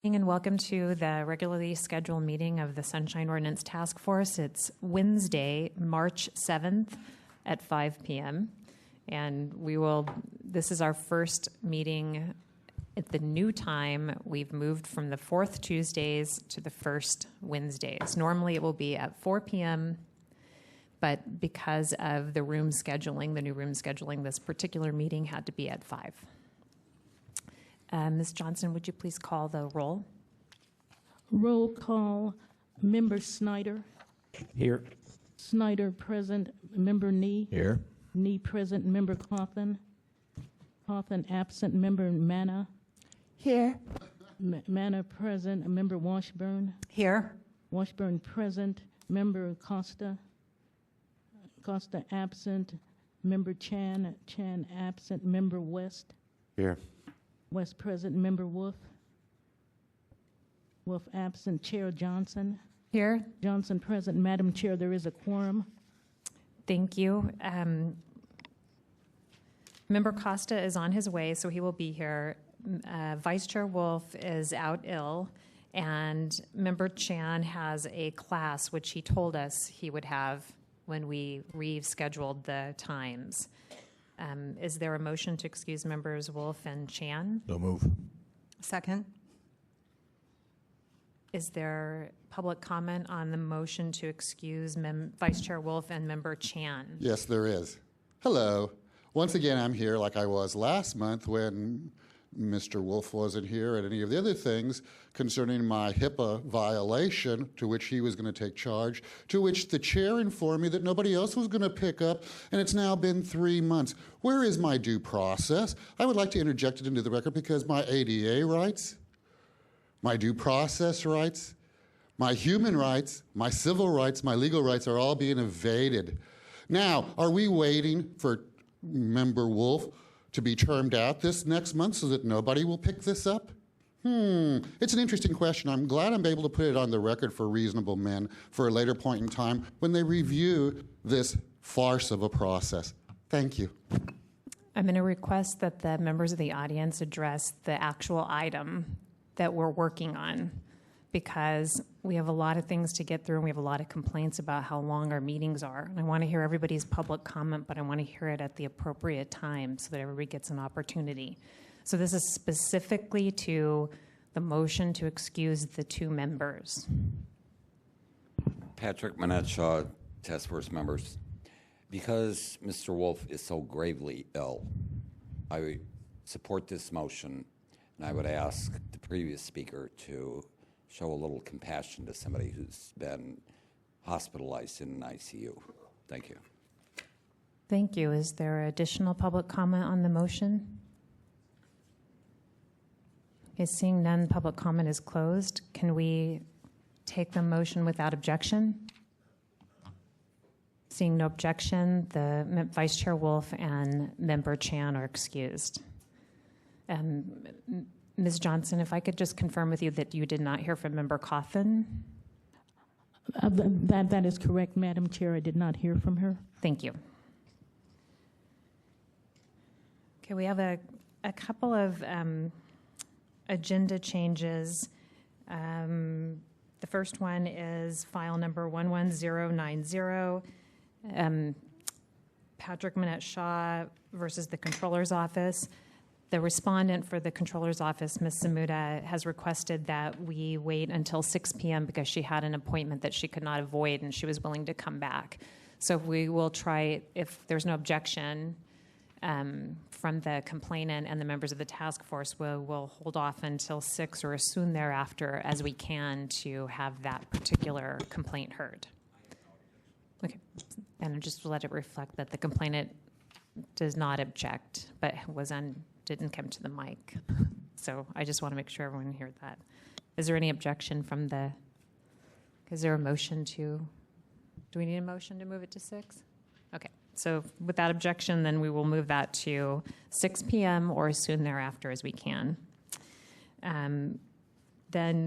And welcome to the regularly scheduled meeting of the Sunshine Ordinance Task Force. It's Wednesday, March 7th at 5 p.m. And this is our first meeting at the new time. We've moved from the fourth Tuesdays to the first Wednesdays. Normally it will be at 4 p.m., but because of the new room scheduling, this particular meeting had to be at 5. Ms. Johnson, would you please call the roll? Roll call. Member Snyder. Here. Snyder present. Member Nee. Here. Nee present. Member Coffin. Coffin absent. Member Manna. Here. Manna present. Member Washburn. Here. Washburn present. Member Costa. Costa absent. Member Chan. Chan absent. Member West. Here. West present. Member Wolf. Wolf absent. Chair Johnson. Here. Johnson present. Madam Chair, there is a quorum. Thank you. Member Costa is on his way, so he will be here. Vice Chair Wolf is out ill, and Member Chan has a class, which he told us he would have when we rescheduled the times. Is there a motion to excuse members Wolf and Chan? No move. Second. Is there public comment on the motion to excuse Vice Chair Wolf and Member Chan? Yes, there is. Hello. Once again, I'm here like I was last month when Mr. Wolf wasn't here and any of the other things concerning my HIPAA violation, to which he was going to take charge, to which the chair informed me that nobody else was going to pick up, and it's now been 3 months. Where is my due process? I would like to interject it into the record because my ADA rights, my due process rights, my human rights, my civil rights, my legal rights are all being evaded. Now, are we waiting for Member Wolf to be termed out this next month so that nobody will pick this up? It's an interesting question. I'm glad I'm able to put it on the record for reasonable men for a later point in time when they review this farce of a process. Thank you. I'm going to request that the members of the audience address the actual item that we're working on, because we have a lot of things to get through and we have a lot of complaints about how long our meetings are. And I want to hear everybody's public comment, but I want to hear it at the appropriate time so that everybody gets an opportunity. So this is specifically to the motion to excuse the 2 members. Patrick Manette-Shaw, Task Force members. Because Mr. Wolf is so gravely ill, I support this motion, and I would ask the previous speaker to show a little compassion to somebody who's been hospitalized in an ICU. Thank you. Thank you. Is there additional public comment on the motion? Okay, seeing none, public comment is closed. Can we take the motion without objection? Seeing no objection, the Vice Chair Wolf and Member Chan are excused. Ms. Johnson, if I could just confirm with you that you did not hear from Member Coffin? That is correct, Madam Chair. I did not hear from her. Thank you. Okay, we have a couple of agenda changes. The first one is file number 11090, Patrick Manette-Shaw versus the Controller's Office. The respondent for the Controller's Office, Ms. Samuda, has requested that we wait until 6 p.m. because she had an appointment that she could not avoid and she was willing to come back. So we will try, if there's no objection from the complainant and the members of the task force, we'll hold off until 6 or as soon thereafter as we can to have that particular complaint heard. Okay, and just let it reflect that the complainant does not object, but didn't come to the mic. So I just want to make sure everyone heard that. Is there any objection from is there a motion do we need a motion to move it to 6? Okay, so without objection, then we will move that to 6 p.m. or as soon thereafter as we can. Then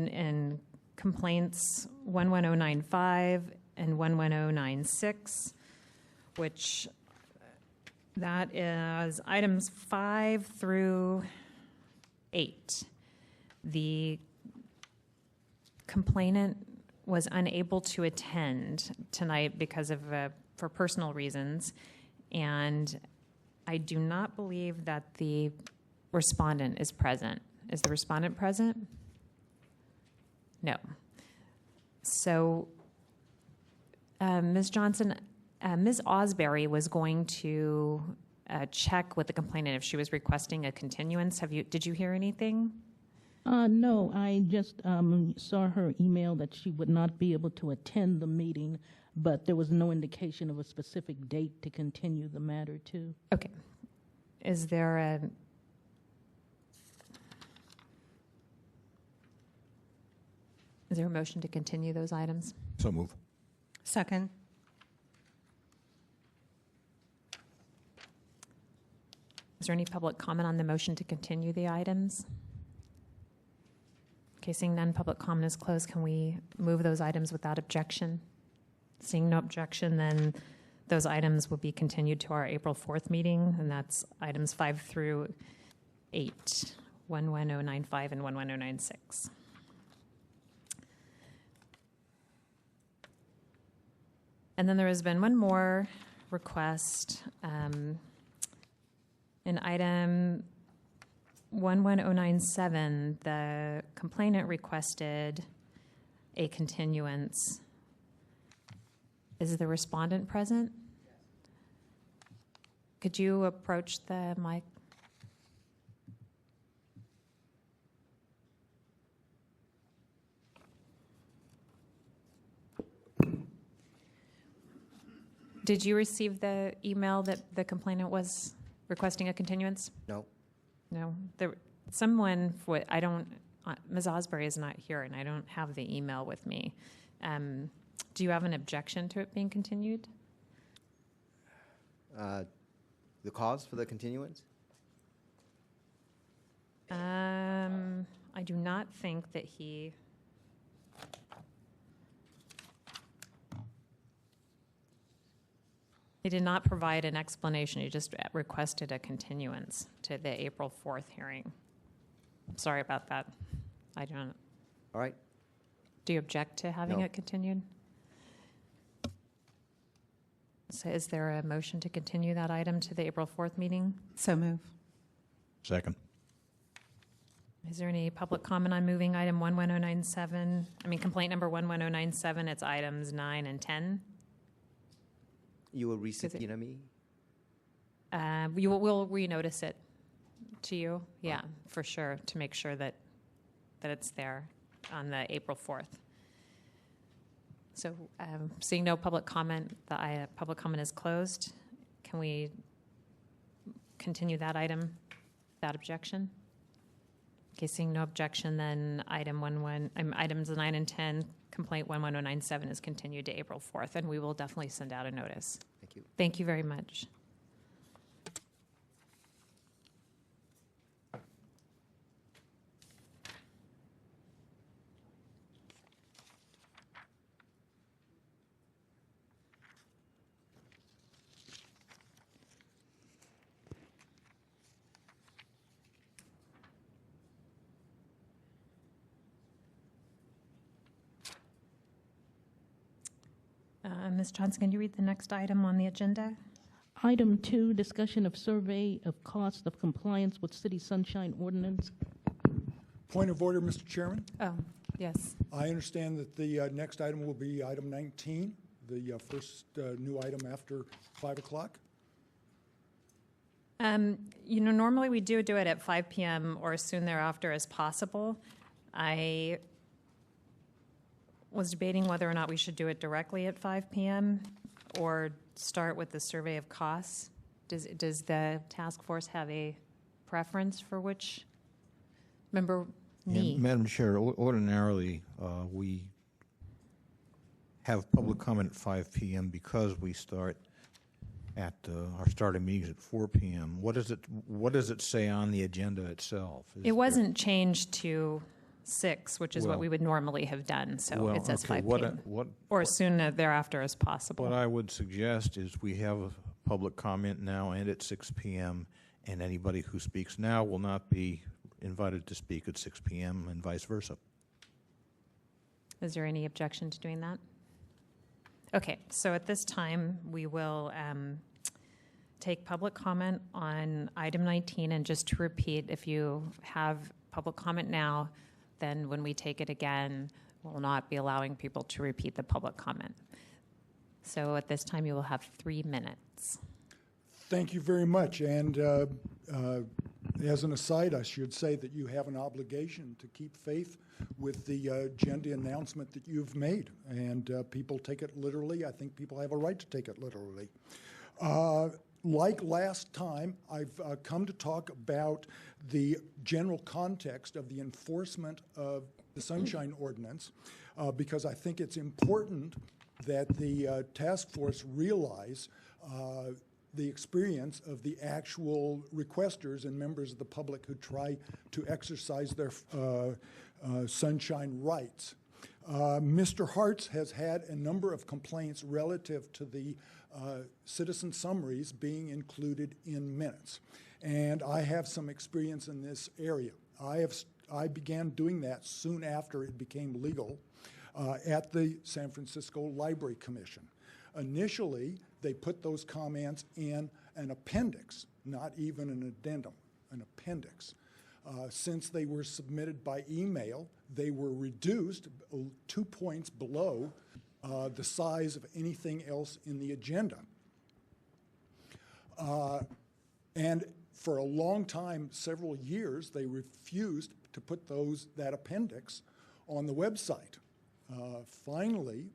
in complaints 11095 and 11096, which that is items 5 through 8. The complainant was unable to attend tonight because of, for personal reasons, and I do not believe that the respondent is present. Is the respondent present? No. So, Ms. Johnson, Ms. Osbury was going to check with the complainant if she was requesting a continuance. Did you hear anything? No, I just saw her email that she would not be able to attend the meeting, but there was no indication of a specific date to continue the matter to. Okay. Is there a motion to continue those items? So move. Second. Is there any public comment on the motion to continue the items? Okay, seeing none, public comment is closed. Can we move those items without objection? Seeing no objection, then those items will be continued to our April 4th meeting, and that's items 5 through 8, 11095 and 11096. And then there has been one more request. In item 11097, the complainant requested a continuance. Is the respondent present? Could you approach the mic? Did you receive the email that the complainant was requesting a continuance? No. No. Ms. Osbury is not here, and I don't have the email with me. Do you have an objection to it being continued? The cause for the continuance? I do not think that he... He did not provide an explanation. He just requested a continuance to the April 4th hearing. Sorry about that. I don't... All right. Do you object to having No. it continued? So is there a motion to continue that item to the April 4th meeting? So move. Second. Is there any public comment on moving item 11097? Complaint number 11097, it's items 9 and 10. You will resubpoena me? We'll renotice it to you, yeah, for sure, to make sure that it's there on the April 4th. So seeing no public comment, the public comment is closed. Can we continue that item without objection? Okay, seeing no objection, then items 9 and 10, complaint 11097 is continued to April 4th, and we will definitely send out a notice. Thank you. Thank you very much. Ms. Johnson, can you read the next item on the agenda? Item 2, discussion of survey of cost of compliance with City Sunshine Ordinance. Point of order, Mr. Chairman. Oh, yes. I understand that the next item will be item 19, the first new item after 5 o'clock. Normally we do it at 5 p.m. or as soon thereafter as possible. I was debating whether or not we should do it directly at 5 p.m. or start with the survey of costs. Does the task force have a preference for which member? Me. Madam Chair, ordinarily, we have public comment at 5 p.m. because we start at our starting meetings at 4 p.m. What does it say on the agenda itself? It wasn't changed to 6, which is what Well- we would normally have done, so it says 5 p.m. Or as soon thereafter as possible. What I would suggest is we have a public comment now and at 6 p.m., and anybody who speaks now will not be invited to speak at 6 p.m. and vice versa. Is there any objection to doing that? Okay, so at this time, we will take public comment on item 19, and just to repeat, if you have public comment now, then when we take it again, we'll not be allowing people to repeat the public comment. So at this time, you will have 3 minutes. Thank you very much. And as an aside, I should say that you have an obligation to keep faith with the agenda announcement that you've made. And people take it literally. I think people have a right to take it literally. Like last time, I've come to talk about the general context of the enforcement of the Sunshine Ordinance because I think it's important that the task force realize the experience of the actual requesters and members of the public who try to exercise their sunshine rights. Mr. Hartz has had a number of complaints relative to the citizen summaries being included in minutes. And I have some experience in this area. I began doing that soon after it became legal at the San Francisco Library Commission. Initially, they put those comments in an appendix, not even an addendum, an appendix. Since they were submitted by email, they were reduced 2 points below the size of anything else in the agenda. And for a long time, several years, they refused to put that appendix on the website. Finally,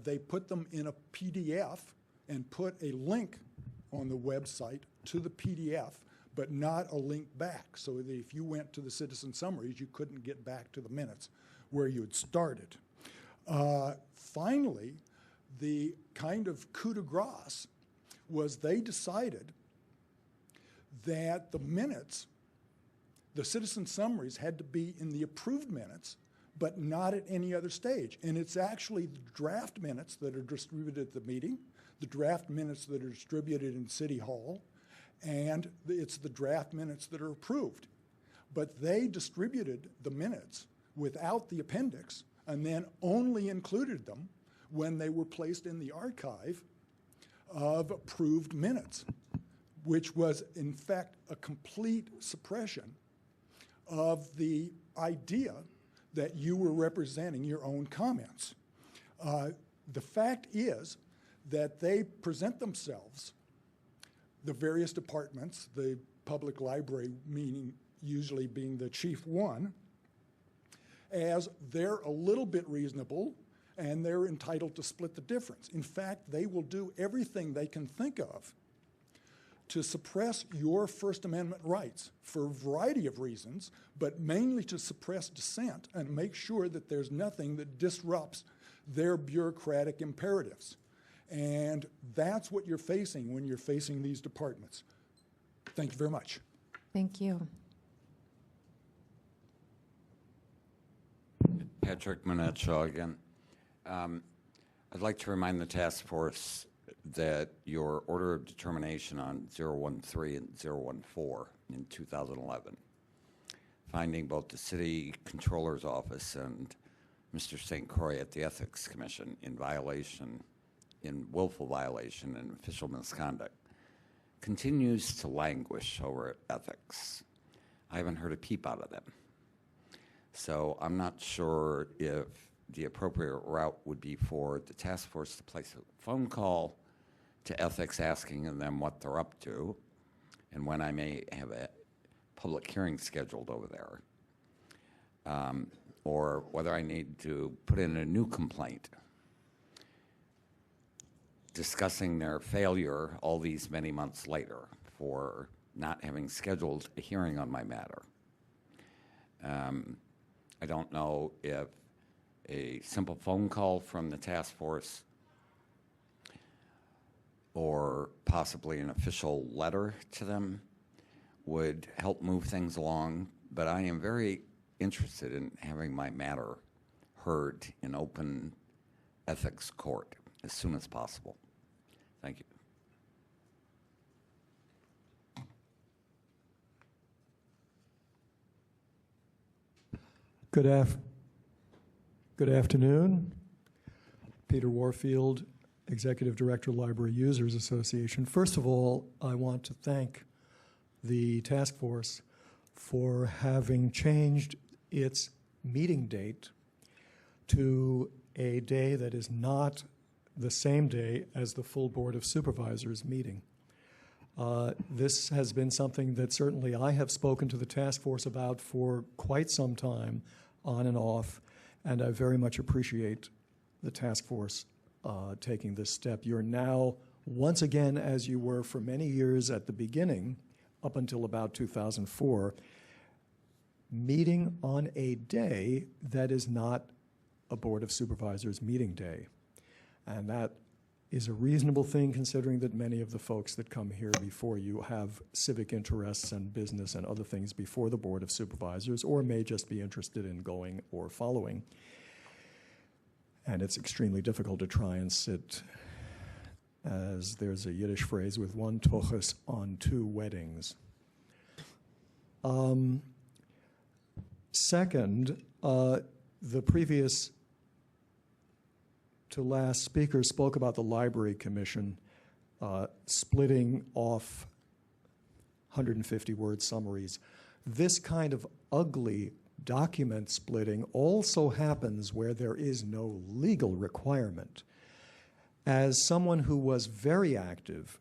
they put them in a PDF and put a link on the website to the PDF, but not a link back, so that if you went to the citizen summaries, you couldn't get back to the minutes where you had started. Finally, the kind of coup de grace was they decided that the minutes, the citizen summaries, had to be in the approved minutes, but not at any other stage. And it's actually the draft minutes that are distributed at the meeting, the draft minutes that are distributed in City Hall, and it's the draft minutes that are approved. But they distributed the minutes without the appendix and then only included them when they were placed in the archive of approved minutes, which was, in fact, a complete suppression of the idea that you were representing your own comments. The fact is that they present themselves, the various departments, the public library meaning usually being the chief one, as they're a little bit reasonable and they're entitled to split the difference. In fact, they will do everything they can think of to suppress your First Amendment rights for a variety of reasons, but mainly to suppress dissent and make sure that there's nothing that disrupts their bureaucratic imperatives. And that's what you're facing when you're facing these departments. Thank you very much. Thank you. Patrick Manetshaw again. I'd like to remind the task force that your order of determination on 013 and 014 in 2011, finding both the city controller's office and Mr. St. Croix at the Ethics Commission in willful violation and official misconduct, continues to languish over ethics. I haven't heard a peep out of them. So I'm not sure if the appropriate route would be for the task force to place a phone call to ethics asking them what they're up to and when I may have a public hearing scheduled over there, or whether I need to put in a new complaint discussing their failure all these many months later for not having scheduled a hearing on my matter. I don't know if a simple phone call from the task force or possibly an official letter to them would help move things along, but I am very interested in having my matter heard in open ethics court as soon as possible. Thank you. Good Good afternoon. Peter Warfield, Executive Director, Library Users Association. First of all, I want to thank the task force for having changed its meeting date to a day that is not the same day as the full Board of Supervisors meeting. This has been something that certainly I have spoken to the task force about for quite some time, on and off, and I very much appreciate the task force taking this step. You're now, once again, as you were for many years at the beginning, up until about 2004, meeting on a day that is not a Board of Supervisors meeting day. And that is a reasonable thing, considering that many of the folks that come here before you have civic interests and business and other things before the Board of Supervisors, or may just be interested in going or following. And it's extremely difficult to try and sit, as there's a Yiddish phrase, with one tochus on two weddings. Second, the previous to last speaker spoke about the Library Commission splitting off 150-word summaries. This kind of ugly document splitting also happens where there is no legal requirement. As someone who was very active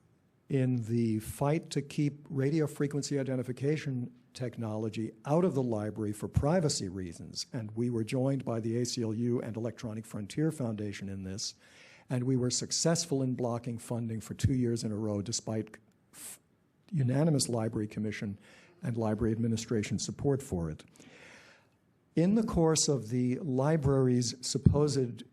in the fight to keep radio frequency identification technology out of the library for privacy reasons, and we were joined by the ACLU and Electronic Frontier Foundation in this, and we were successful in blocking funding for 2 years in a row despite unanimous Library Commission and Library Administration support for it. In the course of the library's supposed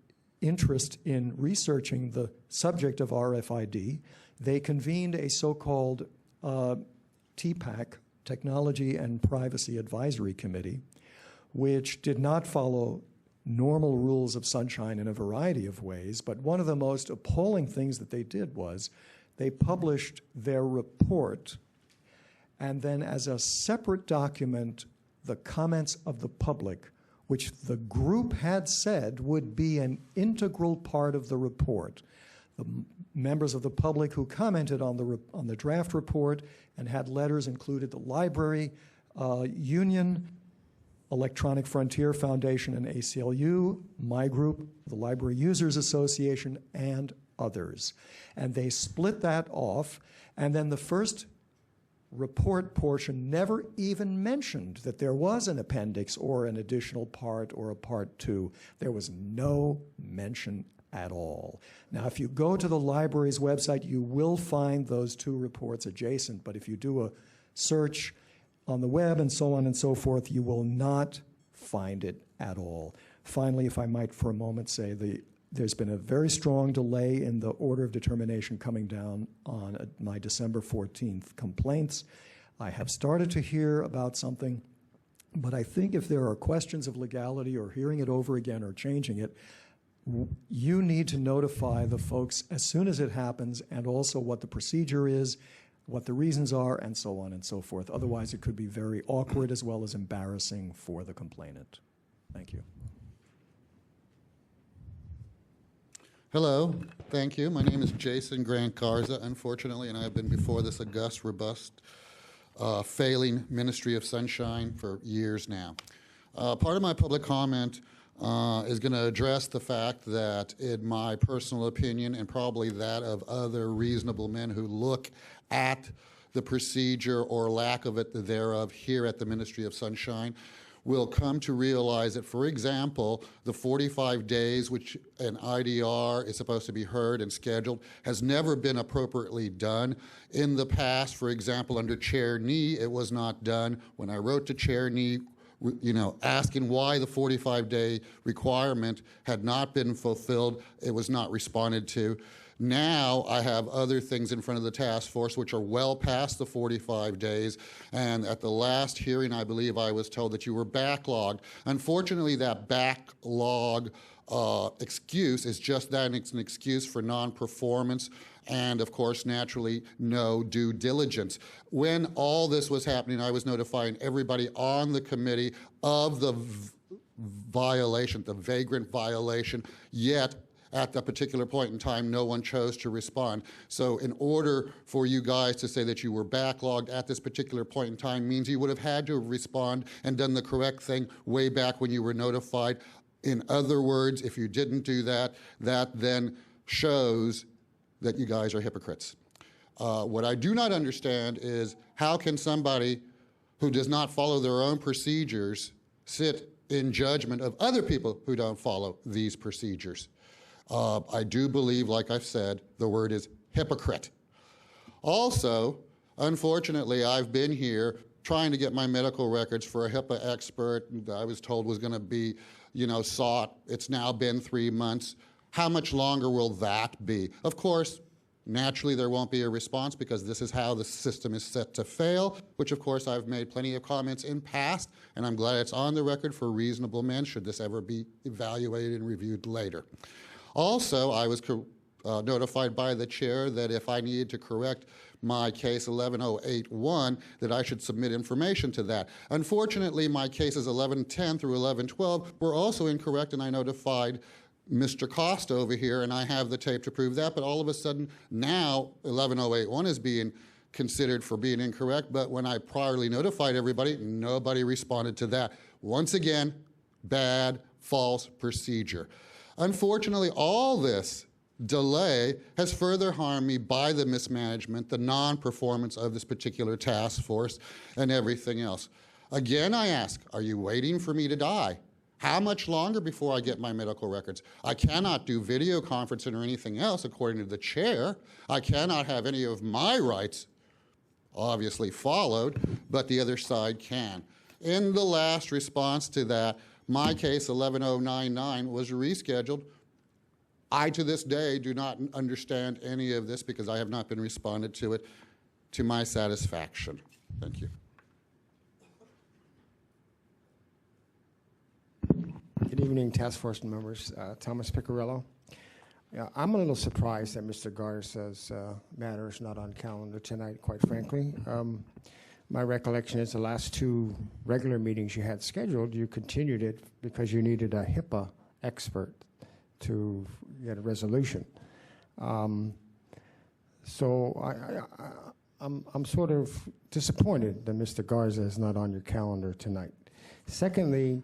interest in researching the subject of RFID, they convened a so-called TPAC, Technology and Privacy Advisory Committee, which did not follow normal rules of sunshine in a variety of ways, but one of the most appalling things that they did was they published their report, and then as a separate document, the comments of the public, which the group had said would be an integral part of the report. The members of the public who commented on the draft report and had letters included the Library Union, Electronic Frontier Foundation and ACLU, my group, the Library Users Association, and others. And they split that off, and then the first report portion never even mentioned that there was an appendix or an additional part or a part 2. There was no mention at all. Now, if you go to the library's website, you will find those two reports adjacent, but if you do a search on the web and so on and so forth, you will not find it at all. Finally, if I might for a moment say, there's been a very strong delay in the order of determination coming down on my December 14th complaints. I have started to hear about something, but I think if there are questions of legality or hearing it over again or changing it, you need to notify the folks as soon as it happens, and also what the procedure is, what the reasons are, and so on and so forth. Otherwise, it could be very awkward as well as embarrassing for the complainant. Thank you. Hello, thank you. My name is Jason Grant Garza, unfortunately, and I have been before this august, robust, failing Ministry of Sunshine for years now. Part of my public comment is going to address the fact that, in my personal opinion, and probably that of other reasonable men who look at the procedure or lack of it thereof here at the Ministry of Sunshine, will come to realize that, for example, the 45 days which an IDR is supposed to be heard and scheduled has never been appropriately done. In the past, for example, under Chair Nee, it was not done. When I wrote to Chair Nee, asking why the 45-day requirement had not been fulfilled, it was not responded to. Now I have other things in front of the task force which are well past the 45 days, and at the last hearing, I believe I was told that you were backlogged. Unfortunately, that backlog excuse is just that, and it's an excuse for non-performance and, of course, naturally, no due diligence. When all this was happening, I was notifying everybody on the committee of the violation, the vagrant violation, yet at that particular point in time, no one chose to respond. So in order for you guys to say that you were backlogged at this particular point in time means you would have had to respond and done the correct thing way back when you were notified. In other words, if you didn't do that, that then shows that you guys are hypocrites. What I do not understand is how can somebody who does not follow their own procedures sit in judgment of other people who don't follow these procedures. I do believe, like I've said, the word is hypocrite. Also, unfortunately, I've been here trying to get my medical records for a HIPAA expert that I was told was going to be, sought. It's now been 3 months. How much longer will that be? Of course, naturally, there won't be a response because this is how the system is set to fail, which, of course, I've made plenty of comments in past, and I'm glad it's on the record for reasonable men should this ever be evaluated and reviewed later. Also, I was notified by the chair that if I needed to correct my case 11081, that I should submit information to that. Unfortunately, my cases 1110 through 1112 were also incorrect, and I notified Mr. Costa over here, and I have the tape to prove that, but all of a sudden now 11081 is being considered for being incorrect, but when I priorly notified everybody, nobody responded to that. Once again, bad, false procedure. Unfortunately, all this delay has further harmed me by the mismanagement, the non-performance of this particular task force, and everything else. Again, I ask, are you waiting for me to die? How much longer before I get my medical records? I cannot do video conferencing or anything else, according to the chair. I cannot have any of my rights obviously followed, but the other side can. In the last response to that, my case 11099 was rescheduled. I, to this day, do not understand any of this because I have not been responded to it to my satisfaction. Thank you. Good evening, task force members. Thomas Piccirillo. Yeah, I'm a little surprised that Mr. Garza's matter is not on calendar tonight, quite frankly. My recollection is the last two regular meetings you had scheduled, you continued it because you needed a HIPAA expert to get a resolution. So I'm sort of disappointed that Mr. Garza is not on your calendar tonight. Secondly,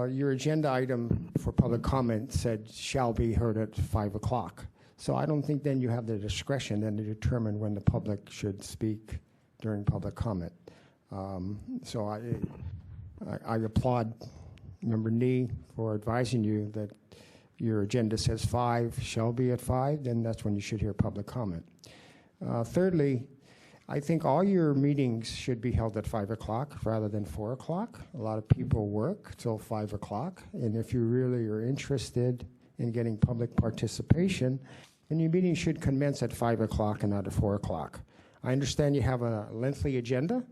your agenda item for public comment said shall be heard at 5 o'clock. So I don't think then you have the discretion then to determine when the public should speak during public comment. So I applaud Member Nee for advising you that your agenda says 5 shall be at 5, then that's when you should hear public comment. Thirdly, I think all your meetings should be held at 5 o'clock rather than 4 o'clock. A lot of people work till 5 o'clock, and if you really are interested in getting public participation, then your meeting should commence at 5 o'clock and not at 4 o'clock. I understand you have a lengthy agenda,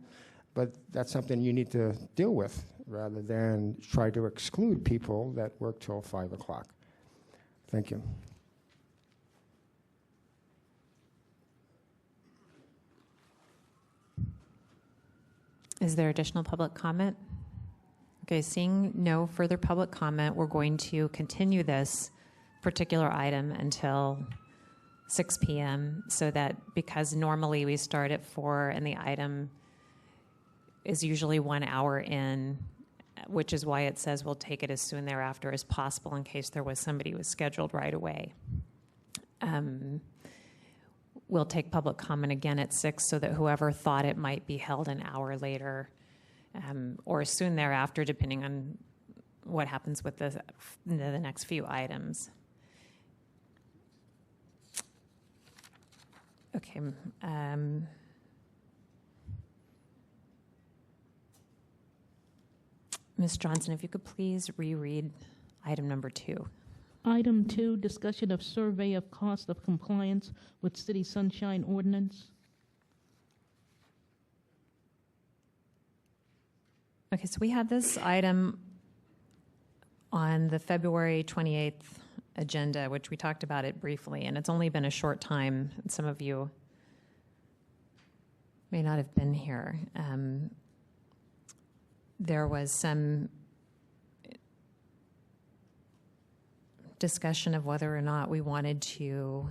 but that's something you need to deal with rather than try to exclude people that work till 5 o'clock. Thank you. Is there additional public comment? Okay, seeing no further public comment, we're going to continue this particular item until 6 p.m. so that because normally we start at 4 and the item is usually 1 hour in, which is why it says we'll take it as soon thereafter as possible in case there was somebody who was scheduled right away. We'll take public comment again at 6 so that whoever thought it might be held an hour later or soon thereafter, depending on what happens with the next few items. Okay. Ms. Johnson, if you could please reread item number 2. Item 2, discussion of survey of cost of compliance with City Sunshine Ordinance. Okay, so we had this item on the February 28th agenda, which we talked about it briefly, and it's only been a short time, and some of you may not have been here. There was some discussion of whether or not we wanted to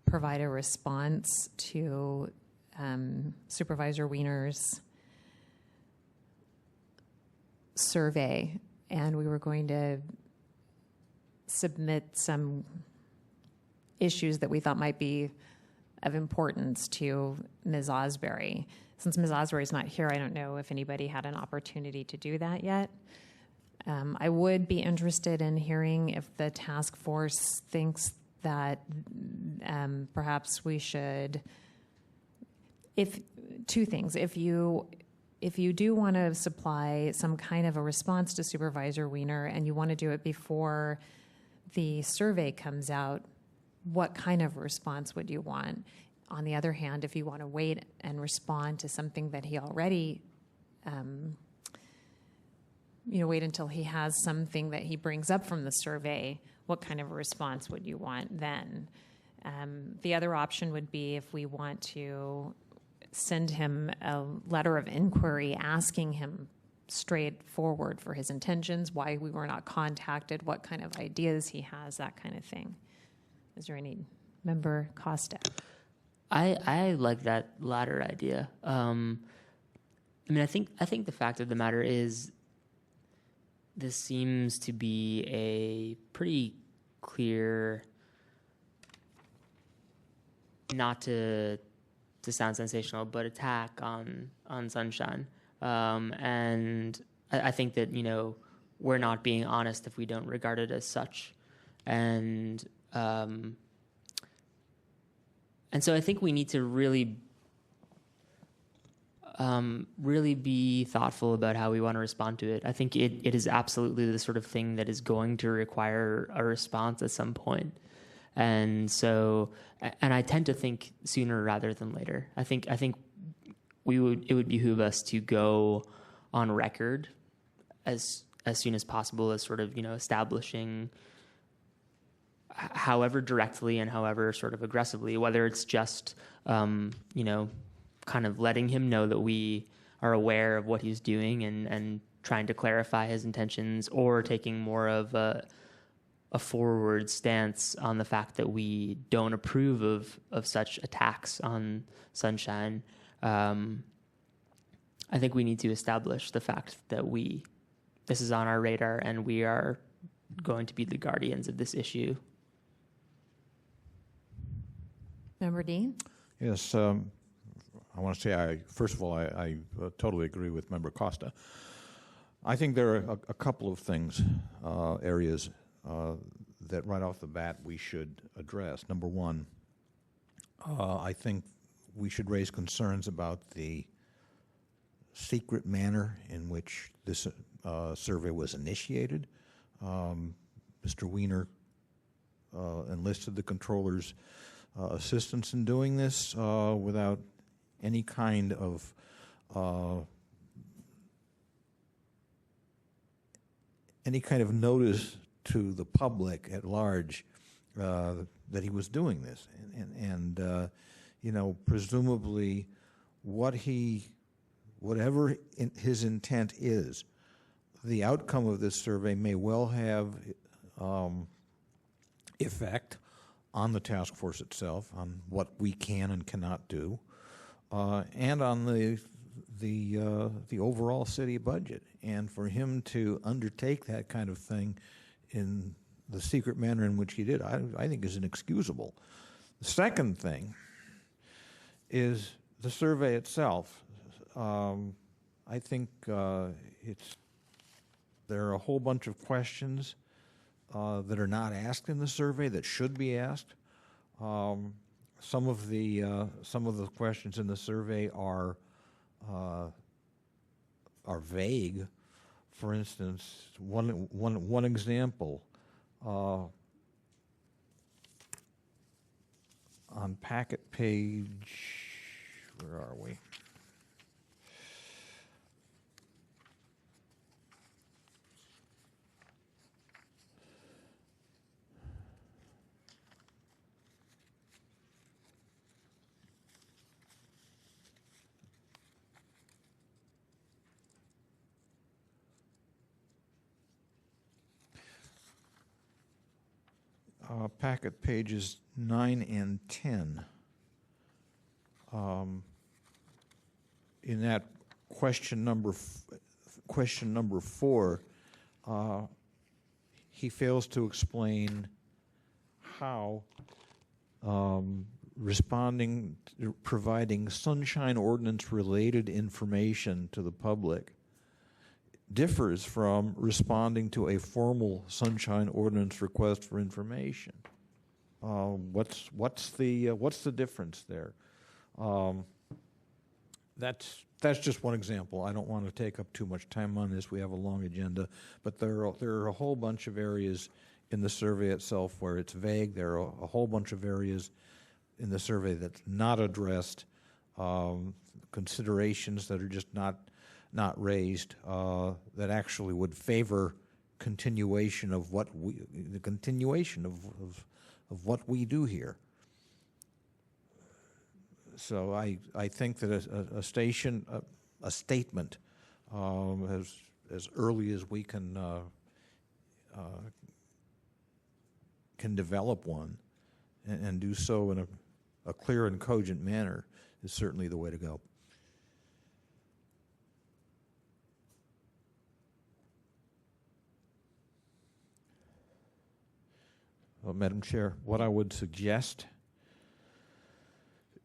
provide a response to Supervisor Wiener's survey, and we were going to submit some issues that we thought might be of importance to Ms. Osbury. Since Ms. Osbury is not here, I don't know if anybody had an opportunity to do that yet. I would be interested in hearing if the task force thinks that perhaps we should, two things. If you do want to supply some kind of a response to Supervisor Wiener and you want to do it before the survey comes out, what kind of response would you want? On the other hand, if you want to wait and respond to something that he already, wait until he has something that he brings up from the survey, what kind of a response would you want then? The other option would be if we want to send him a letter of inquiry asking him straightforward for his intentions, why we were not contacted, what kind of ideas he has, that kind of thing. Is there any member Costa? I like that latter idea. I think the fact of the matter is this seems to be a pretty clear, not to sound sensational, but attack on Sunshine. And I think that, we're not being honest if we don't regard it as such. And so I think we need to really be thoughtful about how we want to respond to it. I think it is absolutely the sort of thing that is going to require a response at some point. And so, and I tend to think sooner rather than later. I think it would behoove us to go on record as soon as possible as sort of, establishing, however directly and however sort of aggressively, whether it's just, kind of letting him know that we are aware of what he's doing and trying to clarify his intentions, or taking more of a forward stance on the fact that we don't approve of such attacks on Sunshine. I think we need to establish the fact that this is on our radar and we are going to be the guardians of this issue. Member Dean? Yes, I want to say, first of all, I totally agree with Member Costa. I think there are a couple of things, areas that right off the bat we should address. Number one, I think we should raise concerns about the secret manner in which this survey was initiated. Mr. Wiener enlisted the controller's assistance in doing this without any kind of notice to the public at large that he was doing this, and presumably whatever his intent is, the outcome of this survey may well have effect on the task force itself, on what we can and cannot do, and on the overall city budget. And for him to undertake that kind of thing in the secret manner in which he did, I think is inexcusable. The second thing is the survey itself. I think there are a whole bunch of questions that are not asked in the survey that should be asked. Some of the questions in the survey are vague. For instance, one example on packet page, where are we? packet pages 9 and 10. In that question number 4, he fails to explain how providing sunshine ordinance related information to the public differs from responding to a formal sunshine ordinance request for information. What's the difference there? That's just one example. I don't want to take up too much time on this. We have a long agenda, but there are a whole bunch of areas in the survey itself where it's vague. There are a whole bunch of areas in the survey that's not addressed, considerations that are just not raised, that actually would favor continuation of what we do here. So I think that a statement as early as we can develop one and do so in a clear and cogent manner is certainly the way to go. Well, Madam Chair, what I would suggest,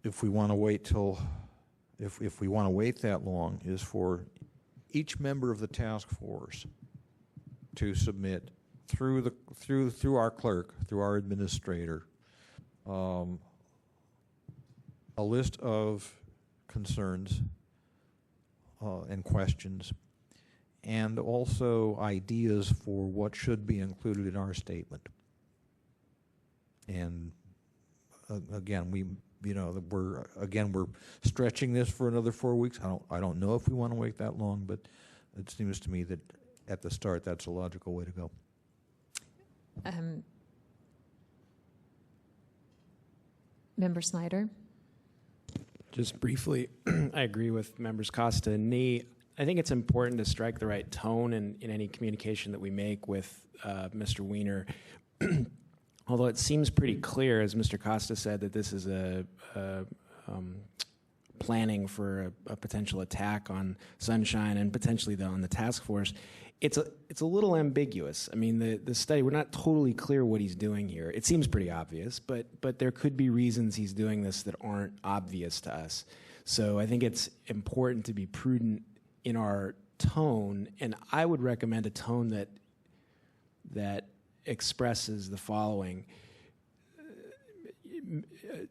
if we want to wait that long, is for each member of the task force to submit through our clerk, through our administrator, a list of concerns and questions, and also ideas for what should be included in our statement. And again, we're stretching this for another 4 weeks. I don't know if we want to wait that long, but it seems to me that at the start that's a logical way to go. Member Snyder? Just briefly, I agree with Members Costa and Nee. I think it's important to strike the right tone in any communication that we make with Mr. Weiner. Although it seems pretty clear, as Mr. Costa said, that this is a planning for a potential attack on Sunshine and potentially on the task force, it's a little ambiguous. I mean, the study, we're not totally clear what he's doing here. It seems pretty obvious, but there could be reasons he's doing this that aren't obvious to us. So I think it's important to be prudent in our tone, and I would recommend a tone that expresses the following.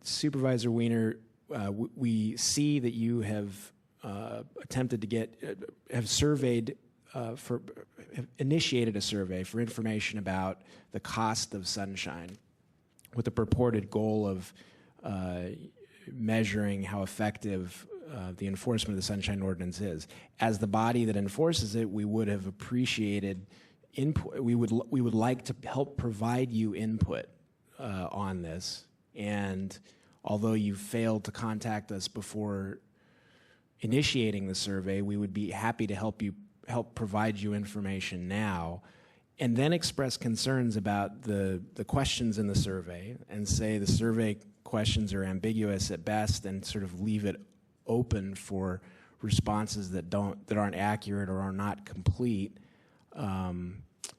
Supervisor Weiner, we see that you have attempted to have surveyed have initiated a survey for information about the cost of Sunshine with the purported goal of measuring how effective the enforcement of the Sunshine Ordinance is. As the body that enforces it, we would have appreciated input. We would like to help provide you input on this. And although you failed to contact us before initiating the survey, we would be happy to help provide you information now, and then express concerns about the questions in the survey and say the survey questions are ambiguous at best, and sort of leave it open for responses that aren't accurate or are not complete,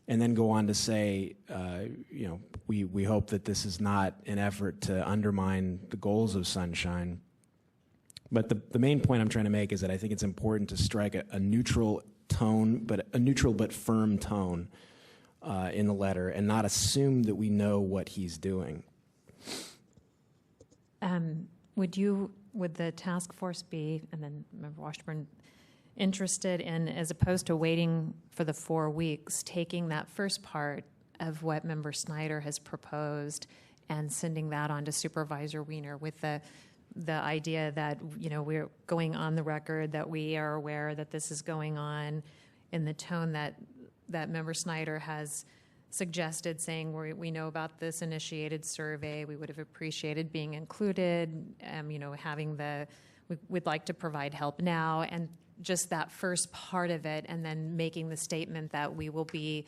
and then go on to say, we hope that this is not an effort to undermine the goals of Sunshine. But the main point I'm trying to make is that I think it's important to strike a neutral tone, but a neutral but firm tone in the letter, and not assume that we know what he's doing. Would the task force be, and then Member Washburn, interested in, as opposed to waiting for the 4 weeks, taking that first part of what Member Snyder has proposed and sending that on to Supervisor Weiner with the idea that, we're going on the record that we are aware that this is going on, in the tone that Member Snyder has suggested, saying we know about this initiated survey, we would have appreciated being included, we'd like to provide help now, and just that first part of it, and then making the statement that we will be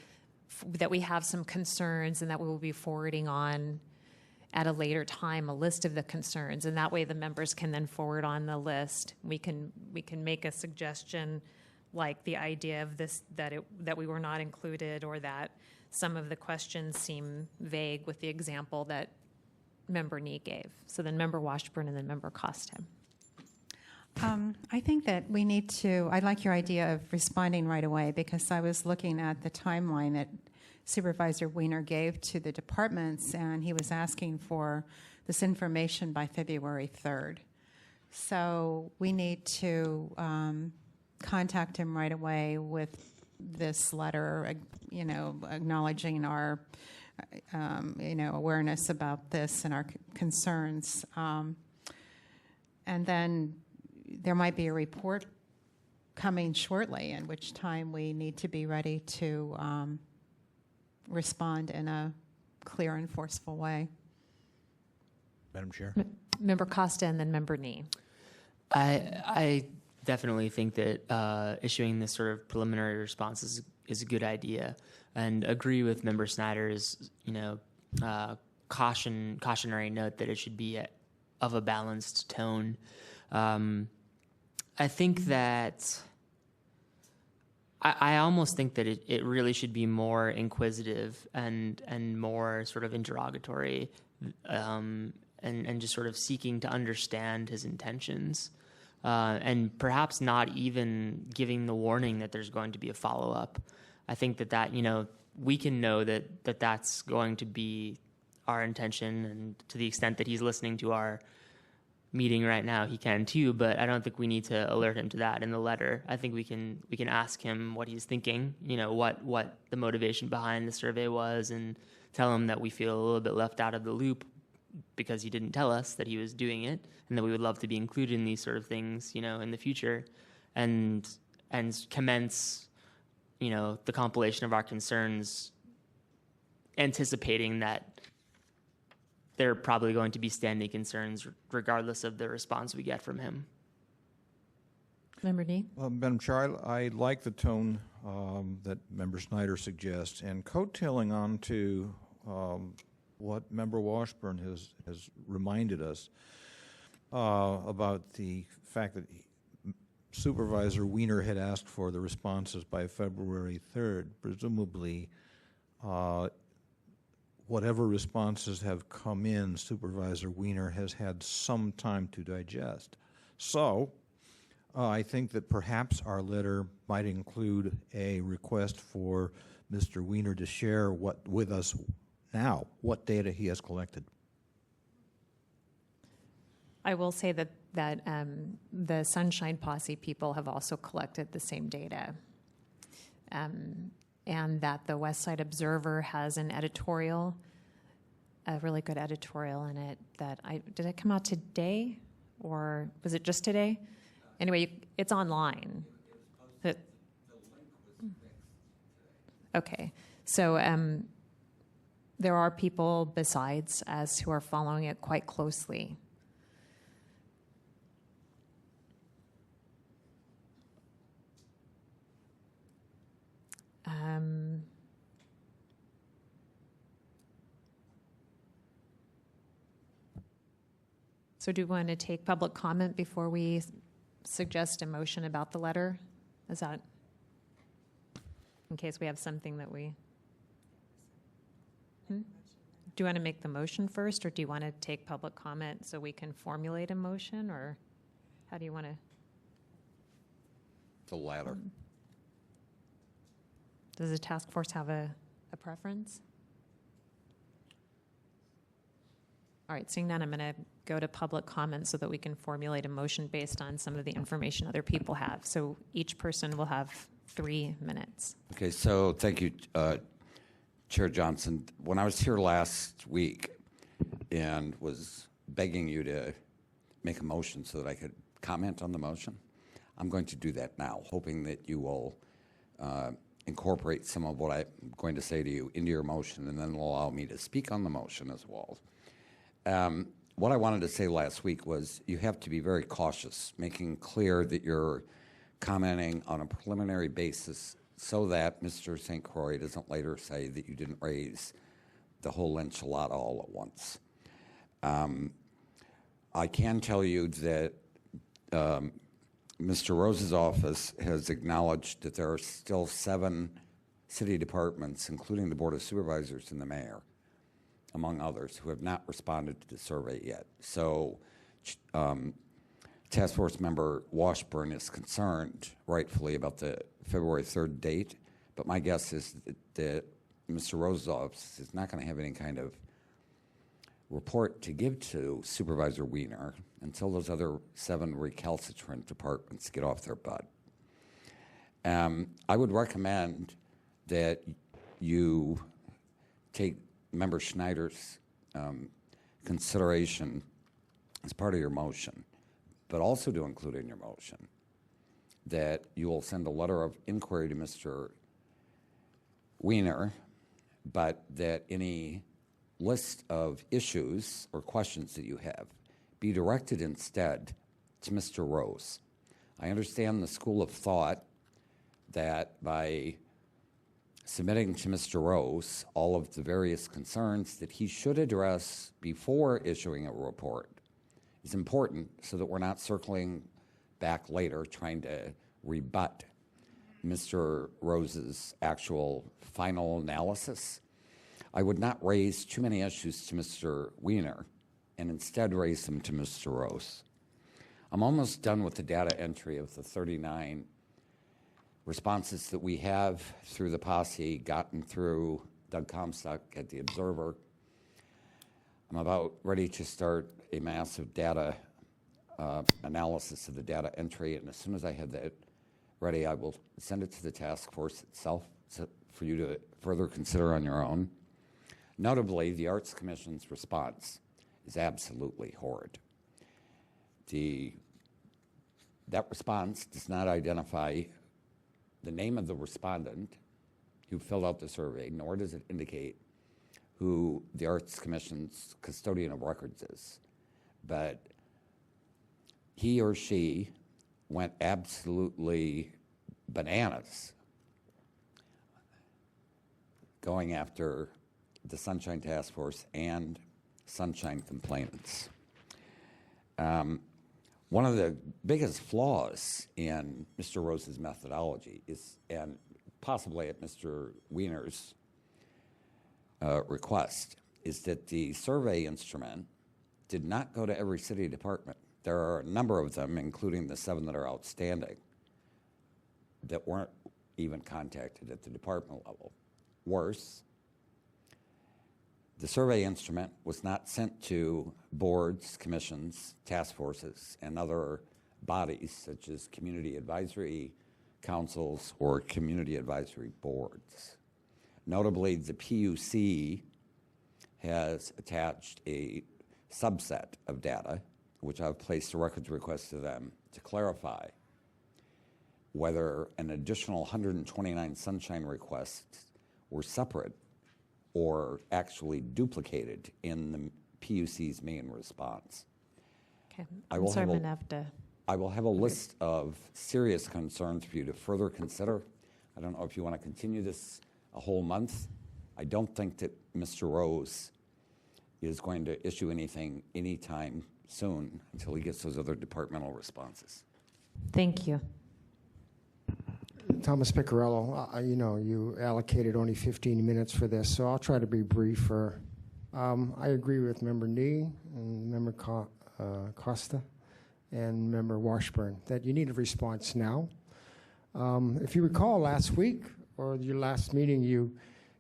that we have some concerns and that we will be forwarding on at a later time a list of the concerns, and that way the members can then forward on the list. We can make a suggestion like the idea of this, that we were not included, or that some of the questions seem vague with the example that Member Nee gave. So then Member Washburn and then Member Costa. I think that we need to, I like your idea of responding right away, because I was looking at the timeline that Supervisor Weiner gave to the departments, and he was asking for this information by February 3rd. So we need to contact him right away with this letter, acknowledging our, awareness about this and our concerns. And then there might be a report coming shortly, in which time we need to be ready to respond in a clear and forceful way. Madam Chair? Member Costa and then Member Nee. I definitely think that issuing this sort of preliminary response is a good idea, and agree with Member Snyder's cautionary note that it should be of a balanced tone. I think that I almost think that it really should be more inquisitive and more sort of interrogatory, and just sort of seeking to understand his intentions, and perhaps not even giving the warning that there's going to be a follow-up. I think that we can know that that's going to be our intention, and to the extent that he's listening to our meeting right now, he can too, but I don't think we need to alert him to that in the letter. I think we can ask him what he's thinking, what the motivation behind the survey was, and tell him that we feel a little bit left out of the loop because he didn't tell us that he was doing it, and that we would love to be included in these sort of things, in the future, and commence, the compilation of our concerns, anticipating that there are probably going to be standing concerns regardless of the response we get from him. Member Nee? Madam Chair, I like the tone that Member Snyder suggests, and coattailing on to what Member Washburn has reminded us about the fact that Supervisor Weiner had asked for the responses by February 3rd. Presumably, whatever responses have come in, Supervisor Weiner has had some time to digest. So I think that perhaps our letter might include a request for Mr. Weiner to share with us now what data he has collected. I will say that the Sunshine Posse people have also collected the same data. And that the West Side Observer has an editorial, a really good editorial in it did it come out today, or was it just today? Anyway, it's online. The link was fixed. Okay, so there are people besides us who are following it quite closely. So do you want to take public comment before we suggest a motion about the letter? Is that, in case we have something that we... Do you want to make the motion first, or do you want to take public comment so we can formulate a motion, or how do you want to... The latter. Does the task force have a preference? All right, seeing none, I'm going to go to public comment so that we can formulate a motion based on some of the information other people have. So each person will have 3 minutes. Okay, so thank you, Chair Johnson. When I was here last week and was begging you to make a motion so that I could comment on the motion, I'm going to do that now, hoping that you will incorporate some of what I'm going to say to you into your motion, and then allow me to speak on the motion as well. What I wanted to say last week was you have to be very cautious, making clear that you're commenting on a preliminary basis so that Mr. St. Croix doesn't later say that you didn't raise the whole enchilada all at once. I can tell you that Mr. Rose's office has acknowledged that there are still 7 city departments, including the Board of Supervisors and the mayor, among others, who have not responded to the survey yet. So Task Force Member Washburn is concerned, rightfully, about the February 3rd date, but my guess is that Mr. Rose's office is not going to have any kind of report to give to Supervisor Wiener until those other 7 recalcitrant departments get off their butt. I would recommend that you take Member Schneider's consideration as part of your motion, but also to include in your motion that you will send a letter of inquiry to Mr. Wiener, but that any list of issues or questions that you have be directed instead to Mr. Rose. I understand the school of thought that by submitting to Mr. Rose all of the various concerns that he should address before issuing a report is important so that we're not circling back later trying to rebut Mr. Rose's actual final analysis. I would not raise too many issues to Mr. Wiener and instead raise them to Mr. Rose. I'm almost done with the data entry of the 39 responses that we have through the posse, gotten through Doug Comstock at the Observer. I'm about ready to start a massive data analysis of the data entry, and as soon as I have that ready, I will send it to the task force itself for you to further consider on your own. Notably, the Arts Commission's response is absolutely horrid. That response does not identify the name of the respondent who filled out the survey, nor does it indicate who the Arts Commission's custodian of records is. But he or she went absolutely bananas going after the Sunshine Task Force and Sunshine complainants. One of the biggest flaws in Mr. Rose's methodology is, and possibly at Mr. Wiener's request, is that the survey instrument did not go to every city department. There are a number of them, including the 7 that are outstanding, that weren't even contacted at the department level. Worse, the survey instrument was not sent to boards, commissions, task forces, and other bodies such as community advisory councils or community advisory boards. Notably, the PUC has attached a subset of data, which I've placed a records request to them to clarify whether an additional 129 Sunshine requests were separate or actually duplicated in the PUC's main response. Okay, I I'm will sorry, have a- Manavda. I will have a list of serious concerns for you to further consider. I don't know if you want to continue this a whole month. I don't think that Mr. Rose is going to issue anything anytime soon until he gets those other departmental responses. Thank you. Thomas Piccarello, you allocated only 15 minutes for this, so I'll try to be briefer. I agree with Member Nee and Member Costa and Member Washburn that you need a response now. If you recall last week or your last meeting,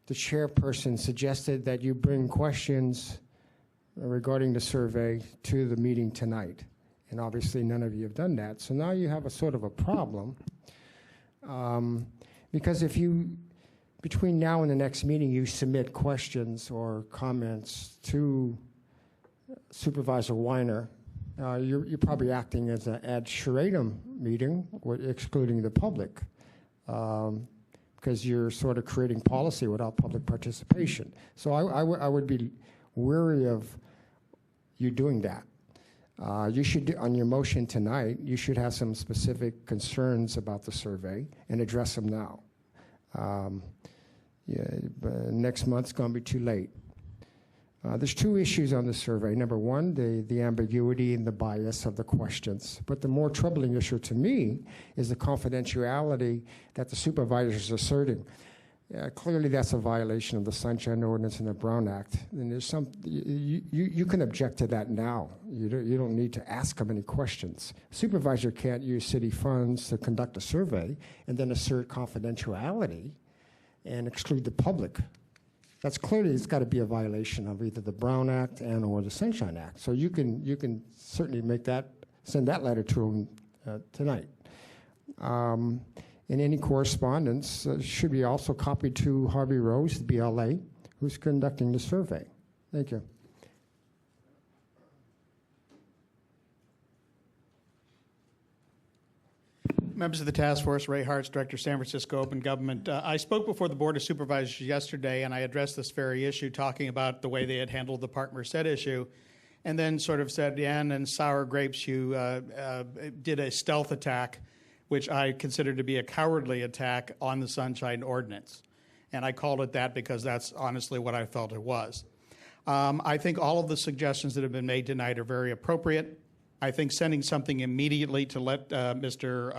the chairperson suggested that you bring questions regarding the survey to the meeting tonight. And obviously none of you have done that. So now you have a sort of a problem. Because if between now and the next meeting, you submit questions or comments to Supervisor Weiner, you're probably acting as an ad shuratum meeting, excluding the public, because you're sort of creating policy without public participation. So I would be wary of you doing that. You should, on your motion tonight, you should have some specific concerns about the survey and address them now. Next month's going to be too late. There's two issues on the survey. Number one, the ambiguity and the bias of the questions. But the more troubling issue to me is the confidentiality that the supervisor is asserting. Clearly, that's a violation of the Sunshine Ordinance and the Brown Act. And there's some you can object to that now. You don't need to ask them any questions. Supervisor can't use city funds to conduct a survey and then assert confidentiality and exclude the public. That's clearly, it's got to be a violation of either the Brown Act and or the Sunshine Act. So you can certainly send that letter to them tonight. And any correspondence should be also copied to Harvey Rose, the BLA, who's conducting the survey. Thank you. Members of the task force, Ray Hartz, Director, San Francisco Open Government. I spoke before the Board of Supervisors yesterday, and I addressed this very issue, talking about the way they had handled the Park Merced issue, and then sort of said, yeah, and sour grapes, you did a stealth attack, which I consider to be a cowardly attack on the Sunshine Ordinance. And I called it that because that's honestly what I felt it was. I think all of the suggestions that have been made tonight are very appropriate. I think sending something immediately to let Mr.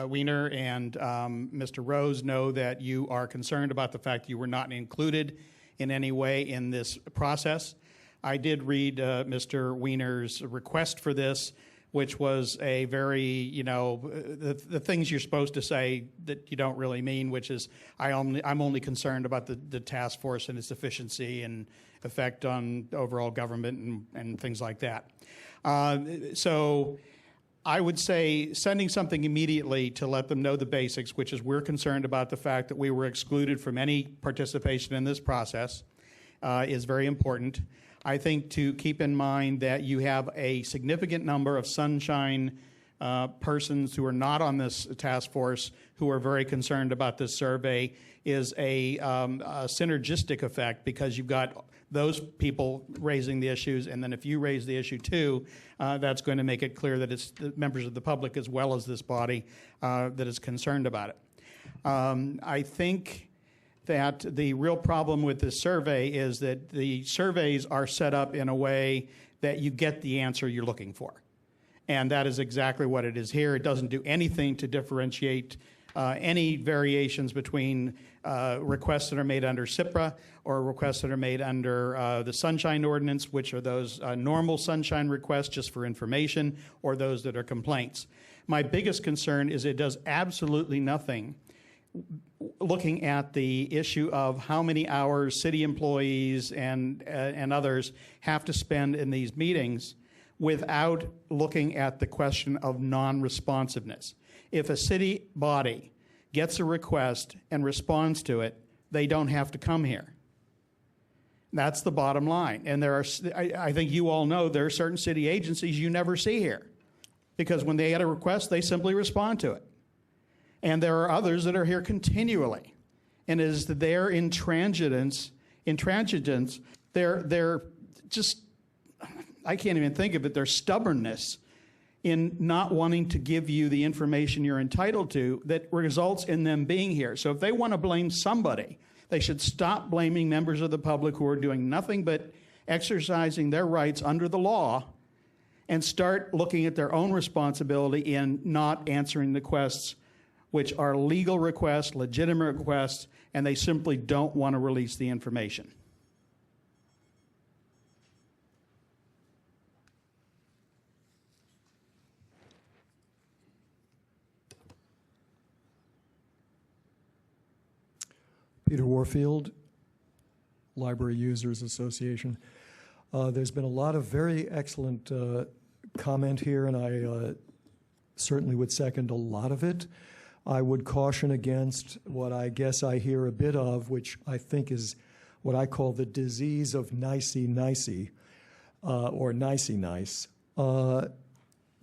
Weiner and Mr. Rose know that you are concerned about the fact you were not included in any way in this process. I did read Mr. Weiner's request for this, which was a very, the things you're supposed to say that you don't really mean, which is I'm only concerned about the task force and its efficiency and effect on overall government and things like that. So I would say sending something immediately to let them know the basics, which is we're concerned about the fact that we were excluded from any participation in this process, is very important. I think to keep in mind that you have a significant number of Sunshine persons who are not on this task force who are very concerned about this survey is a synergistic effect, because you've got those people raising the issues, and then if you raise the issue too, that's going to make it clear that it's the members of the public as well as this body that is concerned about it. I think that the real problem with this survey is that the surveys are set up in a way that you get the answer you're looking for. And that is exactly what it is here. It doesn't do anything to differentiate any variations between requests that are made under SIPRA or requests that are made under the Sunshine Ordinance, which are those normal Sunshine requests just for information, or those that are complaints. My biggest concern is it does absolutely nothing looking at the issue of how many hours city employees and others have to spend in these meetings without looking at the question of non-responsiveness. If a city body gets a request and responds to it, they don't have to come here. That's the bottom line. And there are, I think you all know, there are certain city agencies you never see here, because when they get a request, they simply respond to it. And there are others that are here continually. And as their intransigence, they're just, I can't even think of it, their stubbornness in not wanting to give you the information you're entitled to that results in them being here. So if they want to blame somebody, they should stop blaming members of the public who are doing nothing but exercising their rights under the law and start looking at their own responsibility in not answering the requests, which are legal requests, legitimate requests, and they simply don't want to release the information. Peter Warfield, Library Users Association. There's been a lot of very excellent comment here, and I certainly would second a lot of it. I would caution against what I guess I hear a bit of, which I think is what I call the disease of nicey-nicey, or nicey-nice.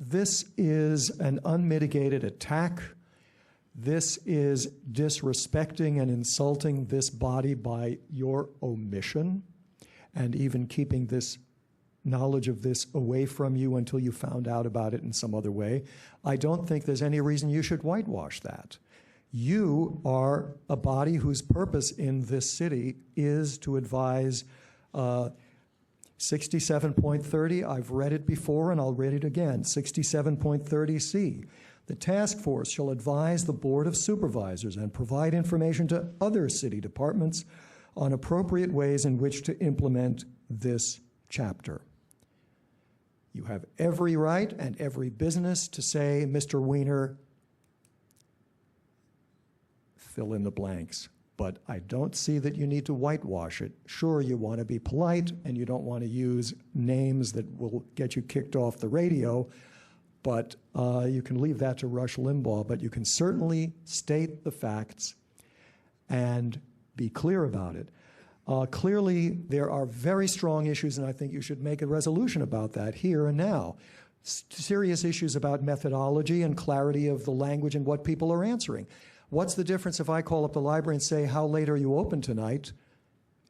This is an unmitigated attack. This is disrespecting and insulting this body by your omission, and even keeping this knowledge of this away from you until you found out about it in some other way. I don't think there's any reason you should whitewash that. You are a body whose purpose in this city is to advise 67.30. I've read it before and I'll read it again. 67.30C. The task force shall advise the Board of Supervisors and provide information to other city departments on appropriate ways in which to implement this chapter. You have every right and every business to say, Mr. Weiner, fill in the blanks. But I don't see that you need to whitewash it. Sure, you want to be polite and you don't want to use names that will get you kicked off the radio, but you can leave that to Rush Limbaugh. But you can certainly state the facts and be clear about it. Clearly, there are very strong issues, and I think you should make a resolution about that here and now. Serious issues about methodology and clarity of the language and what people are answering. What's the difference if I call up the library and say, how late are you open tonight?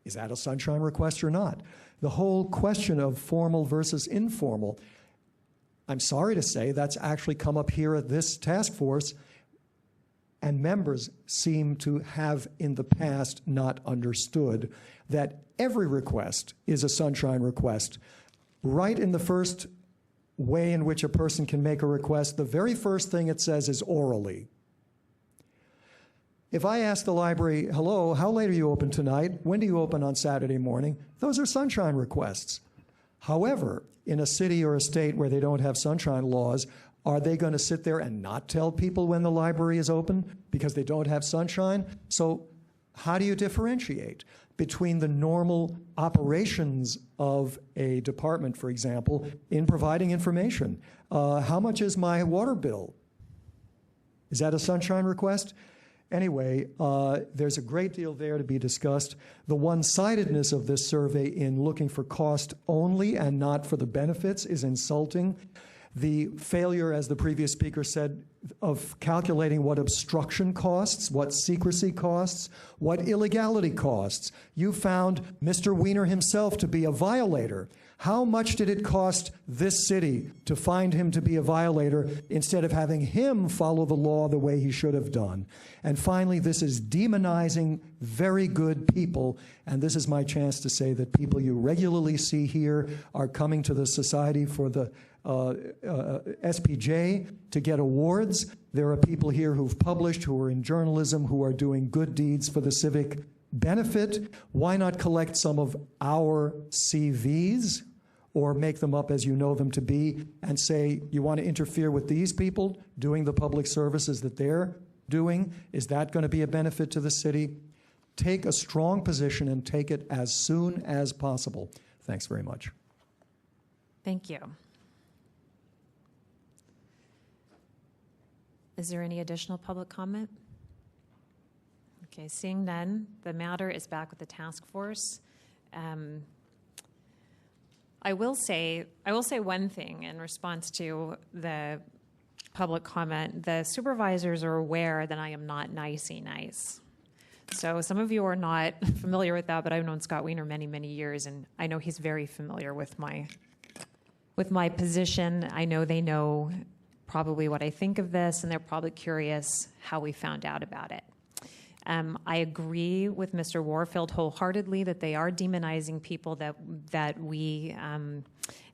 Is that a sunshine request or not? The whole question of formal versus informal, I'm sorry to say that's actually come up here at this task force, and members seem to have in the past not understood that every request is a sunshine request. Right in the first way in which a person can make a request, the very first thing it says is orally. If I ask the library, hello, how late are you open tonight? When do you open on Saturday morning? Those are sunshine requests. However, in a city or a state where they don't have sunshine laws, are they going to sit there and not tell people when the library is open because they don't have sunshine? So how do you differentiate between the normal operations of a department, for example, in providing information? How much is my water bill? Is that a sunshine request? Anyway, there's a great deal there to be discussed. The one-sidedness of this survey in looking for cost only and not for the benefits is insulting. The failure, as the previous speaker said, of calculating what obstruction costs, what secrecy costs, what illegality costs. You found Mr. Weiner himself to be a violator. How much did it cost this city to find him to be a violator instead of having him follow the law the way he should have done? And finally, this is demonizing very good people, and this is my chance to say that people you regularly see here are coming to the Society for the SPJ to get awards. There are people here who've published, who are in journalism, who are doing good deeds for the civic benefit. Why not collect some of our CVs or make them up as you know them to be and say, you want to interfere with these people doing the public services that they're doing? Is that going to be a benefit to the city? Take a strong position and take it as soon as possible. Thanks very much. Thank you. Is there any additional public comment? Okay, seeing none, the matter is back with the task force. I will say one thing in response to the public comment. The supervisors are aware that I am not nicey nice. So some of you are not familiar with that, but I've known Scott Weiner many, many years, and I know he's very familiar with my position. I know they know probably what I think of this, and they're probably curious how we found out about it. I agree with Mr. Warfield wholeheartedly that they are demonizing people that we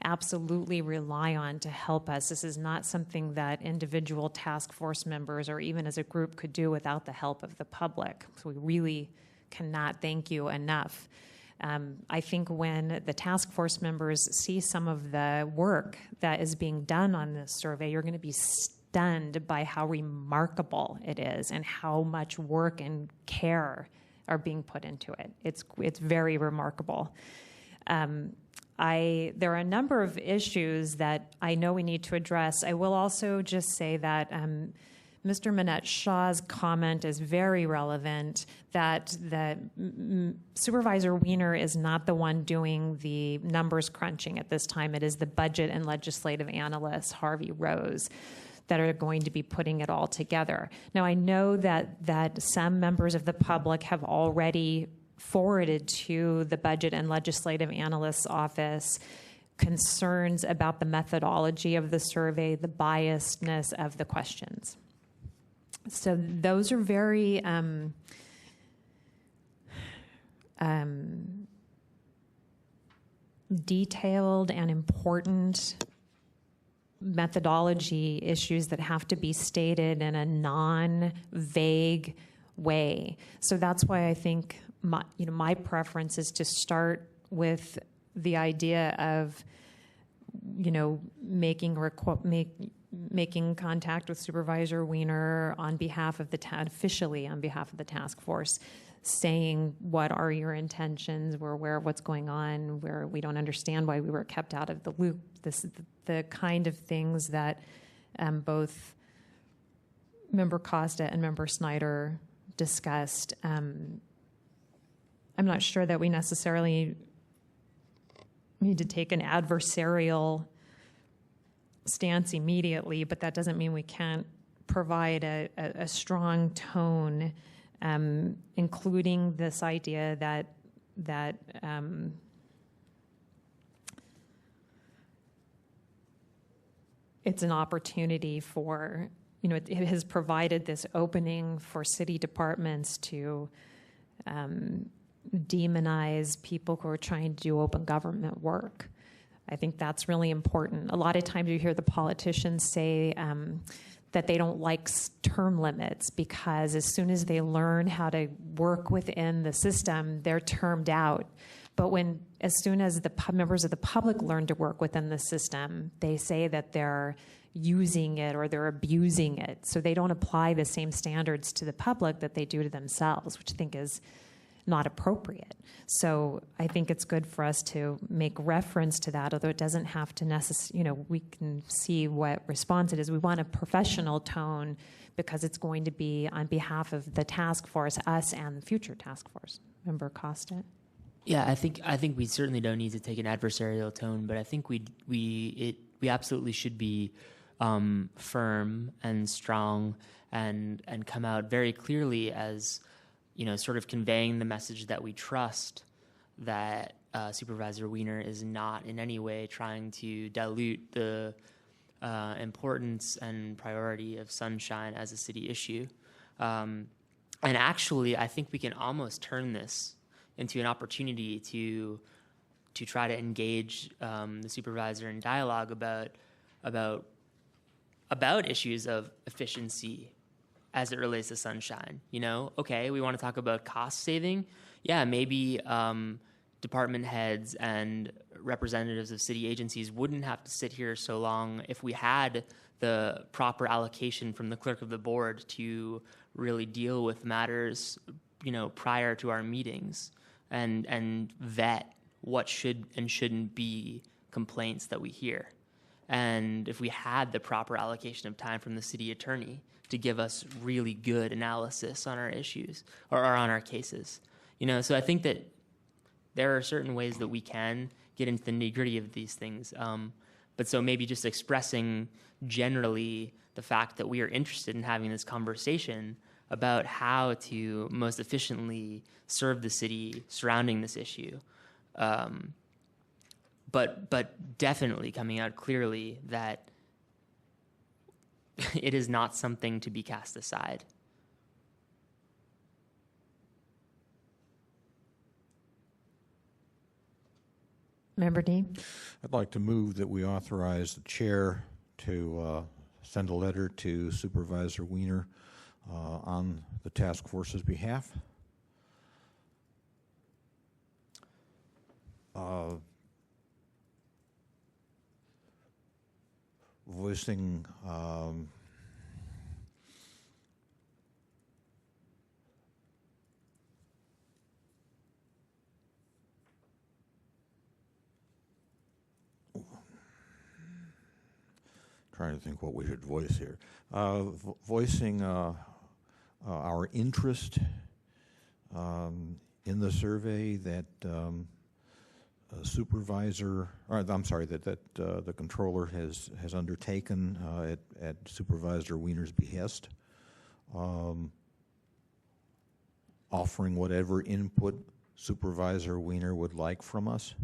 absolutely rely on to help us. This is not something that individual task force members or even as a group could do without the help of the public. So we really cannot thank you enough. I think when the task force members see some of the work that is being done on this survey, you're going to be stunned by how remarkable it is and how much work and care are being put into it. It's very remarkable. There are a number of issues that I know we need to address. I will also just say that Mr. Manette Shaw's comment is very relevant, that Supervisor Weiner is not the one doing the numbers crunching at this time. It is the budget and legislative analyst, Harvey Rose, that are going to be putting it all together. Now, I know that some members of the public have already forwarded to the budget and legislative analyst's office concerns about the methodology of the survey, the biasness of the questions. So those are very detailed and important methodology issues that have to be stated in a non-vague way. So that's why I think my preference is to start with the idea of making contact with Supervisor Wiener on behalf of officially on behalf of the task force, saying what are your intentions, we're aware of what's going on, where we don't understand why we were kept out of the loop. The kind of things that both Member Costa and Member Snyder discussed. I'm not sure that we necessarily need to take an adversarial stance immediately, but that doesn't mean we can't provide a strong tone, including this idea that it's an opportunity for, it has provided this opening for city departments to demonize people who are trying to do open government work. I think that's really important. A lot of times you hear the politicians say that they don't like term limits because as soon as they learn how to work within the system, they're termed out. But as soon as the members of the public learn to work within the system, they say that they're using it or they're abusing it. So they don't apply the same standards to the public that they do to themselves, which I think is not appropriate. So I think it's good for us to make reference to that, although it doesn't have to necessarily, we can see what response it is. We want a professional tone because it's going to be on behalf of the task force, us and the future task force. Member Costa? Yeah, I think we certainly don't need to take an adversarial tone, but I think we absolutely should be firm and strong and come out very clearly as sort of conveying the message that we trust that Supervisor Wiener is not in any way trying to dilute the importance and priority of sunshine as a city issue. And actually, I think we can almost turn this into an opportunity to try to engage the supervisor in dialogue about issues of efficiency as it relates to sunshine. Okay, we want to talk about cost saving. Yeah, maybe department heads and representatives of city agencies wouldn't have to sit here so long if we had the proper allocation from the clerk of the board to really deal with matters, prior to our meetings and vet what should and shouldn't be complaints that we hear. And if we had the proper allocation of time from the city attorney to give us really good analysis on our issues or on our cases. So I think that there are certain ways that we can get into the nitty-gritty of these things. But so maybe just expressing generally the fact that we are interested in having this conversation about how to most efficiently serve the city surrounding this issue. But definitely coming out clearly that it is not something to be cast aside. Member Dean? I'd like to move that we authorize the chair to send a letter to Supervisor Wiener on the task force's behalf. Voicing trying to think what we should voice here. Voicing our interest in the survey that that the controller has undertaken at Supervisor Wiener's behest, offering whatever input Supervisor Wiener would like from us,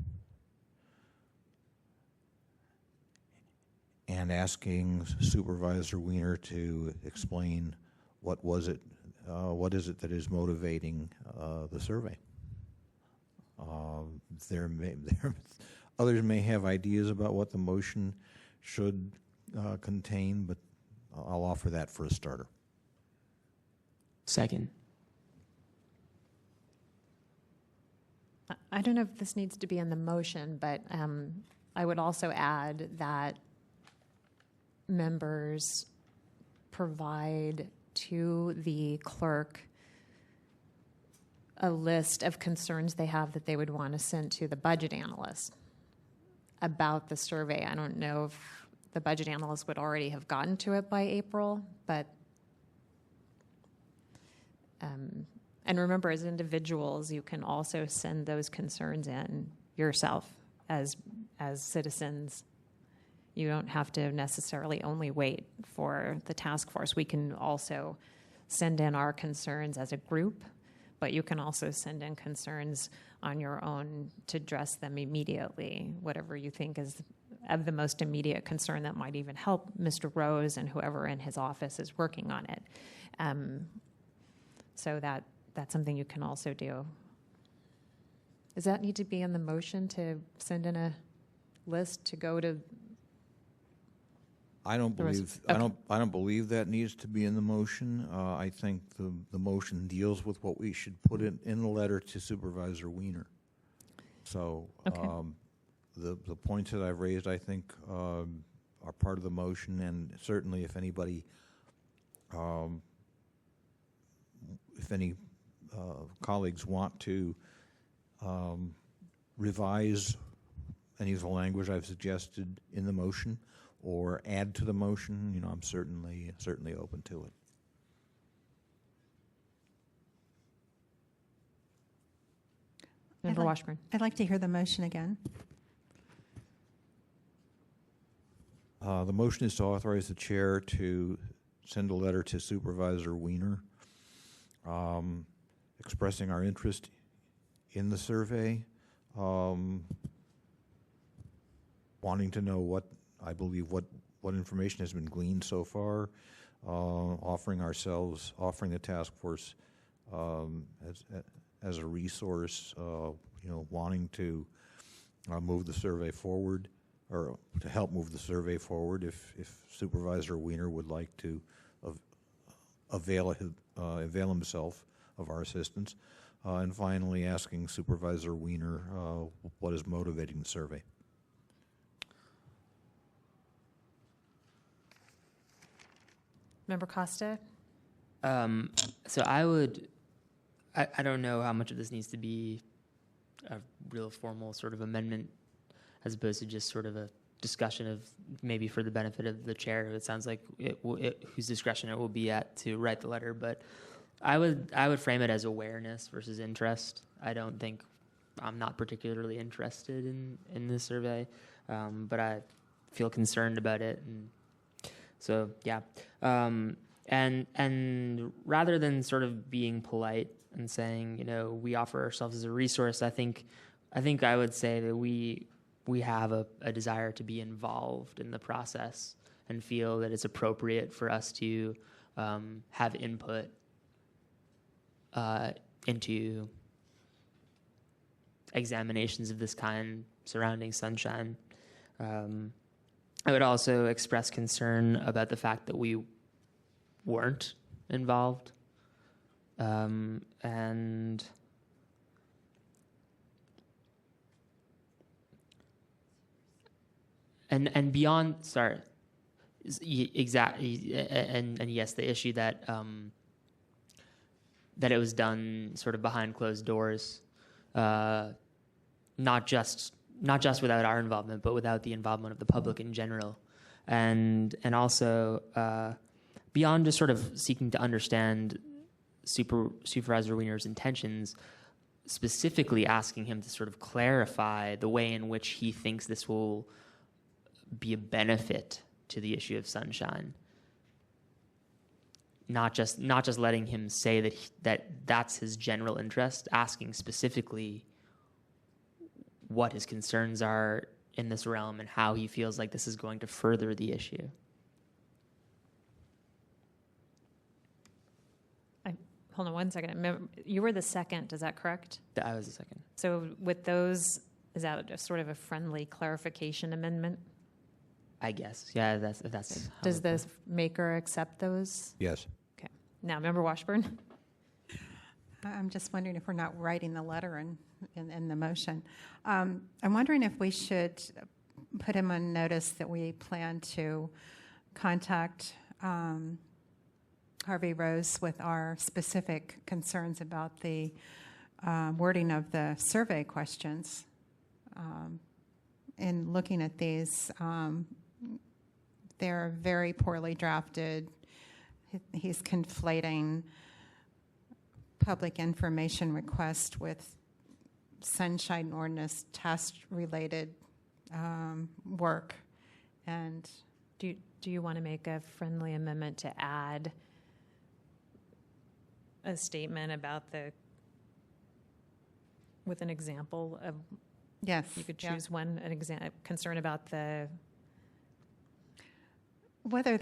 and asking Supervisor Wiener to explain what was it? What is it that is motivating the survey? Others may have ideas about what the motion should contain, but I'll offer that for a starter. Second. I don't know if this needs to be in the motion, but I would also add that members provide to the clerk a list of concerns they have that they would want to send to the budget analyst about the survey. I don't know if the budget analyst would already have gotten to it by April, but and remember, as individuals, you can also send those concerns in yourself as citizens. You don't have to necessarily only wait for the task force. We can also send in our concerns as a group, but you can also send in concerns on your own to address them immediately, whatever you think is of the most immediate concern that might even help Mr. Rose and whoever in his office is working on it. So that's something you can also do. Does that need to be in the motion to send in a list to go to? I don't believe that needs to be in the motion. I think the motion deals with what we should put in the letter to Supervisor Wiener. So the points that I've raised, I think, are part of the motion, and certainly if anybody, if any colleagues want to revise any of the language I've suggested in the motion or add to the motion, I'm certainly open to it. Member Washburn. I'd like to hear the motion again. The motion is to authorize the chair to send a letter to Supervisor Wiener expressing our interest in the survey, wanting to know what information has been gleaned so far, offering the task force as a resource, wanting to move the survey forward, or to help move the survey forward if Supervisor Wiener would like to avail himself of our assistance, and finally asking Supervisor Wiener what is motivating the survey. Member Costa? So I don't know how much of this needs to be a real formal sort of amendment as opposed to just sort of a discussion of maybe for the benefit of the chair. It sounds like whose discretion it will be at to write the letter, but I would frame it as awareness versus interest. I'm not particularly interested in this survey, but I feel concerned about it, and so yeah. And rather than sort of being polite and saying, we offer ourselves as a resource, I think I would say that we have a desire to be involved in the process and feel that it's appropriate for us to have input into examinations of this kind surrounding Sunshine. I would also express concern about the fact that we weren't involved, and beyond. Sorry, exactly, and yes, the issue that it was done sort of behind closed doors, not just without our involvement, but without the involvement of the public in general, and also beyond just sort of seeking to understand Supervisor Wiener's intentions, specifically asking him to sort of clarify the way in which he thinks this will be a benefit to the issue of Sunshine. Not just letting him say that's his general interest, asking specifically what his concerns are in this realm and how he feels like this is going to further the issue. hold on one second. You were the second, is that correct? I was the second. So with those, is that just sort of a friendly clarification amendment? I guess. Yeah, that's how Does it- the maker accept those? Yes. Okay. Now, Member Washburn? I'm just wondering if we're not writing the letter in the motion. I'm wondering if we should put him on notice that we plan to contact Harvey Rose with our specific concerns about the wording of the survey questions. In looking at these, they're very poorly drafted. He's conflating public information request with sunshine ordinance test-related work. And Do you want to make a friendly amendment to add a statement about with an example of, yes, you could yeah. choose one, concern about whether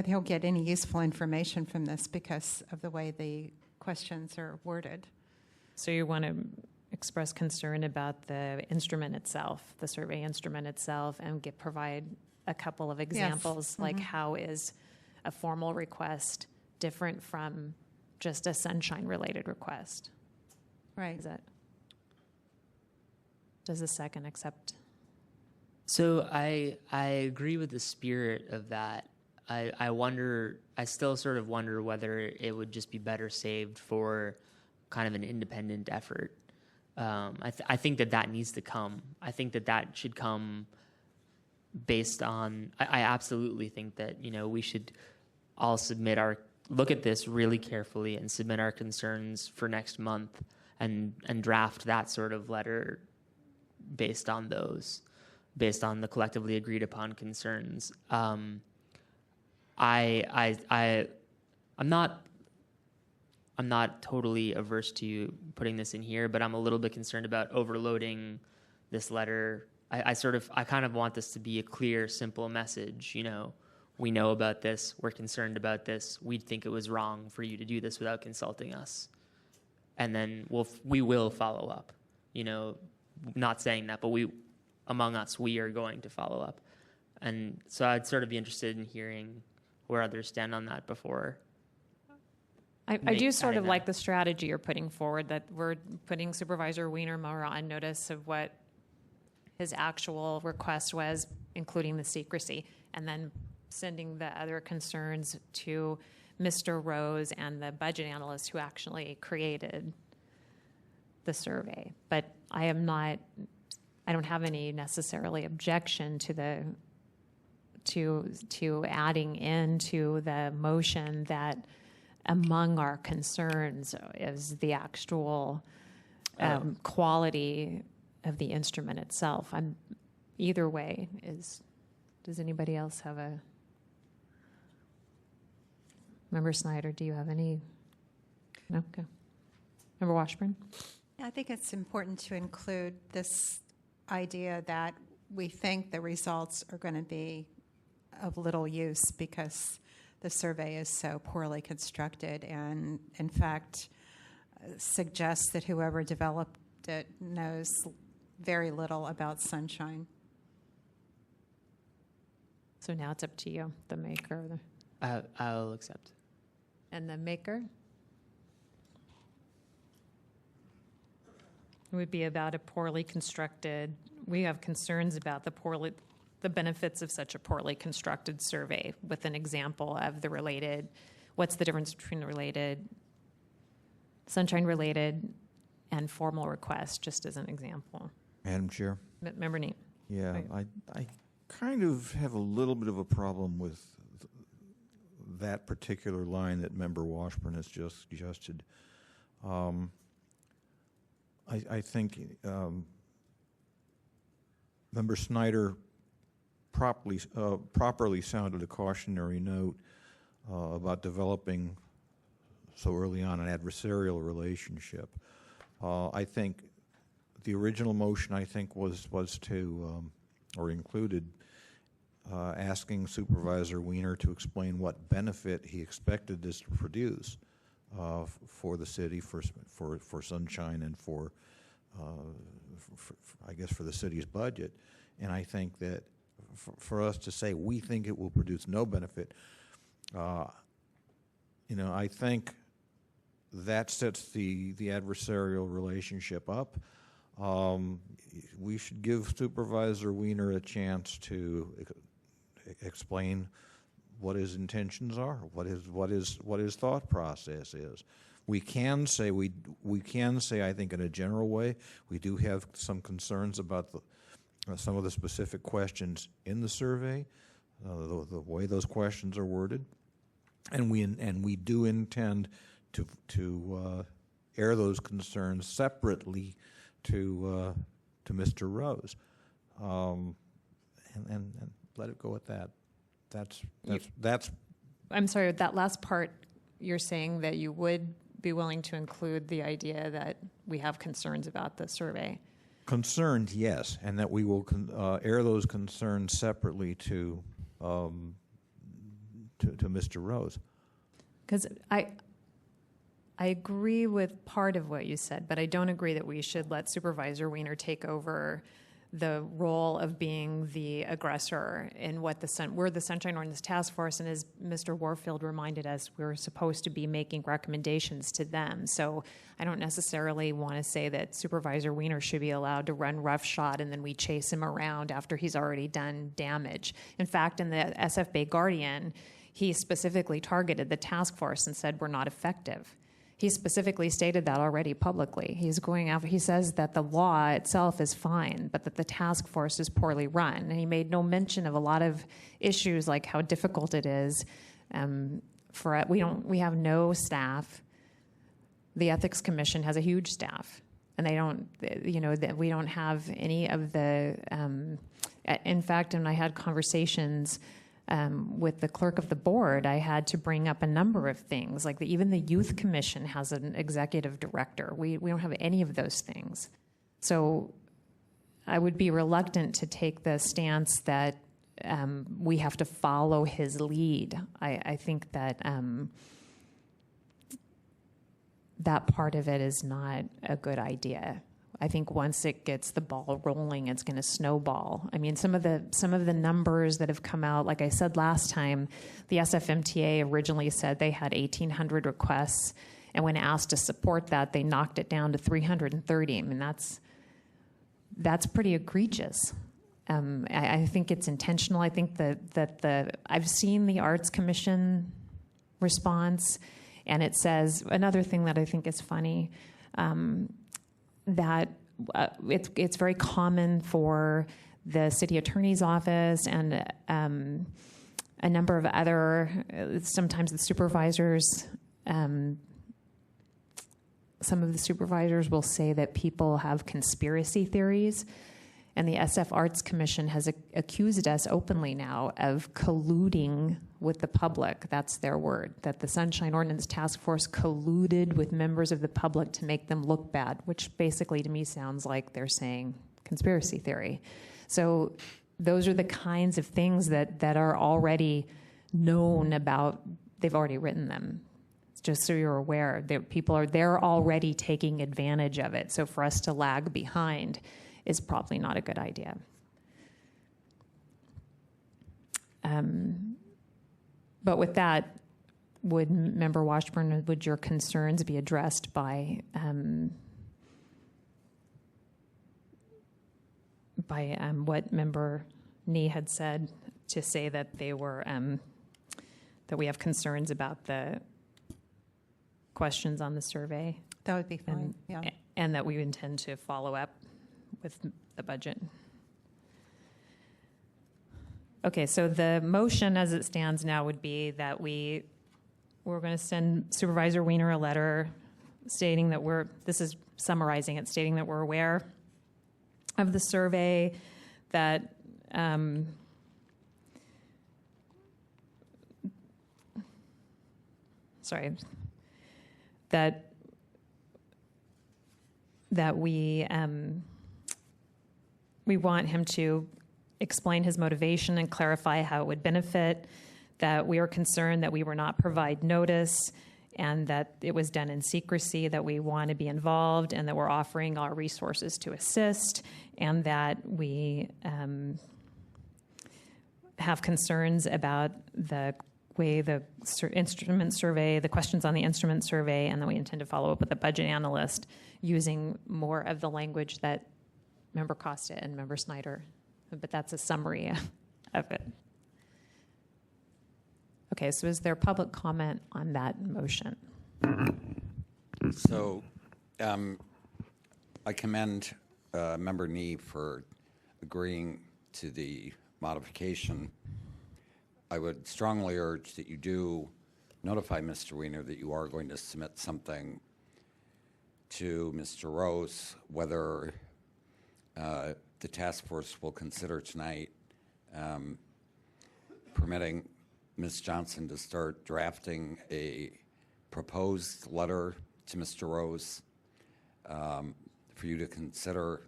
he'll get any useful information from this because of the way the questions are worded. so you want to express concern about the instrument itself, the survey instrument itself, and provide a couple of examples, like how is a formal request different from just a sunshine-related request? Right. Does the second accept? So I agree with the spirit of that. I still sort of wonder whether it would just be better saved for kind of an independent effort. I think that needs to come. I think that should come based on, I absolutely think that, we should all look at this really carefully and submit our concerns for next month and draft that sort of letter based on the collectively agreed upon concerns. I'm not totally averse to you putting this in here, but I'm a little bit concerned about overloading this letter. I kind of want this to be a clear, simple message. We know about this. We're concerned about this. We think it was wrong for you to do this without consulting us. And then we will follow up. Not saying that, but among us, we are going to follow up. And so I'd sort of be interested in hearing where others stand on that before. I do sort of like the strategy you're putting forward, that we're putting Supervisor Wiener-Maurer on notice of what his actual request was, including the secrecy, and then sending the other concerns to Mr. Rose and the budget analyst who actually created the survey. But I don't have any necessarily objection to adding into the motion that among our concerns is the actual quality of the instrument itself. Either way does anybody else have a? Member Snyder, do you have any? No? Okay. Member Washburn? I think it's important to include this idea that we think the results are going to be of little use because the survey is so poorly constructed and, in fact, suggests that whoever developed it knows very little about sunshine. So now it's up to you, the maker. I'll accept. And the maker? It would be about a poorly constructed, we have concerns about the benefits of such a poorly constructed survey with an example of the related, what's the difference between the related, sunshine related and formal request, just as an example. Madam Chair? Member Neat? Yeah, Right. I kind of have a little bit of a problem with that particular line that Member Washburn has just suggested. I think Member Snyder properly sounded a cautionary note about developing so early on an adversarial relationship. I think the original motion, was to, or included, asking Supervisor Wiener to explain what benefit he expected this to produce. for the city, for Sunshine, and for I guess for the city's budget. And I think that for us to say we think it will produce no benefit, I think that sets the adversarial relationship up. We should give Supervisor Wiener a chance to explain what his intentions are, what his thought process is. We can say I think in a general way we do have some concerns about some of the specific questions in the survey, the way those questions are worded, and we do intend to air those concerns separately to Mr. Rose, and let it go at that. That's. I'm sorry, that last part, you're saying that you would be willing to include the idea that we have concerns about the survey? Concerned, yes, and that we will air those concerns separately to Mr. Rose. Because I agree with part of what you said, but I don't agree that we should let Supervisor Wiener take over the role of being the aggressor in what we're the Sunshine Ordinance Task Force, and as Mr. Warfield reminded us, we're supposed to be making recommendations to them. So I don't necessarily want to say that Supervisor Wiener should be allowed to run roughshod and then we chase him around after he's already done damage. In fact, in the SF Bay Guardian, he specifically targeted the task force and said we're not effective. He specifically stated that already publicly. He says that the law itself is fine, but that the task force is poorly run. And he made no mention of a lot of issues like how difficult it is. We have no staff. The Ethics Commission has a huge staff, and we don't have any of the. In fact, when I had conversations with the clerk of the board, I had to bring up a number of things, like even the Youth Commission has an executive director. We don't have any of those things. So I would be reluctant to take the stance that we have to follow his lead. I think that that part of it is not a good idea. I think once it gets the ball rolling, it's going to snowball. I mean, some of the numbers that have come out, like I said last time, the SFMTA originally said they had 1,800 requests, and when asked to support that, they knocked it down to 330. I mean, that's pretty egregious. I think it's intentional. I think that I've seen the Arts Commission response, and it says another thing that I think is funny. That it's very common for the city attorney's office and a number of other, sometimes the supervisors, some of the supervisors will say that people have conspiracy theories, and the SF Arts Commission has accused us openly now of colluding with the public. That's their word, that the Sunshine Ordinance Task Force colluded with members of the public to make them look bad, which basically to me sounds like they're saying conspiracy theory. So those are the kinds of things that are already known about. They've already written them. Just so you're aware, they're already taking advantage of it. So for us to lag behind is probably not a good idea. But with that, Member Washburn, would your concerns be addressed by what Member Nee had said, to say that they were that we have concerns about the questions on the survey? That would be fine, And that we intend to follow up with the budget. Okay, so the motion as it stands now would be that we're going to send Supervisor Wiener a letter stating that this is summarizing it, stating that we're aware of the survey, that that we want him to explain his motivation and clarify how it would benefit, that we are concerned that we were not provide notice, and that it was done in secrecy, that we want to be involved, and that we're offering our resources to assist, and that we have concerns about the way the instrument survey, the questions on the instrument survey, and that we intend to follow up with the budget analyst using more of the language that Member Costa and Member Snyder, but that's a summary of it. Okay, so is there public comment on that motion? So I commend Member Nee for agreeing to the modification. I would strongly urge that you do notify Mr. Weiner that you are going to submit something to Mr. Rose, whether the task force will consider tonight permitting Ms. Johnson to start drafting a proposed letter to Mr. Rose for you to consider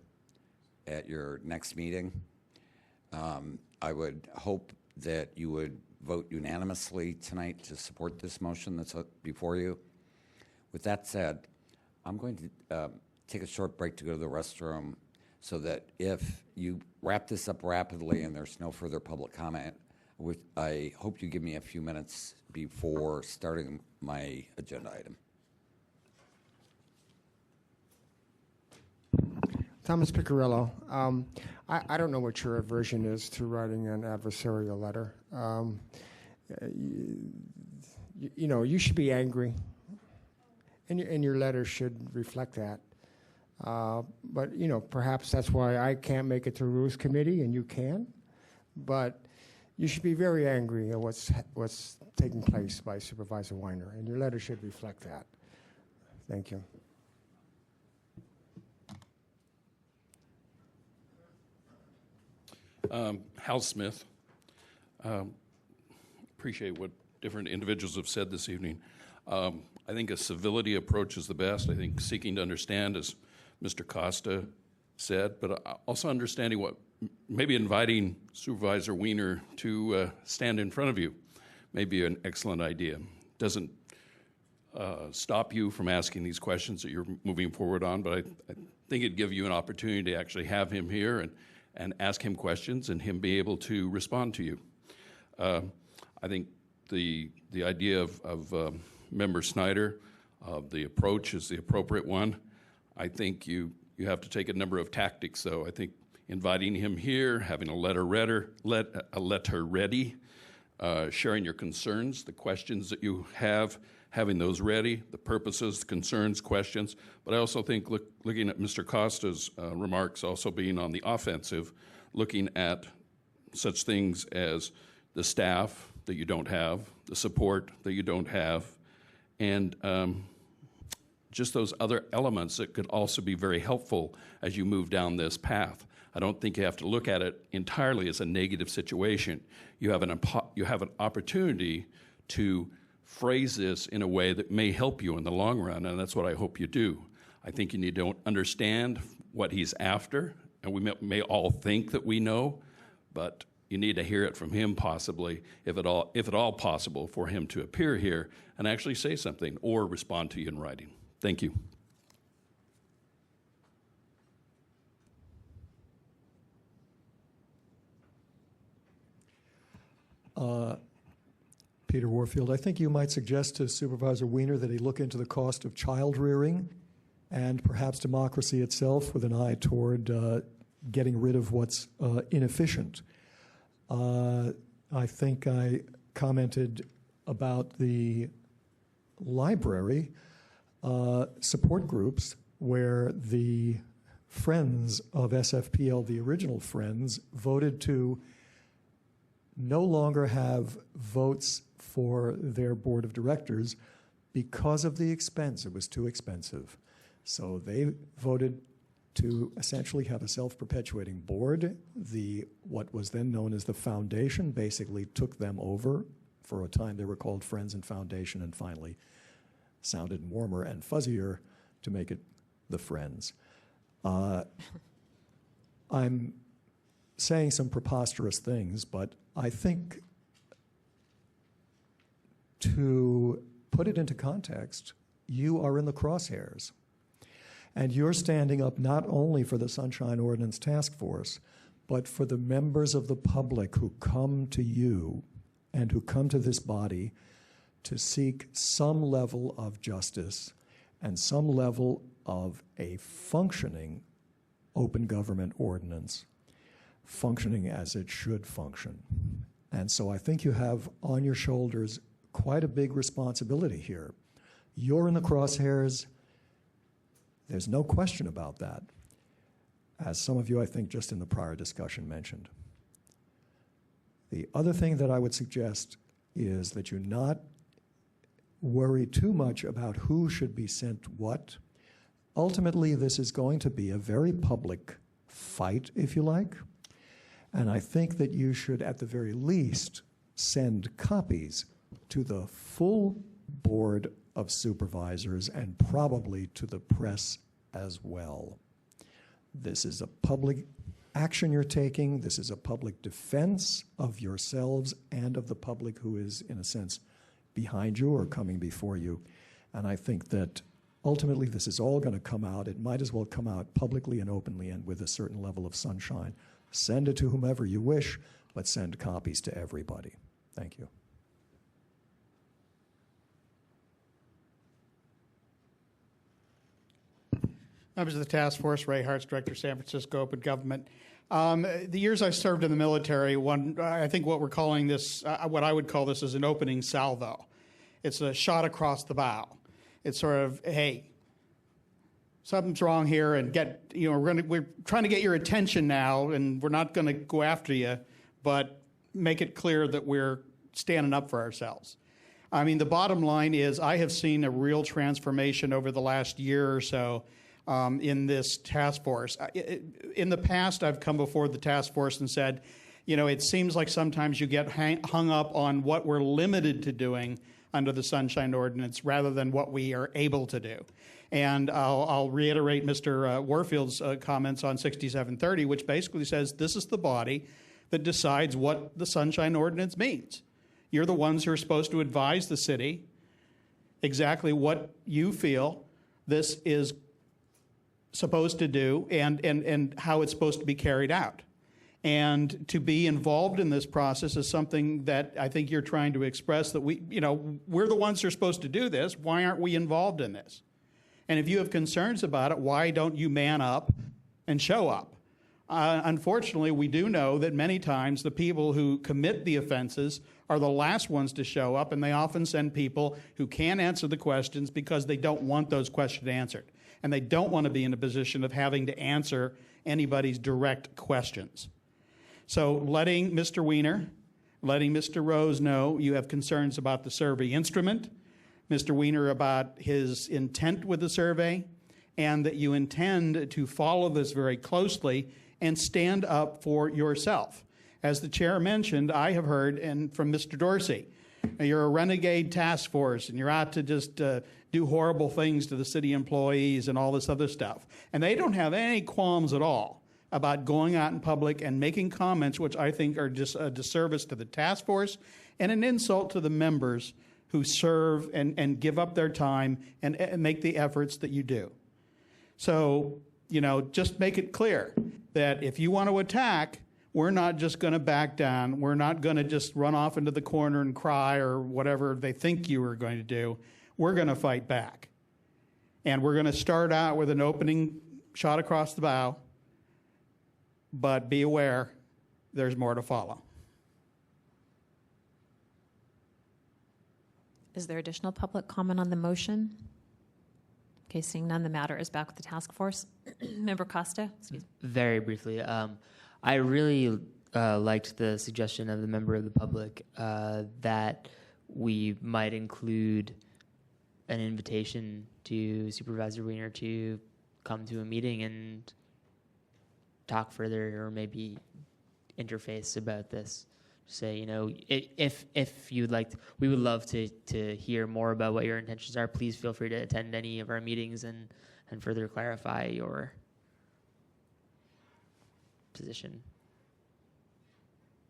at your next meeting. I would hope that you would vote unanimously tonight to support this motion that's before you. With that said, I'm going to take a short break to go to the restroom, so that if you wrap this up rapidly and there's no further public comment, I hope you give me a few minutes before starting my agenda item. Thomas Piccirillo. I don't know what your aversion is to writing an adversarial letter. You know, you should be angry, and your letter should reflect that. But, you know, perhaps that's why I can't make it to Rules Committee and you can. But you should be very angry at what's taking place by Supervisor Weiner, and your letter should reflect that. Thank you. Hal Smith. Appreciate what different individuals have said this evening. I think a civility approach is the best. I think seeking to understand, as Mr. Costa said, but also understanding what, maybe inviting Supervisor Weiner to stand in front of you may be an excellent idea. Doesn't stop you from asking these questions that you're moving forward on, but I think it'd give you an opportunity to actually have him here and ask him questions and him be able to respond to you. I think the idea of Member Snyder, the approach is the appropriate one. I think you have to take a number of tactics, though. I think inviting him here, having a letter ready, sharing your concerns, the questions that you have, having those ready, the purposes, the concerns, questions. But I also think looking at Mr. Costa's remarks, also being on the offensive, looking at such things as the staff that you don't have, the support that you don't have, and just those other elements that could also be very helpful as you move down this path. I don't think you have to look at it entirely as a negative situation. You have an opportunity to phrase this in a way that may help you in the long run, and that's what I hope you do. I think you need to understand what he's after, and we may all think that we know, but you need to hear it from him possibly, if at all possible, for him to appear here and actually say something or respond to you in writing. Thank you. Peter Warfield, I think you might suggest to Supervisor Weiner that he look into the cost of child rearing and perhaps democracy itself with an eye toward getting rid of what's inefficient. I think I commented about the library support groups where the Friends of SFPL, the original Friends, voted to no longer have votes for their board of directors because of the expense. It was too expensive. So they voted to essentially have a self-perpetuating board. What was then known as the foundation basically took them over. For a time they were called Friends and Foundation, and finally sounded warmer and fuzzier to make it the Friends. I'm saying some preposterous things, but I think to put it into context, you are in the crosshairs. And you're standing up not only for the Sunshine Ordinance Task Force, but for the members of the public who come to you and who come to this body to seek some level of justice and some level of a functioning open government ordinance, functioning as it should function. And so I think you have on your shoulders quite a big responsibility here. You're in the crosshairs. There's no question about that, as some of you, I think, just in the prior discussion mentioned. The other thing that I would suggest is that you not worry too much about who should be sent what. Ultimately, this is going to be a very public fight, if you like, and I think that you should, at the very least, send copies to the full Board of Supervisors and probably to the press as well. This is a public action you're taking. This is a public defense of yourselves and of the public who is, in a sense, behind you or coming before you. And I think that ultimately this is all going to come out. It might as well come out publicly and openly and with a certain level of sunshine. Send it to whomever you wish, but send copies to everybody. Thank you. Members of the task force, Ray Hartz, Director, San Francisco Open Government. The years I served in the military, I think what we're calling this, what I would call this is an opening salvo. It's a shot across the bow. It's sort of, hey, something's wrong here, and we're trying to get your attention now, and we're not going to go after you, but make it clear that we're standing up for ourselves. I mean, the bottom line is I have seen a real transformation over the last year or so in this task force. In the past, I've come before the task force and said, it seems like sometimes you get hung up on what we're limited to doing under the Sunshine Ordinance rather than what we are able to do. And I'll reiterate Mr. Warfield's comments on 6730, which basically says this is the body that decides what the Sunshine Ordinance means. You're the ones who are supposed to advise the city exactly what you feel this is supposed to do and how it's supposed to be carried out. And to be involved in this process is something that I think you're trying to express, that we're the ones who are supposed to do this. Why aren't we involved in this? And if you have concerns about it, why don't you man up and show up? Unfortunately, we do know that many times the people who commit the offenses are the last ones to show up, and they often send people who can't answer the questions because they don't want those questions answered. And they don't want to be in a position of having to answer anybody's direct questions. So letting Mr. Weiner, letting Mr. Rose know you have concerns about the survey instrument, Mr. Weiner about his intent with the survey, and that you intend to follow this very closely and stand up for yourself. As the chair mentioned, I have heard from Mr. Dorsey, you're a renegade task force and you're out to just do horrible things to the city employees and all this other stuff. And they don't have any qualms at all about going out in public and making comments which I think are just a disservice to the task force and an insult to the members who serve and give up their time and make the efforts that you do. So, just make it clear that if you want to attack, we're not just going to back down. We're not going to just run off into the corner and cry or whatever they think you are going to do. We're going to fight back. And we're going to start out with an opening shot across the bow, but be aware there's more to follow. Is there additional public comment on the motion? Okay, seeing none, the matter is back with the task force. Member Costa? Excuse me. Very briefly, I really liked the suggestion of the member of the public that we might include an invitation to Supervisor Weiner to come to a meeting and talk further or maybe interface about this. Say, if you'd like, we would love to hear more about what your intentions are. Please feel free to attend any of our meetings and further clarify your position.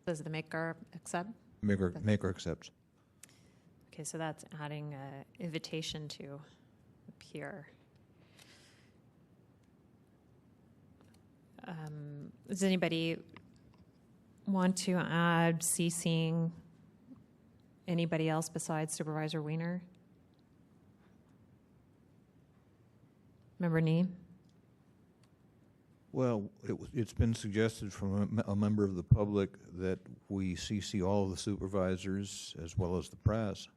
Does the maker accept? Maker accepts. Okay, so that's adding an invitation to appear. Does anybody want to add CCing anybody else besides Supervisor Weiner? Member Nee? Well, it's been suggested from a member of the public that we CC all of the supervisors as well as the press.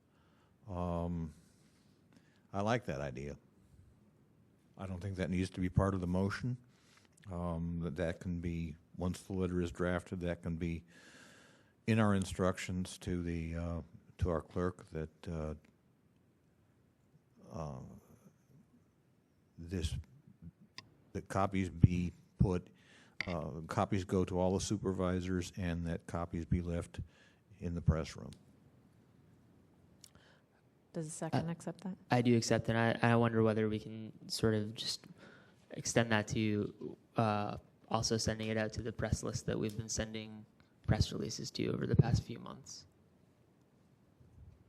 I like that idea. I don't think that needs to be part of the motion. That can be, once the letter is drafted, that can be in our instructions to the to our clerk that that copies be put, copies go to all the supervisors, and that copies be left in the press room. Does the second accept that? I do accept that. I wonder whether we can sort of just extend that to also sending it out to the press list that we've been sending press releases to over the past few months.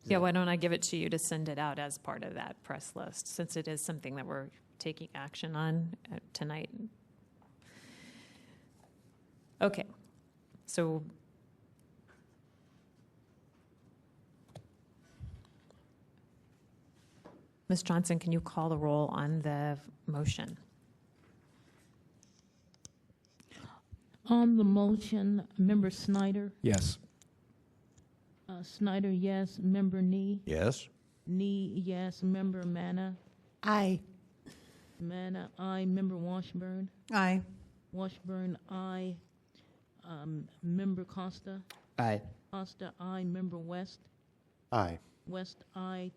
Yeah, why don't I give it to you to send it out as part of that press list, since it is something that we're taking action on tonight. Okay, so Ms. Johnson, can you call the roll on the motion? On the motion, Member Snyder? Yes. Snyder, yes. Member Nee? Yes? Nee, yes. Member Manna? Aye. Manna, aye. Member Washburn? Aye. Washburn, aye. Member Costa? Aye. Costa, aye. Member West? Aye. West, aye.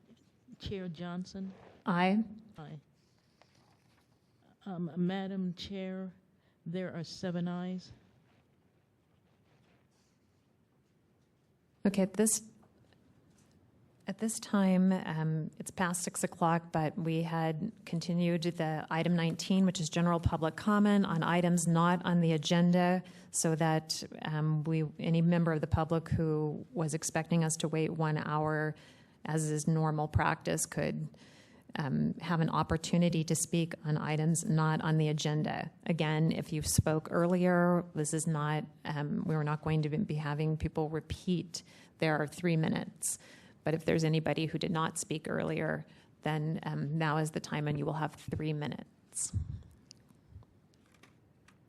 Chair Johnson? Aye. Aye. Madam Chair, there are 7 ayes. Okay, at this time, it's past 6 o'clock, but we had continued the item 19, which is general public comment on items not on the agenda, so that any member of the public who was expecting us to wait 1 hour, as is normal practice, could have an opportunity to speak on items not on the agenda. Again, if you spoke earlier, this is not, we're not going to be having people repeat their 3 minutes. But if there's anybody who did not speak earlier, then now is the time and you will have 3 minutes.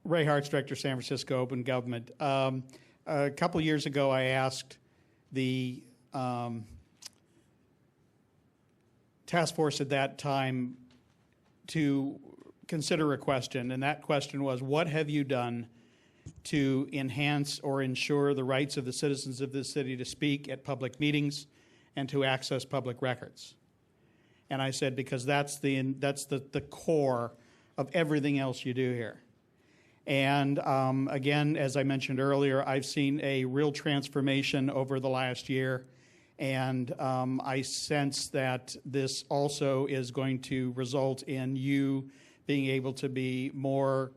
Ray Hartz, Director, San Francisco Open Government. A couple years ago, I asked the task force at that time to consider a question, and that question was, what have you done to enhance or ensure the rights of the citizens of this city to speak at public meetings and to access public records? And I said, because that's the core of everything else you do here. And again, as I mentioned earlier, I've seen a real transformation over the last year. And I sense that this also is going to result in you being able to be more,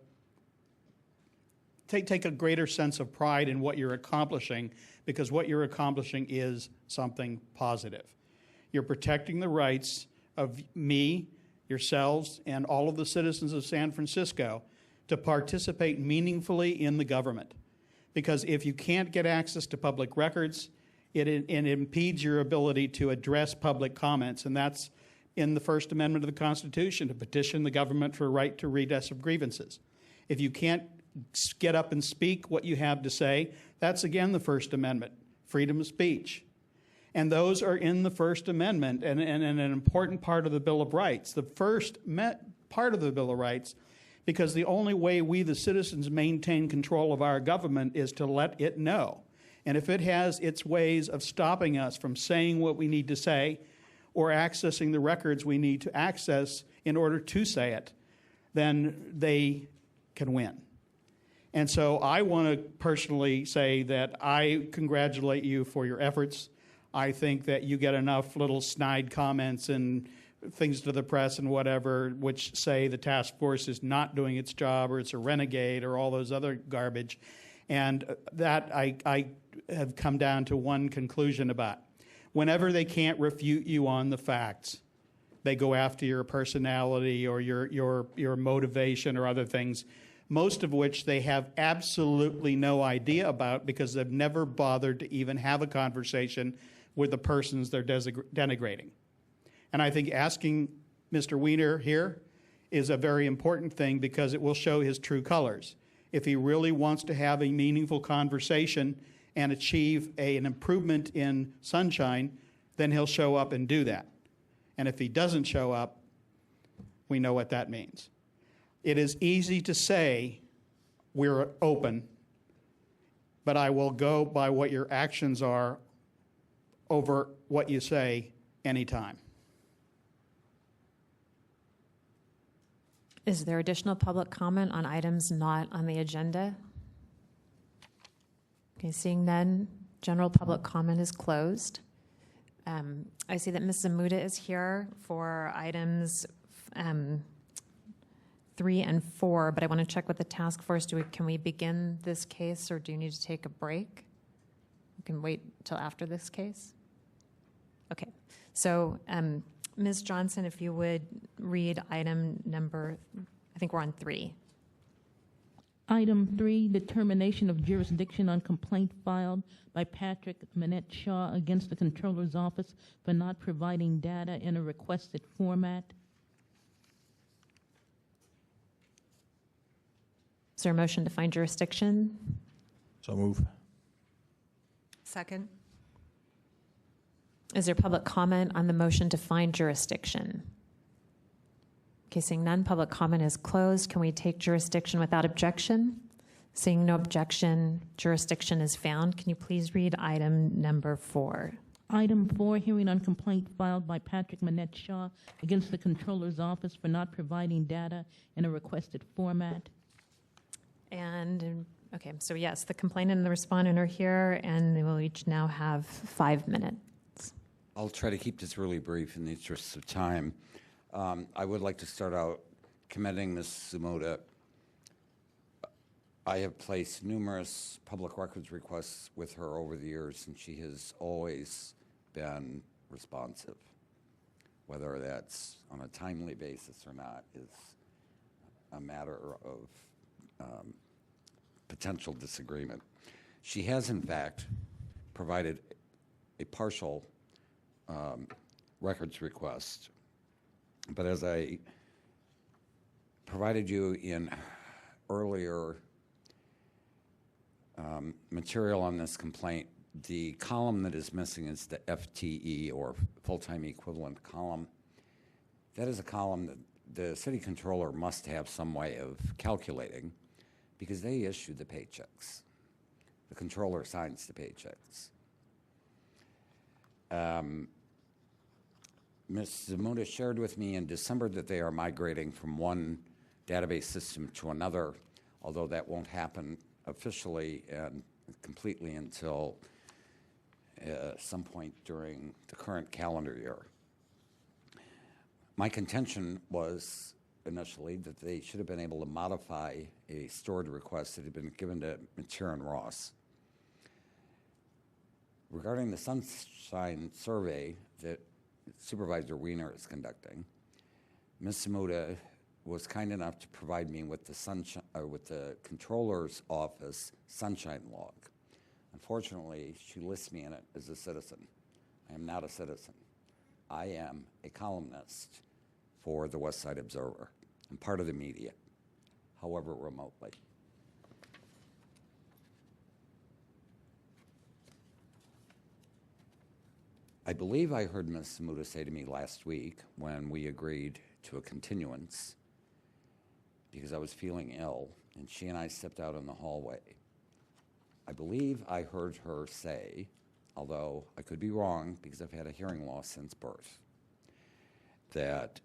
take a greater sense of pride in what you're accomplishing, because what you're accomplishing is something positive. You're protecting the rights of me, yourselves, and all of the citizens of San Francisco to participate meaningfully in the government. Because if you can't get access to public records, it impedes your ability to address public comments, and that's in the First Amendment of the Constitution, to petition the government for a right to redress of grievances. If you can't get up and speak what you have to say, that's again the First Amendment, freedom of speech. And those are in the First Amendment and an important part of the Bill of Rights. The first part of the Bill of Rights, because the only way we, the citizens, maintain control of our government is to let it know. And if it has its ways of stopping us from saying what we need to say or accessing the records we need to access in order to say it, then they can win. And so I want to personally say that I congratulate you for your efforts. I think that you get enough little snide comments and things to the press and whatever which say the task force is not doing its job or it's a renegade or all those other garbage. And that I have come down to one conclusion about. Whenever they can't refute you on the facts, they go after your personality or your motivation or other things, most of which they have absolutely no idea about because they've never bothered to even have a conversation with the persons they're denigrating. And I think asking Mr. Weiner here is a very important thing because it will show his true colors. If he really wants to have a meaningful conversation and achieve an improvement in Sunshine, then he'll show up and do that. And if he doesn't show up, we know what that means. It is easy to say we're open, but I will go by what your actions are over what you say anytime. Is there additional public comment on items not on the agenda? Okay, seeing none, general public comment is closed. I see that Ms. Zamuda is here for items 3 and 4, but I want to check with the task force. Can we begin this case, or do you need to take a break? We can wait till after this case. Okay, so Ms. Johnson, if you would read item number, I think we're on 3. Item 3, determination of jurisdiction on complaint filed by Patrick Manette Shaw against the Controller's Office for not providing data in a requested format. Is there a motion to find jurisdiction? So move. Second. Is there public comment on the motion to find jurisdiction? Okay, seeing none, public comment is closed. Can we take jurisdiction without objection? Seeing no objection, jurisdiction is found. Can you please read item number 4? Item 4, hearing on complaint filed by Patrick Manette Shaw against the Controller's Office for not providing data in a requested format. And, okay, so yes, the complainant and the respondent are here, and they will each now have 5 minutes. I'll try to keep this really brief in the interest of time. I would like to start out commending Ms. Zamuda. I have placed numerous public records requests with her over the years, and she has always been responsive. Whether that's on a timely basis or not is a matter of potential disagreement. She has, in fact, provided a partial records request, but as I provided you in earlier material on this complaint, the column that is missing is the FTE, or full-time equivalent column. That is a column that the city controller must have some way of calculating because they issue the paychecks. The controller signs the paychecks. Ms. Zamuda shared with me in December that they are migrating from one database system to another, although that won't happen officially and completely until some point during the current calendar year. My contention was initially that they should have been able to modify a stored request that had been given to Mateer Ross. Regarding the Sunshine survey that Supervisor Weiner is conducting, Ms. Zamuda was kind enough to provide me with the Controller's Office Sunshine log. Unfortunately, she lists me in it as a citizen. I am not a citizen. I am a columnist for the West Side Observer. I'm part of the media, however remotely. I believe I heard Ms. Zamuda say to me last week when we agreed to a continuance because I was feeling ill, and she and I stepped out in the hallway. I believe I heard her say, although I could be wrong because I've had a hearing loss since birth, that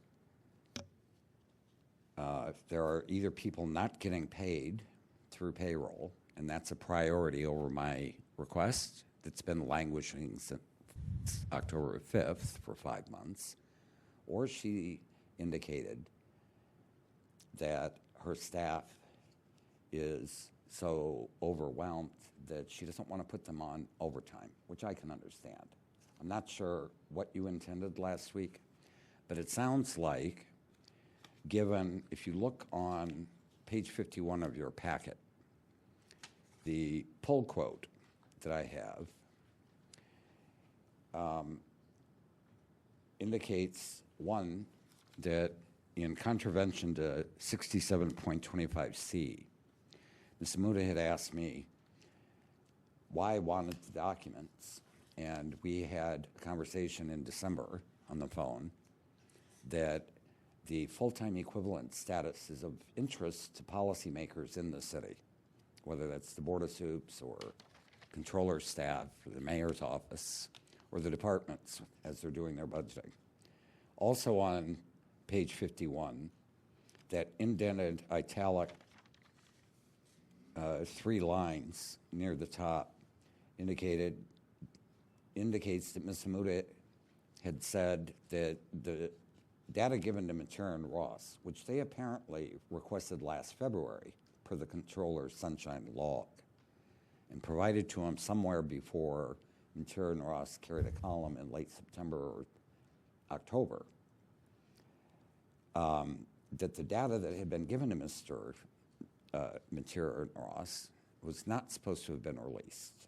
there are either people not getting paid through payroll, and that's a priority over my request that's been languishing since October 5th for 5 months, or she indicated that her staff is so overwhelmed that she doesn't want to put them on overtime, which I can understand. I'm not sure what you intended last week, but it sounds like, given, if you look on page 51 of your packet, the pull quote that I have indicates, one, that in contravention to 67.25C, Ms. Amuda had asked me why I wanted the documents, and we had a conversation in December on the phone that the full-time equivalent status is of interest to policymakers in the city, whether that's the Board of Soups or controller's staff or the mayor's office or the departments as they're doing their budgeting. Also on page 51, that indented italic 3 lines near the top indicates that Ms. Amuda had said that the data given to Mature and Ross, which they apparently requested last February per the controller's sunshine log, and provided to him somewhere before Mature and Ross carried a column in late September or October, that the data that had been given to Mr. Mature and Ross was not supposed to have been released.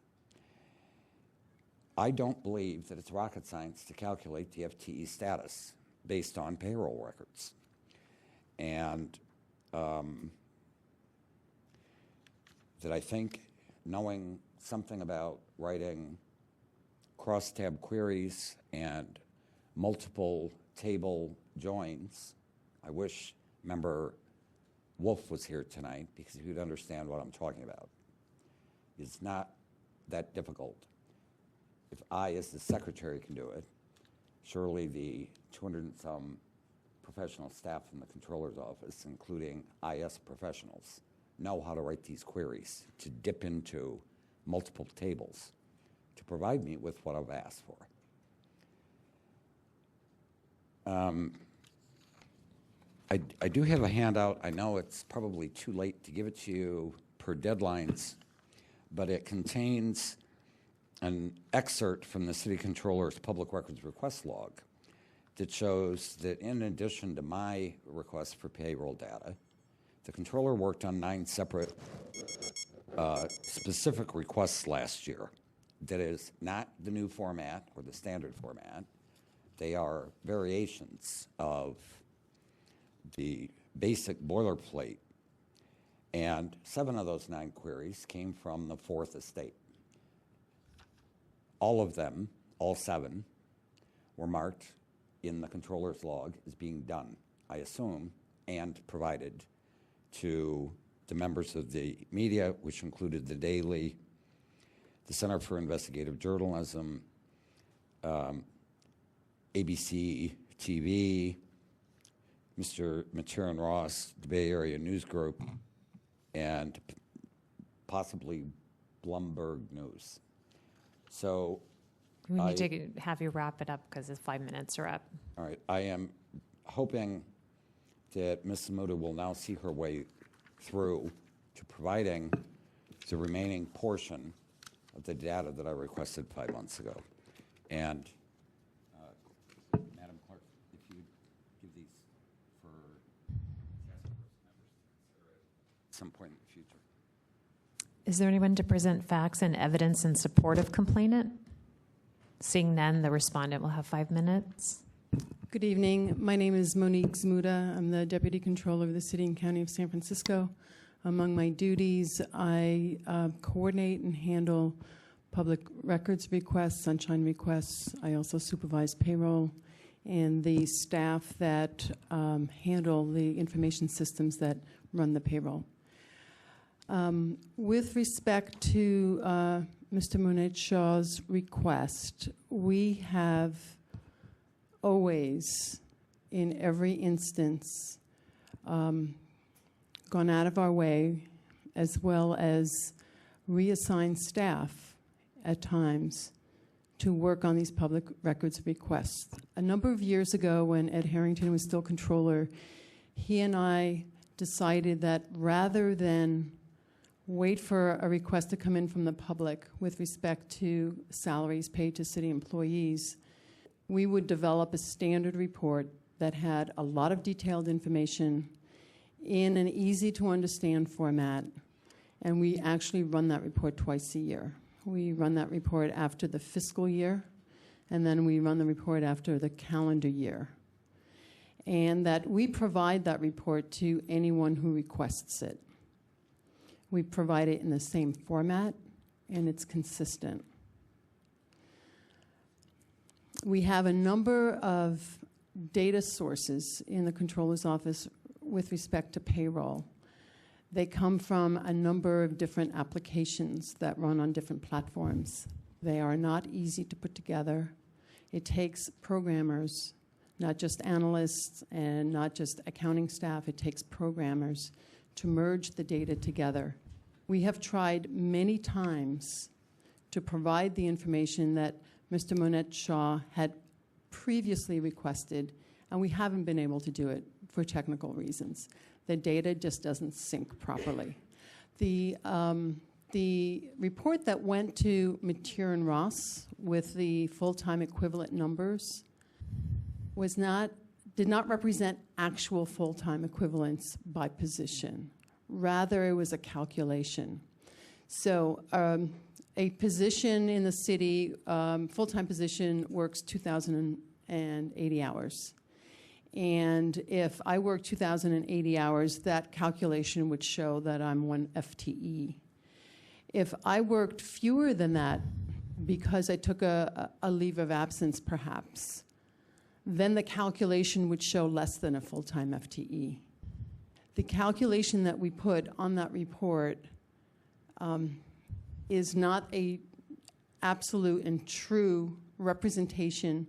I don't believe that it's rocket science to calculate the FTE status based on payroll records. And that I think knowing something about writing cross-tab queries and multiple table joins, I wish Member Wolf was here tonight because he would understand what I'm talking about. It's not that difficult. If I, as the secretary, can do it, surely the 200 and some professional staff in the controller's office, including IS professionals, know how to write these queries, to dip into multiple tables, to provide me with what I've asked for. I do have a handout. I know it's probably too late to give it to you per deadlines, but it contains an excerpt from the City Controller's Public Records Request Log that shows that in addition to my request for payroll data, the Controller worked on 9 separate specific requests last year. That is not the new format or the standard format. They are variations of the basic boilerplate. And 7 of those 9 queries came from the 4th estate. All of them, all 7, were marked in the controller's log as being done, I assume, and provided to the members of the media, which included the Daily, the Center for Investigative Journalism, ABC TV, Mr. Mature and Ross, the Bay Area News Group, and possibly Bloomberg News. So we need to have you wrap it up because the 5 minutes are up. All right. I am hoping that Ms. Amuda will now see her way through to providing the remaining portion of the data that I requested 5 months ago. And Madam Clerk, if you give these for task force members to consider at some point in the future. Is there anyone to present facts and evidence in support of complainant? Seeing none, the respondent will have 5 minutes. Good evening. My name is Monique Zmuda. I'm the Deputy Controller of the City and County of San Francisco. Among my duties, I coordinate and handle public records requests, sunshine requests. I also supervise payroll and the staff that handle the information systems that run the payroll. With respect to Mr. Munit Shaw's request, we have always, in every instance, gone out of our way, as well as reassigned staff at times to work on these public records requests. A number of years ago, when Ed Harrington was still controller, he and I decided that rather than wait for a request to come in from the public with respect to salaries paid to city employees, we would develop a standard report that had a lot of detailed information in an easy-to-understand format, and we actually run that report twice a year. We run that report after the fiscal year, and then we run the report after the calendar year. And that we provide that report to anyone who requests it. We provide it in the same format, and it's consistent. We have a number of data sources in the Controller's Office with respect to payroll. They come from a number of different applications that run on different platforms. They are not easy to put together. It takes programmers, not just analysts and not just accounting staff. It takes programmers to merge the data together. We have tried many times to provide the information that Mr. Monette Shaw had previously requested, and we haven't been able to do it for technical reasons. The data just doesn't sync properly. The report that went to Mateer and Ross with the full-time equivalent numbers did not represent actual full-time equivalents by position. Rather, it was a calculation. So a position in the city, full-time position, works 2,080 hours. And if I work 2,080 hours, that calculation would show that I'm 1 FTE. If I worked fewer than that, because I took a leave of absence perhaps, then the calculation would show less than a full-time FTE. The calculation that we put on that report is not an absolute and true representation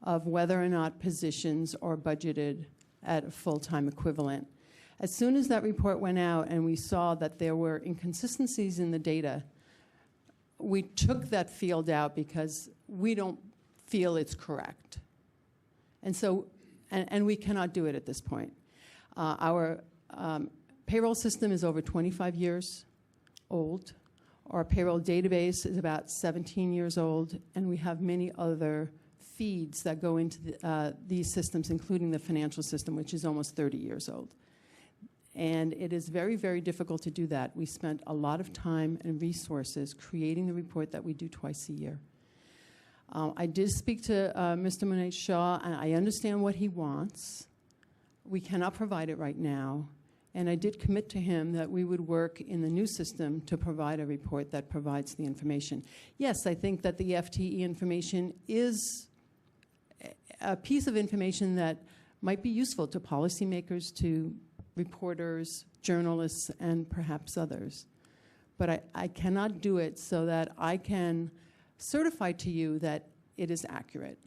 of whether or not positions are budgeted at a full-time equivalent. As soon as that report went out and we saw that there were inconsistencies in the data, we took that field out because we don't feel it's correct. And so, and we cannot do it at this point. Our payroll system is over 25 years old. Our payroll database is about 17 years old, and we have many other feeds that go into these systems, including the financial system, which is almost 30 years old. And it is very, very difficult to do that. We spent a lot of time and resources creating the report that we do twice a year. I did speak to Mr. Monette Shaw, and I understand what he wants. We cannot provide it right now. And I did commit to him that we would work in the new system to provide a report that provides the information. Yes, I think that the FTE information is a piece of information that might be useful to policymakers, to reporters, journalists, and perhaps others. But I cannot do it so that I can certify to you that it is accurate.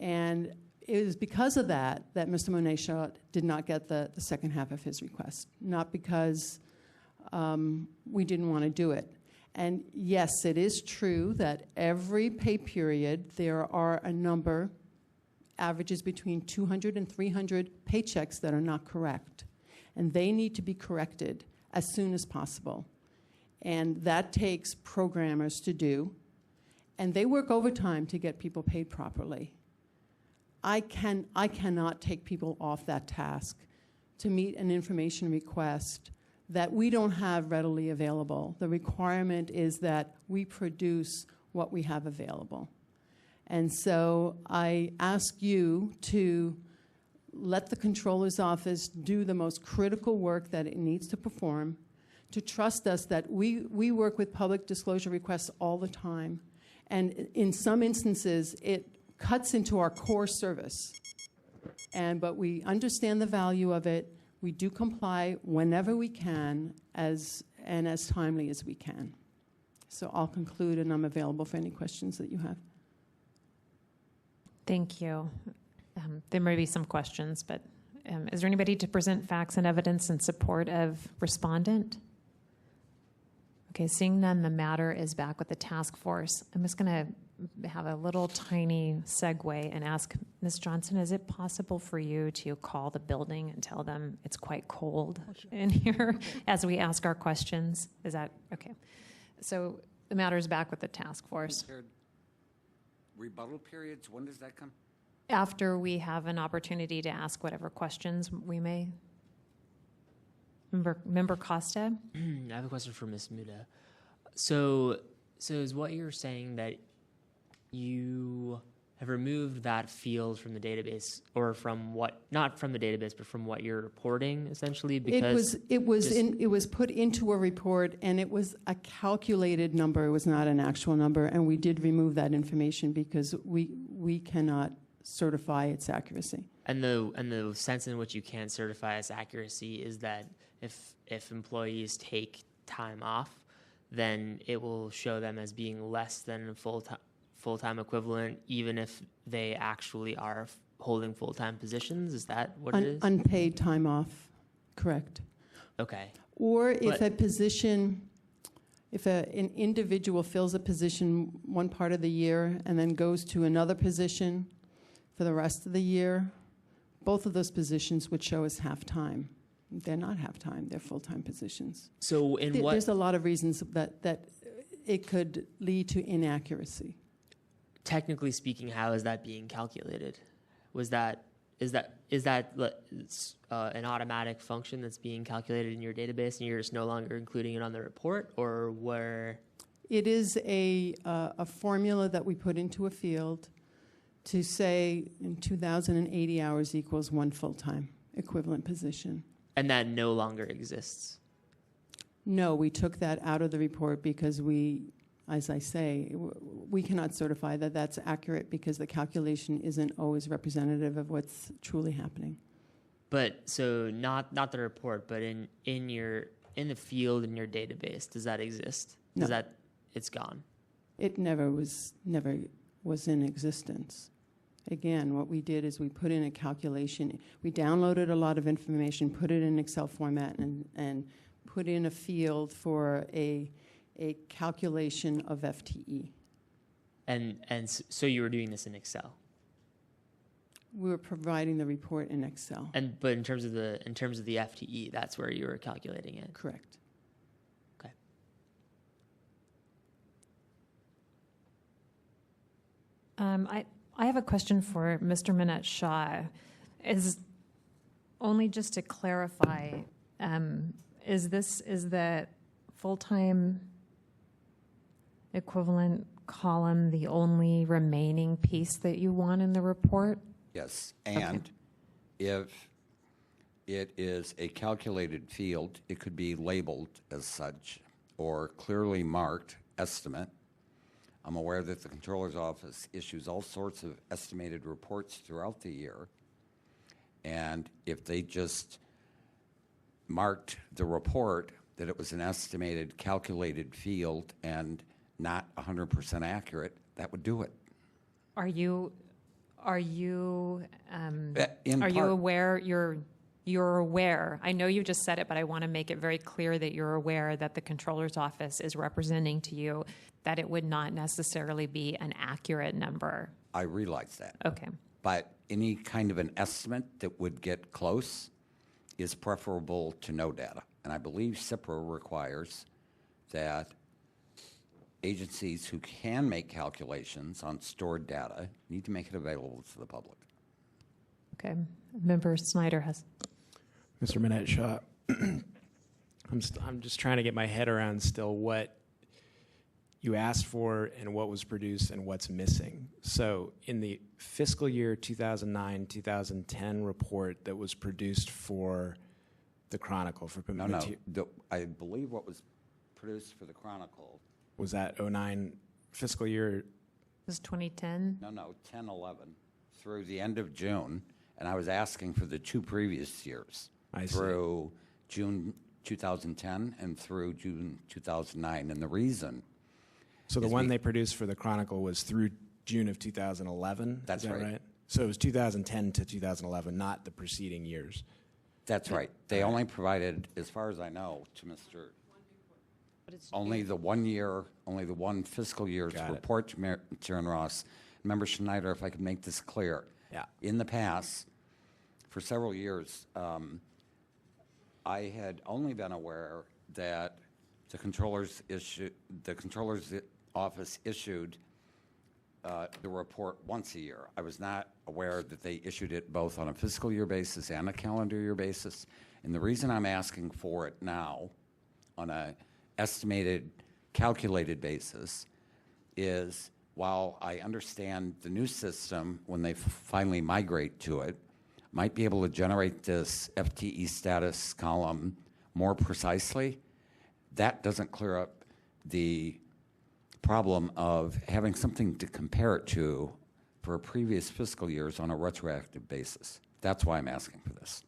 And it is because of that that Mr. Monette Shaw did not get the second half of his request, not because we didn't want to do it. And yes, it is true that every pay period there are a number, averages between 200 and 300 paychecks that are not correct. And they need to be corrected as soon as possible. And that takes programmers to do. And they work overtime to get people paid properly. I cannot take people off that task to meet an information request that we don't have readily available. The requirement is that we produce what we have available. And so I ask you to let the Controller's Office do the most critical work that it needs to perform, to trust us that we work with public disclosure requests all the time. And in some instances, it cuts into our core service. But we understand the value of it. We do comply whenever we can and as timely as we can. So I'll conclude, and I'm available for any questions that you have. Thank you. There may be some questions, but is there anybody to present facts and evidence in support of respondent? Okay, seeing none, the matter is back with the task force. I'm just going to have a little tiny segue and ask Ms. Johnson, is it possible for you to call the building and tell them it's quite cold in here as we ask our questions? Is that okay? So the matter's back with the task force. Rebuttal periods, when does that come? After we have an opportunity to ask whatever questions we may. Member Costa? I have a question for Ms. Muda. So is what you're saying that you have removed that field from the database, or from what, not from the database, but from what you're reporting, essentially? Because it was put into a report, and it was a calculated number. It was not an actual number, and we did remove that information because we cannot certify its accuracy. And the sense in which you can certify its accuracy is that if employees take time off, then it will show them as being less than a full-time equivalent, even if they actually are holding full-time positions. Is that what it is? Unpaid time off, correct. Okay. Or if an individual fills a position one part of the year and then goes to another position for the rest of the year, both of those positions would show as half-time. They're not half-time, they're full-time positions. So there's a lot of reasons that it could lead to inaccuracy. Technically speaking, how is that being calculated? Is that an automatic function that's being calculated in your database and you're just no longer including it on the report, or where? It is a formula that we put into a field to say in 2,080 hours equals one full-time equivalent position. And that no longer exists? No, we took that out of the report because as I say, we cannot certify that that's accurate because the calculation isn't always representative of what's truly happening. But so not the report, but in the field in your database, does that exist? No. It's gone? It never was in existence. Again, what we did is we put in a calculation. We downloaded a lot of information, put it in Excel format, and put in a field for a calculation of FTE. And so you were doing this in Excel? We were providing the report in Excel. But in terms of the FTE, that's where you were calculating it? Correct. Okay. I have a question for Mr. Minette Shaw. Is only just to clarify, is the full-time equivalent column the only remaining piece that you want in the report? Yes, and if it is a calculated field, it could be labeled as such or clearly marked estimate. I'm aware that the Controller's Office issues all sorts of estimated reports throughout the year, and if they just marked the report that it was an estimated calculated field and not 100% accurate, that would do it. Are you In part. aware you're aware? I know you just said it, but I want to make it very clear that you're aware that the Controller's Office is representing to you that it would not necessarily be an accurate number. I realize that. Okay. But any kind of an estimate that would get close is preferable to no data. And I believe CIPRA requires that agencies who can make calculations on stored data need to make it available to the public. Okay. Member Snyder has. Mr. Minette Shaw, I'm just trying to get my head around still what you asked for and what was produced and what's missing. So in the fiscal year 2009-2010 report that was produced for the Chronicle for I believe what was produced for the Chronicle was that 09 fiscal year. It was 2010? No, 10-11 through the end of June, and I was asking for the two previous years through June 2010 and through June 2009, and the reason. So the one they produced for the Chronicle was through June of 2011? That's right. So it was 2010 to 2011, not the preceding years? That's right. They only provided, as far as I know, to Mr. only the 1 year, only the one fiscal year to report to Chairman Ross. Member Schneider, if I could make this clear. Yeah. In the past, for several years, I had only been aware that the controller's office issued the report once a year. I was not aware that they issued it both on a fiscal year basis and a calendar year basis. And the reason I'm asking for it now on a estimated, calculated basis is while I understand the new system, when they finally migrate to it, might be able to generate this FTE status column more precisely, that doesn't clear up the problem of having something to compare it to for previous fiscal years on a retroactive basis. That's why I'm asking for this.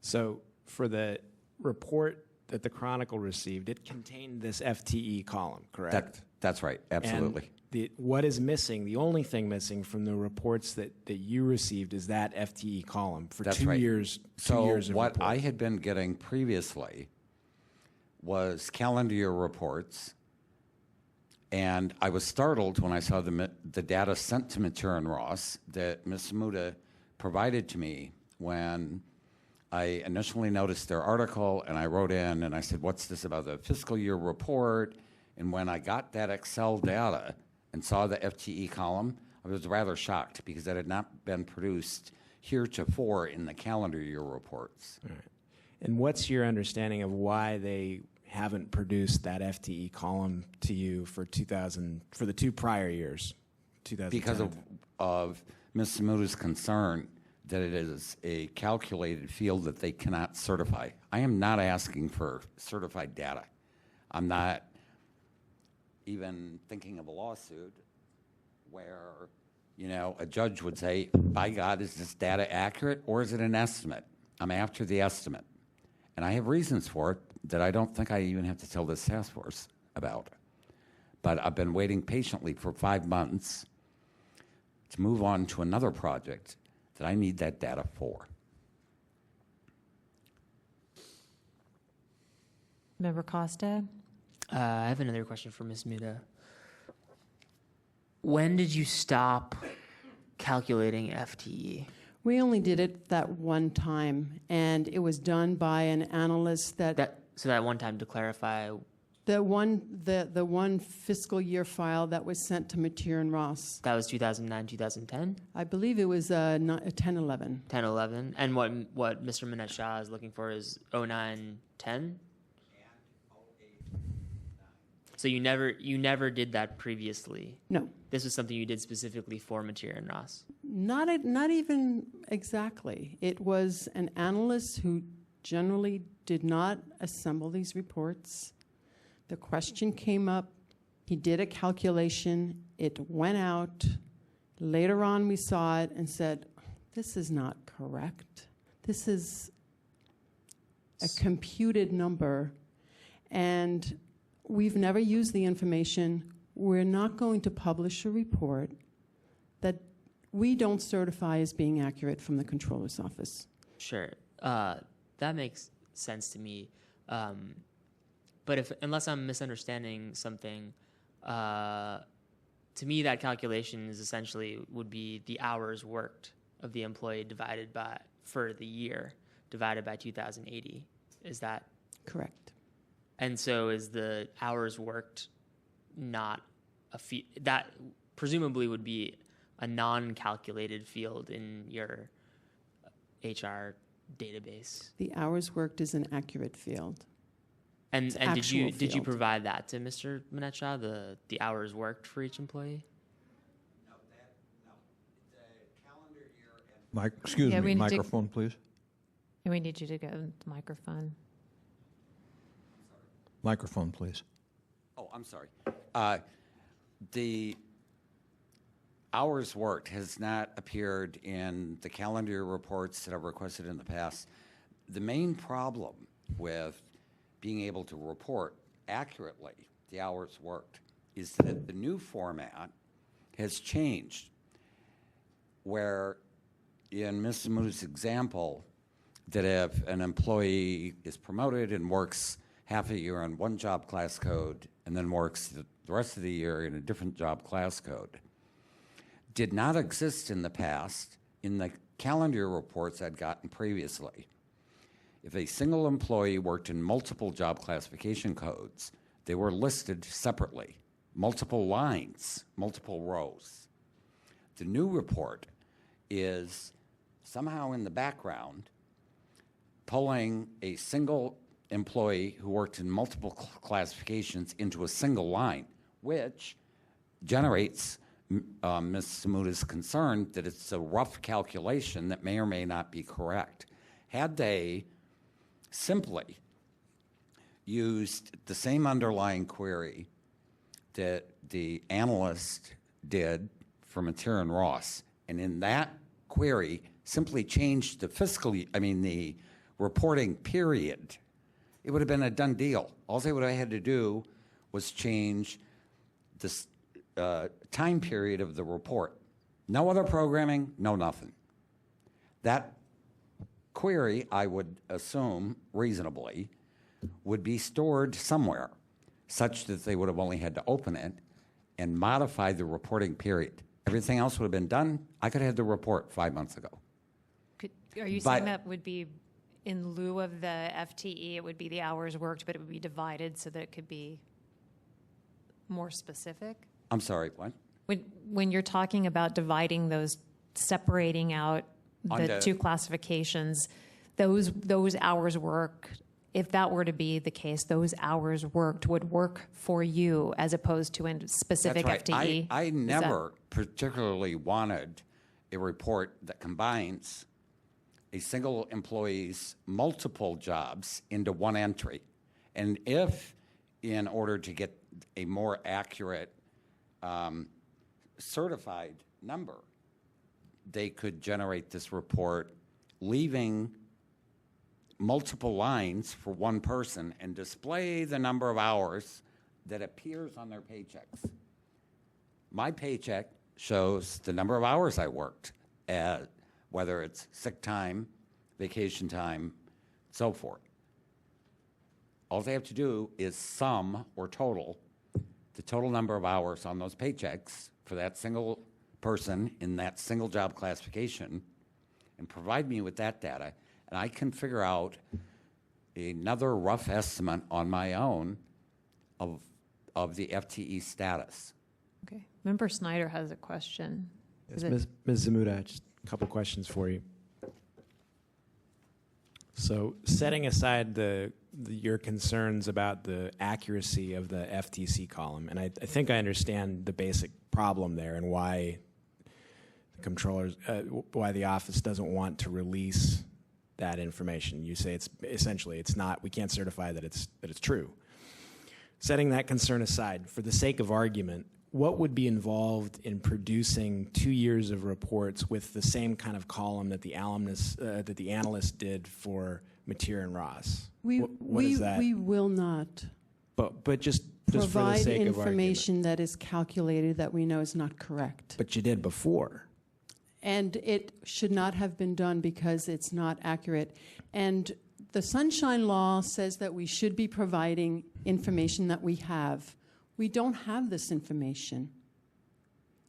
So for the report that the Chronicle received, it contained this FTE column, correct? That's right, absolutely. And what is missing, the only thing missing from the reports that you received is that FTE column for That's 2 right. years. So 2 years of what reports. I had been getting previously was calendar year reports, and I was startled when I saw the data sent to Mature and Ross that Ms. Muda provided to me when I initially noticed their article, and I wrote in and I said, what's this about the fiscal year report? And when I got that Excel data and saw the FTE column, I was rather shocked because that had not been produced heretofore in the calendar year reports. All right. And what's your understanding of why they haven't produced that FTE column to you for the 2 prior years, 2010? Because of Ms. Samuda's concern that it is a calculated field that they cannot certify. I am not asking for certified data. I'm not even thinking of a lawsuit where, you know, a judge would say, by God, is this data accurate or is it an estimate? I'm after the estimate. And I have reasons for it that I don't think I even have to tell this task force about. But I've been waiting patiently for 5 months to move on to another project that I need that data for. Member Costa? I have another question for Ms. Muda. When did you stop calculating FTE? We only did it that one time, and it was done by an analyst So that one time, to clarify, the one fiscal year file that was sent to Mateer and Ross. that was 2009, 2010? I believe it was 10-11. 10, 11. And what Mr. Minette Shah is looking for is 09, 10? So you never did that previously? No. This was something you did specifically for Mateer and Ross? Not even exactly. It was an analyst who generally did not assemble these reports. The question came up. He did a calculation. It went out. Later on, we saw it and said, this is not correct. This is a computed number. And we've never used the information. We're not going to publish a report that we don't certify as being accurate from the Controller's Office. Sure. That makes sense to me. But unless I'm misunderstanding something, to me that calculation is essentially would be the hours worked of the employee for the year divided by 2,080. Is that correct? And so is the hours worked not that presumably would be a non-calculated field in your HR database? The hours worked is an accurate field. And did you field. provide that to Mr. Minette Shah, the hours worked for each employee? No. The calendar year. Excuse Yeah, me, microphone, please. And we need you to go to the microphone. Microphone, please. Oh, I'm sorry. The hours worked has not appeared in the calendar year reports that I've requested in the past. The main problem with being able to report accurately the hours worked is that the new format has changed, where in Ms. Samuda's example, that if an employee is promoted and works half a year on one job class code and then works the rest of the year in a different job class code, did not exist in the past in the calendar year reports I'd gotten previously. If a single employee worked in multiple job classification codes, they were listed separately, multiple lines, multiple rows. The new report is somehow in the background pulling a single employee who worked in multiple classifications into a single line, which generates Ms. Samuta's concern that it's a rough calculation that may or may not be correct. Had they simply used the same underlying query that the analyst did for Mateer and Ross, and in that query simply changed the reporting period, it would have been a done deal. All they would have had to do was change this time period of the report. No other programming, no nothing. That query, I would assume reasonably, would be stored somewhere such that they would have only had to open it and modify the reporting period. Everything else would have been done. I could have had the report 5 months ago. Are you saying that would be in lieu of the FTE, it would be the hours worked, but it would be divided so that it could be more specific? I'm sorry, what? When you're talking about dividing those, separating out the two classifications, those hours work, if that were to be the case, those hours worked would work for you as opposed to a specific That's right. FTE? I never particularly wanted a report that combines a single employee's multiple jobs into one entry. And if, in order to get a more accurate certified number, they could generate this report leaving multiple lines for one person and display the number of hours that appears on their paychecks. My paycheck shows the number of hours I worked, whether it's sick time, vacation time, so forth. All they have to do is sum or total the total number of hours on those paychecks for that single person in that single job classification and provide me with that data, and I can figure out another rough estimate on my own of the FTE status. Okay. Member Snyder has a question. Yes, Ms. Zamuda, just a couple questions for you. So setting aside your concerns about the accuracy of the FTC column, and I think I understand the basic problem there and why the controllers, why the office doesn't want to release that information. You say it's essentially it's not. We can't certify that it's true. Setting that concern aside, for the sake of argument, what would be involved in producing 2 years of reports with the same kind of column that the analyst did for Mateer and Ross? What is that? We will not But just for the provide sake of information that is calculated that we know is not correct. But you did before. And it should not have been done because it's not accurate. And the Sunshine Law says that we should be providing information that we have. We don't have this information.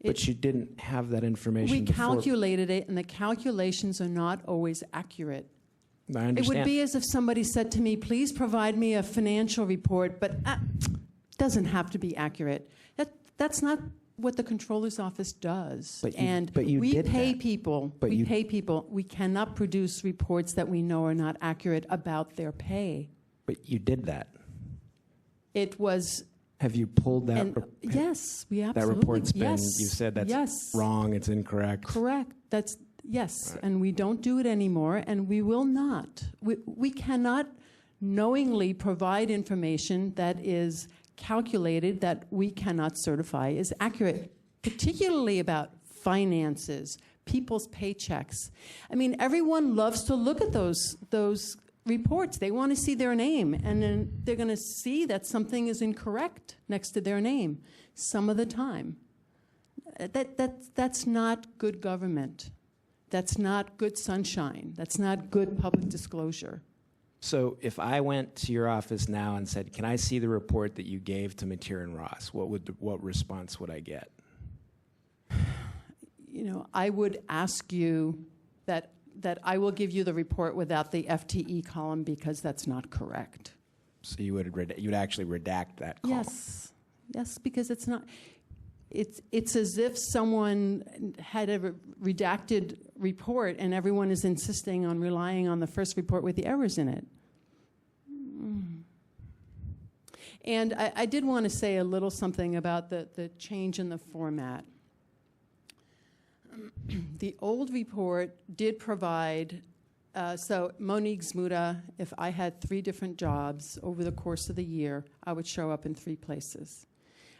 But you didn't have that information We before. calculated it, and the calculations are not always accurate. I understand. It would be as if somebody said to me, please provide me a financial report, but doesn't have to be accurate. That's not what the controller's office does. But you we did pay that. people. Pay people. We cannot produce reports that we know are not accurate about their pay. But you did that. It was. Have you pulled that? Yes, we absolutely. That report's been. Yes, You said that's yes. wrong. It's incorrect. Correct. That's yes, Right. and we don't do it anymore, and we will not. We cannot knowingly provide information that is calculated that we cannot certify is accurate, particularly about finances, people's paychecks. I mean, everyone loves to look at those reports. They want to see their name, and then they're going to see that something is incorrect next to their name some of the time. That's not good government. That's not good sunshine. That's not good public disclosure. So if I went to your office now and said, "Can I see the report that you gave to Mateer and Ross?" What response would I get? I would ask you that I will give you the report without the FTE column because that's not correct. So you would actually redact that column? Yes, because it's not. It's as if someone had a redacted report and everyone is insisting on relying on the first report with the errors in it. And I did want to say a little something about the change in the format. The old report did provide, so Monique Zmuda, if I had 3 different jobs over the course of the year, I would show up in 3 places.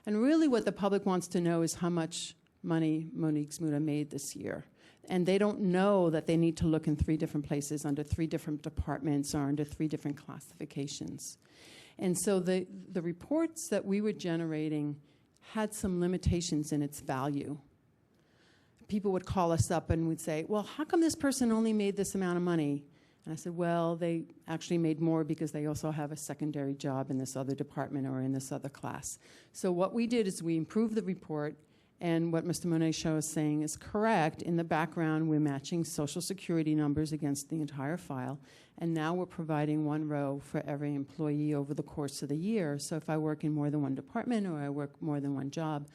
And really what the public wants to know is how much money Monique Zmuda made this year. And they don't know that they need to look in 3 different places under 3 different departments or under 3 different classifications. And so the reports that we were generating had some limitations in its value. People would call us up and would say, well, how come this person only made this amount of money? And I said, well, they actually made more because they also have a secondary job in this other department or in this other class. So what we did is we improved the report, and what Mr. Monet-Shaw is saying is correct. In the background, we're matching Social Security numbers against the entire file, and now we're providing 1 row for every employee over the course of the year. So if I work in more than 1 department or I work more than 1 job,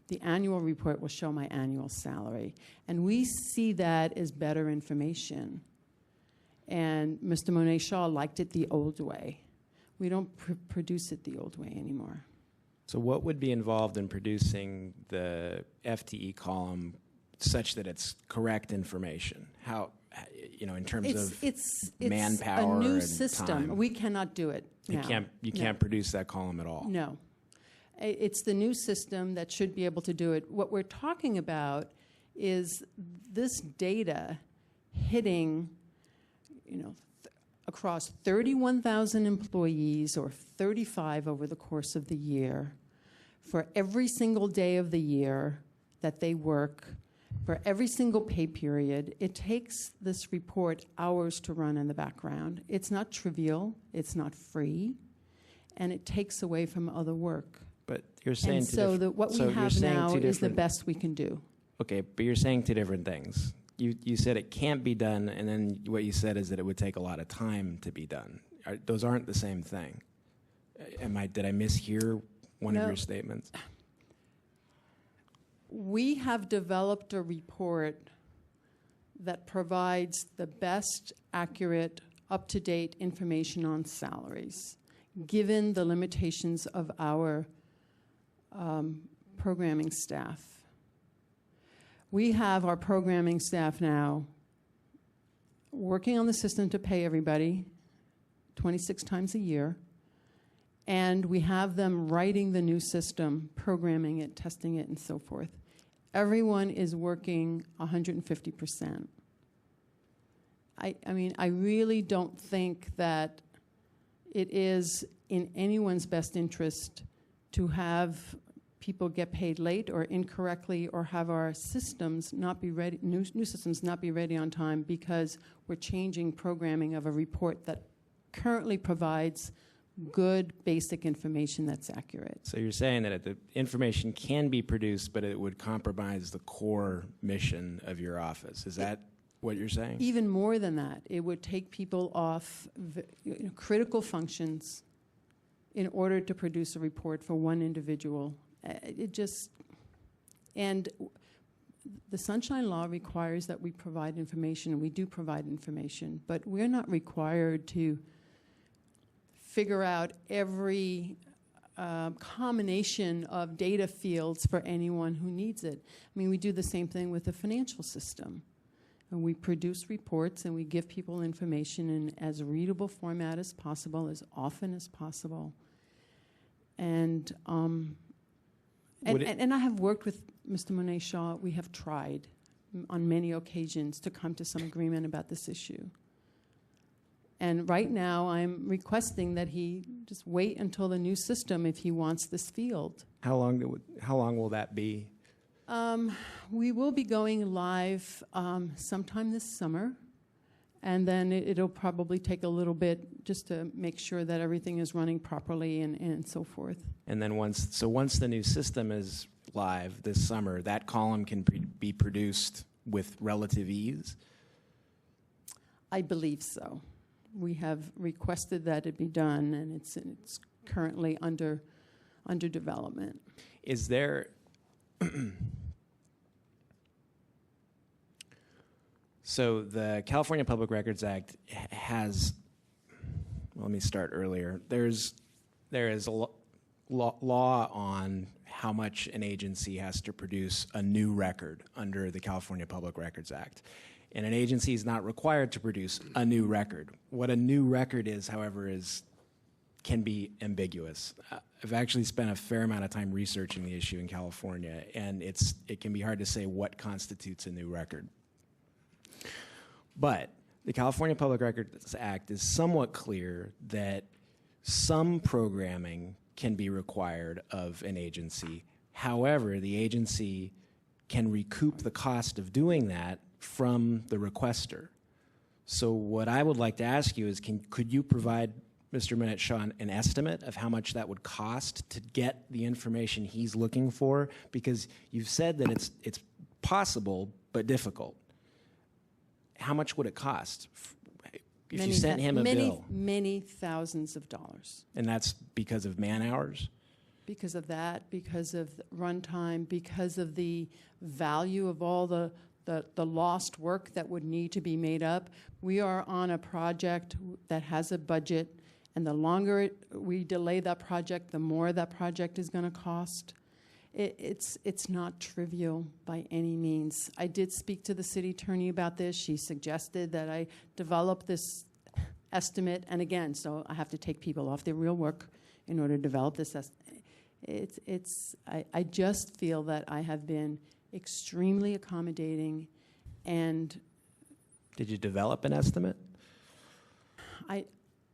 the annual report will show my annual salary. And we see that as better information. And Mr. Monet-Shaw liked it the old way. We don't produce it the old way anymore. So what would be involved in producing the FTE column such that it's correct information? How, in terms of manpower it's a new and system. time? We cannot do it now. You can't produce that column at all? No. It's the new system that should be able to do it. What we're talking about is this data hitting across 31,000 employees or 35 over the course of the year for every single day of the year that they work, for every single pay period. It takes this report hours to run in the background. It's not trivial, it's not free, and it takes away from other work. But you're saying and so what we have now is the best we can do. Okay, but you're saying 2 different things. You said it can't be done, and then what you said is that it would take a lot of time to be done. Those aren't the same thing. Did I mishear one of your statements? We have developed a report that provides the best, accurate, up-to-date information on salaries, given the limitations of our programming staff. We have our programming staff now working on the system to pay everybody 26 times a year, and we have them writing the new system, programming it, testing it, and so forth. Everyone is working 150%. I really don't think that it is in anyone's best interest to have people get paid late or incorrectly or have our systems not be ready, new systems not be ready on time because we're changing programming of a report that currently provides good basic information that's accurate. So you're saying that the information can be produced, but it would compromise the core mission of your office. Is that what you're saying? Even more than that, it would take people off critical functions in order to produce a report for one individual. And the Sunshine Law requires that we provide information, and we do provide information, but we're not required to figure out every combination of data fields for anyone who needs it. We do the same thing with the financial system. And we produce reports and we give people information in as readable format as possible, as often as possible. And I have worked with Mr. Monet-Shaw. We have tried on many occasions to come to some agreement about this issue. And right now, I'm requesting that he just wait until the new system if he wants this field. How long will that be? We will be going live sometime this summer, and then it'll probably take a little bit just to make sure that everything is running properly and so forth. And then once the new system is live this summer, that column can be produced with relative ease? I believe so. We have requested that it be done, and it's currently under development. Is there so the California Public Records Act has, well, let me start earlier. There is a law on how much an agency has to produce a new record under the California Public Records Act. And an agency is not required to produce a new record. What a new record is, however, can be ambiguous. I've actually spent a fair amount of time researching the issue in California, and it can be hard to say what constitutes a new record. But the California Public Records Act is somewhat clear that some programming can be required of an agency. However, the agency can recoup the cost of doing that from the requester. So what I would like to ask you is, could you provide Mr. Minette-Shaw an estimate of how much that would cost to get the information he's looking for? Because you've said that it's possible but difficult. How much would it cost if you sent him a bill? Many thousands of dollars. And that's because of man hours? Because of that, because of runtime, because of the value of all the lost work that would need to be made up. We are on a project that has a budget, and the longer we delay that project, the more that project is going to cost. It's not trivial by any means. I did speak to the city attorney about this. She suggested that I develop this estimate, and again, so I have to take people off their real work in order to develop this estimate. I just feel that I have been extremely accommodating, and did you develop an estimate?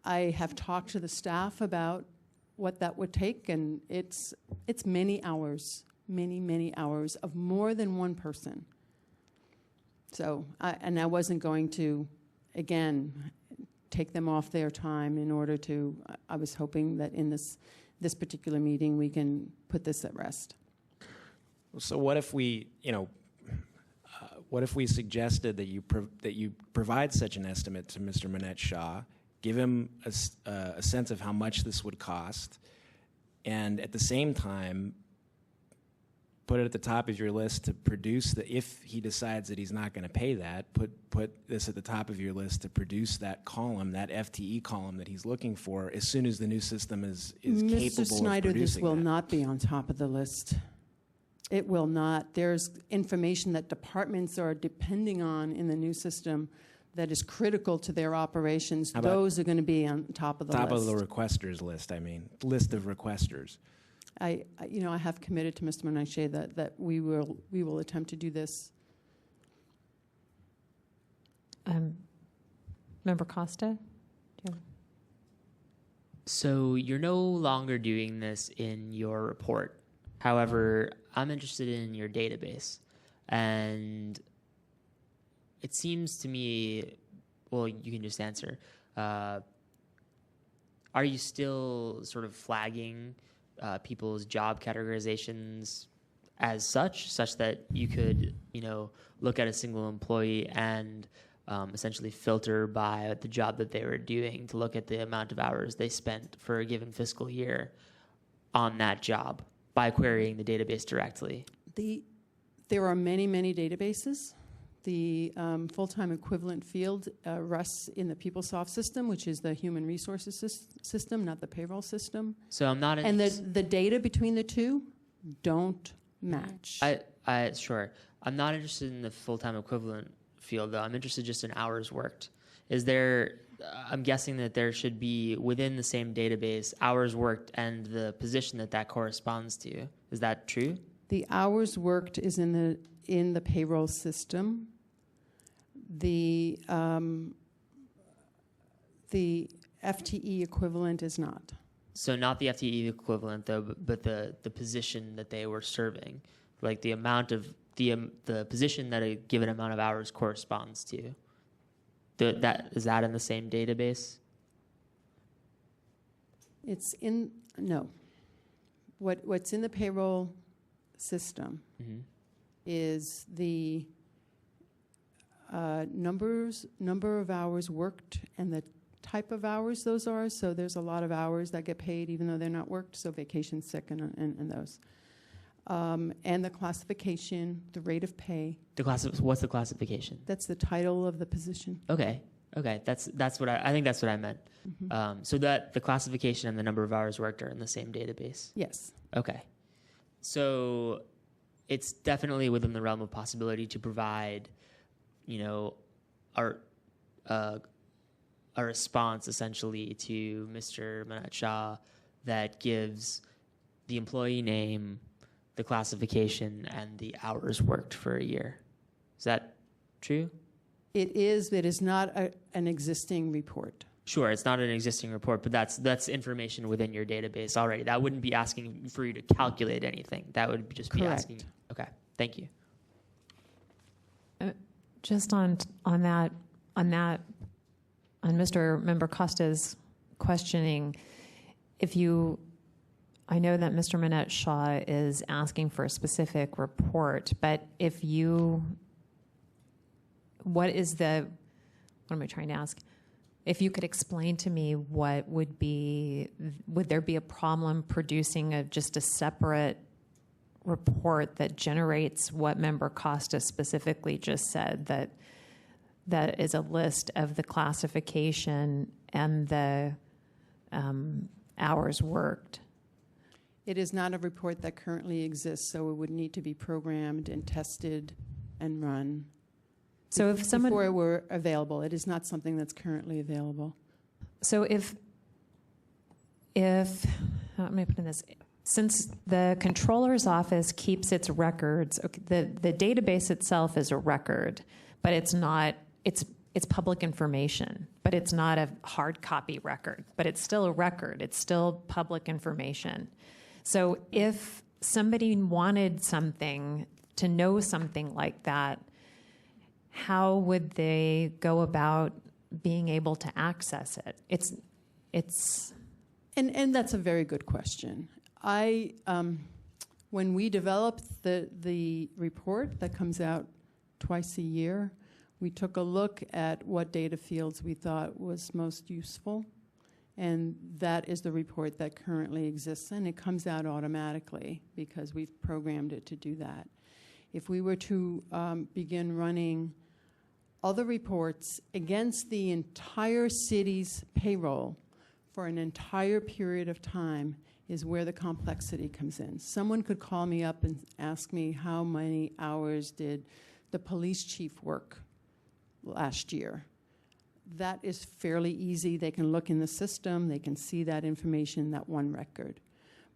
I have talked to the staff about what that would take, and it's many hours, many hours of more than one person. So, I wasn't going to, again, take them off their time in order to. I was hoping that in this particular meeting we can put this at rest. So what if we, what if we suggested that you provide such an estimate to Mr. Minette-Shaw, give him a sense of how much this would cost, and at the same time put it at the top of your list to produce if he decides that he's not going to pay that, put this at the top of your list to produce that column, that FTE column that he's looking for as soon as the new system is capable of producing Mr. Snyder, this will that. not be on top of the list. It will not. There's information that departments are depending on in the new system that is critical to their operations. Those are going to be on top of the list. Top of the requesters list, list of requesters. I have committed to Mr. Menashe that we will attempt to do this. Member Costa? So you're no longer doing this in your report. However, I'm interested in your database. And it seems to me, well, you can just answer. Are you still sort of flagging people's job categorizations as such that you could, look at a single employee and essentially filter by the job that they were doing to look at the amount of hours they spent for a given fiscal year on that job by querying the database directly? There are many databases. The full-time equivalent field rests in the PeopleSoft system, which is the human resources system, not the payroll system. So I'm not. And the data between the two don't match. Sure. I'm not interested in the full-time equivalent field, though. I'm interested just in hours worked. Is there? I'm guessing that there should be within the same database hours worked and the position that corresponds to. Is that true? The hours worked is in the payroll system. The FTE equivalent is not. So not the FTE equivalent, though, but the position that they were serving, like the amount of the position that a given amount of hours corresponds to. Is that in the same database? It's in, no. What's in the payroll system is the number of hours worked and the type of hours those are. So there's a lot of hours that get paid even though they're not worked, so vacation, sick, and those. And the classification, the rate of pay. What's the classification? That's the title of the position. Okay. That's what I think that's what I meant. So that the classification and the number of hours worked are in the same database. Yes. Okay. So it's definitely within the realm of possibility to provide, a response essentially to Mr. Manat Shah that gives the employee name, the classification, and the hours worked for a year. Is that true? It is not an existing report. Sure, it's not an existing report, but that's information within your database already. That wouldn't be asking for you to calculate anything. That would just be Correct. asking. Okay, thank you. Just on Mr. Member Costa's questioning, I know that Mr. Manat Shah is asking for a specific report, but what am I trying to ask? If you could explain to me would there be a problem producing just a separate report that generates what Member Costa specifically just said, that is a list of the classification and the hours worked? It is not a report that currently exists, so it would need to be programmed and tested and run. So if someone before it were available, it is not something that's currently available. So if let me put in this, since the controller's office keeps its records, the database itself is a record, but it's public information, but it's not a hard copy record, but it's still a record. It's still public information. So if somebody wanted to know something like that, how would they go about being able to access it? And that's a very good question. When we developed the report that comes out twice a year, we took a look at what data fields we thought was most useful, and that is the report that currently exists, and it comes out automatically because we've programmed it to do that. If we were to begin running other reports against the entire city's payroll for an entire period of time is where the complexity comes in. Someone could call me up and ask me how many hours did the police chief work last year. That is fairly easy. They can look in the system. They can see that information, that one record.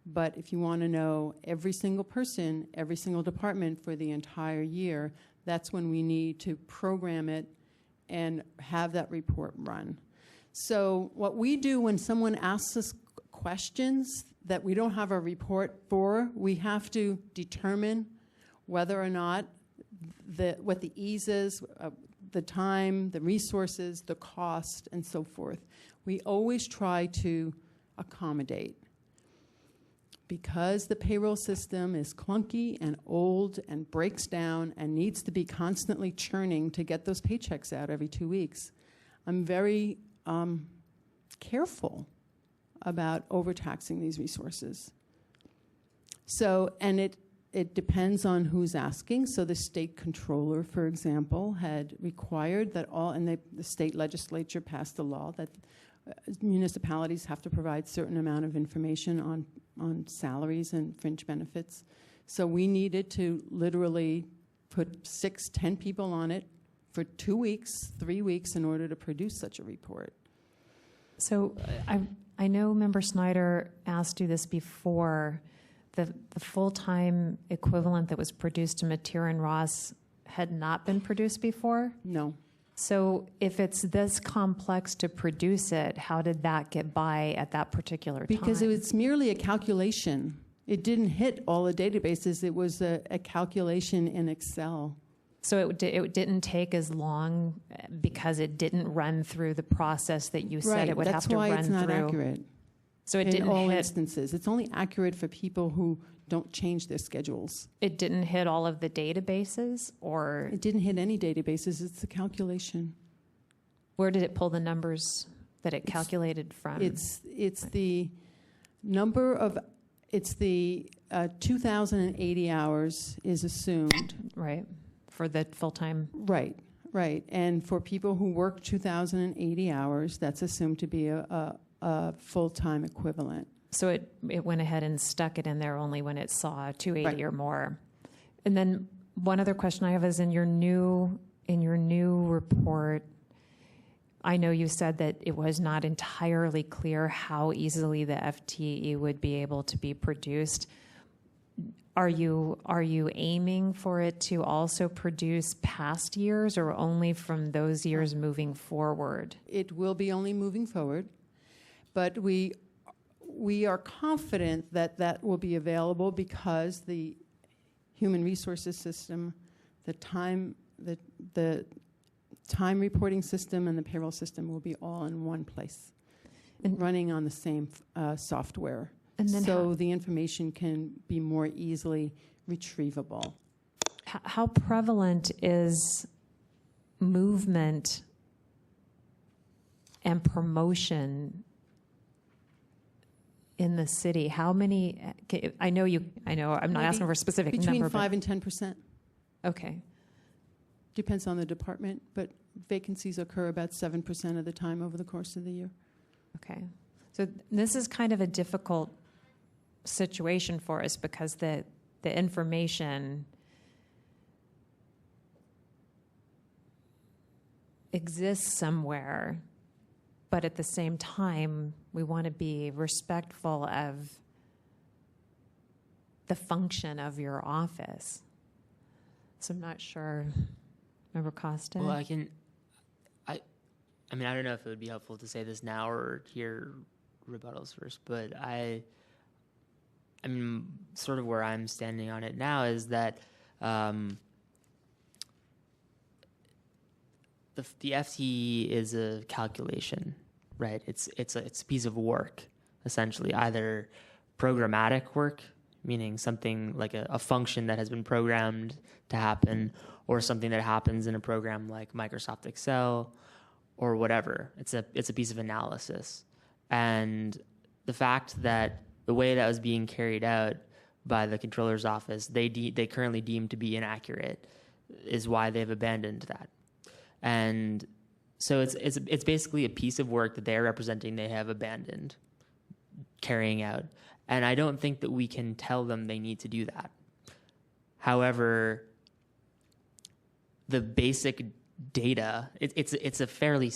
But if you want to know every single person, every single department for the entire year, that's when we need to program it and have that report run. So what we do when someone asks us questions that we don't have a report for, we have to determine whether or not what the ease is, the time, the resources, the cost, and so forth. We always try to accommodate. Because the payroll system is clunky and old and breaks down and needs to be constantly churning to get those paychecks out every 2 weeks, I'm very careful about overtaxing these resources. So, and it depends on who's asking. So the state controller, for example, had required that the state legislature passed a law that municipalities have to provide certain amount of information on salaries and fringe benefits. So we needed to literally put 6-10 people on it for 2 weeks, 3 weeks in order to produce such a report. So I know Member Snyder asked you this before. The full-time equivalent that was produced to Mateer and Ross had not been produced before? No. So if it's this complex to produce it, how did that get by at that particular time? Because it's merely a calculation. It didn't hit all the databases. It was a calculation in Excel. So it didn't take as long because it didn't run through the process that you said it would have to run through. That's why it's not accurate. So it in didn't all hit, instances. It's only accurate for people who don't change their schedules. it didn't hit all of the databases, or It didn't hit any databases. It's the calculation. where did it pull the numbers that it calculated from? It's the number of, it's the 2,080 hours is assumed. Right, for the full-time. Right, right. And for people who work 2,080 hours, that's assumed to be a full-time equivalent. So it went ahead and stuck it in there only when it saw 280 or more. And then one other question I have is in your new report, I know you said that it was not entirely clear how easily the FTE would be able to be produced. Are you aiming for it to also produce past years, or only from those years moving forward? It will be only moving forward, but we are confident that that will be available because the human resources system, the time reporting system, and the payroll system will be all in one place, and running on the same software. And then so the information can be more easily retrievable. How prevalent is movement and promotion in the city? How many? I know I'm not asking for a specific between number. Between 5 and 10%. Okay. Depends on the department, but vacancies occur about 7% of the time over the course of the year. Okay. So this is kind of a difficult situation for us because the information exists somewhere, but at the same time, we want to be respectful of the function of your office. So I'm not sure. Member Costa? Well, I mean, I don't know if it would be helpful to say this now or hear rebuttals first, but I mean, sort of where I'm standing on it now is that the FTE is a calculation, right? It's a piece of work, essentially, either programmatic work, meaning something like a function that has been programmed to happen, or something that happens in a program like Microsoft Excel or whatever. It's a piece of analysis. And the fact that the way that was being carried out by the controller's office, they currently deem to be inaccurate, is why they've abandoned that. And so it's basically a piece of work that they're representing they have abandoned carrying out. And I don't think that we can tell them they need to do that. However, the basic data, it's a fairly,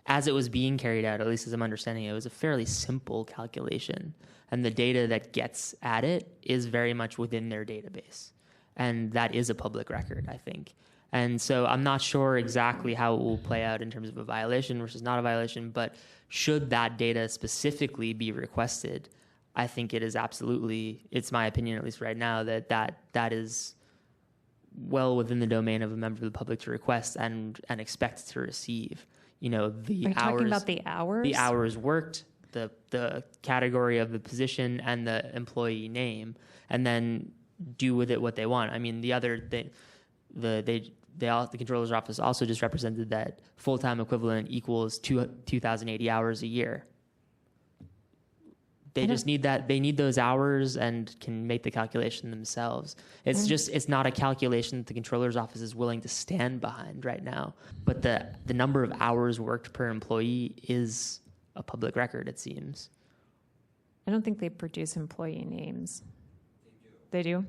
as it was being carried out, at least as I'm understanding it, was a fairly simple calculation. And the data that gets at it is very much within their database. And that is a public record, I think. And so I'm not sure exactly how it will play out in terms of a violation versus not a violation, but should that data specifically be requested, I think it is absolutely, it's my opinion, at least right now, that is well within the domain of a member of the public to request and expect to receive. You know, the Are you hours. talking about the hours? The hours worked, the category of the position and the employee name, and then do with it what they want. I mean, the other thing, the controller's office also just represented that full-time equivalent equals 2,080 hours a year. They just need that. They need those hours and can make the calculation themselves. It's not a calculation that the controller's office is willing to stand behind right now. But the number of hours worked per employee is a public record, it seems. I don't think they produce employee names. They do?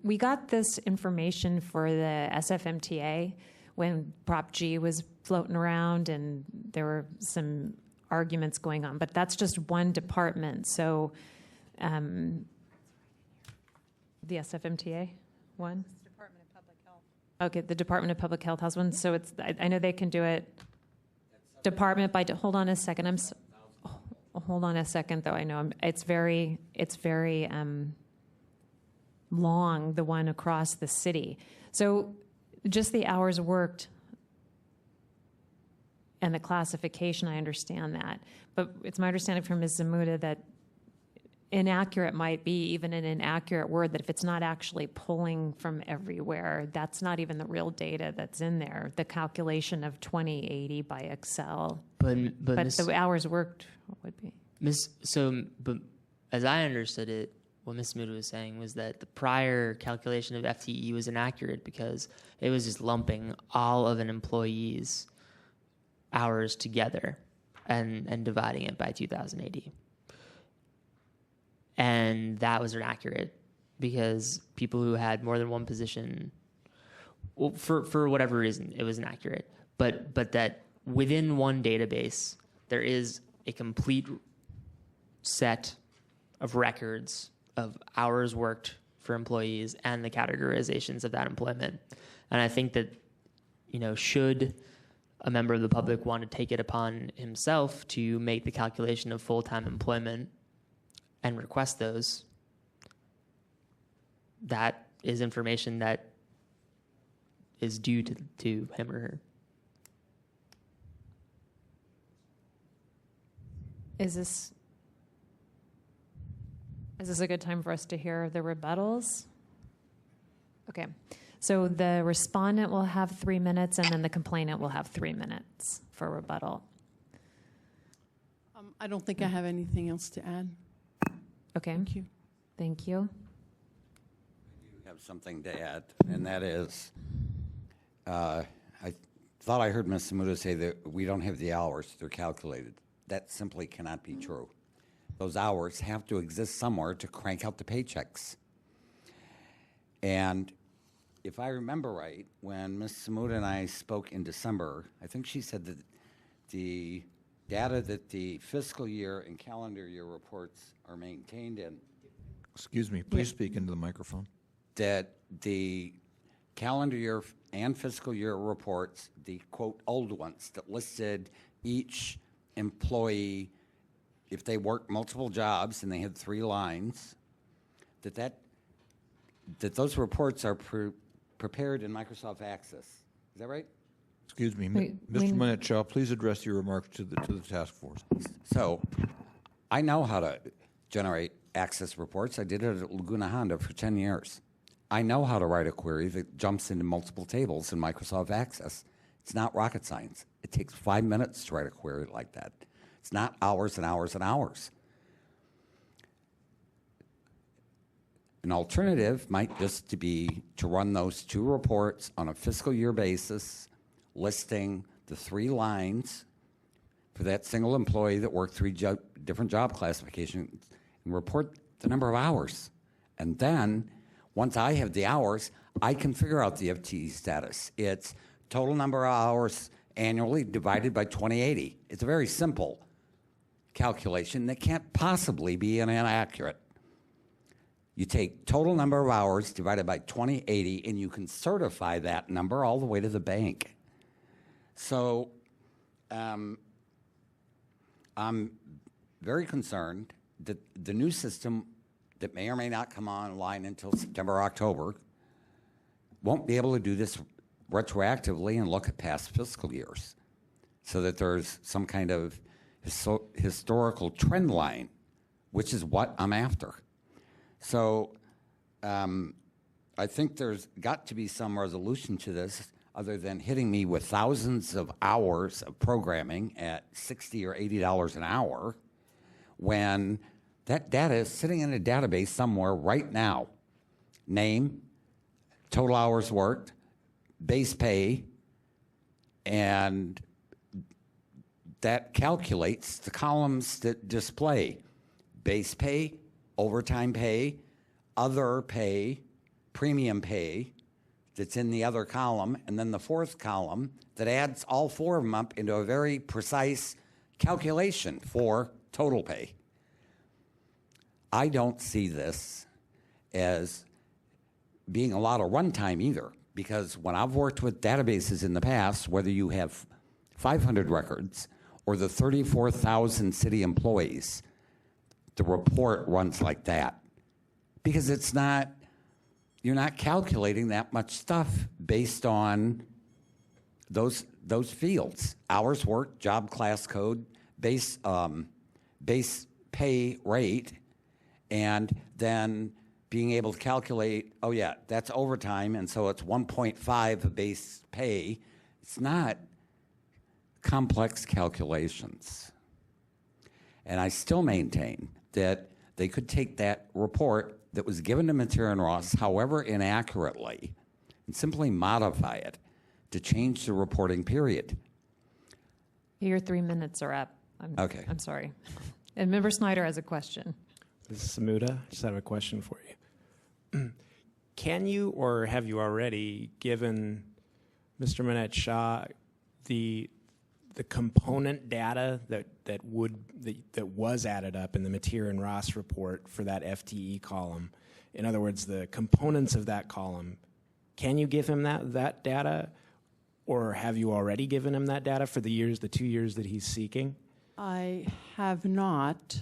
We got this information for the SFMTA when Prop G was floating around and there were some arguments going on, but that's just one department. So the SFMTA one? Department of Public Health. Okay, the Department of Public Health has one. So I know they can do it department by, hold on a second. Hold on a second though. I know it's very long, the one across the city. So just the hours worked and the classification, I understand that. But it's my understanding from Ms. Zamuda that inaccurate might be even an inaccurate word, that if it's not actually pulling from everywhere, that's not even the real data that's in there. The calculation of 2080 by Excel. But the hours worked would be. But as I understood it, what Ms. Zamuda was saying was that the prior calculation of FTE was inaccurate because it was just lumping all of an employee's hours together and dividing it by 2080. And that was inaccurate because people who had more than one position, well, for whatever reason, it was inaccurate. But that within one database, there is a complete set of records of hours worked for employees and the categorizations of that employment. And I think that, should a member of the public want to take it upon himself to make the calculation of full-time employment and request those, that is information that is due to him or her. Is this a good time for us to hear the rebuttals? Okay. So the respondent will have 3 minutes, and then the complainant will have 3 minutes for rebuttal. I don't think I have anything else to add. Okay. Thank you. Thank you. I have something to add, and that is, I thought I heard Ms. Zamuda say that we don't have the hours, they're calculated. That simply cannot be true. Those hours have to exist somewhere to crank out the paychecks. And if I remember right, when Ms. Zamuda and I spoke in December, I think she said that the data that the fiscal year and calendar year reports are maintained in. Excuse me, please speak into the microphone. That the calendar year and fiscal year reports, the quote old ones that listed each employee, if they worked multiple jobs and they had 3 lines, that those reports are prepared in Microsoft Access. Is that right? Excuse me, Mr. Minetshaw, please address your remarks to the task force. So, I know how to generate Access reports. I did it at Laguna Honda for 10 years. I know how to write a query that jumps into multiple tables in Microsoft Access. It's not rocket science. It takes 5 minutes to write a query like that. It's not hours and hours and hours. An alternative might just be to run those 2 reports on a fiscal year basis, listing the 3 lines for that single employee that worked 3 different job classifications, and report the number of hours. And then, once I have the hours, I can figure out the FTE status. It's total number of hours annually divided by 2080. It's a very simple calculation that can't possibly be inaccurate. You take total number of hours divided by 2080, and you can certify that number all the way to the bank. So I'm very concerned that the new system that may or may not come online until September or October won't be able to do this retroactively and look at past fiscal years, so that there's some kind of historical trend line, which is what I'm after. So I think there's got to be some resolution to this other than hitting me with thousands of hours of programming at $60 or $80 an hour, when that data is sitting in a database somewhere right now. Name, total hours worked, base pay, and that calculates the columns that display base pay, overtime pay, other pay, premium pay that's in the other column, and then the 4th column that adds all 4 of them up into a very precise calculation for total pay. I don't see this as being a lot of runtime either, because when I've worked with databases in the past, whether you have 500 records or the 34,000 city employees, the report runs like that, because it's not you're not calculating that much stuff based on those fields: hours worked, job class code, base pay rate, and then being able to calculate, oh yeah, that's overtime, and so it's 1.5 base pay. It's not complex calculations. And I still maintain that they could take that report that was given to Mateer and Ross, however inaccurately, and simply modify it to change the reporting period. Your 3 minutes are up. Okay. I'm sorry. And Member Snyder has a question. This is Samuda. I just have a question for you. Can you, or have you already given Mr. Manette Shaw the component data that was added up in the Mateer and Ross report for that FTE column? In other words, the components of that column. Can you give him that data, or have you already given him that data for the 2 years that he's seeking? I have not.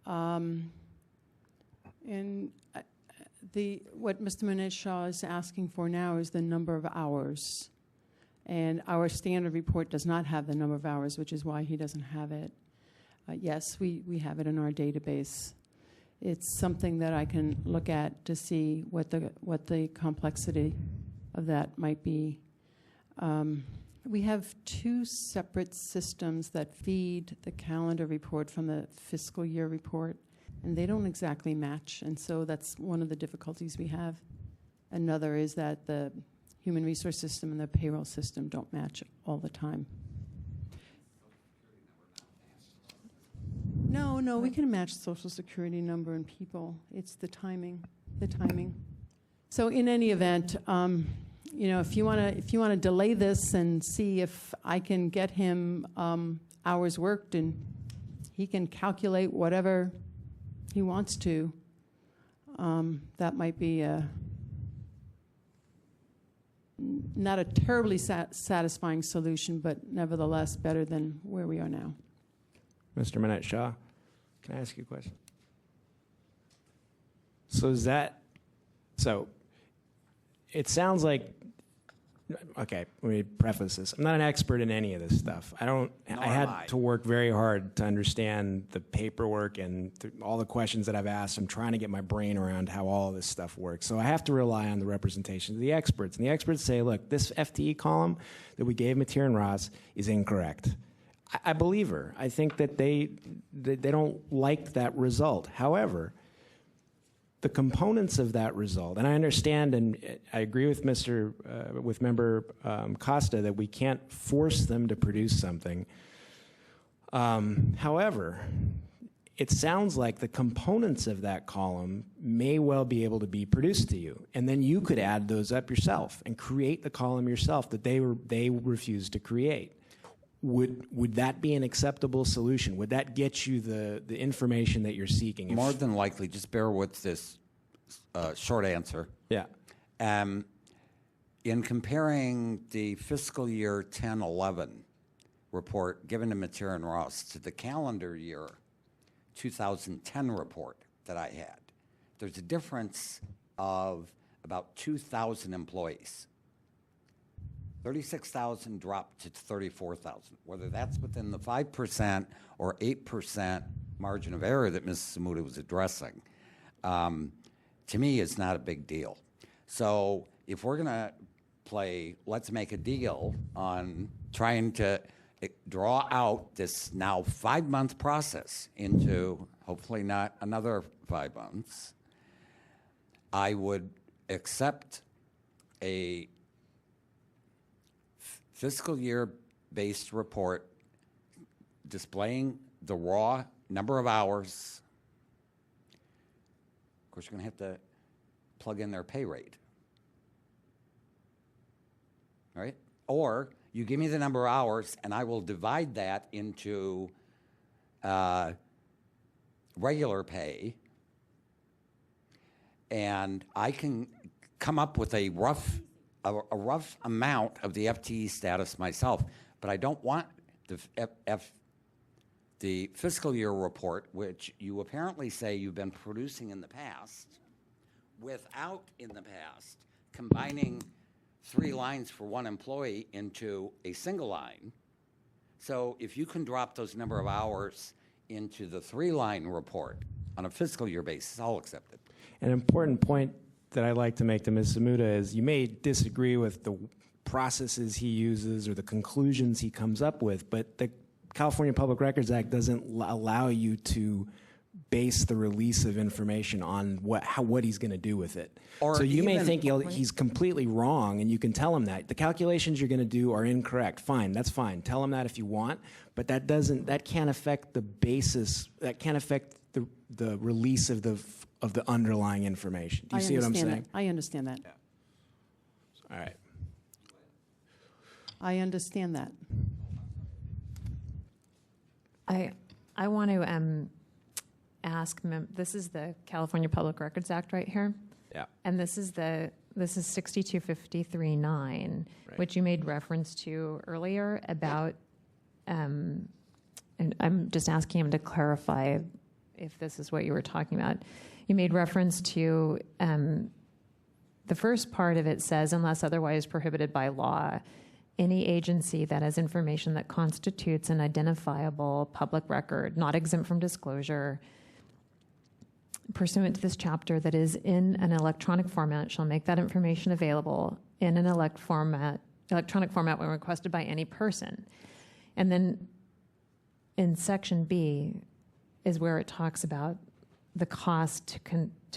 What Mr. Manette-Shaw is asking for now is the number of hours. And our standard report does not have the number of hours, which is why he doesn't have it. Yes, we have it in our database. It's something that I can look at to see what the complexity of that might be. We have two separate systems that feed the calendar report from the fiscal year report, and they don't exactly match, and so that's one of the difficulties we have. Another is that the human resource system and the payroll system don't match all the time. No, we can match Social Security number and people. It's the timing. So in any event, if you want to delay this and see if I can get him hours worked and he can calculate whatever he wants to, that might be not a terribly satisfying solution, but nevertheless better than where we are now. Mr. Manette Shaw, can I ask you a question? So it sounds like, okay, let me preface this. I'm not an expert in any of this stuff. I had to work very hard to understand the paperwork and all the questions that I've asked. I'm trying to get my brain around how all of this stuff works. So I have to rely on the representation of the experts. And the experts say, look, this FTE column that we gave Mateer and Ross is incorrect. I believe her. I think that they don't like that result. However, the components of that result, and I understand, and I agree with Member Costa that we can't force them to produce something. However, it sounds like the components of that column may well be able to be produced to you, and then you could add those up yourself and create the column yourself that they refused to create. Would that be an acceptable solution? Would that get you the information that you're seeking? More than likely. Just bear with this short answer. Yeah. In comparing the fiscal year 10-11 report given to Mateer and Ross to the calendar year 2010 report that I had, there's a difference of about 2,000 employees. 36,000 dropped to 34,000. Whether that's within the 5% or 8% margin of error that Mrs. Samuda was addressing, to me is not a big deal. So if we're going to play let's make a deal on trying to draw out this now 5-month process into hopefully not another 5 months, I would accept a fiscal year-based report displaying the raw number of hours. Of course, you're going to have to plug in their pay rate, right? Or you give me the number of hours, and I will divide that into regular pay, and I can come up with a rough amount of the FTE status myself, but I don't want the fiscal year report, which you apparently say you've been producing in the past, without, in the past, combining 3 lines for one employee into a single line. So if you can drop those number of hours into the 3-line report on a fiscal year basis, I'll accept it. An important point that I'd like to make to Ms. Samuda is you may disagree with the processes he uses or the conclusions he comes up with, but the California Public Records Act doesn't allow you to base the release of information on what he's going to do with it. Or so you may even- think he's completely wrong, and you can tell him that. The calculations you're going to do are incorrect. Fine, that's fine. Tell him that if you want, but that can't affect the basis, that can't affect the release of the underlying information. Do you see what I'm saying? I understand that. All right. I understand that. I want to ask, this is the California Public Records Act right here. Yeah. And this is 6253-9, Right. which you made reference to earlier about, and I'm just asking him to clarify if this is what you were talking about. You made reference to, the first part of it says, unless otherwise prohibited by law, any agency that has information that constitutes an identifiable public record, not exempt from disclosure, pursuant to this chapter, that is in an electronic format, shall make that information available in an electronic format when requested by any person. And then in section B is where it talks about the cost to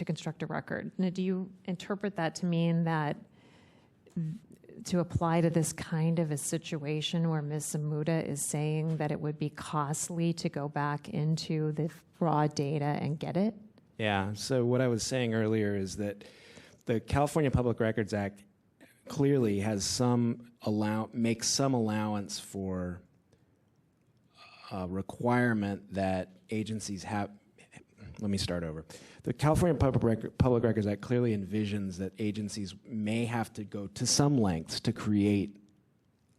construct a record. Now, do you interpret that to mean that to apply to this kind of a situation where Ms. Samuda is saying that it would be costly to go back into the raw data and get it? Yeah, so what I was saying earlier is that the California Public Records Act clearly has makes some allowance for a requirement that agencies have. Let me start over. The California Public Records Act clearly envisions that agencies may have to go to some lengths to create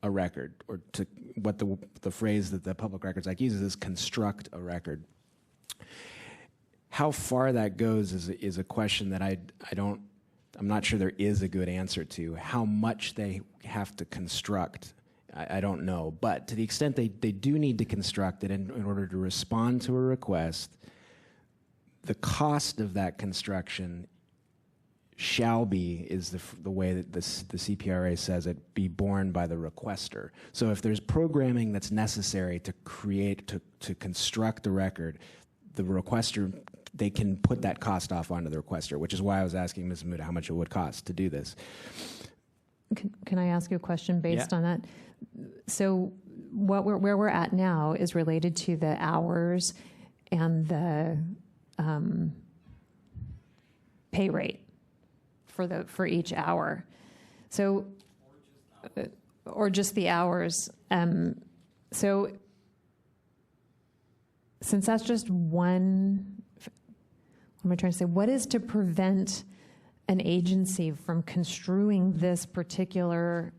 a record, or to what the phrase that the Public Records Act uses is construct a record. How far that goes is a question that I'm not sure there is a good answer to. How much they have to construct, I don't know. But to the extent they do need to construct it in order to respond to a request, the cost of that construction shall be, is the way that the CPRA says it, be borne by the requester. So if there's programming that's necessary to construct the record, the requester, they can put that cost off onto the requester, which is why I was asking Ms. Muda how much it would cost to do this. Can I ask you a question based on that? So where we're at now is related to the hours and the pay rate for each hour. So, or just the hours. So since that's just one, what am I trying to say? What is to prevent an agency from construing this particular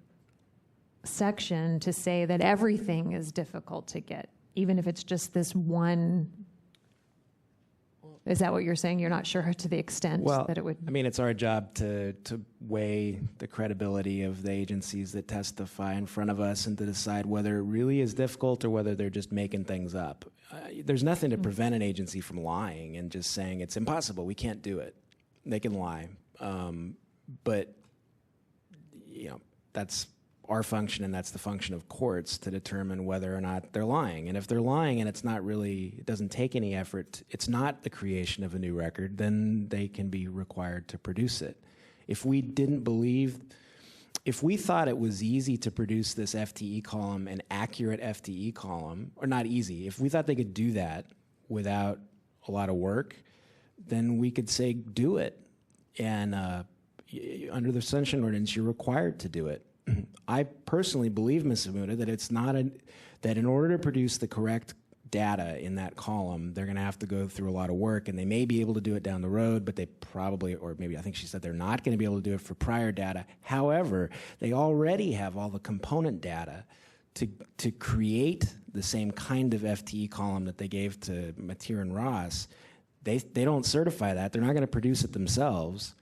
section to say that everything is difficult to get, even if it's just this one? Is that what you're saying? You're not sure to the extent that it would? I mean, it's our job to weigh the credibility of the agencies that testify in front of us and to decide whether it really is difficult or whether they're just making things up. There's nothing to prevent an agency from lying and just saying it's impossible, we can't do it. They can lie. But, that's our function, and that's the function of courts to determine whether or not they're lying. And if they're lying and it doesn't take any effort, it's not the creation of a new record, then they can be required to produce it. If we thought it was easy to produce this FTE column, an accurate FTE column, or not easy, if we thought they could do that without a lot of work, then we could say do it. And under the Sunshine Ordinance, you're required to do it. I personally believe, Ms. Samuda, that that in order to produce the correct data in that column, they're going to have to go through a lot of work, and they may be able to do it down the road, but they probably, or maybe I think she said they're not going to be able to do it for prior data. However, they already have all the component data to create the same kind of FTE column that they gave to Mateer and Ross. They don't certify that. They're not going to produce it themselves.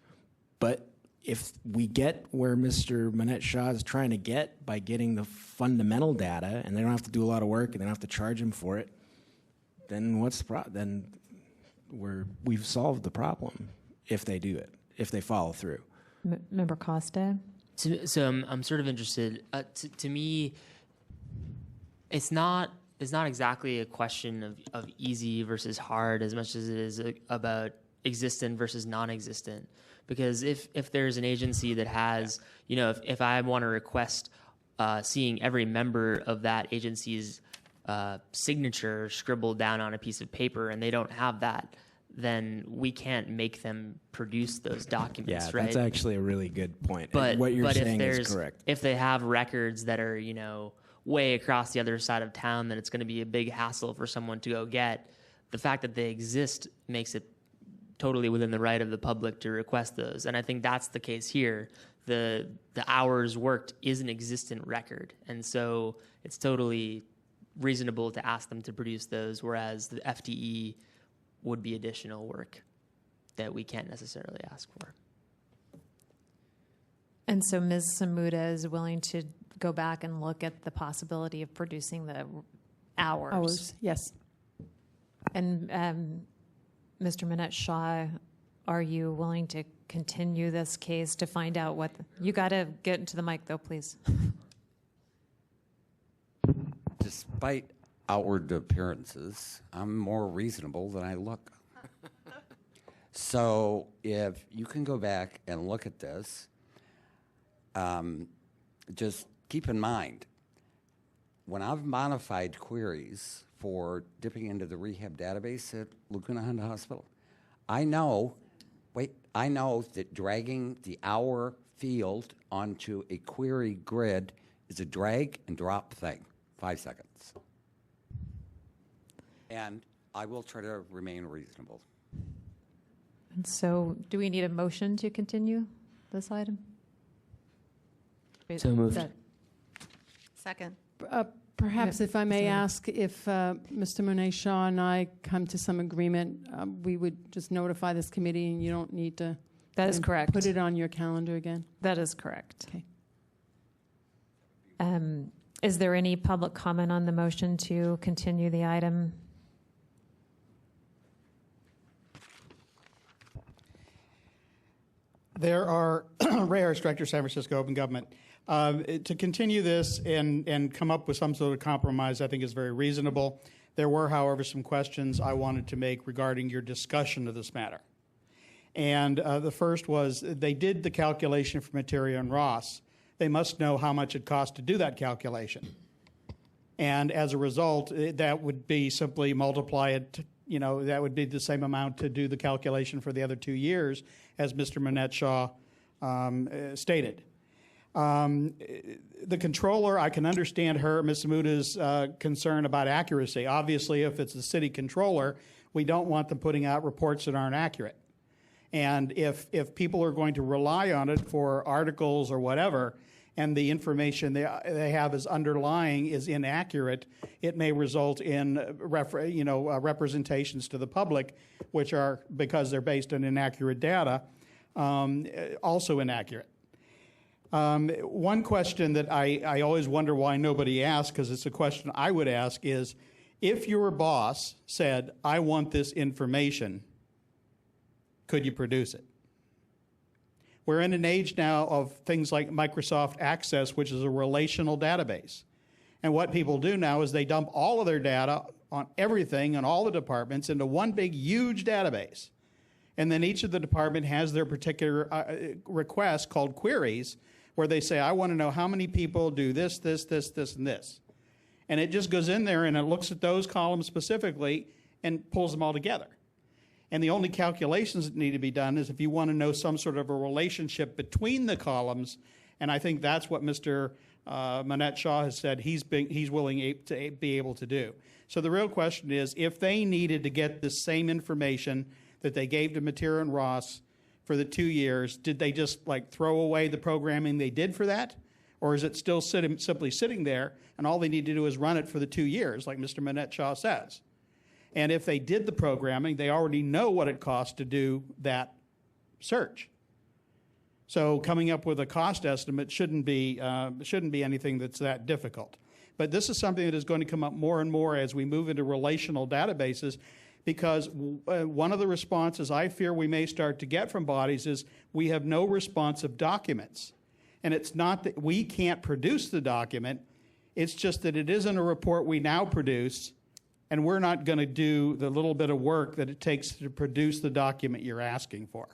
But if we get where Mr. Manette Shaw is trying to get by getting the fundamental data, and they don't have to do a lot of work, and they don't have to charge him for it, then what's the then we've solved the problem if they do it, if they follow through. Member Costa? So I'm sort of interested. To me, it's not exactly a question of easy versus hard as much as it is about existent versus non-existent. Because if there's an agency that has, if I want to request seeing every member of that agency's signature scribbled down on a piece of paper and they don't have that, then we can't make them produce those documents, right? That's actually a really good point. But what you're saying if is correct. If they have records that are, way across the other side of town, then it's going to be a big hassle for someone to go get. The fact that they exist makes it totally within the right of the public to request those. And I think that's the case here. The hours worked is an existent record. And so it's totally reasonable to ask them to produce those, whereas the FTE would be additional work that we can't necessarily ask for. And so Ms. Samuda is willing to go back and look at the possibility of producing the hours. Hours, yes. And Mr. Manette Shaw, are you willing to continue this case to find out what... You got to get into the mic, though, please. Despite outward appearances, I'm more reasonable than I look. So if you can go back and look at this, just keep in mind, when I've modified queries for dipping into the rehab database at Laguna Honda Hospital, I know that dragging the hour field onto a query grid is a drag and drop thing, 5 seconds. And I will try to remain reasonable. And so do we need a motion to continue this item? So moved. Second. Perhaps, if I may Sorry. ask, if Mr. Monet Shaw and I come to some agreement, we would just notify this committee, and you don't need to. That is correct. Put it on your calendar again. That is correct. Okay. Is there any public comment on the motion to continue the item? There are, Ray Harris, Director, San Francisco Open Government. To continue this and come up with some sort of compromise, I think is very reasonable. There were, however, some questions I wanted to make regarding your discussion of this matter. And the first was, they did the calculation for Materia and Ross. They must know how much it cost to do that calculation. And as a result, that would be simply multiply it, that would be the same amount to do the calculation for the other 2 years, as Mr. Manette Shaw stated. The controller, I can understand Ms. Samuda's concern about accuracy. Obviously, if it's the city controller, we don't want them putting out reports that aren't accurate. And if people are going to rely on it for articles or whatever, and the information they have as underlying is inaccurate, it may result in representations to the public, which are, because they're based on inaccurate data, also inaccurate. One question that I always wonder why nobody asks, because it's a question I would ask, is if your boss said, I want this information, could you produce it? We're in an age now of things like Microsoft Access, which is a relational database. And what people do now is they dump all of their data on everything and all the departments into one big, huge database. And then each of the department has their particular request called queries, where they say, I want to know how many people do this, this, this, this, and this. And it just goes in there and it looks at those columns specifically and pulls them all together. And the only calculations that need to be done is if you want to know some sort of a relationship between the columns, and I think that's what Mr. Manette Shaw has said he's willing to be able to do. So the real question is, if they needed to get the same information that they gave to Materia and Ross for the 2 years, did they just throw away the programming they did for that? Or is it still simply sitting there and all they need to do is run it for the 2 years, like Mr. Manette Shaw says? And if they did the programming, they already know what it costs to do that search. So coming up with a cost estimate shouldn't be anything that's that difficult. But this is something that is going to come up more and more as we move into relational databases, because one of the responses I fear we may start to get from bodies is we have no responsive documents. And it's not that we can't produce the document, it's just that it isn't a report we now produce, and we're not going to do the little bit of work that it takes to produce the document you're asking for.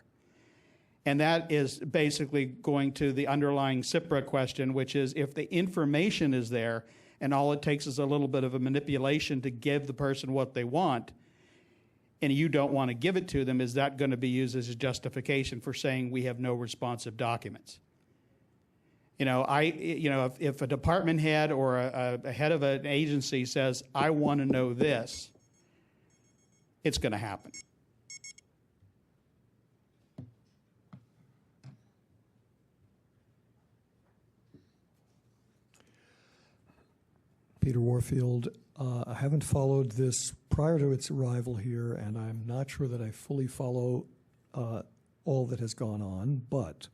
And that is basically going to the underlying CIPRA question, which is if the information is there and all it takes is a little bit of a manipulation to give the person what they want, and you don't want to give it to them, is that going to be used as a justification for saying we have no responsive documents? If a department head or a head of an agency says, I want to know this, it's going to happen. Peter Warfield, I haven't followed this prior to its arrival here, and I'm not sure that I fully follow all that has gone on, but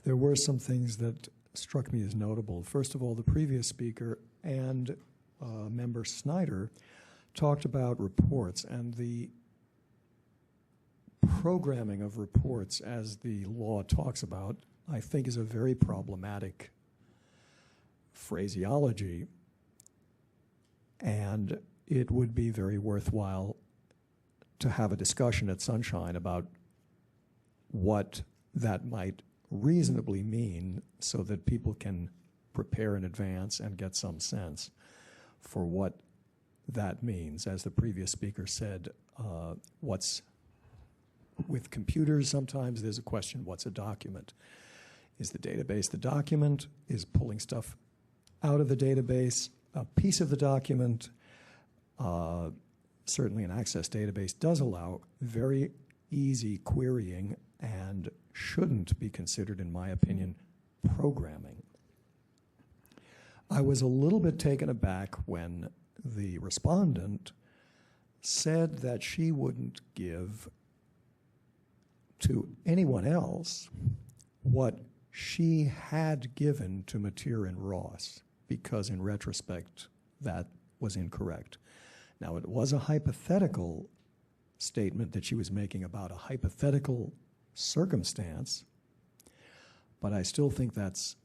there were some things that struck me as notable. First of all, the previous speaker and member Snyder talked about reports, and the programming of reports, as the law talks about, I think is a very problematic phraseology. And it would be very worthwhile to have a discussion at Sunshine about what that might reasonably mean so that people can prepare in advance and get some sense for what that means. As the previous speaker said, what's with computers, sometimes there's a question, what's a document? Is the database the document? Is pulling stuff out of the database a piece of the document? Certainly an access database does allow very easy querying and shouldn't be considered, in my opinion, programming. I was a little bit taken aback when the respondent said that she wouldn't give to anyone else what she had given to Mateer and Ross, because in retrospect, that was incorrect. Now, it was a hypothetical statement that she was making about a hypothetical circumstance, but I still think that's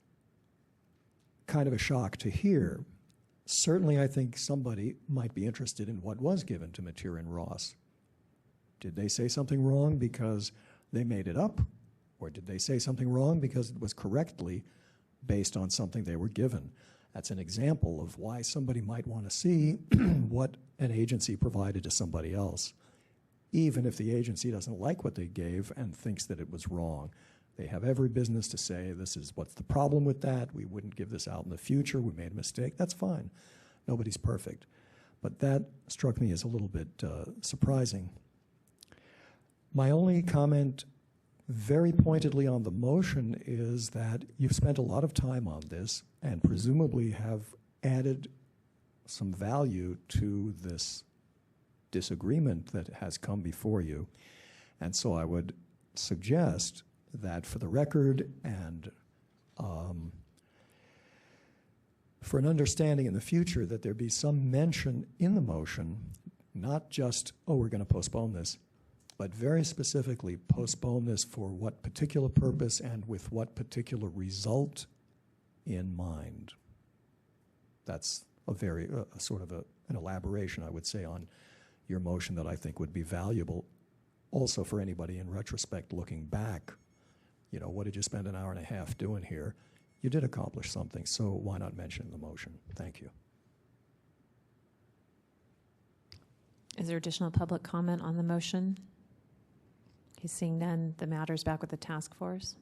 kind of a shock to hear. Certainly, I think somebody might be interested in what was given to Mateer and Ross. Did they say something wrong because they made it up, or did they say something wrong because it was correctly based on something they were given? That's an example of why somebody might want to see what an agency provided to somebody else, even if the agency doesn't like what they gave and thinks that it was wrong. They have every business to say, this is what's the problem with that, we wouldn't give this out in the future, we made a mistake. That's fine. Nobody's perfect. But that struck me as a little bit surprising. My only comment very pointedly on the motion is that you've spent a lot of time on this and presumably have added some value to this disagreement that has come before you. And so I would suggest that for the record and for an understanding in the future that there be some mention in the motion, not just, oh, we're going to postpone this, but very specifically postpone this for what particular purpose and with what particular result in mind. That's a very sort of an elaboration, I would say, on your motion that I think would be valuable also for anybody in retrospect looking back. You know, what did you spend an hour and a half doing here? You did accomplish something, so why not mention the motion? Thank you. Is there additional public comment on the motion? Okay, seeing none, the matter's back with the task force.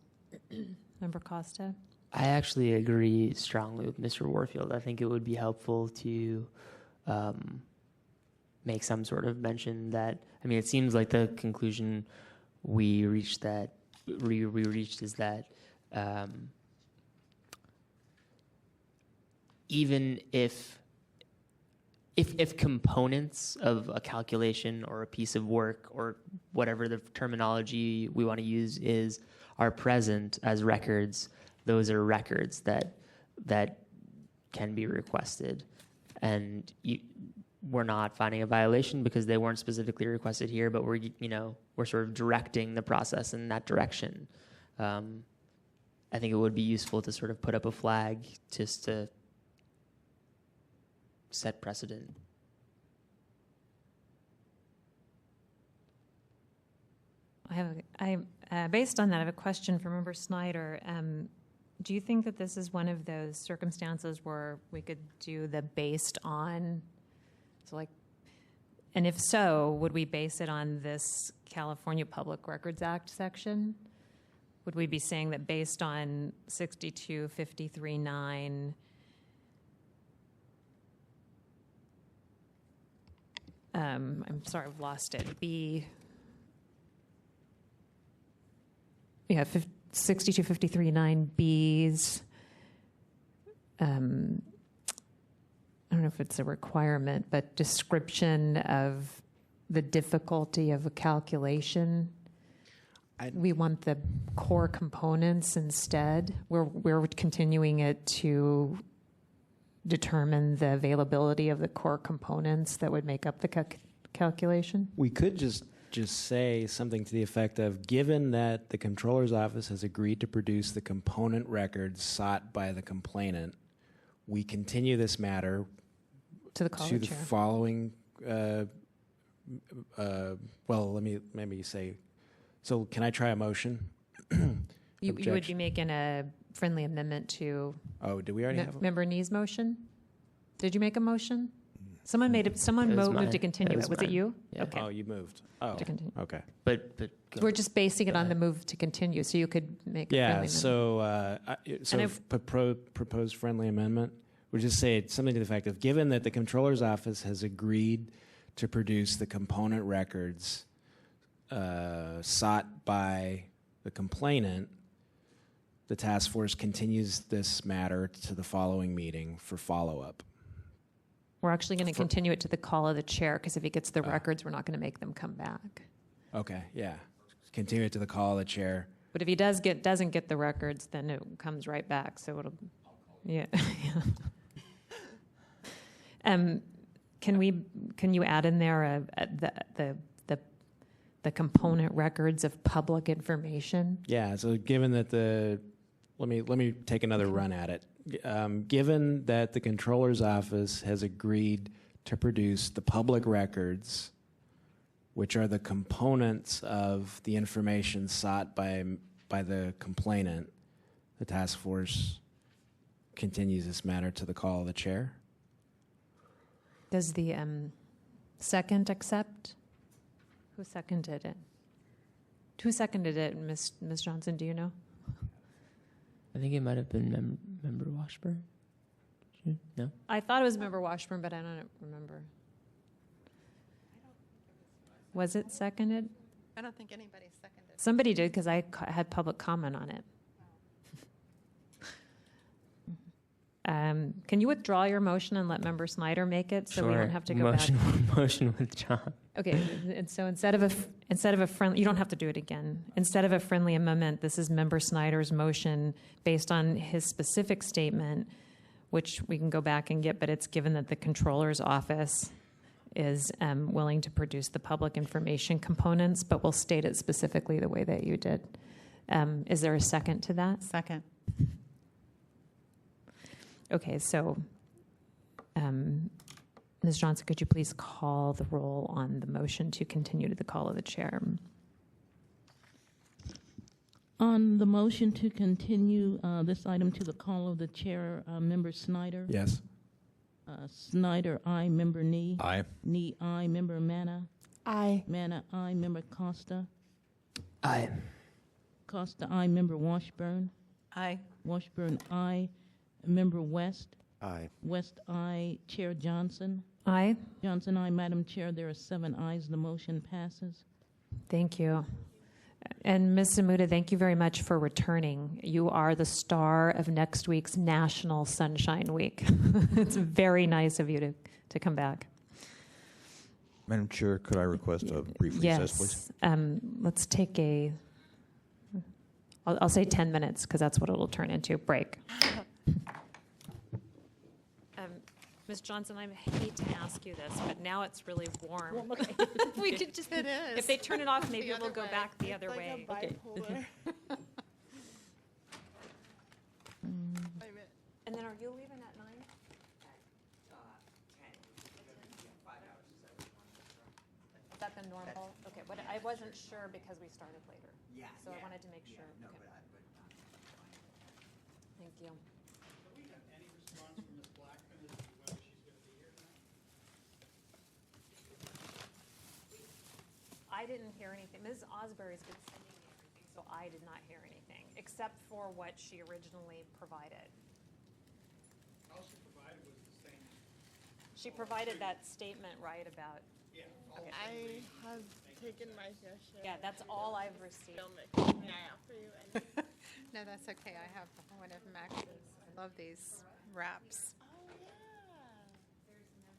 Member Costa? I actually agree strongly with Mr. Warfield. I think it would be helpful to make some sort of mention that, I mean, it seems like the conclusion we reached is that even if if components of a calculation or a piece of work or whatever the terminology we want to use are present as records, those are records that can be requested, and we're not finding a violation because they weren't specifically requested here, but we're sort of directing the process in that direction. I think it would be useful to sort of put up a flag just to set precedent. Based on that, I have a question for Member Snyder. Do you think that this is one of those circumstances where we could do the based on, and if so, would we base it on this California Public Records Act section? Would we be saying that based on 6253(9), I'm sorry, I've lost it. 6253(9)B's. I don't know if it's a requirement, but description of the difficulty of a calculation. We want the core components instead. We're continuing it to determine the availability of the core components that would make up the calculation. We could just say something to the effect of, given that the Controller's Office has agreed to produce the component records sought by the complainant, we continue this matter to the call to of the chair. following. Well, let me maybe say. So, can I try a motion? You would be making a friendly amendment to. Oh, did we already have? Member Nee's motion? Did you make a motion? Someone made it. Someone moved to continue it. Was it you? Yeah. Okay. Oh, you moved. Oh, To continue. okay. But We're just basing it on the move to continue, so you could make a friendly amendment. So proposed friendly amendment would just say something to the effect of, given that the Controller's Office has agreed to produce the component records sought by the complainant, the task force continues this matter to the following meeting for follow-up. We're actually going to continue it to the call of the chair, because if he gets the records, we're not going to make them come back. Okay, yeah. Continue it to the call of the chair. But if he doesn't get the records, then it comes right back. So it'll, yeah. Can you add in there the component records of public information? Yeah. So given that let me take another run at it. Given that the Controller's Office has agreed to produce the public records, which are the components of the information sought by the complainant, the task force continues this matter to the call of the chair. Does the second accept? Who seconded it? Who seconded it, Ms. Johnson? Do you know? I think it might have been Member Washburn. No? I thought it was Member Washburn, but I don't remember. Was it seconded? I don't think anybody seconded. Somebody did, because I had public comment on it. Can you withdraw your motion and let Member Snyder make it, so we don't have to go back? Motion withdrawn. Okay, and so instead of a friendly, you don't have to do it again. Instead of a friendly amendment, this is Member Snyder's motion based on his specific statement, which we can go back and get, but it's given that the Controller's Office is willing to produce the public information components, but we'll state it specifically the way that you did. Is there a second to that? Second. Okay, so Ms. Johnson, could you please call the roll on the motion to continue to the call of the chair? On the motion to continue this item to the call of the chair, Member Snyder? Yes. Snyder, aye. Member Nee? Aye. Nee, aye. Member Manna? Aye. Manna, aye. Member Costa? Aye. Costa, aye. Member Washburn? Aye. Washburn, aye. Member West? Aye. West, aye. Chair Johnson? Aye. Johnson, aye. Madam Chair, there are 7 ayes. The motion passes. Thank you. And Ms. Zamuda, thank you very much for returning. You are the star of next week's National Sunshine Week. It's very nice of you to come back. Madam Chair, could I request a brief recess, please? Yes. Let's take I'll say 10 minutes because that's what it'll turn into. Break. Ms. Johnson, I hate to ask you this, but now it's really warm. Well, okay. We could just, It is. if they turn it off, maybe The we'll other go way. back the It's other like way. a bipolar. And then are you leaving at 9? Is that the normal? Okay, but I wasn't sure because we started later. Yeah. So I wanted to make sure. No, Okay. but Thank you. Do we have any response from Ms. Blackman as to whether she's going to be here tonight? I didn't hear anything. Ms. Osbury's been sending me everything, so I did not hear anything, except for what she originally provided. All she provided was the same. She provided that statement, right, about, Yeah. okay. I have taken my fair share. Yeah, that's all I've received. Don't make an eye out for you. No, that's okay. I have one of Max's. I love these wraps. Oh, yeah.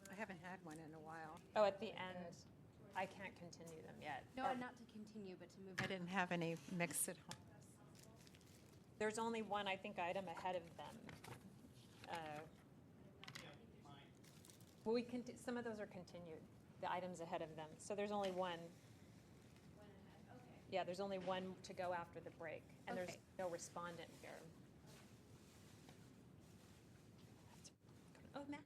I haven't had one in a while. Oh, at the end, I can't continue them yet. No, not to continue, but to move. I didn't have any mixed at home. There's only one, I think, item ahead of them. Well, some of those are continued, the items ahead of them. So there's only one. Yeah, there's only one to go after the break, and there's Okay. no respondent here. Oh, Matt.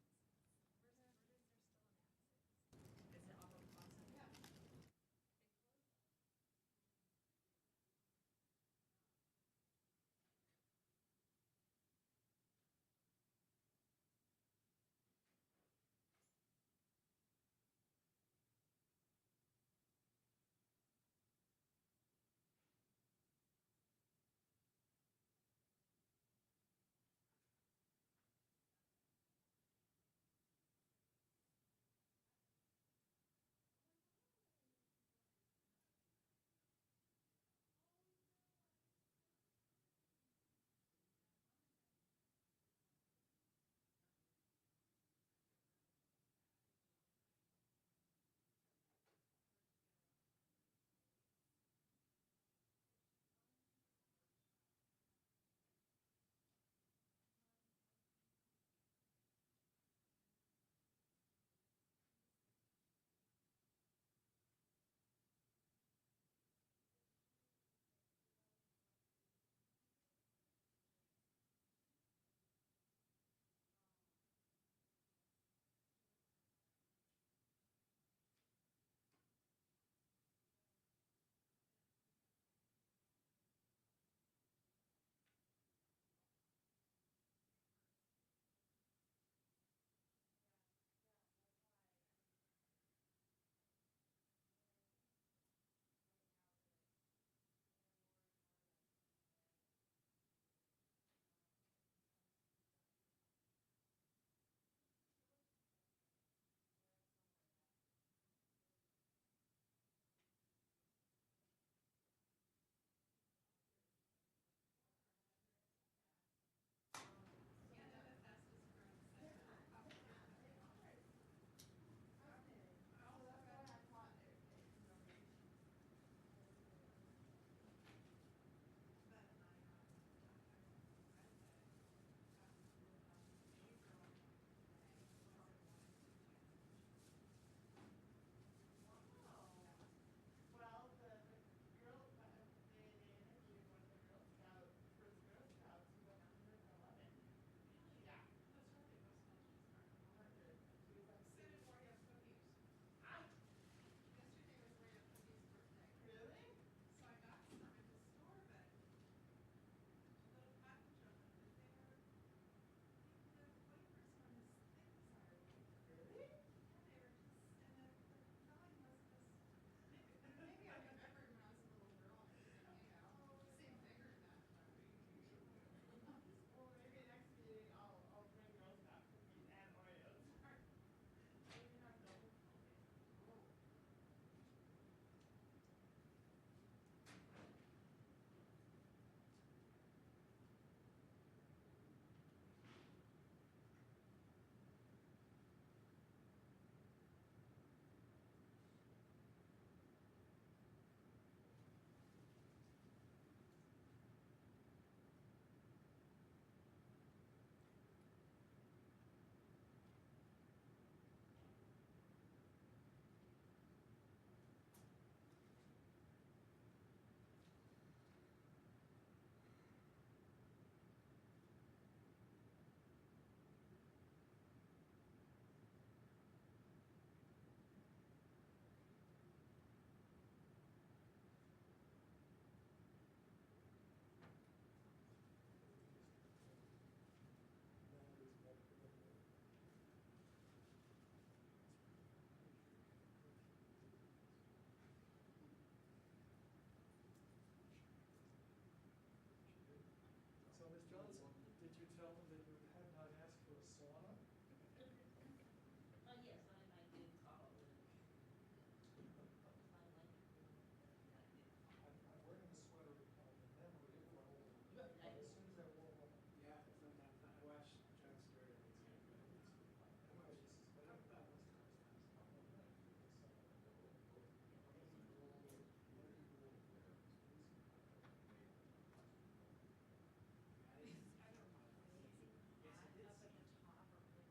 Did you tell them that you had not asked for a sauna? Yes, I did probably. I'm wearing a sweater because the memory of what as soon as I wore one. Yeah, sometimes I watch Jon Stewart and it's kind of good.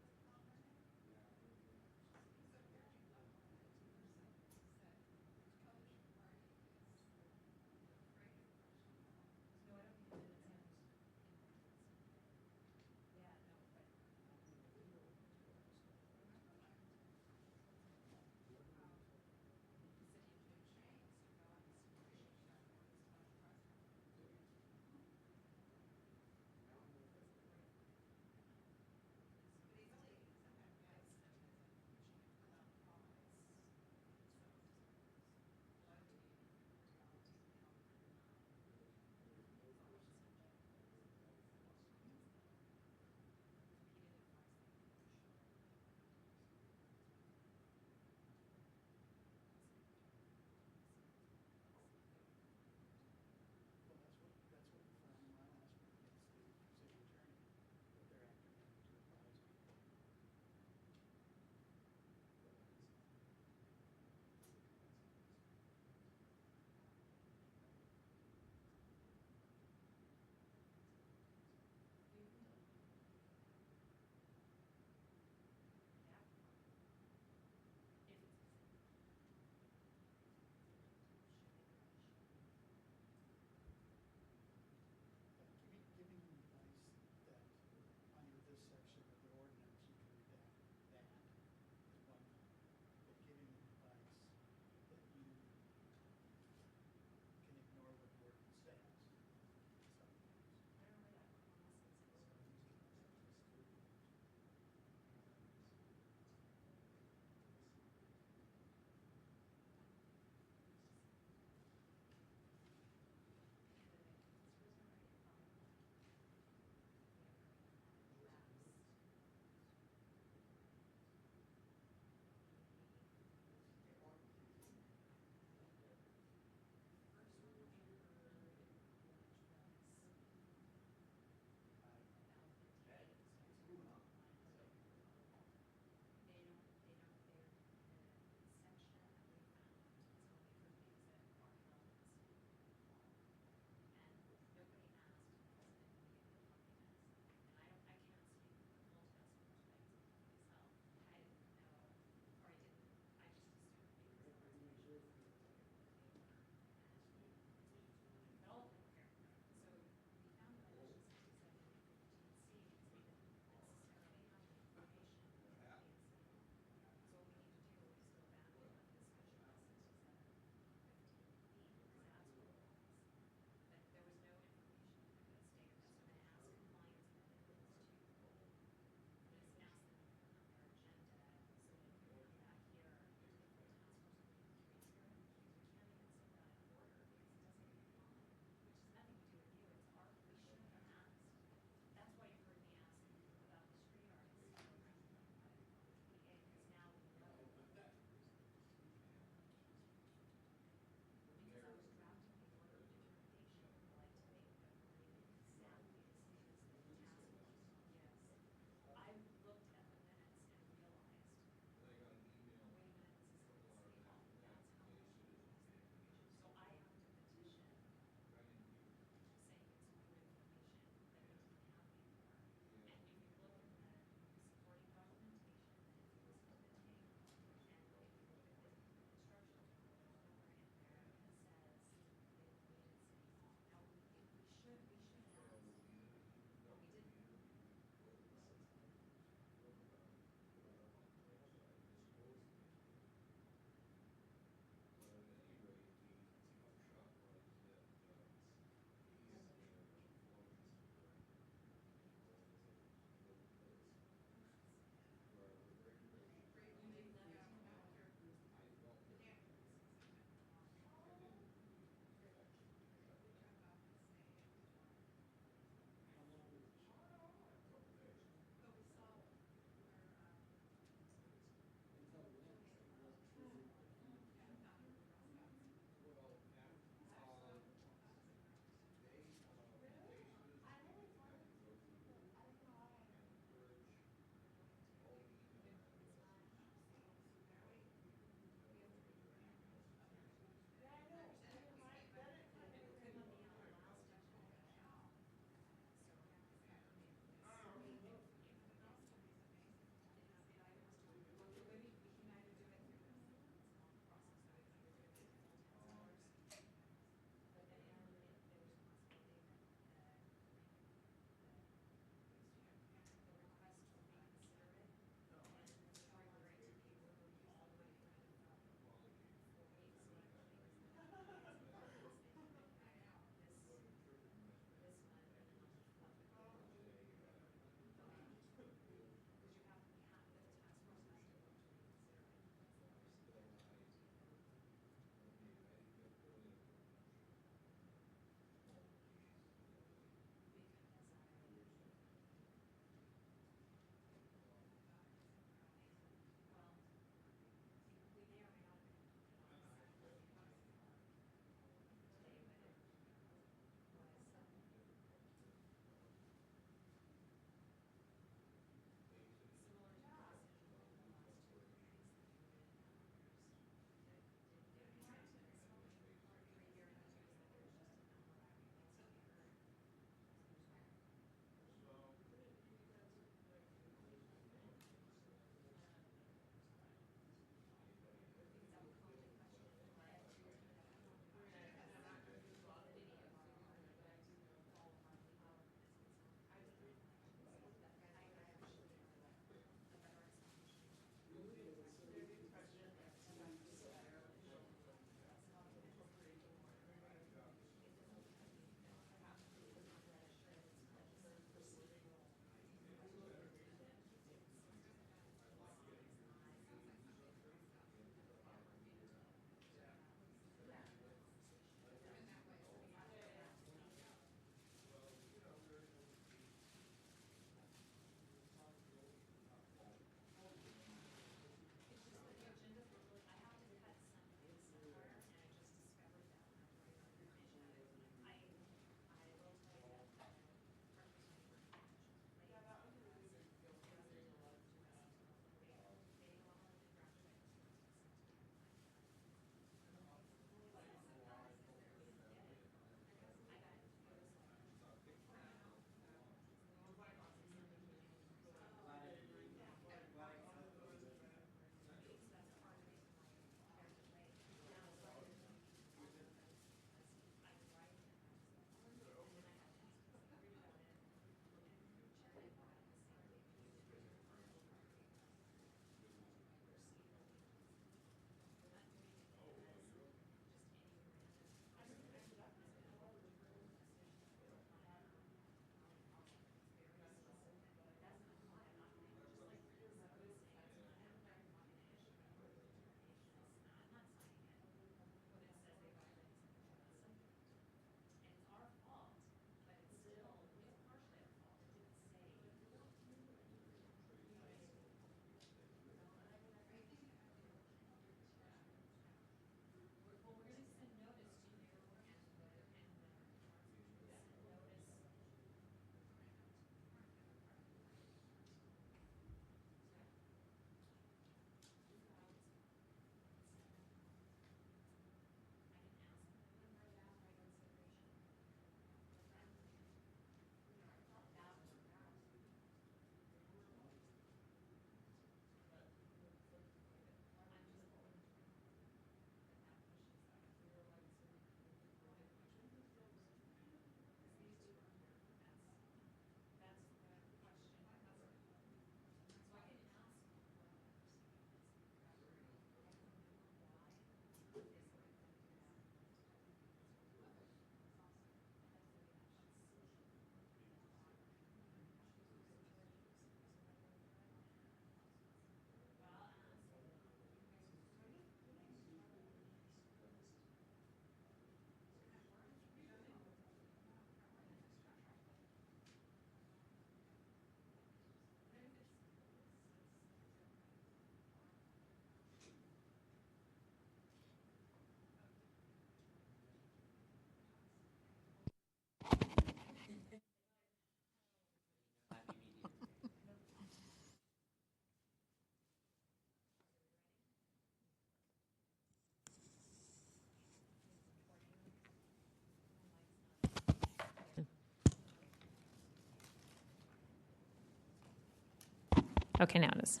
Okay, now it is.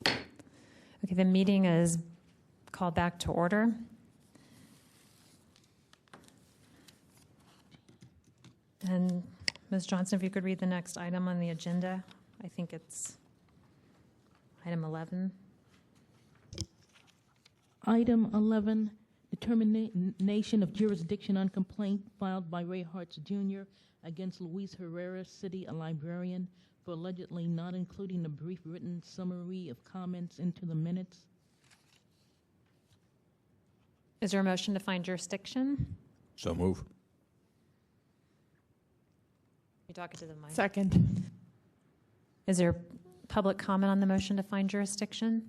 Okay, the meeting is called back to order. And Ms. Johnson, if you could read the next item on the agenda. I think it's item 11. Item 11, determination of jurisdiction on complaint filed by Ray Hartz Jr. against Luis Herrera, city librarian, for allegedly not including a brief written summary of comments into the minutes. Is there a motion to find jurisdiction? So move. You're talking to the mic. Second. Is there public comment on the motion to find jurisdiction?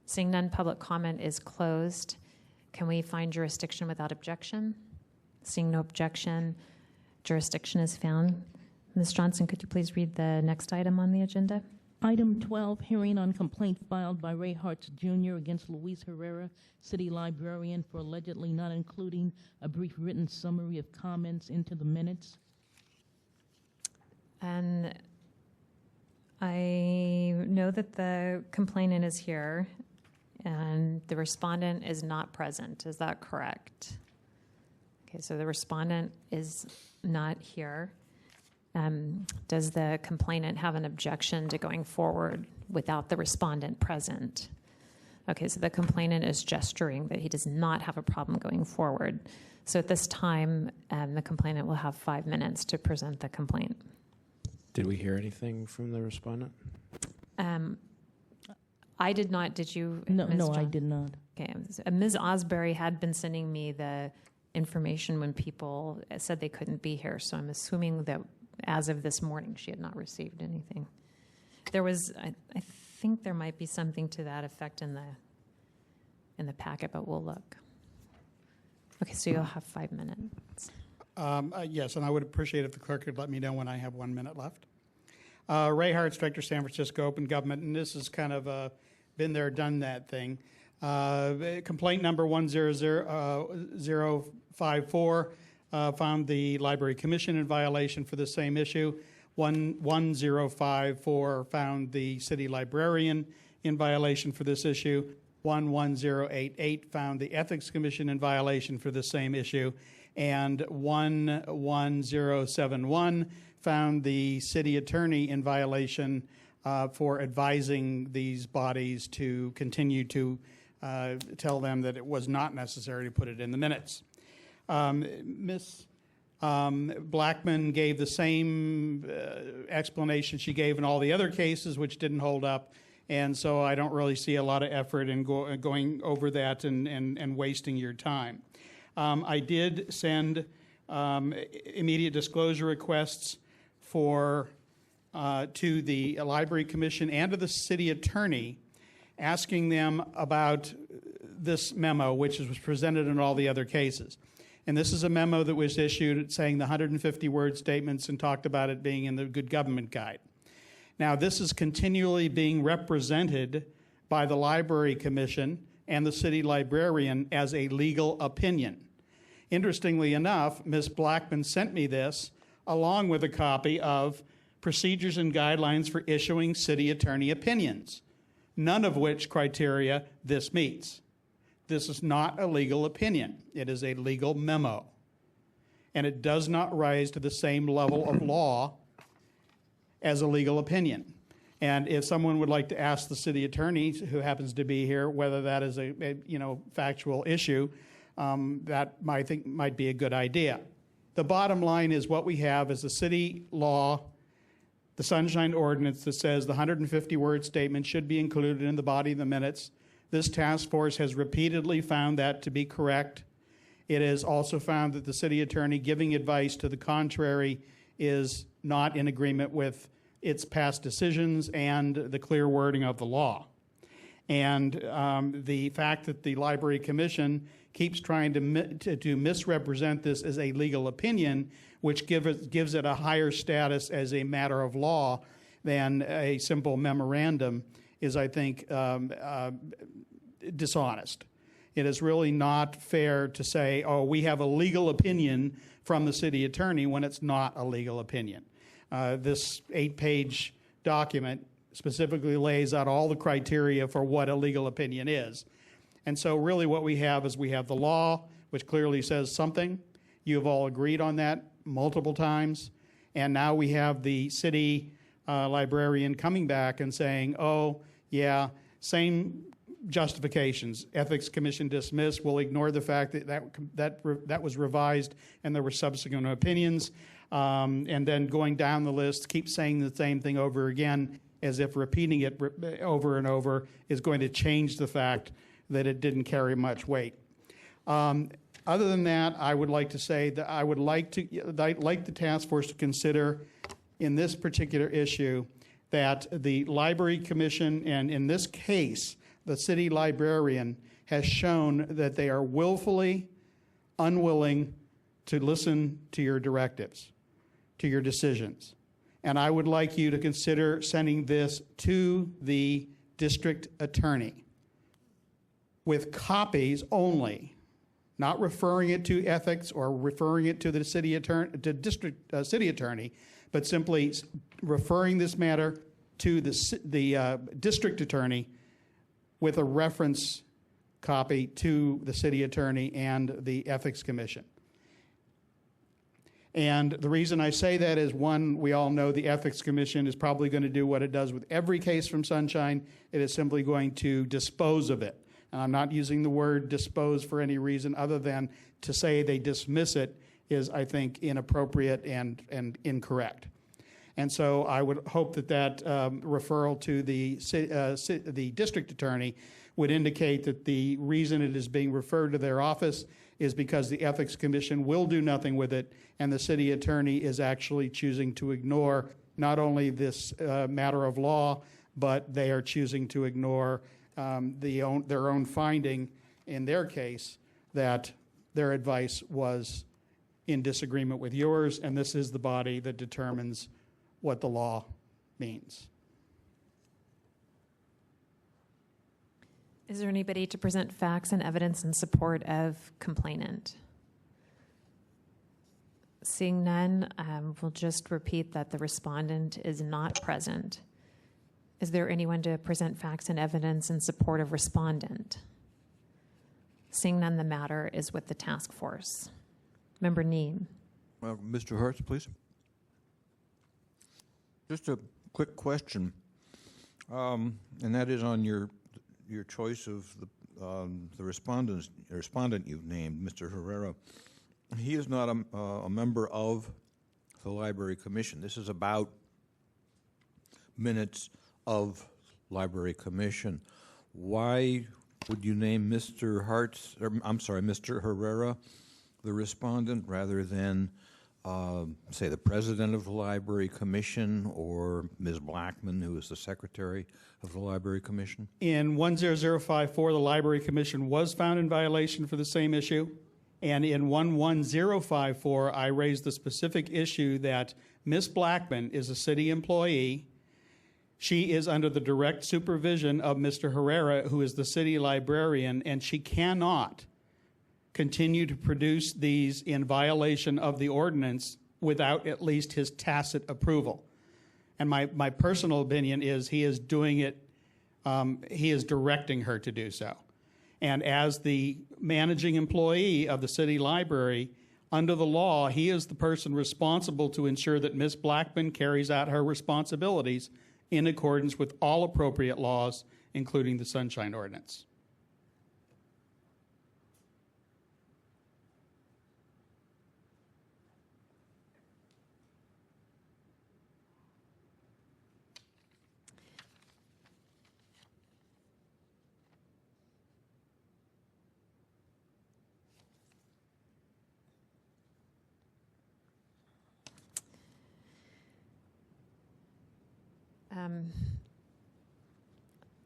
Seeing none, public comment is closed. Can we find jurisdiction without objection? Seeing no objection, jurisdiction is found. Ms. Johnson, could you please read the next item on the agenda? Item 12, hearing on complaint filed by Ray Hartz Jr. against Luis Herrera, city librarian, for allegedly not including a brief written summary of comments into the minutes. And I know that the complainant is here and the respondent is not present. Is that correct? Okay, so the respondent is not here. Does the complainant have an objection to going forward without the respondent present? Okay, so the complainant is gesturing that he does not have a problem going forward. So at this time, the complainant will have 5 minutes to present the complaint. Did we hear anything from the respondent? I did not. Did you? No, Ms. no, I John? did not. Okay. Ms. Osbury had been sending me the information when people said they couldn't be here, so I'm assuming that as of this morning she had not received anything. There was, I think there might be something to that effect in the packet, but we'll look. Okay, so you'll have 5 minutes. Yes, and I would appreciate if the clerk could let me know when I have 1 minute left. Ray Hartz, Director, San Francisco Open Government, and this is kind of a been there, done that thing. Complaint number 10054 found the Library Commission in violation for the same issue. 1054 found the City Librarian in violation for this issue. 11088 found the Ethics Commission in violation for the same issue. And 11071 found the City Attorney in violation for advising these bodies to continue to tell them that it was not necessary to put it in the minutes. Ms. Blackman gave the same explanation she gave in all the other cases, which didn't hold up, and so I don't really see a lot of effort in going over that and wasting your time. I did send immediate disclosure requests to the Library Commission and to the City Attorney, asking them about this memo, which was presented in all the other cases. And this is a memo that was issued saying the 150-word statements and talked about it being in the Good Government Guide. Now, this is continually being represented by the Library Commission and the City Librarian as a legal opinion. Interestingly enough, Ms. Blackman sent me this along with a copy of Procedures and Guidelines for Issuing City Attorney Opinions, none of which criteria this meets. This is not a legal opinion. It is a legal memo. And it does not rise to the same level of law as a legal opinion. And if someone would like to ask the city attorney, who happens to be here, whether that is a factual issue, that I think might be a good idea. The bottom line is what we have is the city law, the Sunshine Ordinance that says the 150-word statement should be included in the body of the minutes. This task force has repeatedly found that to be correct. It has also found that the city attorney giving advice to the contrary is not in agreement with its past decisions and the clear wording of the law. And the fact that the Library Commission keeps trying to misrepresent this as a legal opinion, which gives it a higher status as a matter of law than a simple memorandum, is, I think, dishonest. It is really not fair to say, oh, we have a legal opinion from the city attorney when it's not a legal opinion. This 8-page document specifically lays out all the criteria for what a legal opinion is. And so really what we have is we have the law, which clearly says something. You have all agreed on that multiple times. And now we have the city librarian coming back and saying, oh, yeah, same justifications. Ethics Commission dismissed. We'll ignore the fact that was revised and there were subsequent opinions. And then going down the list, keep saying the same thing over again, as if repeating it over and over is going to change the fact that it didn't carry much weight. Other than that, I would like to say that I'd like the task force to consider in this particular issue that the Library Commission, and in this case, the city librarian, has shown that they are willfully unwilling to listen to your directives, to your decisions. And I would like you to consider sending this to the district attorney with copies only, not referring it to ethics or referring it to the city attorney, to district city attorney, but simply referring this matter to the district attorney with a reference copy to the city attorney and the Ethics Commission. And the reason I say that is, one, we all know the Ethics Commission is probably going to do what it does with every case from Sunshine. It is simply going to dispose of it. And I'm not using the word dispose for any reason other than to say they dismiss it is, I think, inappropriate and incorrect. And so I would hope that referral to the district attorney would indicate that the reason it is being referred to their office is because the Ethics Commission will do nothing with it, and the city attorney is actually choosing to ignore not only this matter of law, but they are choosing to ignore their own finding in their case that their advice was in disagreement with yours, and this is the body that determines what the law means. Is there anybody to present facts and evidence in support of complainant? Seeing none, we'll just repeat that the respondent is not present. Is there anyone to present facts and evidence in support of respondent? Seeing none, the matter is with the task force. Member Neem. Mr. Hertz, please. Just a quick question, and that is on your choice of the respondent you've named, Mr. Herrera. He is not a member of the Library Commission. This is about minutes of Library Commission. Why would you name Mr. Mr. Herrera the respondent rather than say the president of the Library Commission or Ms. Blackman, who is the secretary of the Library Commission? In 10054, the Library Commission was found in violation for the same issue. And in 11054, I raised the specific issue that Ms. Blackman is a city employee. She is under the direct supervision of Mr. Herrera, who is the city librarian, and she cannot continue to produce these in violation of the ordinance without at least his tacit approval. And my personal opinion is he is doing it, he is directing her to do so. And as the managing employee of the city library, under the law, he is the person responsible to ensure that Ms. Blackman carries out her responsibilities in accordance with all appropriate laws, including the Sunshine Ordinance.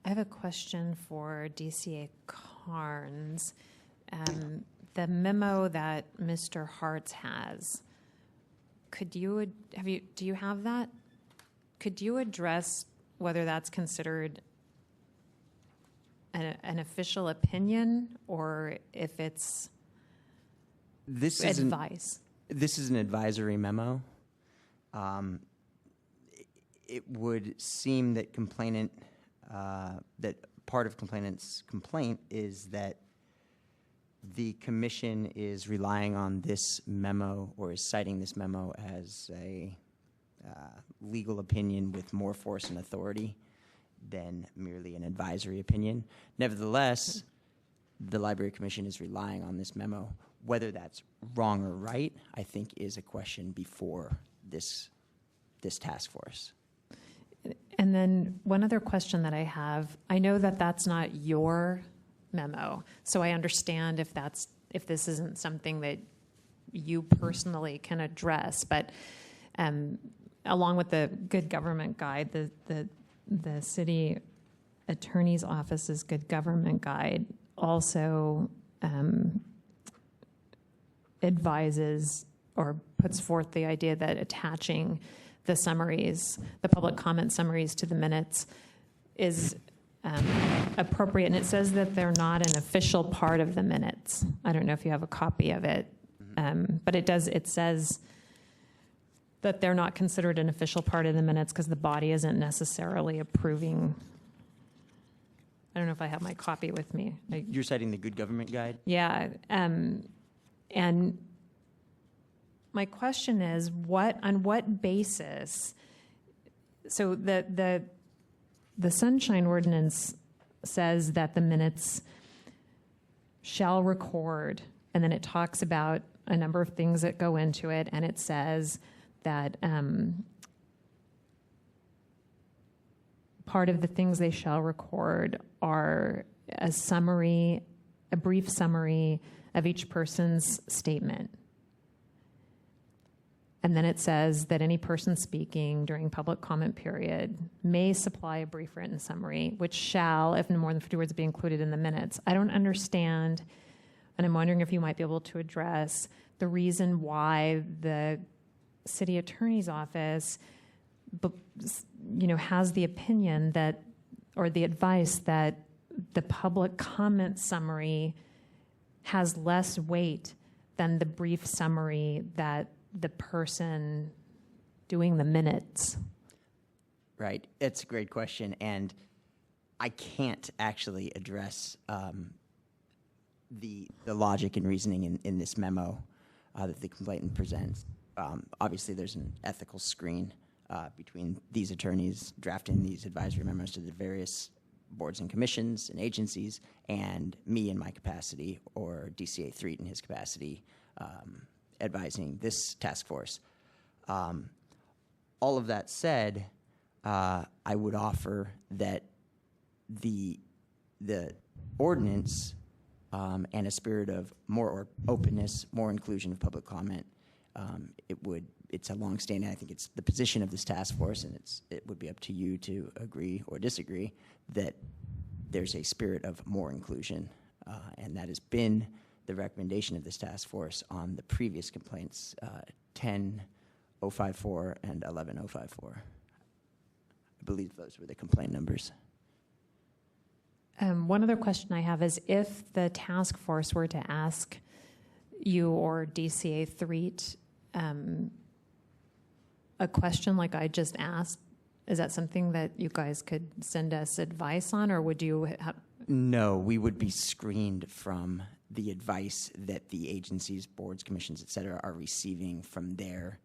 I have a question for DCA Carnes. The memo that Mr. Hartz has, do you have that? Could you address whether that's considered an official opinion or if it's advice? This is an advisory memo. it would seem that complainant, that part of complainant's complaint is that the commission is relying on this memo or is citing this memo as a legal opinion with more force and authority than merely an advisory opinion. Nevertheless, the Library Commission is relying on this memo. Whether that's wrong or right, I think, is a question before this task force. And then one other question that I have, I know that that's not your memo, so I understand if this isn't something that you personally can address, but along with the Good Government Guide, the City Attorney's Office's Good Government Guide also advises or puts forth the idea that attaching the summaries, the public comment summaries to the minutes is appropriate. And it says that they're not an official part of the minutes. I don't know if you have a copy of it, but it says that they're not considered an official part of the minutes because the body isn't necessarily approving. I don't know if I have my copy with me. You're citing the Good Government Guide? Yeah. And my question is, on what basis? So the Sunshine Ordinance says that the minutes shall record, and then it talks about a number of things that go into it, and it says that part of the things they shall record are a brief summary of each person's statement. And then it says that any person speaking during public comment period may supply a brief written summary, which shall, if no more than 50 words, be included in the minutes. I don't understand, and I'm wondering if you might be able to address the reason why the City Attorney's Office has the opinion that, or the advice that the public comment summary has less weight than the brief summary that the person doing the minutes. Right. It's a great question, and I can't actually address the logic and reasoning in this memo that the complainant presents. Obviously, there's an ethical screen between these attorneys drafting these advisory memos to the various boards and commissions and agencies, and me in my capacity, or DCA Threet in his capacity, advising this task force. All of that said, I would offer that the ordinance and a spirit of more openness, more inclusion of public comment, it's a longstanding, I think it's the position of this task force, and it would be up to you to agree or disagree that there's a spirit of more inclusion, and that has been the recommendation of this task force on the previous complaints, 10-054 and 11-054. I believe those were the complaint numbers. One other question I have is, if the task force were to ask you or DCA Threet a question like I just asked, is that something that you guys could send us advice on, or would you have? No, we would be screened from the advice that the agencies, boards, commissions, et cetera, are receiving from their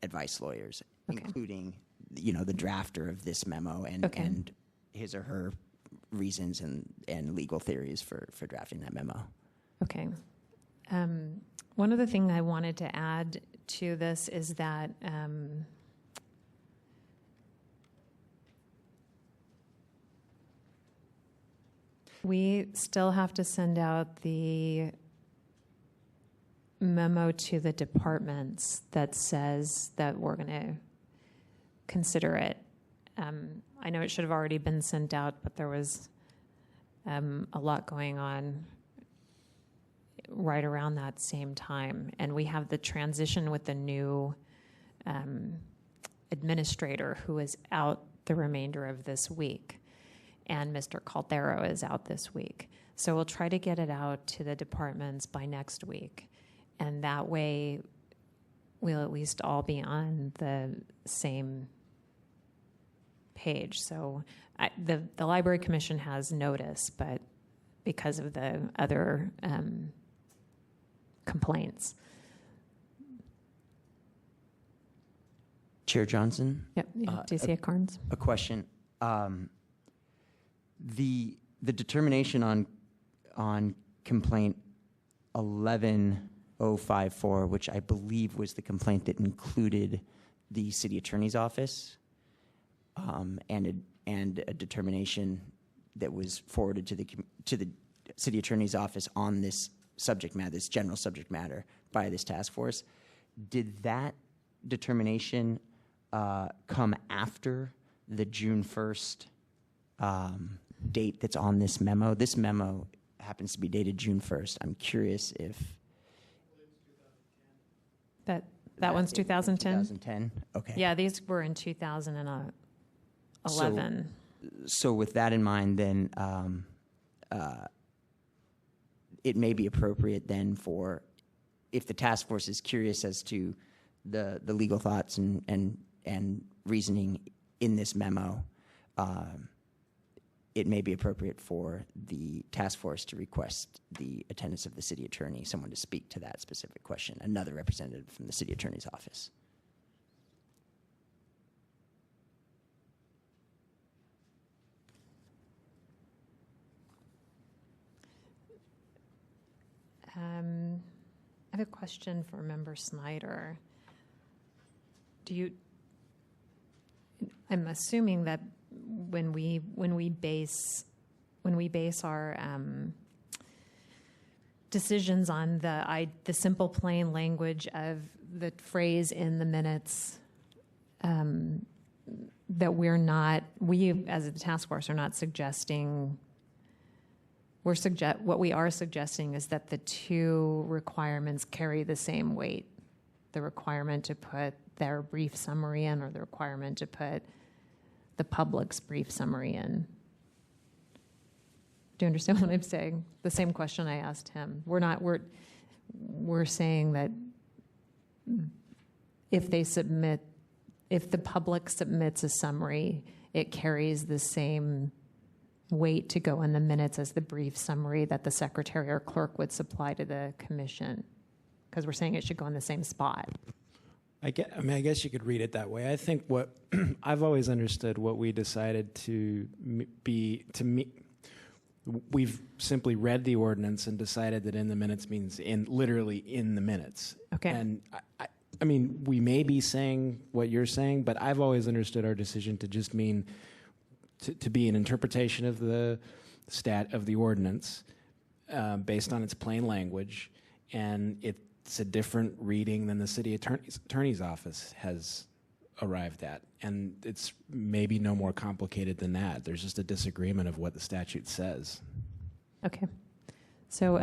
advice lawyers, including, the drafter of this memo and his or her reasons and legal theories for drafting that memo. Okay. One other thing I wanted to add to this is that we still have to send out the memo to the departments that says that we're going to consider it. I know it should have already been sent out, but there was a lot going on right around that same time. And we have the transition with the new administrator who is out the remainder of this week. And Mr. Caldero is out this week. So we'll try to get it out to the departments by next week. And that way we'll at least all be on the same page. So the Library Commission has notice, but because of the other complaints. Chair Johnson? Yep. DCA Carnes. A question. The determination on complaint 11054, which I believe was the complaint that included the city attorney's office, and a determination that was forwarded to the city attorney's office on this subject matter, this general subject matter, by this task force. Did that determination come after the June 1st date that's on this memo? This memo happens to be dated June 1st. I'm curious if that one's 2010? 2010? Okay. Yeah, these were in 2011. So with that in mind, then it may be appropriate then for, if the task force is curious as to the legal thoughts and reasoning in this memo, it may be appropriate for the task force to request the attendance of the city attorney, someone to speak to that specific question, another representative from the city attorney's office. I have a question for Member Snyder. I'm assuming that when we base our decisions on the simple plain language of the phrase in the minutes, that we as a task force are not suggesting. What we are suggesting is that the two requirements carry the same weight. The requirement to put their brief summary in, or the requirement to put the public's brief summary in. Do you understand what I'm saying? The same question I asked him. We're saying that if the public submits a summary, it carries the same weight to go in the minutes as the brief summary that the secretary or clerk would supply to the commission, because we're saying it should go in the same spot. I guess you could read it that way. I think what I've always understood what we decided to be, we've simply read the ordinance and decided that in the minutes means literally in the minutes. Okay. And I mean, we may be saying what you're saying, but I've always understood our decision to just mean to be an interpretation of the ordinance based on its plain language, and it's a different reading than the city attorney's office has arrived at, and it's maybe no more complicated than that. There's just a disagreement of what the statute says. Okay. So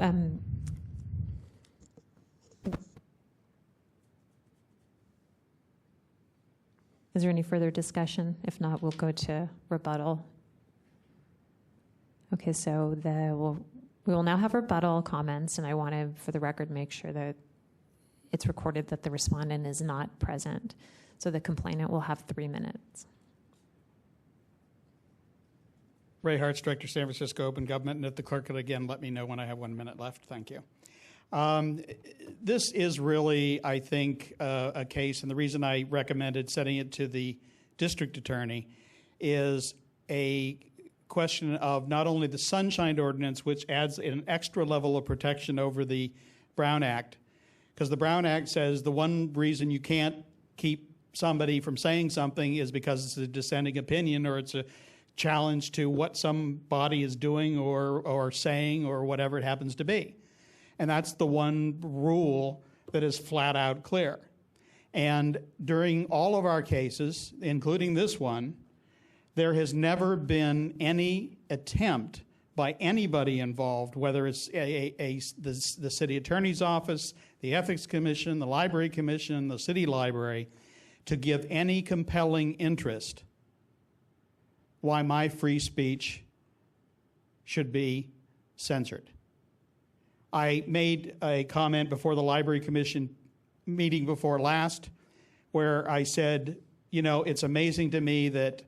is there any further discussion? If not, we'll go to rebuttal. Okay, so we will now have rebuttal comments, and I want to, for the record, make sure that it's recorded that the respondent is not present. So the complainant will have 3 minutes. Ray Hartz, Director, San Francisco Open Government, and if the clerk could again let me know when I have 1 minute left. Thank you. This is really, I think, a case, and the reason I recommended setting it to the district attorney is a question of not only the Sunshine Ordinance, which adds an extra level of protection over the Brown Act, because the Brown Act says the one reason you can't keep somebody from saying something is because it's a dissenting opinion or it's a challenge to what somebody is doing or saying or whatever it happens to be. And that's the one rule that is flat out clear. And during all of our cases, including this one, there has never been any attempt by anybody involved, whether it's the city attorney's office, the ethics commission, the library commission, the city library, to give any compelling interest why my free speech should be censored. I made a comment before the library commission meeting before last where I said, you know, it's amazing to me that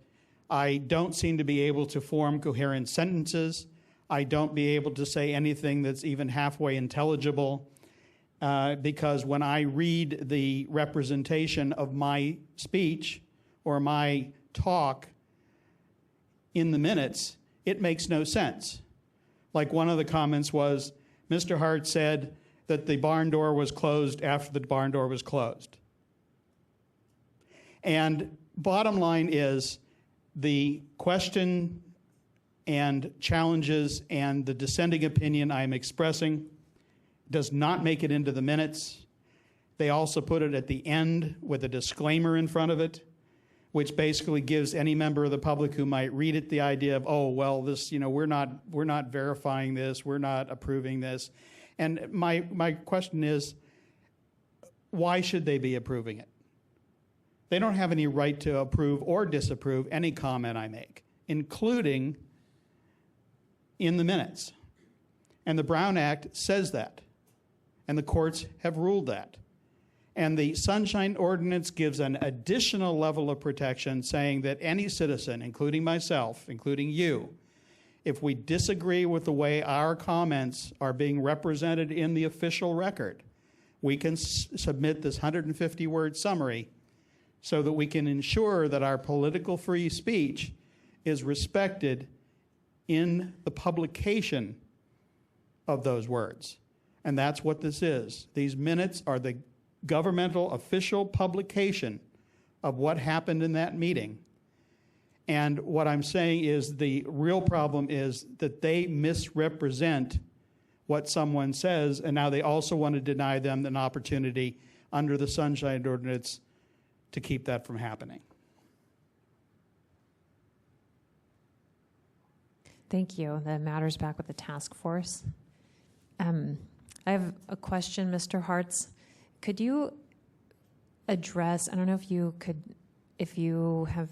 I don't seem to be able to form coherent sentences. I don't be able to say anything that's even halfway intelligible because when I read the representation of my speech or my talk in the minutes, it makes no sense. Like one of the comments was, Mr. Hart said that the barn door was closed after the barn door was closed. And bottom line is the question and challenges and the dissenting opinion I'm expressing does not make it into the minutes. They also put it at the end with a disclaimer in front of it, which basically gives any member of the public who might read it the idea of, oh, well, this, we're not verifying this, we're not approving this. And my question is, why should they be approving it? They don't have any right to approve or disapprove any comment I make, including in the minutes. And the Brown Act says that, and the courts have ruled that. And the Sunshine Ordinance gives an additional level of protection, saying that any citizen, including myself, including you, if we disagree with the way our comments are being represented in the official record, we can submit this 150-word summary so that we can ensure that our political free speech is respected in the publication of those words. And that's what this is. These minutes are the governmental official publication of what happened in that meeting. And what I'm saying is the real problem is that they misrepresent what someone says, and now they also want to deny them an opportunity under the Sunshine Ordinance to keep that from happening. Thank you. The matter's back with the task force. I have a question, Mr. Hartz. Could you address, I don't know if you have,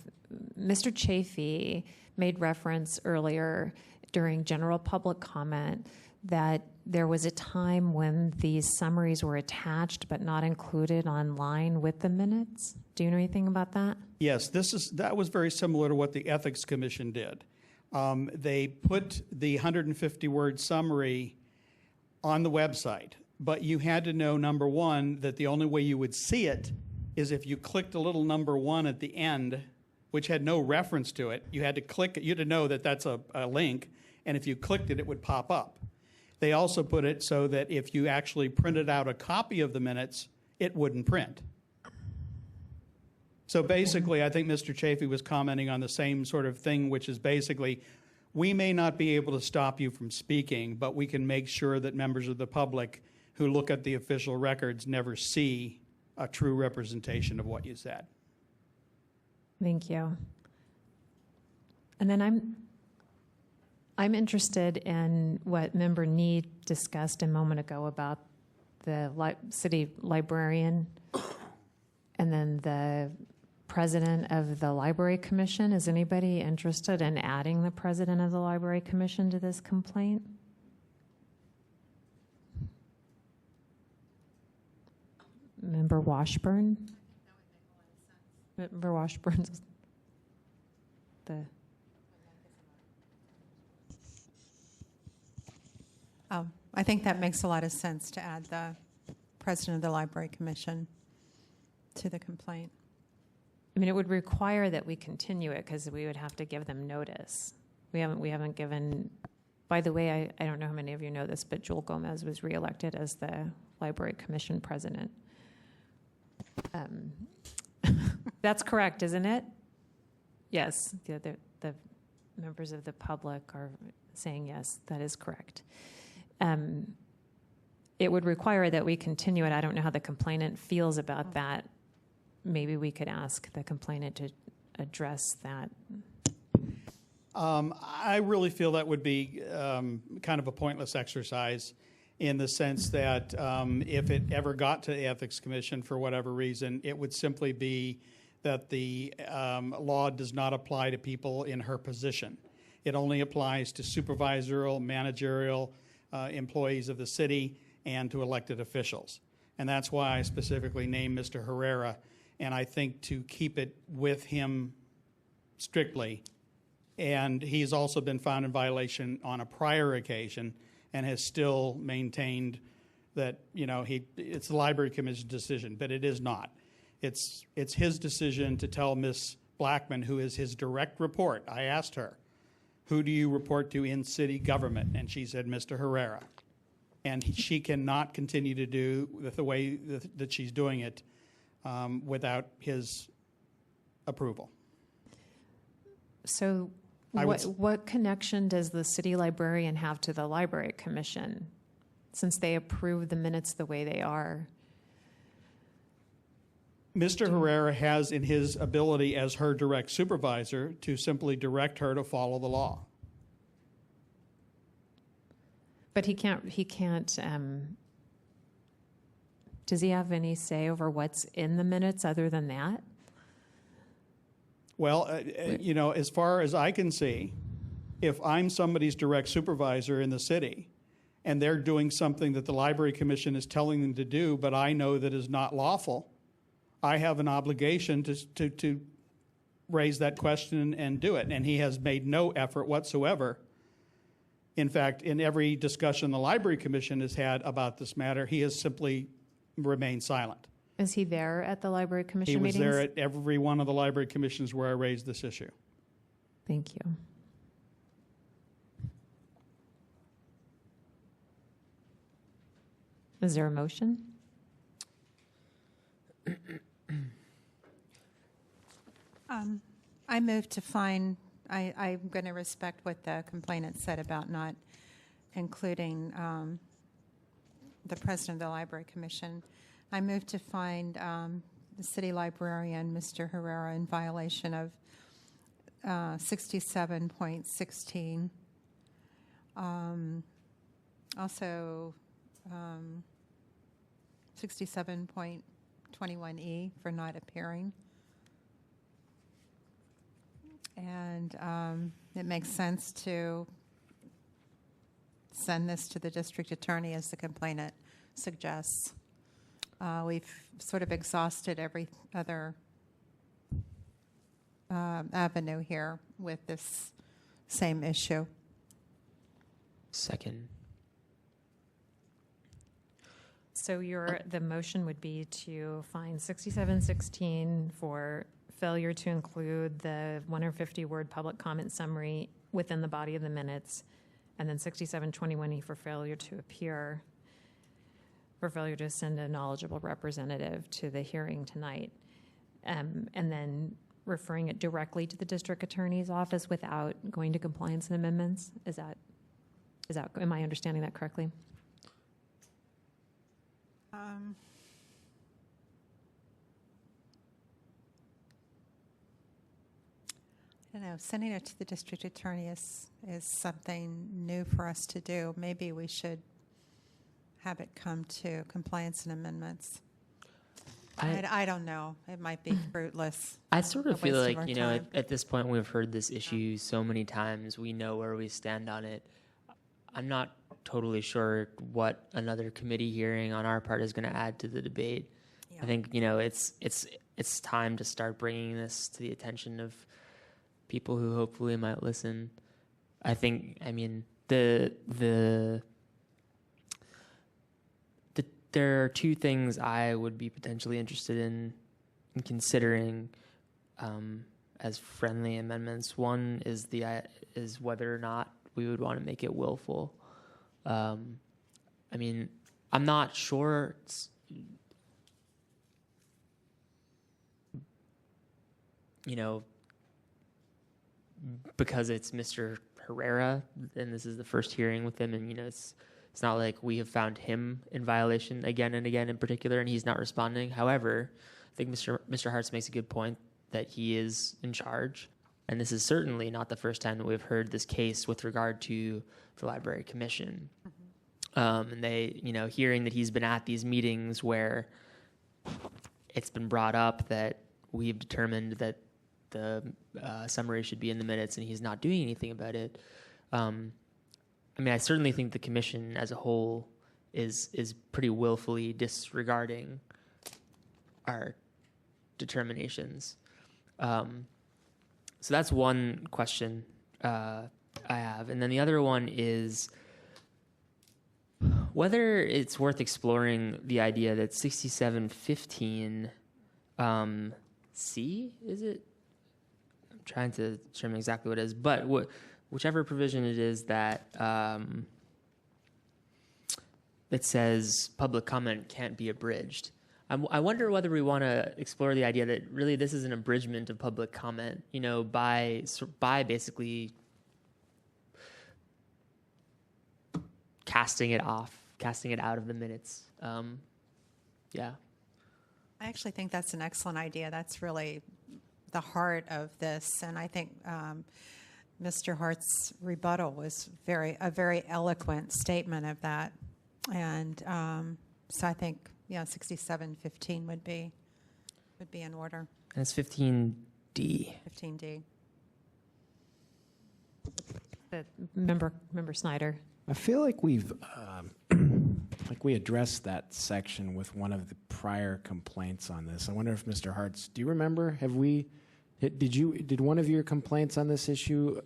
Mr. Chafee made reference earlier during general public comment that there was a time when these summaries were attached but not included online with the minutes. Do you know anything about that? Yes, that was very similar to what the Ethics Commission did. They put the 150-word summary on the website, but you had to know, number one, that the only way you would see it is if you clicked a little number one at the end, which had no reference to it. You had to click it. You had to know that that's a link, and if you clicked it, it would pop up. They also put it so that if you actually printed out a copy of the minutes, it wouldn't print. So basically, I think Mr. Chafee was commenting on the same sort of thing, which is basically, we may not be able to stop you from speaking, but we can make sure that members of the public who look at the official records never see a true representation of what you said. Thank you. And then I'm interested in what Member Nee discussed a moment ago about the city librarian and then the president of the Library Commission. Is anybody interested in adding the president of the Library Commission to this complaint? Member Washburn? Member Washburn's the... I think that makes a lot of sense to add the president of the Library Commission to the complaint. I mean, it would require that we continue it because we would have to give them notice. We haven't given, by the way, I don't know how many of you know this, but Joel Gomez was reelected as the Library Commission president. That's correct, isn't it? Yes, the members of the public are saying yes, that is correct. It would require that we continue it. I don't know how the complainant feels about that. Maybe we could ask the complainant to address that. I really feel that would be kind of a pointless exercise in the sense that if it ever got to the Ethics Commission for whatever reason, it would simply be that the law does not apply to people in her position. It only applies to supervisorial, managerial employees of the city and to elected officials. And that's why I specifically named Mr. Herrera. And I think to keep it with him strictly, and he's also been found in violation on a prior occasion and has still maintained that, it's the Library Commission's decision, but it is not. It's his decision to tell Ms. Blackman, who is his direct report. I asked her, who do you report to in city government? And she said, Mr. Herrera. And she cannot continue to do the way that she's doing it without his approval. So what connection does the city librarian have to the Library Commission, since they approve the minutes the way they are? Mr. Herrera has in his ability as her direct supervisor to simply direct her to follow the law. But he can't, does he have any say over what's in the minutes other than that? Well, as far as I can see, if I'm somebody's direct supervisor in the city and they're doing something that the Library Commission is telling them to do, but I know that is not lawful, I have an obligation to raise that question and do it. And he has made no effort whatsoever. In fact, in every discussion the Library Commission has had about this matter, he has simply remained silent. Is he there at the Library Commission He was meetings? there at every one of the Library Commissions where I raised this issue. Thank you. Is there a motion? I move to find, I'm going to respect what the complainant said about not including the president of the Library Commission. I move to find the city librarian, Mr. Herrera, in violation of 67.16. Also, 67.21E for not appearing. And it makes sense to send this to the district attorney as the complainant suggests. We've sort of exhausted every other avenue here with this same issue. Second. So the motion would be to fine 6716 for failure to include the 150-word public comment summary within the body of the minutes, and then 6721E for failure to appear, for failure to send a knowledgeable representative to the hearing tonight, and then referring it directly to the district attorney's office without going to compliance and amendments. Am I understanding that correctly? I don't know, sending it to the district attorney is something new for us to do. Maybe we should have it come to compliance and amendments. I don't know. It might be fruitless. I sort of feel like, time. at this point we've heard this issue so many times. We know where we stand on it. I'm not totally sure what another committee hearing on our part is going to add to the debate. Yeah. I think, it's time to start bringing this to the attention of people who hopefully might listen. There are two things I would be potentially interested in considering as friendly amendments. One is whether or not we would want to make it willful. I'm not sure. Because it's Mr. Herrera, and this is the first hearing with him, and it's not like we have found him in violation again and again in particular, and he's not responding. However, I think Mr. Hartz makes a good point that he is in charge, and this is certainly not the first time that we've heard this case with regard to the Library Commission. Mm-hmm. And they, hearing that he's been at these meetings where it's been brought up that we've determined that the summary should be in the minutes and he's not doing anything about it. I certainly think the commission as a whole is pretty willfully disregarding our determinations. So that's one question I have. And then the other one is whether it's worth exploring the idea that 6715 C, is it? I'm trying to determine exactly what it is, but whichever provision it is that that says public comment can't be abridged. I wonder whether we want to explore the idea that really this is an abridgment of public comment, by basically casting it out of the minutes. Yeah. I actually think that's an excellent idea. That's really the heart of this, and I think Mr. Hart's rebuttal was a very eloquent statement of that, and so I think 6715 would be in order. And it's 15D. 15D. Member Snyder. I feel like we addressed that section with one of the prior complaints on this. I wonder if Mr. Hartz, do you remember? Did one of your complaints on this issue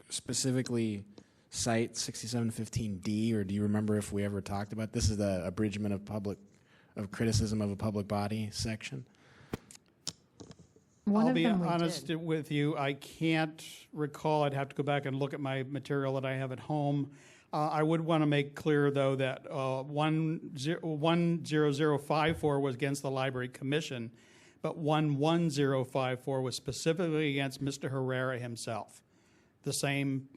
specifically cite 6715D, or do you remember if we ever talked about this? Is the abridgment of criticism of a public body section? I'll be honest with you, I can't recall. I'd have to go back and look at my material that I have at home. I would want to make clear, though, that 10054 was against the Library Commission, but 11054 was specifically against Mr. Herrera himself, the same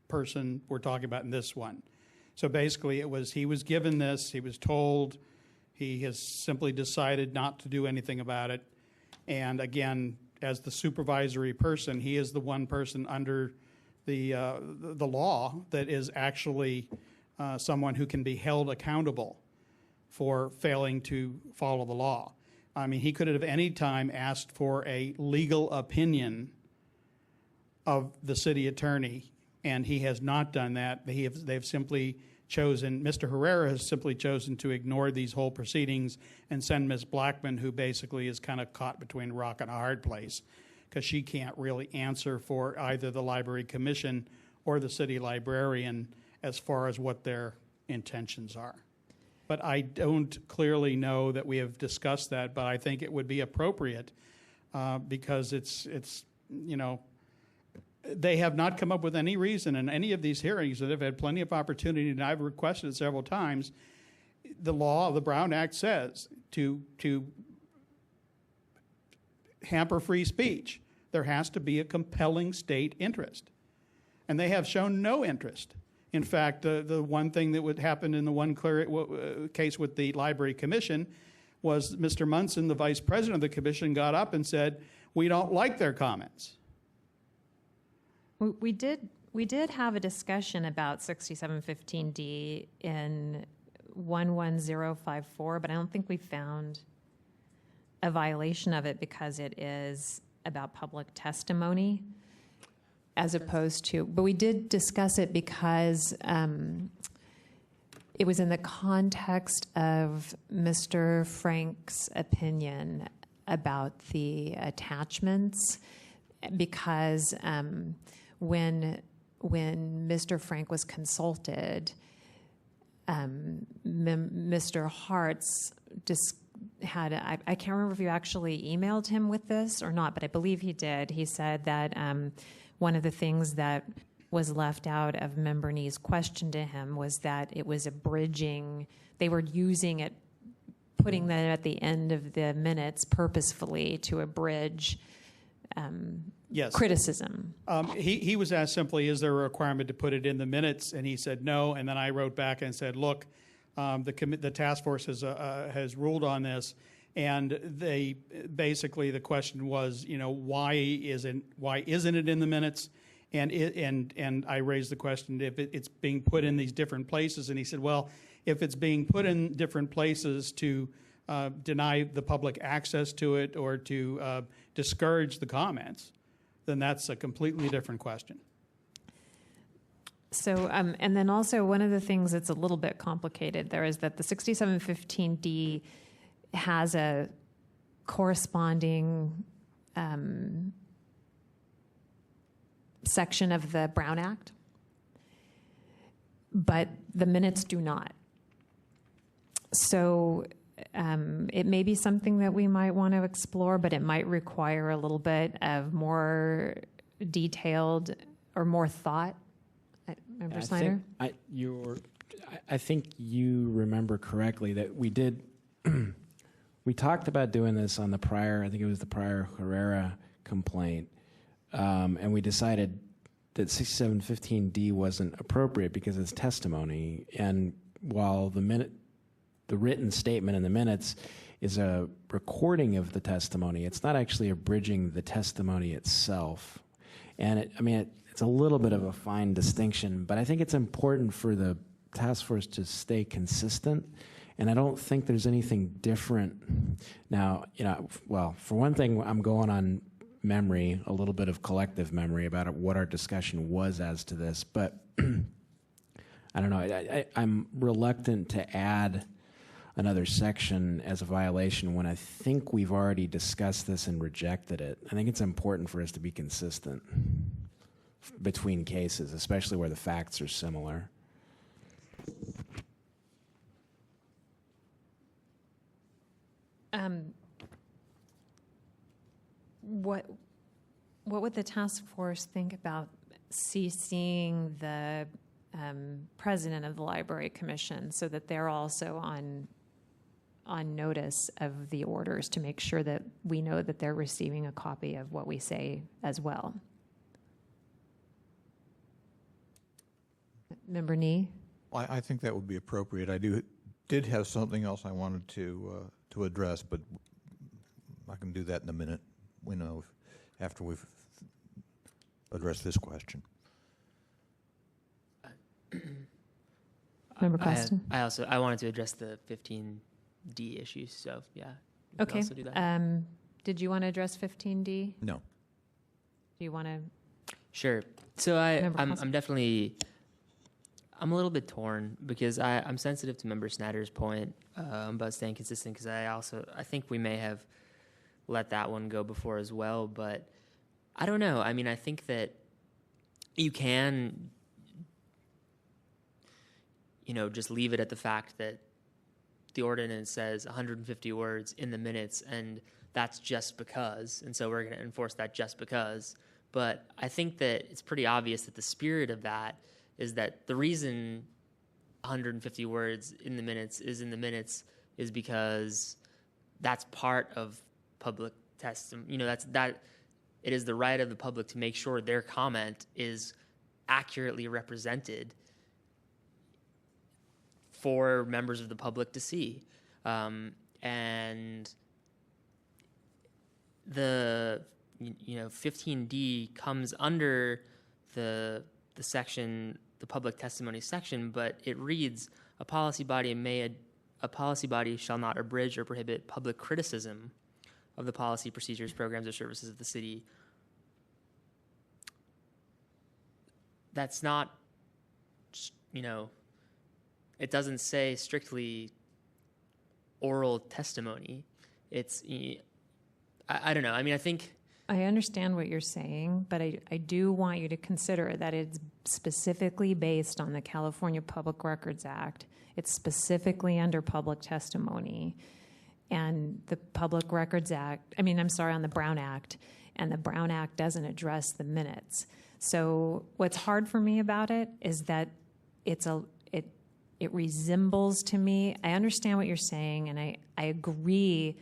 person we're talking about in this one. So basically, he was given this, he was told, he has simply decided not to do anything about it. And again, as the supervisory person, he is the one person under the law that is actually someone who can be held accountable for failing to follow the law. I mean, he could have any time asked for a legal opinion of the city attorney, and he has not done that. They've simply chosen, Mr. Herrera has simply chosen to ignore these whole proceedings and send Ms. Blackman, who basically is kind of caught between a rock and a hard place, because she can't really answer for either the Library Commission or the city librarian as far as what their intentions are. But I don't clearly know that we have discussed that, but I think it would be appropriate because it's they have not come up with any reason in any of these hearings that have had plenty of opportunity, and I've requested it several times. The law of the Brown Act says to hamper free speech, there has to be a compelling state interest. And they have shown no interest. In fact, the one thing that would happen in the one case with the Library Commission was Mr. Munson, the vice president of the commission, got up and said, we don't like their comments. We did have a discussion about 6715D in 11054, but I don't think we found a violation of it because it is about public testimony as opposed to, but we did discuss it because it was in the context of Mr. Frank's opinion about the attachments, because when Mr. Frank was consulted, Mr. Hartz had, I can't remember if you actually emailed him with this or not, but I believe he did. He said that one of the things that was left out of Member Nee's question to him was that it was abridging, they were using it, putting that at the end of the minutes purposefully to abridge yes. criticism. He was asked simply, is there a requirement to put it in the minutes? And he said no. And then I wrote back and said, look, the task force has ruled on this. And they basically, the question was, why isn't it in the minutes? And I raised the question if it's being put in these different places. And he said, well, if it's being put in different places to deny the public access to it or to discourage the comments, then that's a completely different question. So, and then also one of the things that's a little bit complicated there is that the 6715D has a corresponding section of the Brown Act, but the minutes do not. So it may be something that we might want to explore, but it might require a little bit of more detailed or more thought. Member Snyder? I think you remember correctly that we did, we talked about doing this on the prior, I think it was the prior Herrera complaint, and we decided that 6715D wasn't appropriate because it's testimony, and while the written statement in the minutes is a recording of the testimony, it's not actually abridging the testimony itself. And it's a little bit of a fine distinction, but I think it's important for the task force to stay consistent, and I don't think there's anything different. Now, well, for one thing, I'm going on memory, a little bit of collective memory about what our discussion was as to this, but I don't know, I'm reluctant to add another section as a violation when I think we've already discussed this and rejected it. I think it's important for us to be consistent between cases, especially where the facts are similar. What would the task force think about CCing the president of the Library Commission so that they're also on notice of the orders to make sure that we know that they're receiving a copy of what we say as well? Member Nee? I think that would be appropriate. I did have something else I wanted to address, but I can do that in a minute. After we've addressed this question. Member Costin? I wanted to address the 15D issue, so yeah. We can Okay. also do that. Did you want to address 15D? No. Do you want to? Sure. So Member I'm Costin? definitely, I'm a little bit torn because I'm sensitive to Member Snyder's point about staying consistent, because I think we may have let that one go before as well, but I don't know. I mean, I think that you can, just leave it at the fact that the ordinance says 150 words in the minutes, and that's just because, and so we're going to enforce that just because. But I think that it's pretty obvious that the spirit of that is that the reason 150 words in the minutes is because that's part of public testimony. It is the right of the public to make sure their comment is accurately represented for members of the public to see. And the 15D comes under the section, the public testimony section, but it reads, a policy body shall not abridge or prohibit public criticism of the policy, procedures, programs, or services of the city. That's not, it doesn't say strictly oral testimony. It's, I don't know. I mean, I think... I understand what you're saying, but I do want you to consider that it's specifically based on the California Public Records Act. It's specifically under public testimony. And the Public Records Act, on the Brown Act, and the Brown Act doesn't address the minutes. So what's hard for me about it is that it resembles to me, I understand what you're saying, and I agree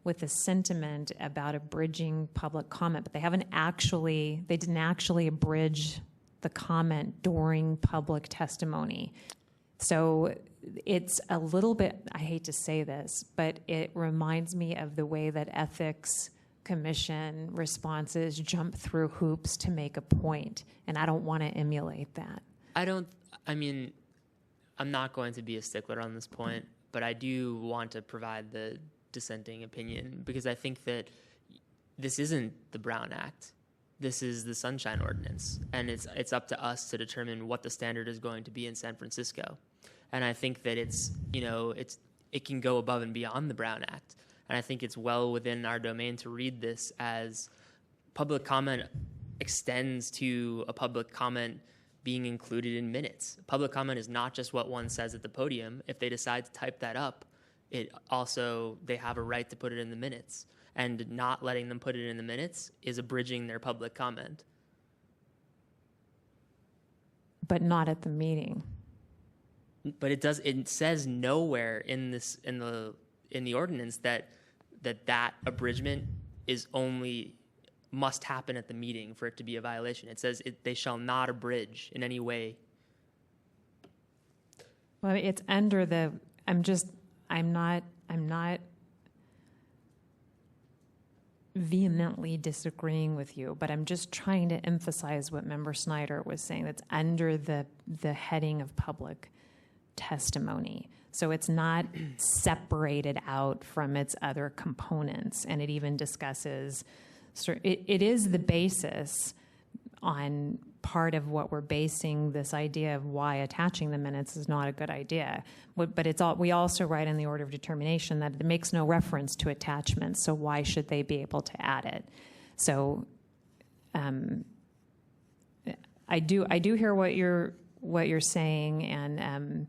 with the sentiment about abridging public comment, but they didn't actually abridge the comment during public testimony. So it's a little bit, I hate to say this, but it reminds me of the way that ethics commission responses jump through hoops to make a point, and I don't want to emulate that. I'm not going to be a stickler on this point, but I do want to provide the dissenting opinion, because I think that this isn't the Brown Act. This is the Sunshine Ordinance, and it's up to us to determine what the standard is going to be in San Francisco. And I think that it can go above and beyond the Brown Act. And I think it's well within our domain to read this as public comment extends to a public comment being included in minutes. Public comment is not just what one says at the podium. If they decide to type that up, they have a right to put it in the minutes. And not letting them put it in the minutes is abridging their public comment. But not at the meeting. But it says nowhere in the ordinance that abridgment must happen at the meeting for it to be a violation. It says they shall not abridge in any way. Well, it's under the, I'm not vehemently disagreeing with you, but I'm just trying to emphasize what Member Snyder was saying. That's under the heading of public testimony. So it's not separated out from its other components, and it even discusses, it is the basis on part of what we're basing this idea of why attaching the minutes is not a good idea. But we also write in the order of determination that it makes no reference to attachments, so why should they be able to add it? So I do hear what you're saying, and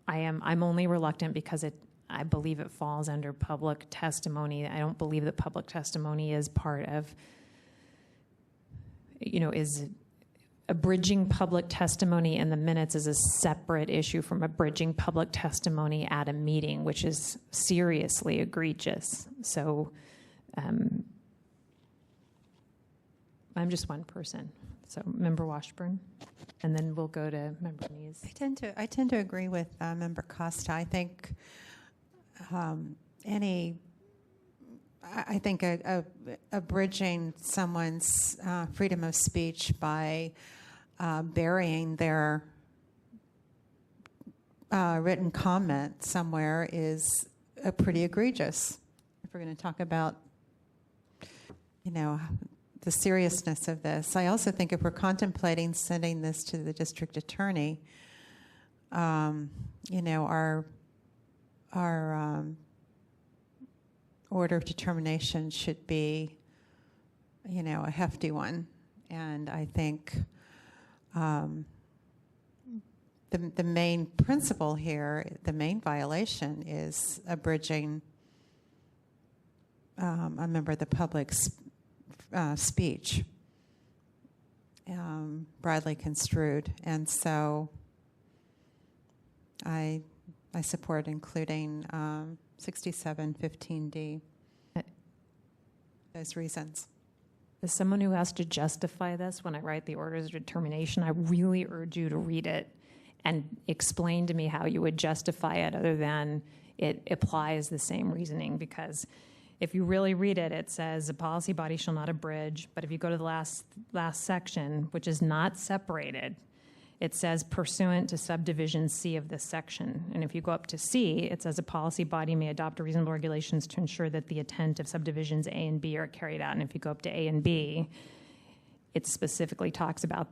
I'm only reluctant because I believe it falls under public testimony. I don't believe that public testimony is part of, is abridging public testimony in the minutes is a separate issue from abridging public testimony at a meeting, which is seriously egregious. So I'm just one person. So Member Washburn, and then we'll go to Member Nees. I tend to agree with Member Costa. I think abridging someone's freedom of speech by burying their written comment somewhere is pretty egregious. If we're going to talk about, the seriousness of this. I also think if we're contemplating sending this to the district attorney, our order of determination should be, a hefty one. And I think the main principle here, the main violation is abridging a member of the public's speech, broadly construed. And so I support including 6715D, those reasons. As someone who has to justify this when I write the orders of determination, I really urge you to read it and explain to me how you would justify it other than it applies the same reasoning. Because if you really read it, it says a policy body shall not abridge. But if you go to the last section, which is not separated, it says pursuant to subdivision C of this section. And if you go up to C, it says a policy body may adopt reasonable regulations to ensure that the intent of subdivisions A and B are carried out. And if you go up to A and B, it specifically talks about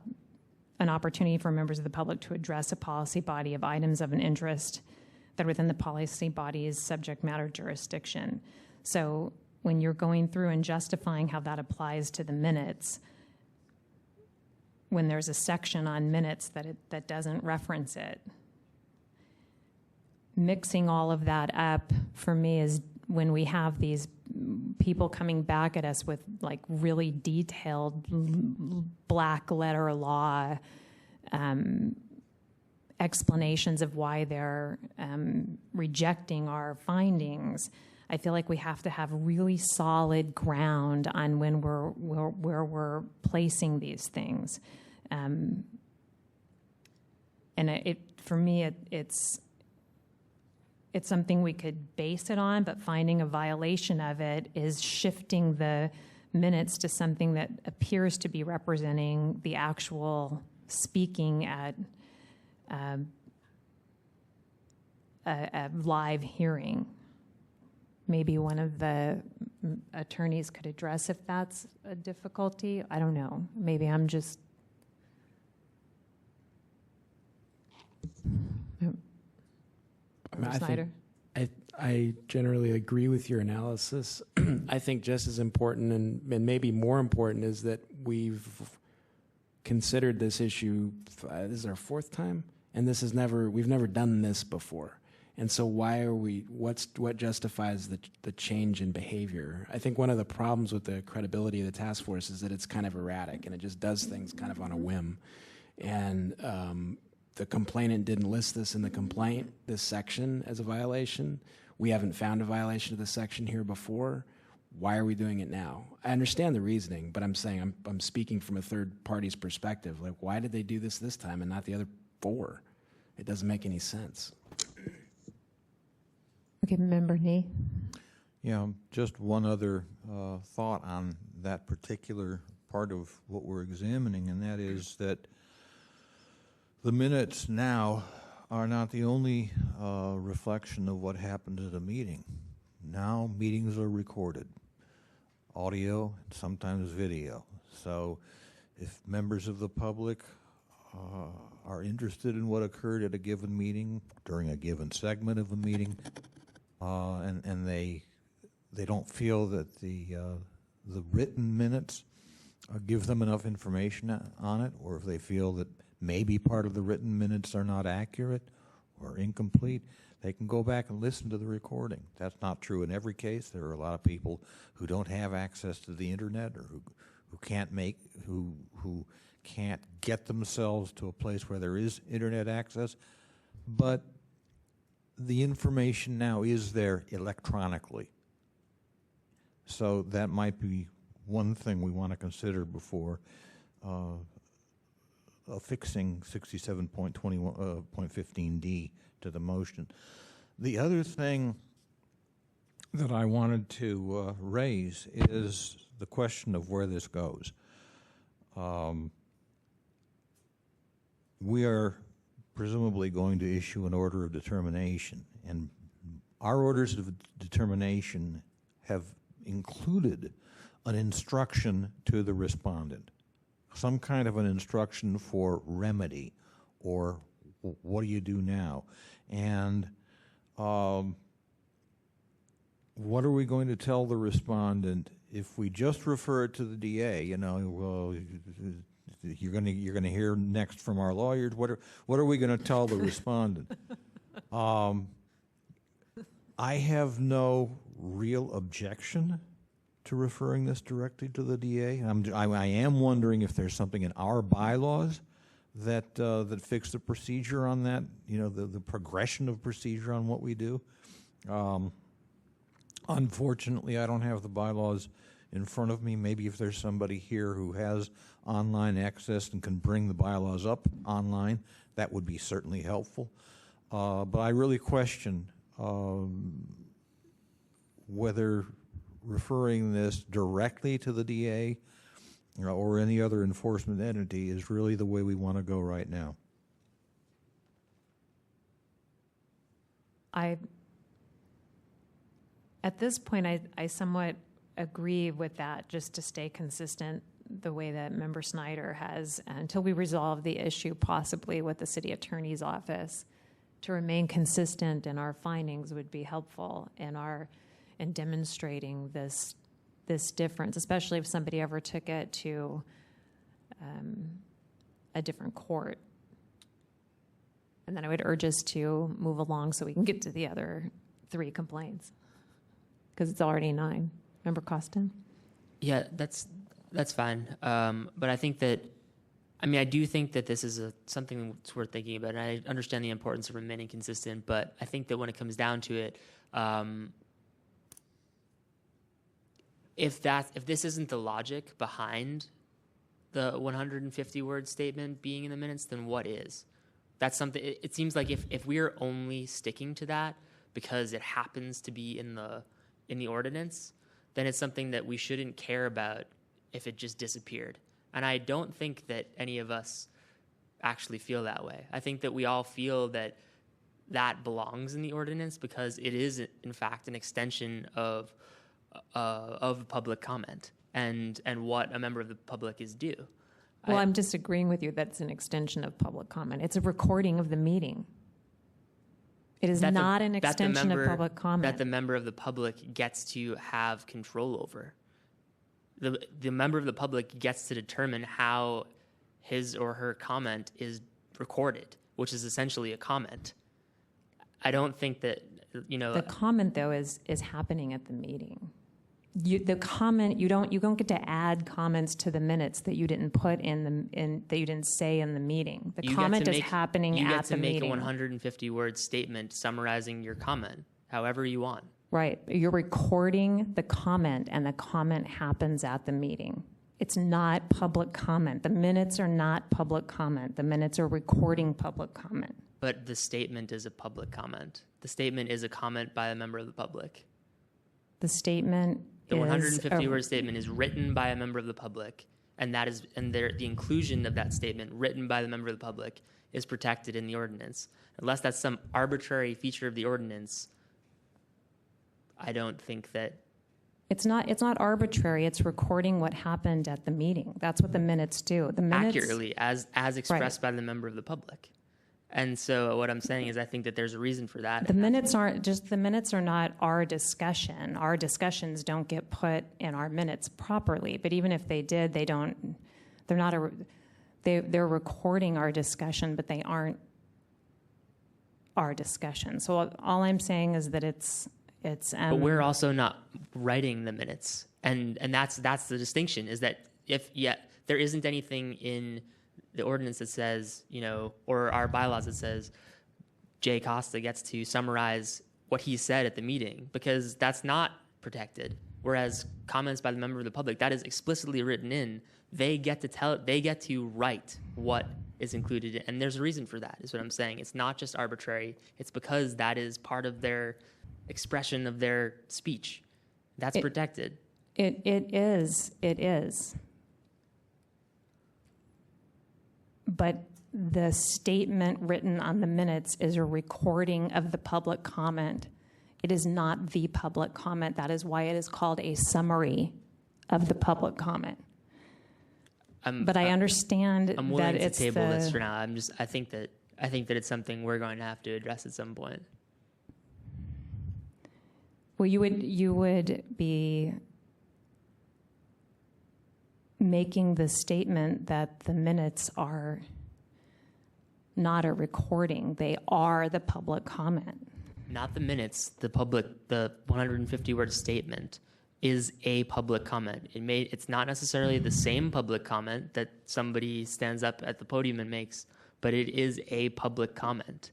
an opportunity for members of the public to address a policy body of items of an interest that are within the policy body's subject matter jurisdiction. So when you're going through and justifying how that applies to the minutes, when there's a section on minutes that doesn't reference it, mixing all of that up for me is when we have these people coming back at us with like really detailed black letter law explanations of why they're rejecting our findings. I feel like we have to have really solid ground on when where we're placing these things. And for me, it's something we could base it on, but finding a violation of it is shifting the minutes to something that appears to be representing the actual speaking at a live hearing. Maybe one of the attorneys could address if that's a difficulty. I don't know. Maybe I'm just... I Snyder? I generally agree with your analysis. I think just as important and maybe more important is that we've considered this issue. This is our fourth time, and we've never done this before. And so why are we? What justifies the change in behavior? I think one of the problems with the credibility of the task force is that it's kind of erratic and it just does things kind of on a whim. And the complainant didn't list this in the complaint, this section, as a violation. We haven't found a violation of this section here before. Why are we doing it now? I understand the reasoning, but I'm saying I'm speaking from a third party's perspective. Like, why did they do this time and not the other 4? It doesn't make any sense. Okay, Member Nee. Yeah, just one other thought on that particular part of what we're examining, and that is that the minutes now are not the only reflection of what happened at a meeting. Now meetings are recorded, audio, sometimes video. So if members of the public are interested in what occurred at a given meeting, during a given segment of a meeting, and they don't feel that the written minutes give them enough information on it, or if they feel that maybe part of the written minutes are not accurate or incomplete, they can go back and listen to the recording. That's not true in every case. There are a lot of people who don't have access to the internet, or who can't get themselves to a place where there is internet access. But the information now is there electronically. So that might be one thing we want to consider before affixing 67.15D to the motion. The other thing that I wanted to raise is the question of where this goes. We are presumably going to issue an order of determination, and our orders of determination have included an instruction to the respondent, some kind of an instruction for remedy, or what do you do now? And what are we going to tell the respondent if we just refer it to the DA? You know, well, you're going to hear next from our lawyers. What are we going to tell the respondent? I have no real objection to referring this directly to the DA. I am wondering if there's something in our bylaws that fix the procedure on that. You know, the progression of procedure on what we do. Unfortunately, I don't have the bylaws in front of me. Maybe if there's somebody here who has online access and can bring the bylaws up online, that would be certainly helpful. But I really question whether referring this directly to the DA or any other enforcement entity is really the way we want to go right now. At this point, I somewhat agree with that, just to stay consistent the way that Member Snyder has, until we resolve the issue possibly with the city attorney's office. To remain consistent in our findings would be helpful in demonstrating this difference, especially if somebody ever took it to a different court. And then I would urge us to move along so we can get to the other 3 complaints, because it's already 9. Member Costin? Yeah, that's fine. But I think that, I do think that this is something that's worth thinking about, and I understand the importance of remaining consistent, but I think that when it comes down to it, if this isn't the logic behind the 150-word statement being in the minutes, then what is? That's something. It seems like if we are only sticking to that because it happens to be in the ordinance, then it's something that we shouldn't care about if it just disappeared. And I don't think that any of us actually feel that way. I think that we all feel that that belongs in the ordinance because it is, in fact, an extension of public comment and what a member of the public is due. Well, I'm disagreeing with you. That's an extension of public comment. It's a recording of the meeting. It is that the- not an that the extension member- of public comment. That the member of the public gets to have control over. The member of the public gets to determine how his or her comment is recorded, which is essentially a comment. I don't think that, The comment, though, is happening at the meeting. The comment, you don't get to add comments to the minutes that you didn't put that you didn't say in the meeting. The comment is happening at the meeting. You get to make a 150-word statement summarizing your comment, however you want. Right. You're recording the comment, and the comment happens at the meeting. It's not public comment. The minutes are not public comment. The minutes are recording public comment. But the statement is a public comment. The statement is a comment by a member of the public. The statement The 150-word statement is written by a member of the public, and the inclusion of that statement written by the member of the public is protected in the ordinance. Unless that's some arbitrary feature of the ordinance, I don't think that. It's not arbitrary. It's recording what happened at the meeting. That's what the minutes do. The minutes Accurately, as expressed by the member of the public. And so what I'm saying is I think that there's a reason for that. The minutes are not our discussion. Our discussions don't get put in our minutes properly. But even if they did, they're recording our discussion, but they aren't our discussion. So all I'm saying is that it's. But we're also not writing the minutes, and that's the distinction. Is that there isn't anything in the ordinance that says, or our bylaws that says Jay Costa gets to summarize what he said at the meeting, because that's not protected. Whereas comments by the member of the public, that is explicitly written in. They get to write what is included, and there's a reason for that, is what I'm saying. It's not just arbitrary. It's because that is part of their expression of their speech. That's protected. It is. But the statement written on the minutes is a recording of the public comment. It is not the public comment. That is why it is called a summary of the public comment. But I understand I'm willing that to it's table this for now. I think that it's something we're going to have to address at some point. Well, you would be making the statement that the minutes are not a recording. They are the public comment. Not the minutes. The 150-word statement is a public comment. It's not necessarily the same public comment that somebody stands up at the podium and makes, but it is a public comment.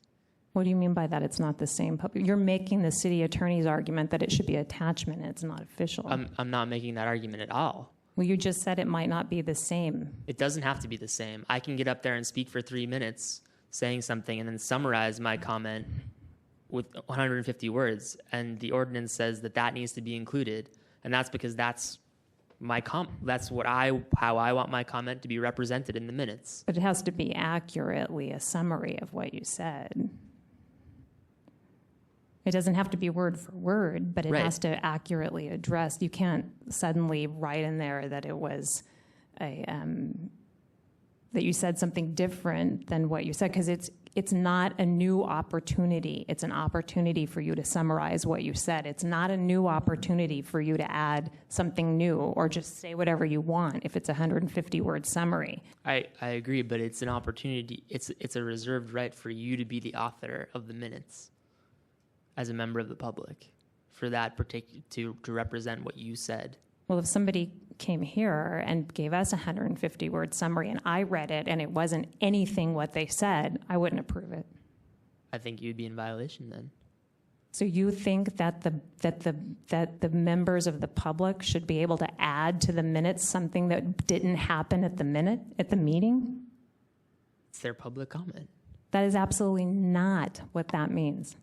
What do you mean by that? It's not the same public. You're making the city attorney's argument that it should be attachment. It's not official. I'm not making that argument at all. Well, you just said it might not be the same. It doesn't have to be the same. I can get up there and speak for 3 minutes saying something and then summarize my comment with 150 words, and the ordinance says that needs to be included, and that's because that's my that's how I want my comment to be represented in the minutes. But it has to be accurately a summary of what you said. It doesn't have to be word for word, but it has to accurately address. You can't suddenly write in there that it was that you said something different than what you said, because it's not a new opportunity. It's an opportunity for you to summarize what you said. It's not a new opportunity for you to add something new or just say whatever you want if it's a 150-word summary. I agree, but it's an opportunity. It's a reserved right for you to be the author of the minutes as a member of the public, for that to represent what you said. Well, if somebody came here and gave us a 150-word summary and I read it and it wasn't anything what they said, I wouldn't approve it. I think you'd be in violation then. So you think that the members of the public should be able to add to the minutes something that didn't happen at the meeting? It's their public comment. That is absolutely not what that means.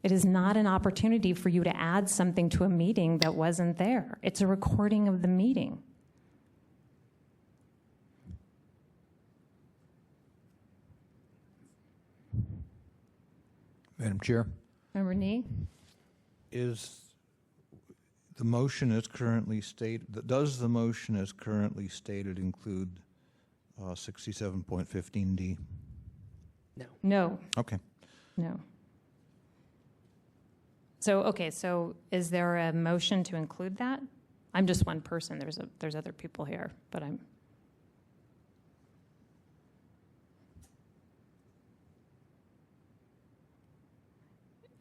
It is not an opportunity for you to add something to a meeting that wasn't there. It's a recording of the meeting. Madam Chair, Member Nee? is the motion as currently stated, does the motion as currently stated include 67.15D? No. No. Okay. No. So is there a motion to include that? I'm just one person. There's other people here, but I'm.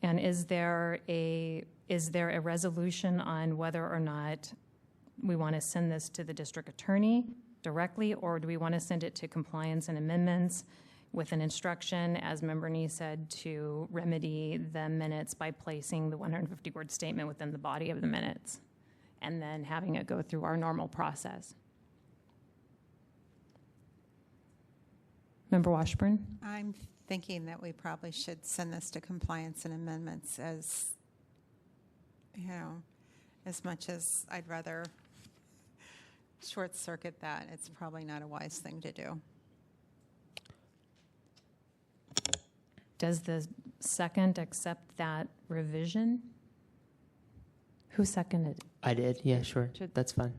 And is there a resolution on whether or not we want to send this to the district attorney directly, or do we want to send it to compliance and amendments with an instruction, as Member Nee said, to remedy the minutes by placing the 150-word statement within the body of the minutes and then having it go through our normal process? Member Washburn? I'm thinking that we probably should send this to compliance and amendments, as, you know, as much as I'd rather short circuit that, it's probably not a wise thing to do. Does the second accept that revision? Who seconded? I did. Yeah, sure. That's fine.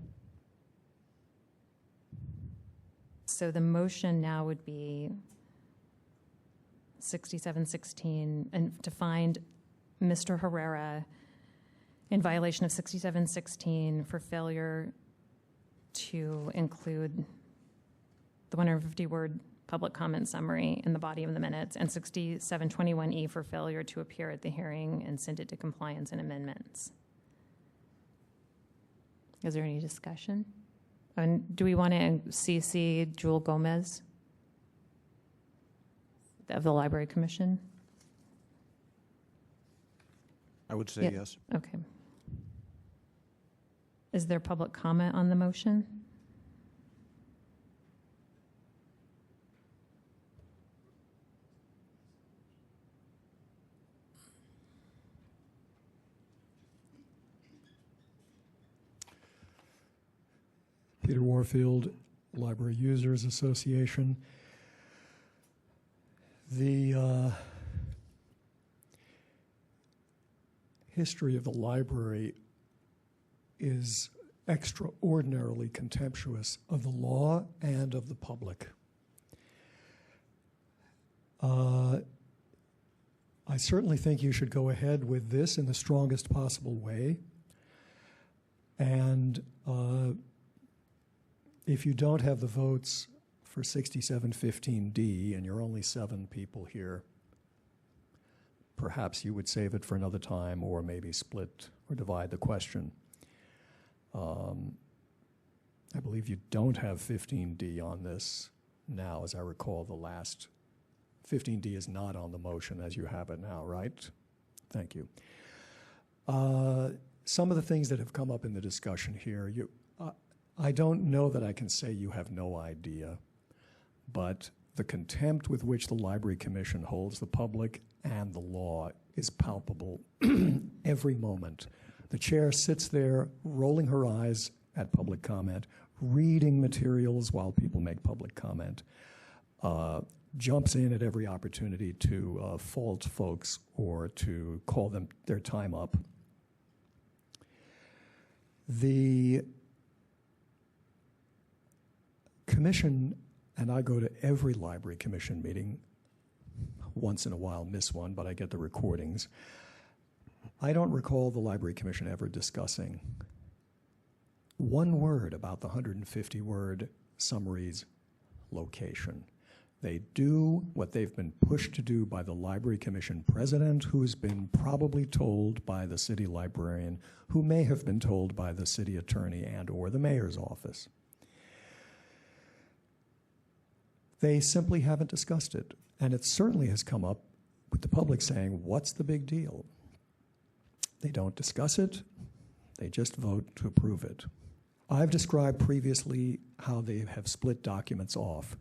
So the motion now would be 6716, and to find Mr. Herrera in violation of 6716 for failure to include the 150-word public comment summary in the body of the minutes, and 6721E for failure to appear at the hearing and send it to compliance and amendments. Is there any discussion? And do we want to CC Jewel Gomez of the Library Commission? I would say Yeah. yes. Okay. Is there public comment on the motion? Peter Warfield, Library Users Association. The history of the library is extraordinarily contemptuous of the law and of the public. I certainly think you should go ahead with this in the strongest possible way. And if you don't have the votes for 6715D, and you're only 7 people here, perhaps you would save it for another time, or maybe split or divide the question. I believe you don't have 15D on this now, as I recall the last. 15D is not on the motion as you have it now, right? Thank you. Some of the things that have come up in the discussion here, I don't know that I can say you have no idea, but the contempt with which the Library Commission holds the public and the law is palpable every moment. The chair sits there rolling her eyes at public comment, reading materials while people make public comment, jumps in at every opportunity to fault folks or to call them their time up. The commission, and I go to every Library Commission meeting, once in a while miss one, but I get the recordings. I don't recall the Library Commission ever discussing one word about the 150-word summaries location. They do what they've been pushed to do by the Library Commission president, who's been probably told by the city librarian, who may have been told by the city attorney and or the mayor's office. They simply haven't discussed it. And it certainly has come up with the public saying, what's the big deal? They don't discuss it. They just vote to approve it. I've described previously how they have split documents off.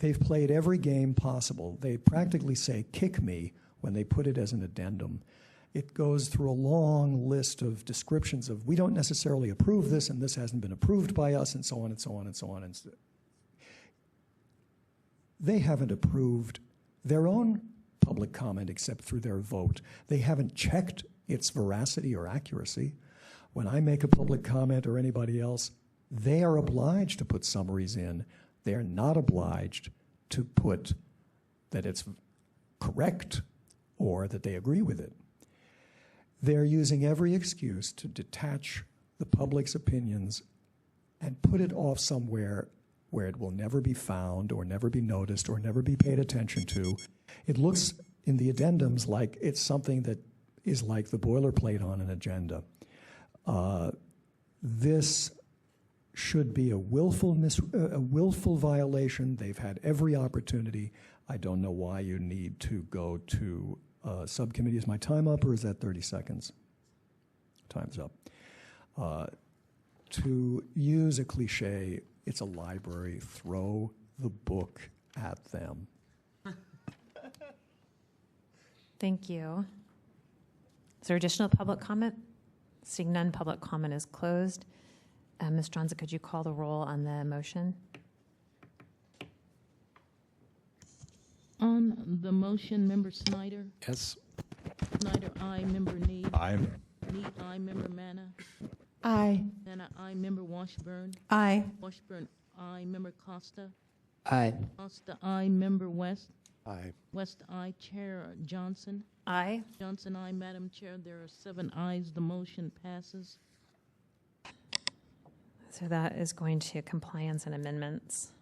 They've played every game possible. They practically say, kick me, when they put it as an addendum. It goes through a long list of descriptions of, we don't necessarily approve this, and this hasn't been approved by us, and so on and so on and so on. And so they haven't approved their own public comment except through their vote. They haven't checked its veracity or accuracy. When I make a public comment or anybody else, they are obliged to put summaries in. They're not obliged to put that it's correct or that they agree with it. They're using every excuse to detach the public's opinions and put it off somewhere where it will never be found or never be noticed or never be paid attention to. It looks in the addendums like it's something that is like the boilerplate on an agenda. This should be a willful violation. They've had every opportunity. I don't know why you need to go to subcommittee. Is my time up, or is that 30 seconds? Time's up. To use a cliche, it's a library. Throw the book at them. Thank you. Is there additional public comment? Seeing none, public comment is closed. Ms. Stronza, could you call the roll on the motion? On the motion, Member Snyder? Yes. Snyder, aye. Member Need? Aye. Need, aye. Member Manna? Aye. Manna, aye. Member Washburn? Aye. Washburn, aye. Member Costa? Aye. Costa, aye. Member West? Aye. West, aye. Chair Johnson? Aye. Johnson, aye. Madam Chair, there are 7 ayes. The motion passes. So that is going to compliance and amendments.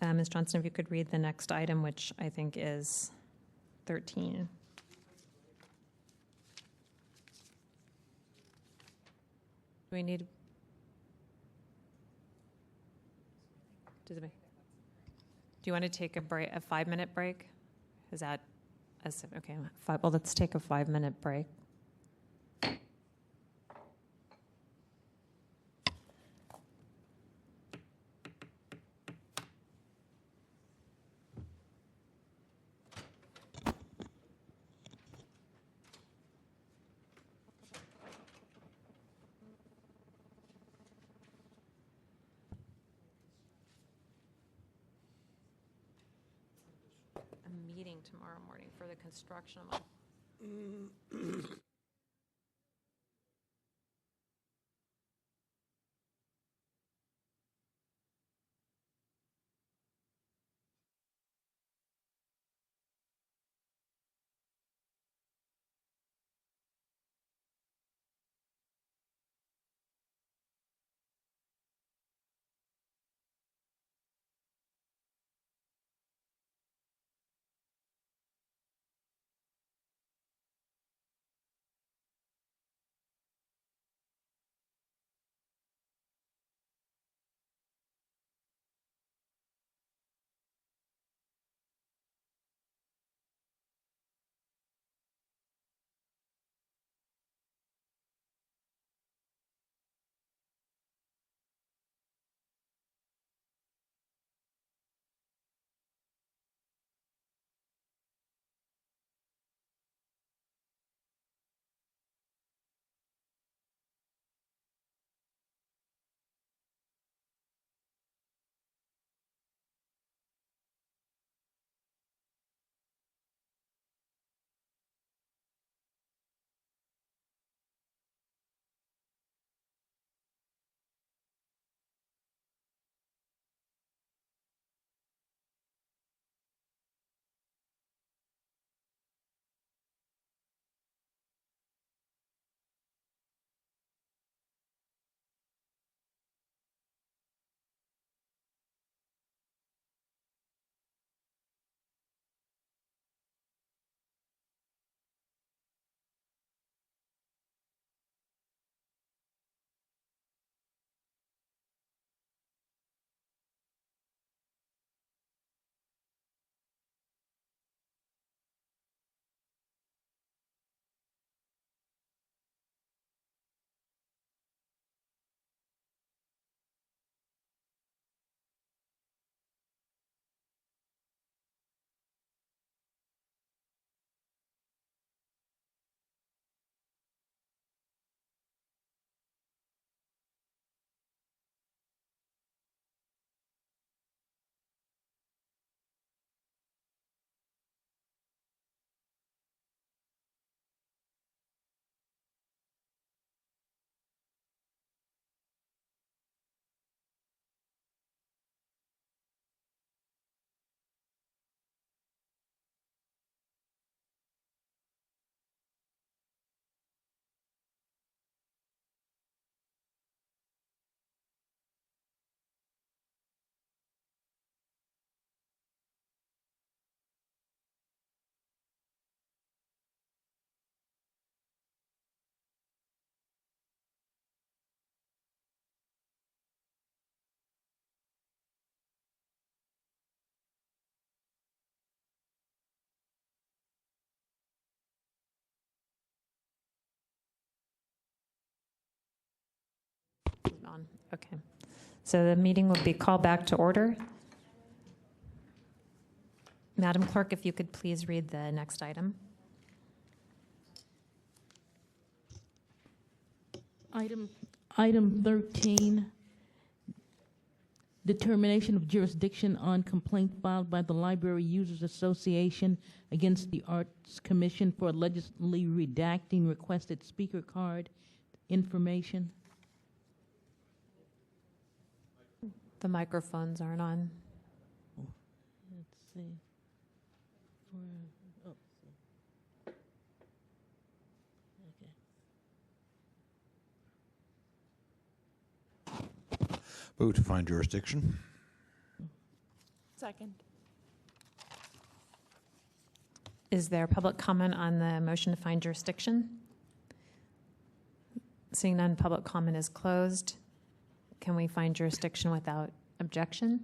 Ms. Johnson, if you could read the next item, which I think is 13. Do we need? Do you want to take a break, a 5-minute break? Is that okay? Well, let's take a 5-minute break. Meeting tomorrow morning for the construction. on. Okay. So the meeting will be called back to order. Madam Clerk, if you could please read the next item. Item 13, determination of jurisdiction on complaint filed by the Library Users Association against the Arts Commission for allegedly redacting requested speaker card information. The microphones aren't on. Let's see. Move to find jurisdiction. Second. Is there public comment on the motion to find jurisdiction? Seeing none, public comment is closed. Can we find jurisdiction without objection?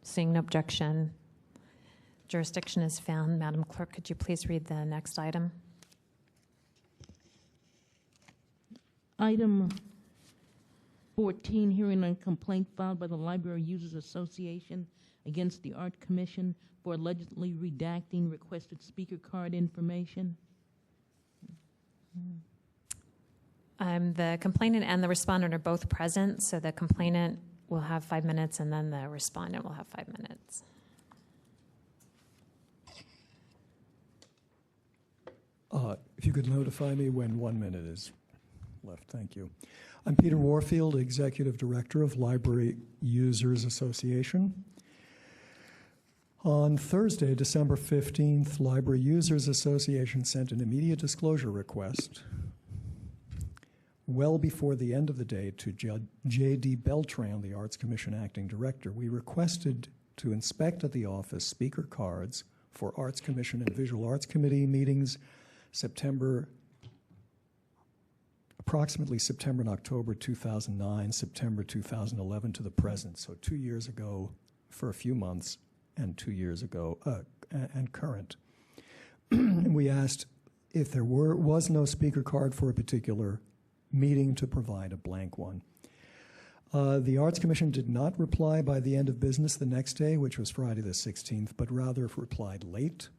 Seeing no objection, jurisdiction is found. Madam Clerk, could you please read the next item? Item 14, hearing on complaint filed by the Library Users Association against the Art Commission for allegedly redacting requested speaker card information. The complainant and the respondent are both present, so the complainant will have 5 minutes and then the respondent will have 5 minutes. If you could notify me when 1 minute is left, thank you. I'm Peter Warfield, Executive Director of Library Users Association. On Thursday, December 15th, Library Users Association sent an immediate disclosure request well before the end of the day to J.D. Beltran, the Arts Commission Acting Director. We requested to inspect at the office speaker cards for Arts Commission and Visual Arts Committee meetings approximately September and October 2009, September 2011 to the present. So 2 years ago for a few months and 2 years ago and current. We asked if there was no speaker card for a particular meeting to provide a blank one. The Arts Commission did not reply by the end of business the next day, which was Friday the 16th, but rather replied late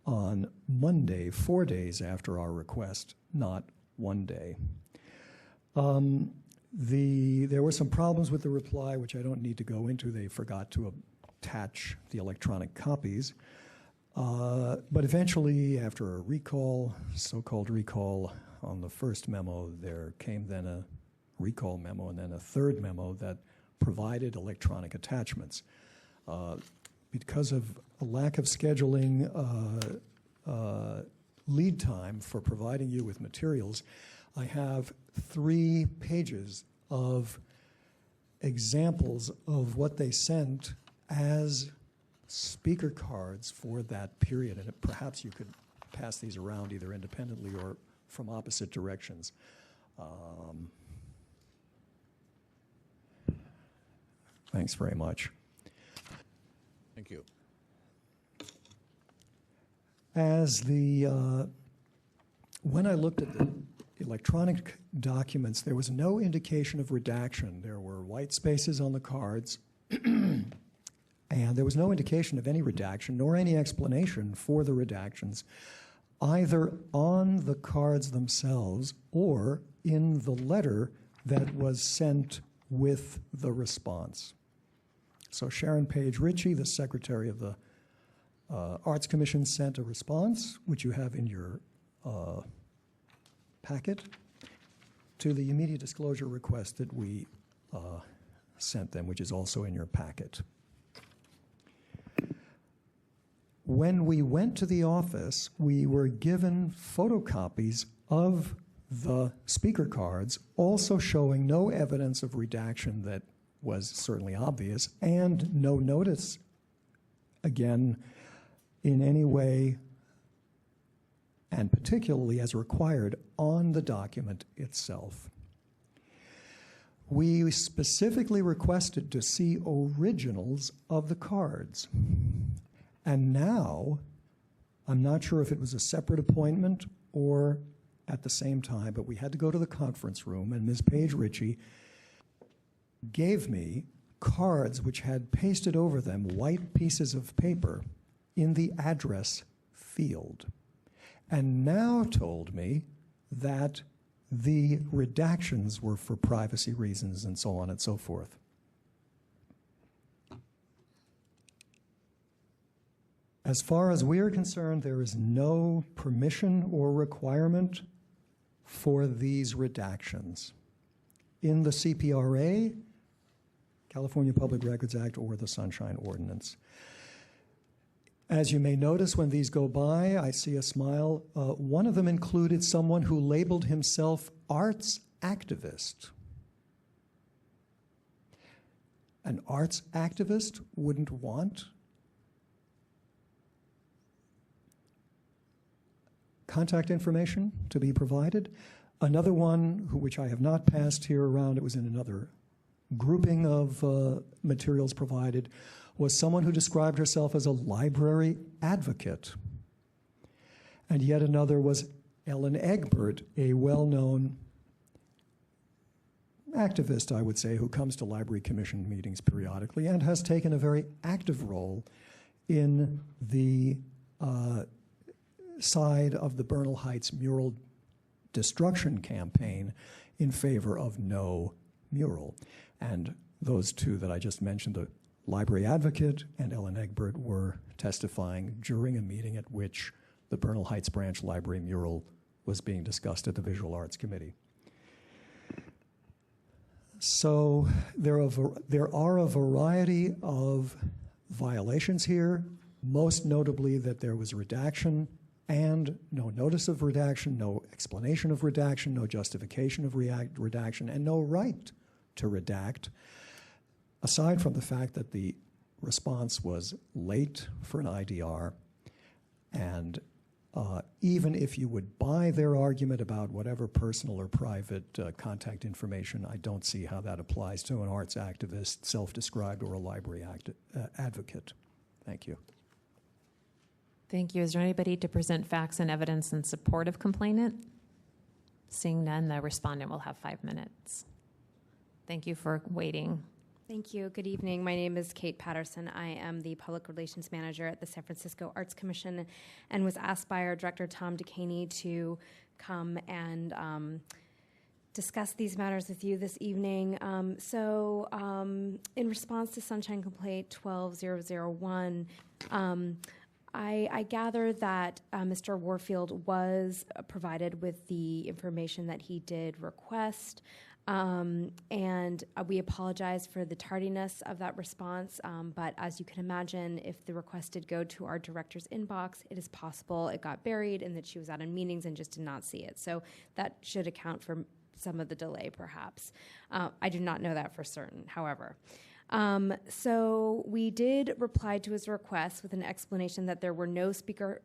on Monday, 4 days after our request, not 1 day. There were some problems with the reply, which I don't need to go into. They forgot to attach the electronic copies. But eventually, after a recall, so-called recall on the first memo, there came then a recall memo and then a third memo that provided electronic attachments. Because of a lack of scheduling lead time for providing you with materials, I have 3 pages of examples of what they sent as speaker cards for that period. And perhaps you could pass these around either independently or from opposite directions. Thanks very much. Thank you. When I looked at the electronic documents, there was no indication of redaction. There were white spaces on the cards, and there was no indication of any redaction nor any explanation for the redactions, either on the cards themselves or in the letter that was sent with the response. So Sharon Page Ritchie, the Secretary of the Arts Commission, sent a response, which you have in your packet, to the immediate disclosure request that we sent them, which is also in your packet. When we went to the office, we were given photocopies of the speaker cards, also showing no evidence of redaction that was certainly obvious, and no notice, again, in any way, and particularly as required on the document itself. We specifically requested to see originals of the cards. And now, I'm not sure if it was a separate appointment or at the same time, but we had to go to the conference room, and Ms. Page Ritchie gave me cards which had pasted over them white pieces of paper in the address field, and now told me that the redactions were for privacy reasons and so on and so forth. As far as we are concerned, there is no permission or requirement for these redactions in the CPRA, California Public Records Act, or the Sunshine Ordinance. As you may notice when these go by, I see a smile. One of them included someone who labeled himself arts activist. An arts activist wouldn't want contact information to be provided. Another one, which I have not passed here around, it was in another grouping of materials provided, was someone who described herself as a library advocate. And yet another was Ellen Egbert, a well-known activist, I would say, who comes to Library Commission meetings periodically and has taken a very active role in the side of the Bernal Heights mural destruction campaign in favor of no mural. And those two that I just mentioned, the library advocate and Ellen Egbert, were testifying during a meeting at which the Bernal Heights Branch Library mural was being discussed at the Visual Arts Committee. So there are a variety of violations here, most notably that there was redaction and no notice of redaction, no explanation of redaction, no justification of redaction, and no right to redact, aside from the fact that the response was late for an IDR. And even if you would buy their argument about whatever personal or private contact information, I don't see how that applies to an arts activist, self-described, or a library advocate. Thank you. Thank you. Is there anybody to present facts and evidence in support of complainant? Seeing none, the respondent will have 5 minutes. Thank you for waiting. Thank you. Good evening. My name is Kate Patterson. I am the Public Relations Manager at the San Francisco Arts Commission and was asked by our Director, Tom DeCaney, to come and discuss these matters with you this evening. In response to Sunshine Complaint 12001, I gather that Mr. Warfield was provided with the information that he did request, and we apologize for the tardiness of that response, but as you can imagine, if the request did go to our director's inbox, it is possible it got buried and that she was out in meetings and just did not see it. So that should account for some of the delay, perhaps. I do not know that for certain, however. So we did reply to his request with an explanation that there were no speaker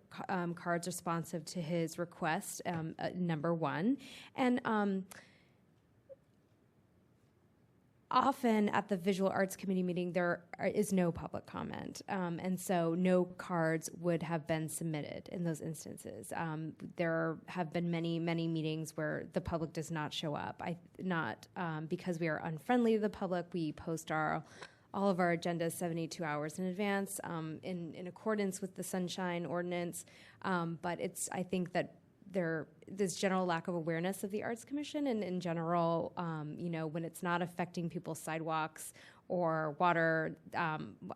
cards responsive to his request, number one. And often at the Visual Arts Committee meeting, there is no public comment. And so no cards would have been submitted in those instances. There have been many, many meetings where the public does not show up. Because we are unfriendly to the public, we post all of our agendas 72 hours in advance in accordance with the Sunshine Ordinance. But I think that there's general lack of awareness of the Arts Commission, and in general, when it's not affecting people's sidewalks or water,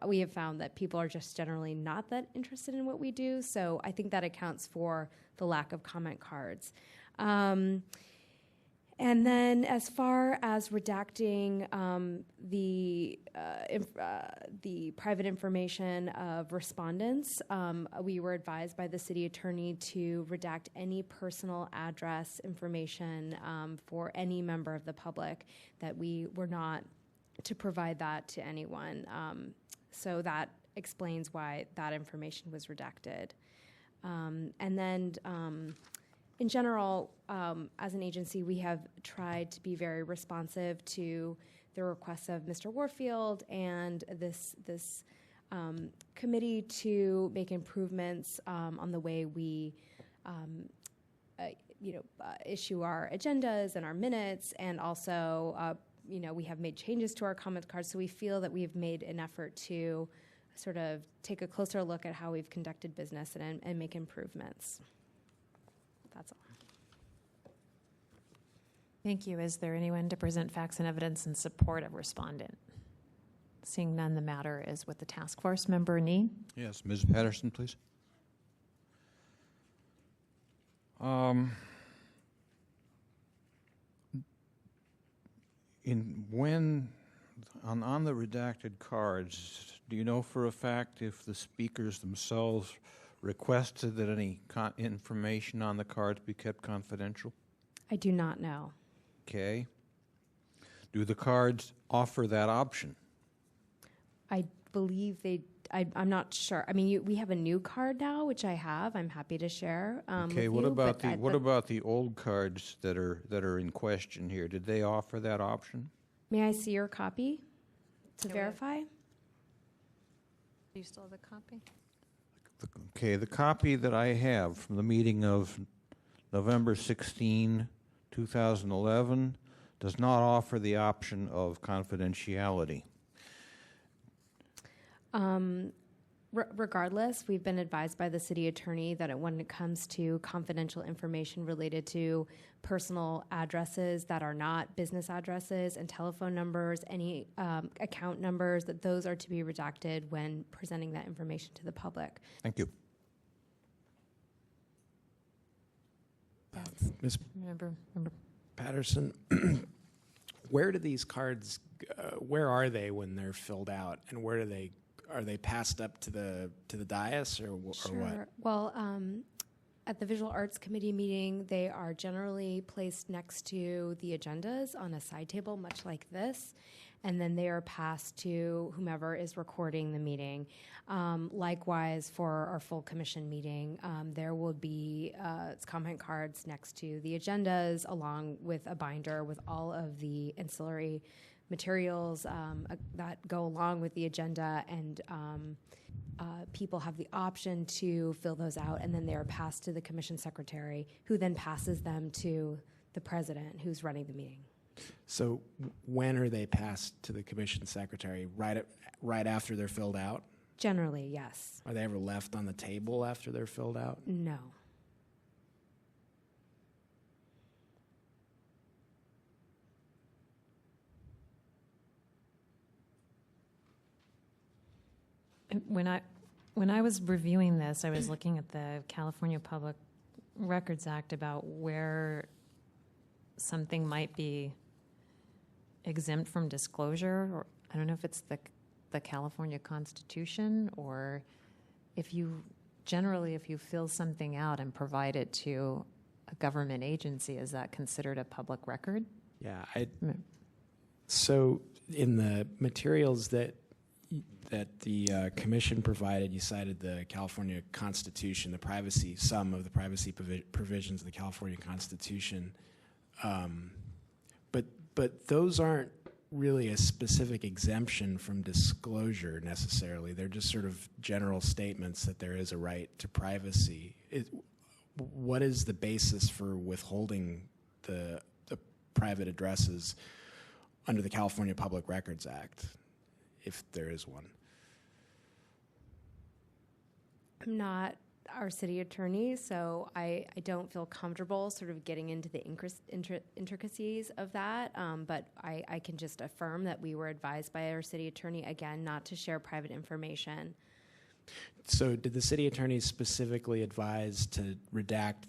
we have found that people are just generally not that interested in what we do. So I think that accounts for the lack of comment cards. And then, as far as redacting the private information of respondents, we were advised by the city attorney to redact any personal address information for any member of the public, that we were not to provide that to anyone. So that explains why that information was redacted. And then, in general, as an agency, we have tried to be very responsive to the requests of Mr. Warfield and this committee to make improvements on the way we issue our agendas and our minutes, and also we have made changes to our comment cards, so we feel that we've made an effort to sort of take a closer look at how we've conducted business and make improvements. That's all. Thank you. Is there anyone to present facts and evidence in support of respondent? Seeing none, the matter is with the task force. Member Nee? Yes, Ms. Patterson, please. On the redacted cards, do you know for a fact if the speakers themselves requested that any information on the cards be kept confidential? I do not know. Okay. Do the cards offer that option? I believe I'm not sure. I mean, we have a new card now, which I have. I'm happy to share. Okay. With What about the old cards that are in question here? Did they offer that option? May I see your copy to verify? Do you still have the copy? Okay. The copy that I have from the meeting of November 16, 2011, does not offer the option of confidentiality. Regardless, we've been advised by the city attorney that when it comes to confidential information related to personal addresses that are not business addresses and telephone numbers, any account numbers, that those are to be redacted when presenting that information to the public. Thank you. Ms. Member Patterson, where do these cards, where are they when they're filled out, and where are they passed up to the dais or what? Well, at the Visual Arts Committee meeting, they are generally placed next to the agendas on a side table, much like this, and then they are passed to whomever is recording the meeting. Likewise, for our full commission meeting, there will be comment cards next to the agendas, along with a binder with all of the ancillary materials that go along with the agenda, and people have the option to fill those out, and then they are passed to the commission secretary, who then passes them to the president, who's running the meeting. So when are they passed to the commission secretary? Right after they're filled out? Generally, yes. Are they ever left on the table after they're filled out? No. When I was reviewing this, I was looking at the California Public Records Act about where something might be exempt from disclosure, or I don't know if it's the California Constitution, or if you fill something out and provide it to a government agency, is that considered a public record? Yeah. So in the materials that the commission provided, you cited the California Constitution, some of the privacy provisions of the California Constitution, but those aren't really a specific exemption from disclosure necessarily. They're just sort of general statements that there is a right to privacy. What is the basis for withholding the private addresses under the California Public Records Act, if there is one? I'm not our city attorney, so I don't feel comfortable sort of getting into the intricacies of that, but I can just affirm that we were advised by our city attorney, again, not to share private information. So did the city attorney specifically advise to redact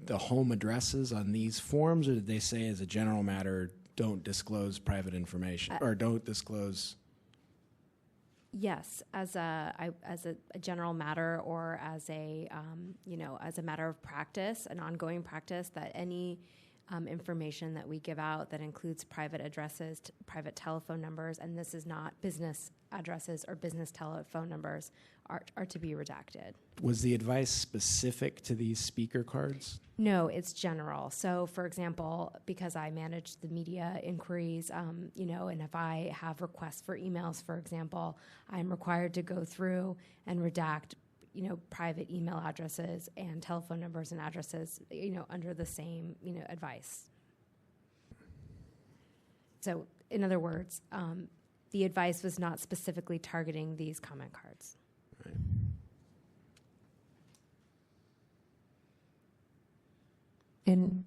the home addresses on these forms, or did they say as a general matter, don't disclose private information, or don't disclose? Yes, as a general matter, or as a as a matter of practice, an ongoing practice, that any information that we give out that includes private addresses, private telephone numbers, and this is not business addresses or business telephone numbers, are to be redacted. Was the advice specific to these speaker cards? No, it's general. So, for example, because I manage the media inquiries, and if I have requests for emails, for example, I'm required to go through and redact, private email addresses and telephone numbers and addresses, under the same, advice. So, in other words, the advice was not specifically targeting these comment cards. Right. In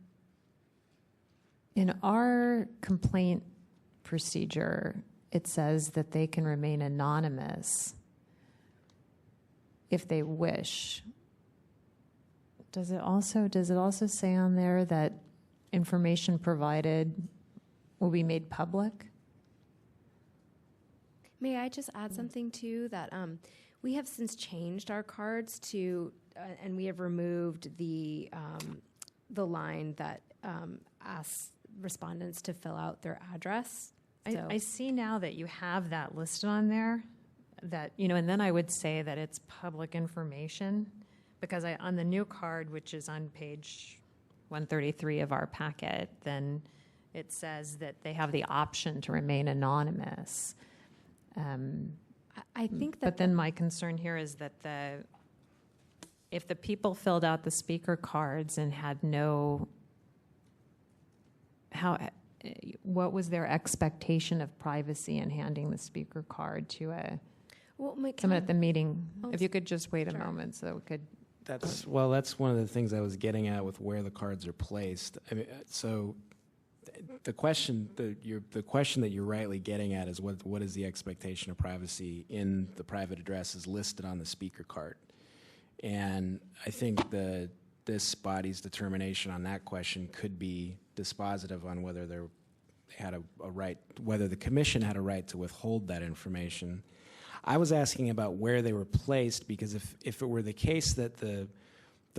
our complaint procedure, it says that they can remain anonymous if they wish. Does it also say on there that information provided will be made public? May I just add something too, that we have since changed our cards to, and we have removed the line that asks respondents to fill out their address. So I see now that you have that listed on there, that, and then I would say that it's public information, because on the new card, which is on page 133 of our packet, then it says that they have the option to remain anonymous. I think that. But then my concern here is that if the people filled out the speaker cards and had what was their expectation of privacy in handing the speaker card to someone at the meeting? If you could just wait a moment so we could. That's one of the things I was getting at with where the cards are placed. I mean, so the question that you're rightly getting at is what is the expectation of privacy in the private addresses listed on the speaker card, and I think this body's determination on that question could be dispositive on whether they had a right, whether the commission had a right to withhold that information. I was asking about where they were placed, because if it were the case that the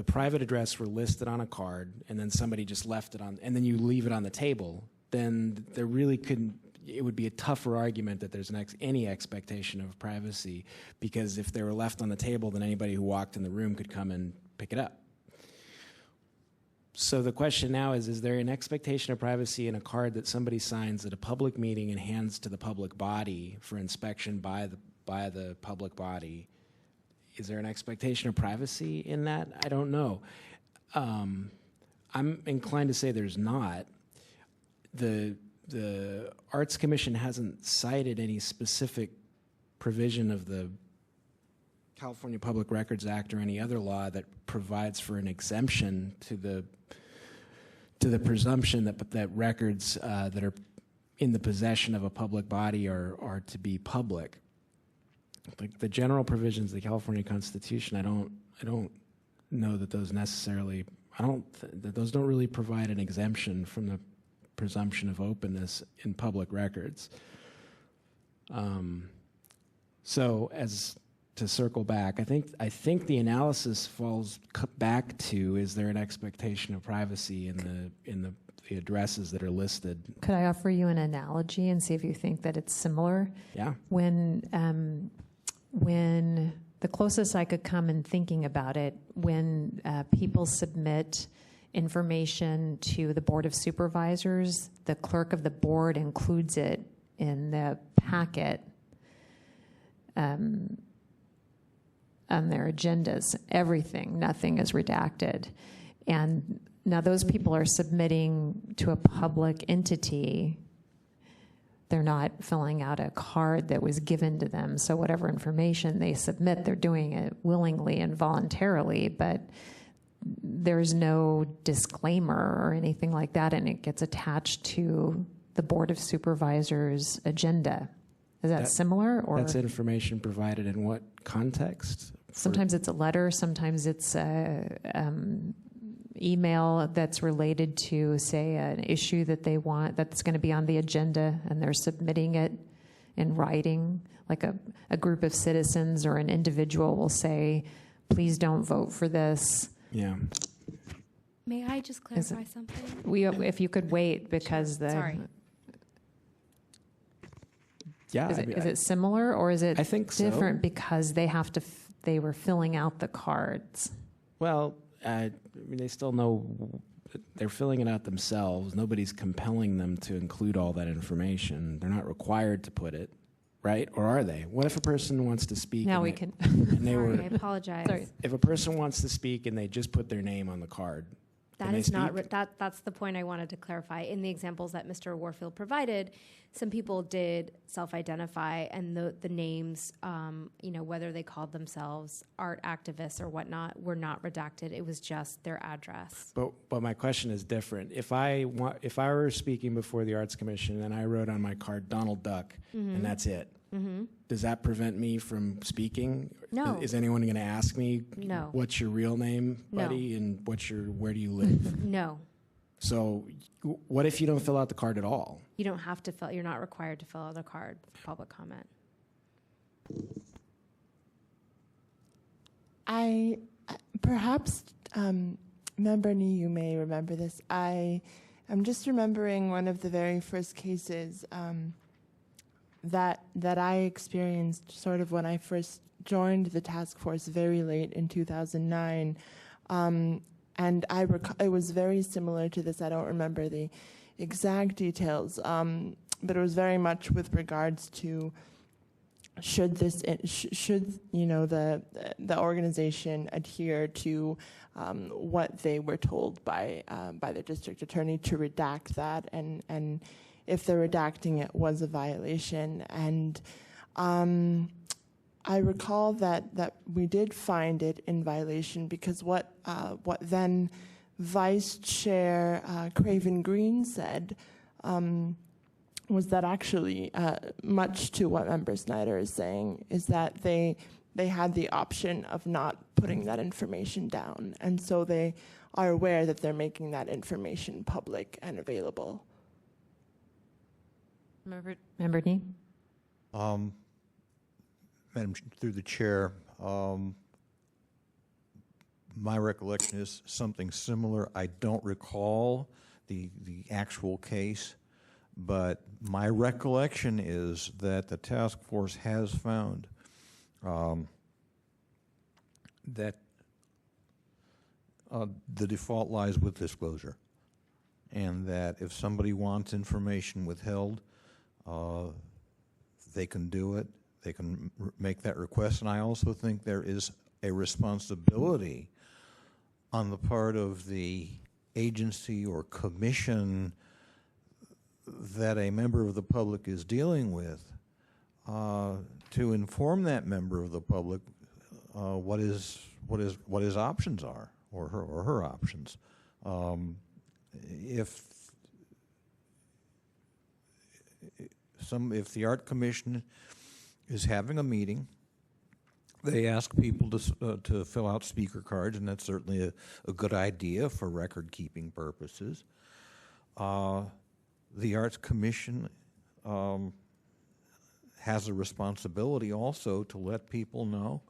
private address were listed on a card and then somebody just left it on, and then you leave it on the table, then there really it would be a tougher argument that there's any expectation of privacy, because if they were left on the table, then anybody who walked in the room could come and pick it up. So the question now is there an expectation of privacy in a card that somebody signs at a public meeting and hands to the public body for inspection by the public body? Is there an expectation of privacy in that? I don't know. I'm inclined to say there's not. The Arts Commission hasn't cited any specific provision of the California Public Records Act or any other law that provides for an exemption to the presumption that records that are in the possession of a public body are to be public. Like the general provisions of the California Constitution, I don't know that those necessarily. That those don't really provide an exemption from the presumption of openness in public records. So, to circle back, I think the analysis falls back to: is there an expectation of privacy in the addresses that are listed? Could I offer you an analogy and see if you think that it's similar? Yeah. When the closest I could come in thinking about it, when people submit information to the Board of Supervisors, the clerk of the board includes it in the packet on their agendas, everything, nothing is redacted. And now those people are submitting to a public entity. They're not filling out a card that was given to them. So whatever information they submit, they're doing it willingly and voluntarily, but there's no disclaimer or anything like that, and it gets attached to the Board of Supervisors' agenda. Is that similar? Or that's information provided in what context? Sometimes it's a letter, sometimes it's email that's related to, say, an issue that they want that's going to be on the agenda, and they're submitting it in writing. Like a group of citizens or an individual will say, please don't vote for this. Yeah. May I just clarify something? If you could wait, because Sorry. Yeah. Is it similar, or is it I think so. different because they were filling out the cards? Well, I mean, they still know they're filling it out themselves. Nobody's compelling them to include all that information. They're not required to put it, right? Or are they? What if a person wants to speak? Now we can. And they Sorry, were. I apologize. Sorry. If a person wants to speak and they just put their name on the card, That Can they is not speak? that's the point I wanted to clarify. In the examples that Mr. Warfield provided, some people did self-identify, and the names, whether they called themselves art activists or whatnot, were not redacted. It was just their address. But my question is different. If I were speaking before the Arts Commission and I wrote on my card Donald Duck, and that's it, does that prevent me from speaking? No. Is anyone going to ask me, No. what's your real name, buddy, and where do you live? No. So what if you don't fill out the card at all? You don't have to you're not required to fill out a card for public comment. Perhaps, Member Nee, you may remember this. I'm just remembering one of the very first cases that I experienced sort of when I first joined the task force very late in 2009. And it was very similar to this. I don't remember the exact details, but it was very much with regards to should the organization adhere to what they were told by the district attorney to redact that, and if the redacting it was a violation. And I recall that we did find it in violation because what then Vice Chair Craven Green said was that actually, much to what Member Snyder is saying, is that they had the option of not putting that information down, and so they are aware that they're making that information public and available. Member Nee? Madam, through the chair, my recollection is something similar. I don't recall the actual case, but my recollection is that the task force has found that the default lies with disclosure, and that if somebody wants information withheld, they can do it. They can make that request, and I also think there is a responsibility on the part of the agency or commission that a member of the public is dealing with to inform that member of the public what his options are, or her options. If the Art Commission is having a meeting, they ask people to fill out speaker cards, and that's certainly a good idea for record-keeping purposes. The Arts Commission has a responsibility also to let people know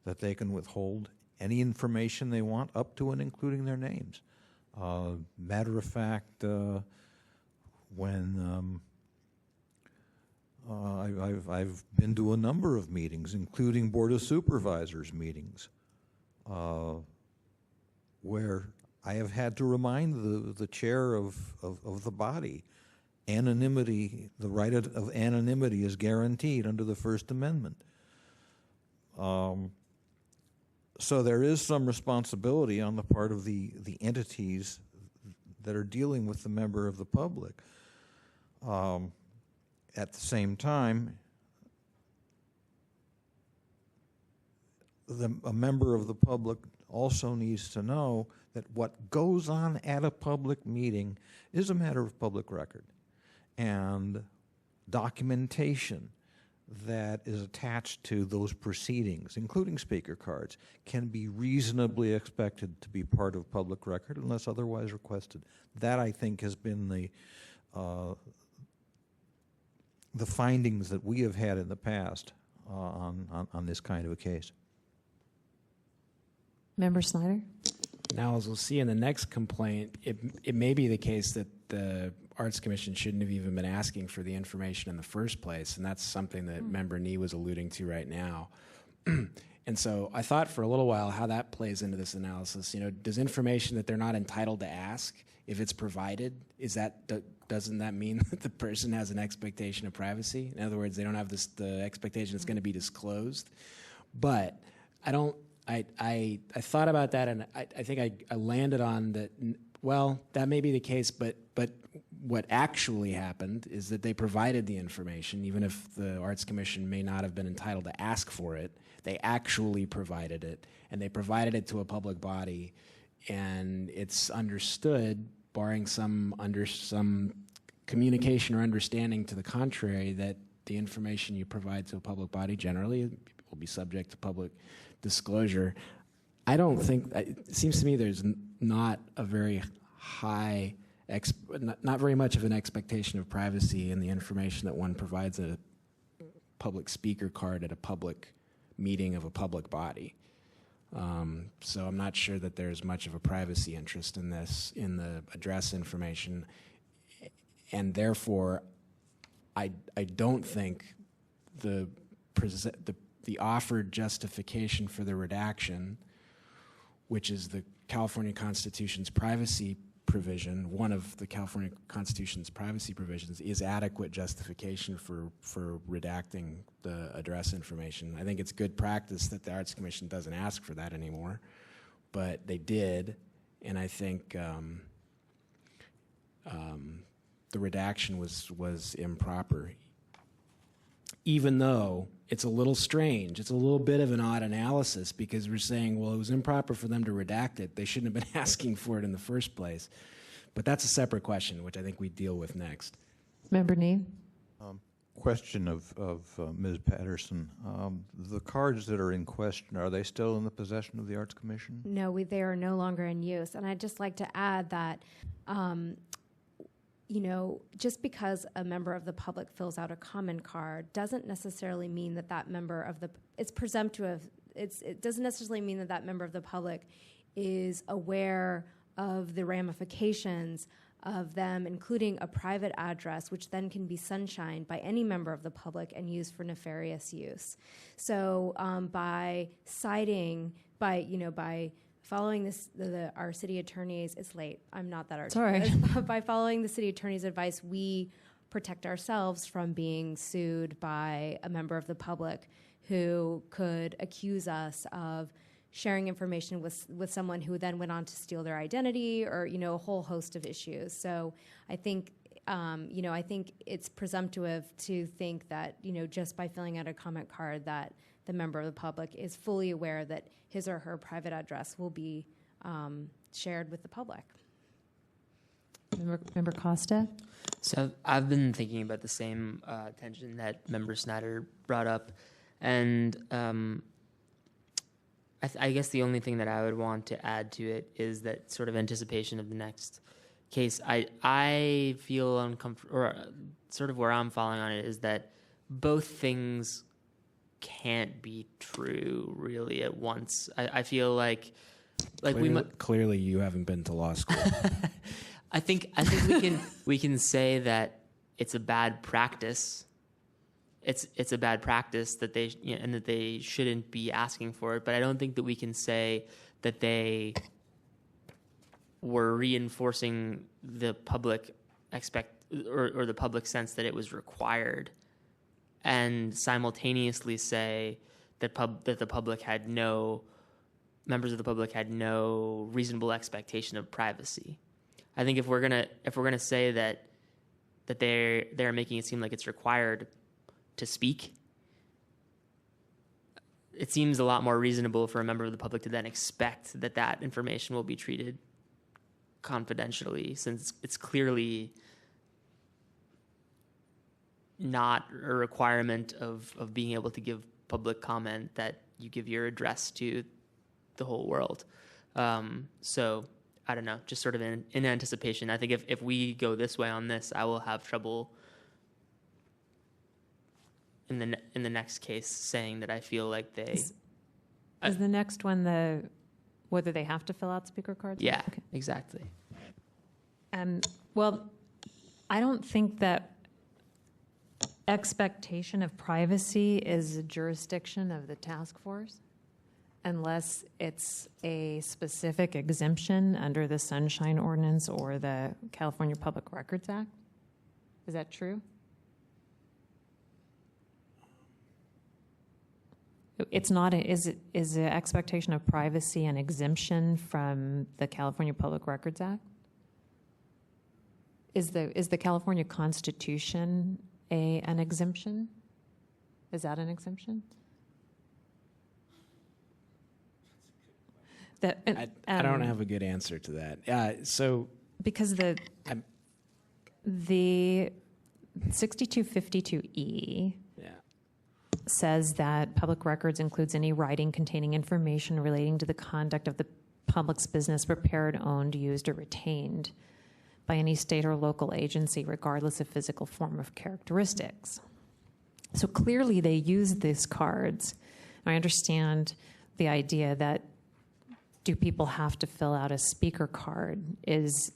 that they can withhold any information they want, up to and including their names. Matter of fact, when I've been to a number of meetings, including Board of Supervisors meetings, where I have had to remind the chair of the body, anonymity, the right of anonymity is guaranteed under the First Amendment. So there is some responsibility on the part of the entities that are dealing with the member of the public. At the same time, a member of the public also needs to know that what goes on at a public meeting is a matter of public record, and documentation that is attached to those proceedings, including speaker cards, can be reasonably expected to be part of public record unless otherwise requested. That, I think, has been the findings that we have had in the past on this kind of a case. Member Snyder? Now, as we'll see in the next complaint, it may be the case that the Arts Commission shouldn't have even been asking for the information in the first place, and that's something that Member Nee was alluding to right now. And so I thought for a little while how that plays into this analysis. You know, does information that they're not entitled to ask, if it's provided, doesn't that mean that the person has an expectation of privacy? In other words, they don't have the expectation it's going to be disclosed. But I thought about that, and I think I landed on that Well, that may be the case, but what actually happened is that they provided the information, even if the Arts Commission may not have been entitled to ask for it. They actually provided it, and they provided it to a public body, and it's understood, barring some communication or understanding to the contrary, that the information you provide to a public body generally will be subject to public disclosure. I don't think, it seems to me there's not a very high, not very much of an expectation of privacy in the information that one provides a public speaker card at a public meeting of a public body. So I'm not sure that there's much of a privacy interest in this, in the address information, and therefore I don't think the offered justification for the redaction, which is the California Constitution's privacy provision, one of the California Constitution's privacy provisions, is adequate justification for redacting the address information. I think it's good practice that the Arts Commission doesn't ask for that anymore, but they did, and I think the redaction was improper. Even though it's a little strange, it's a little bit of an odd analysis, because we're saying, well, it was improper for them to redact it. They shouldn't have been asking for it in the first place. But that's a separate question, which I think we deal with next. Member Nee? Question of Ms. Patterson. The cards that are in question, are they still in the possession of the Arts Commission? No, they are no longer in use. And I'd just like to add that, just because a member of the public fills out a comment card doesn't necessarily mean that that member of the, it's presumptive, it doesn't necessarily mean that that member of the public is aware of the ramifications of them including a private address, which then can be sunshined by any member of the public and used for nefarious use. So by following this, our city attorney's, it's late, I'm not that articulate. By following the city attorney's advice, we protect ourselves from being sued by a member of the public who could accuse us of sharing information with someone who then went on to steal their identity, or a whole host of issues. So I think I think it's presumptive to think that just by filling out a comment card that the member of the public is fully aware that his or her private address will be shared with the public. Member Costa? So I've been thinking about the same tension that Member Snyder brought up, and I guess the only thing that I would want to add to it is that sort of anticipation of the next case. I feel uncomfortable, or sort of where I'm falling on it is that both things can't be true really at once. I feel like clearly you haven't been to law school. I think we can say that it's a bad practice. It's a bad practice that they and that they shouldn't be asking for it. But I don't think that we can say that they were reinforcing the public or the public sense that it was required, and simultaneously say that the public had members of the public had no reasonable expectation of privacy. I think if we're gonna say that they're making it seem like it's required to speak, it seems a lot more reasonable for a member of the public to then expect that information will be treated confidentially, since it's clearly not a requirement of being able to give public comment that you give your address to the whole world. So I don't know, just sort of in anticipation. I think if we go this way on this, I will have trouble in the next case saying that I feel like they... Is the next one whether they have to fill out speaker cards? Yeah, okay. Exactly. Well, I don't think that expectation of privacy is a jurisdiction of the task force unless it's a specific exemption under the Sunshine Ordinance or the California Public Records Act. Is that true? It's not. Is the expectation of privacy an exemption from the California Public Records Act? Is the California Constitution an exemption? Is that an exemption? I don't have a good answer to that. Because the 6252E says that public records includes any writing containing information relating to the conduct of the public's business prepared, owned, used, or retained by any state or local agency, regardless of physical form of characteristics. So clearly they use these cards. I understand the idea that do people have to fill out a speaker card is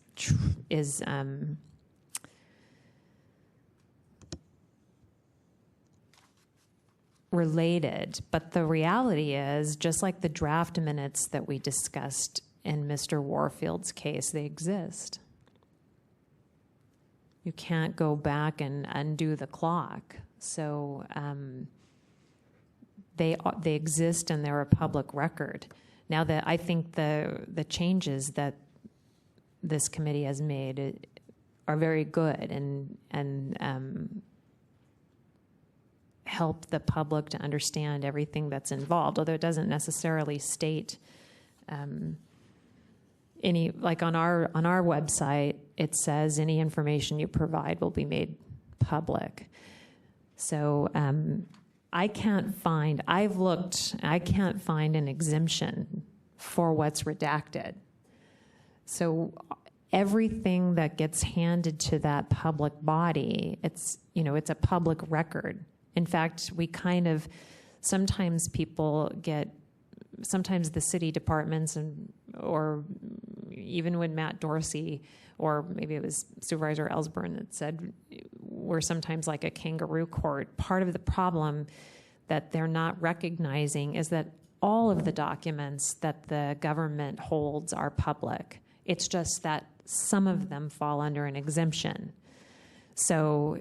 related, but the reality is, just like the draft minutes that we discussed in Mr. Warfield's case, they exist. You can't go back and undo the clock. So they exist and they're a public record. Now that I think the changes that this committee has made are very good and help the public to understand everything that's involved, although it doesn't necessarily state any, like on our website, it says any information you provide will be made public. So I can't find an exemption for what's redacted. So everything that gets handed to that public body, it's a public record. In fact, sometimes the city departments or even when Matt Dorsey, or maybe it was Supervisor Ellsburn that said we're sometimes like a kangaroo court. Part of the problem that they're not recognizing is that all of the documents that the government holds are public. It's just that some of them fall under an exemption. So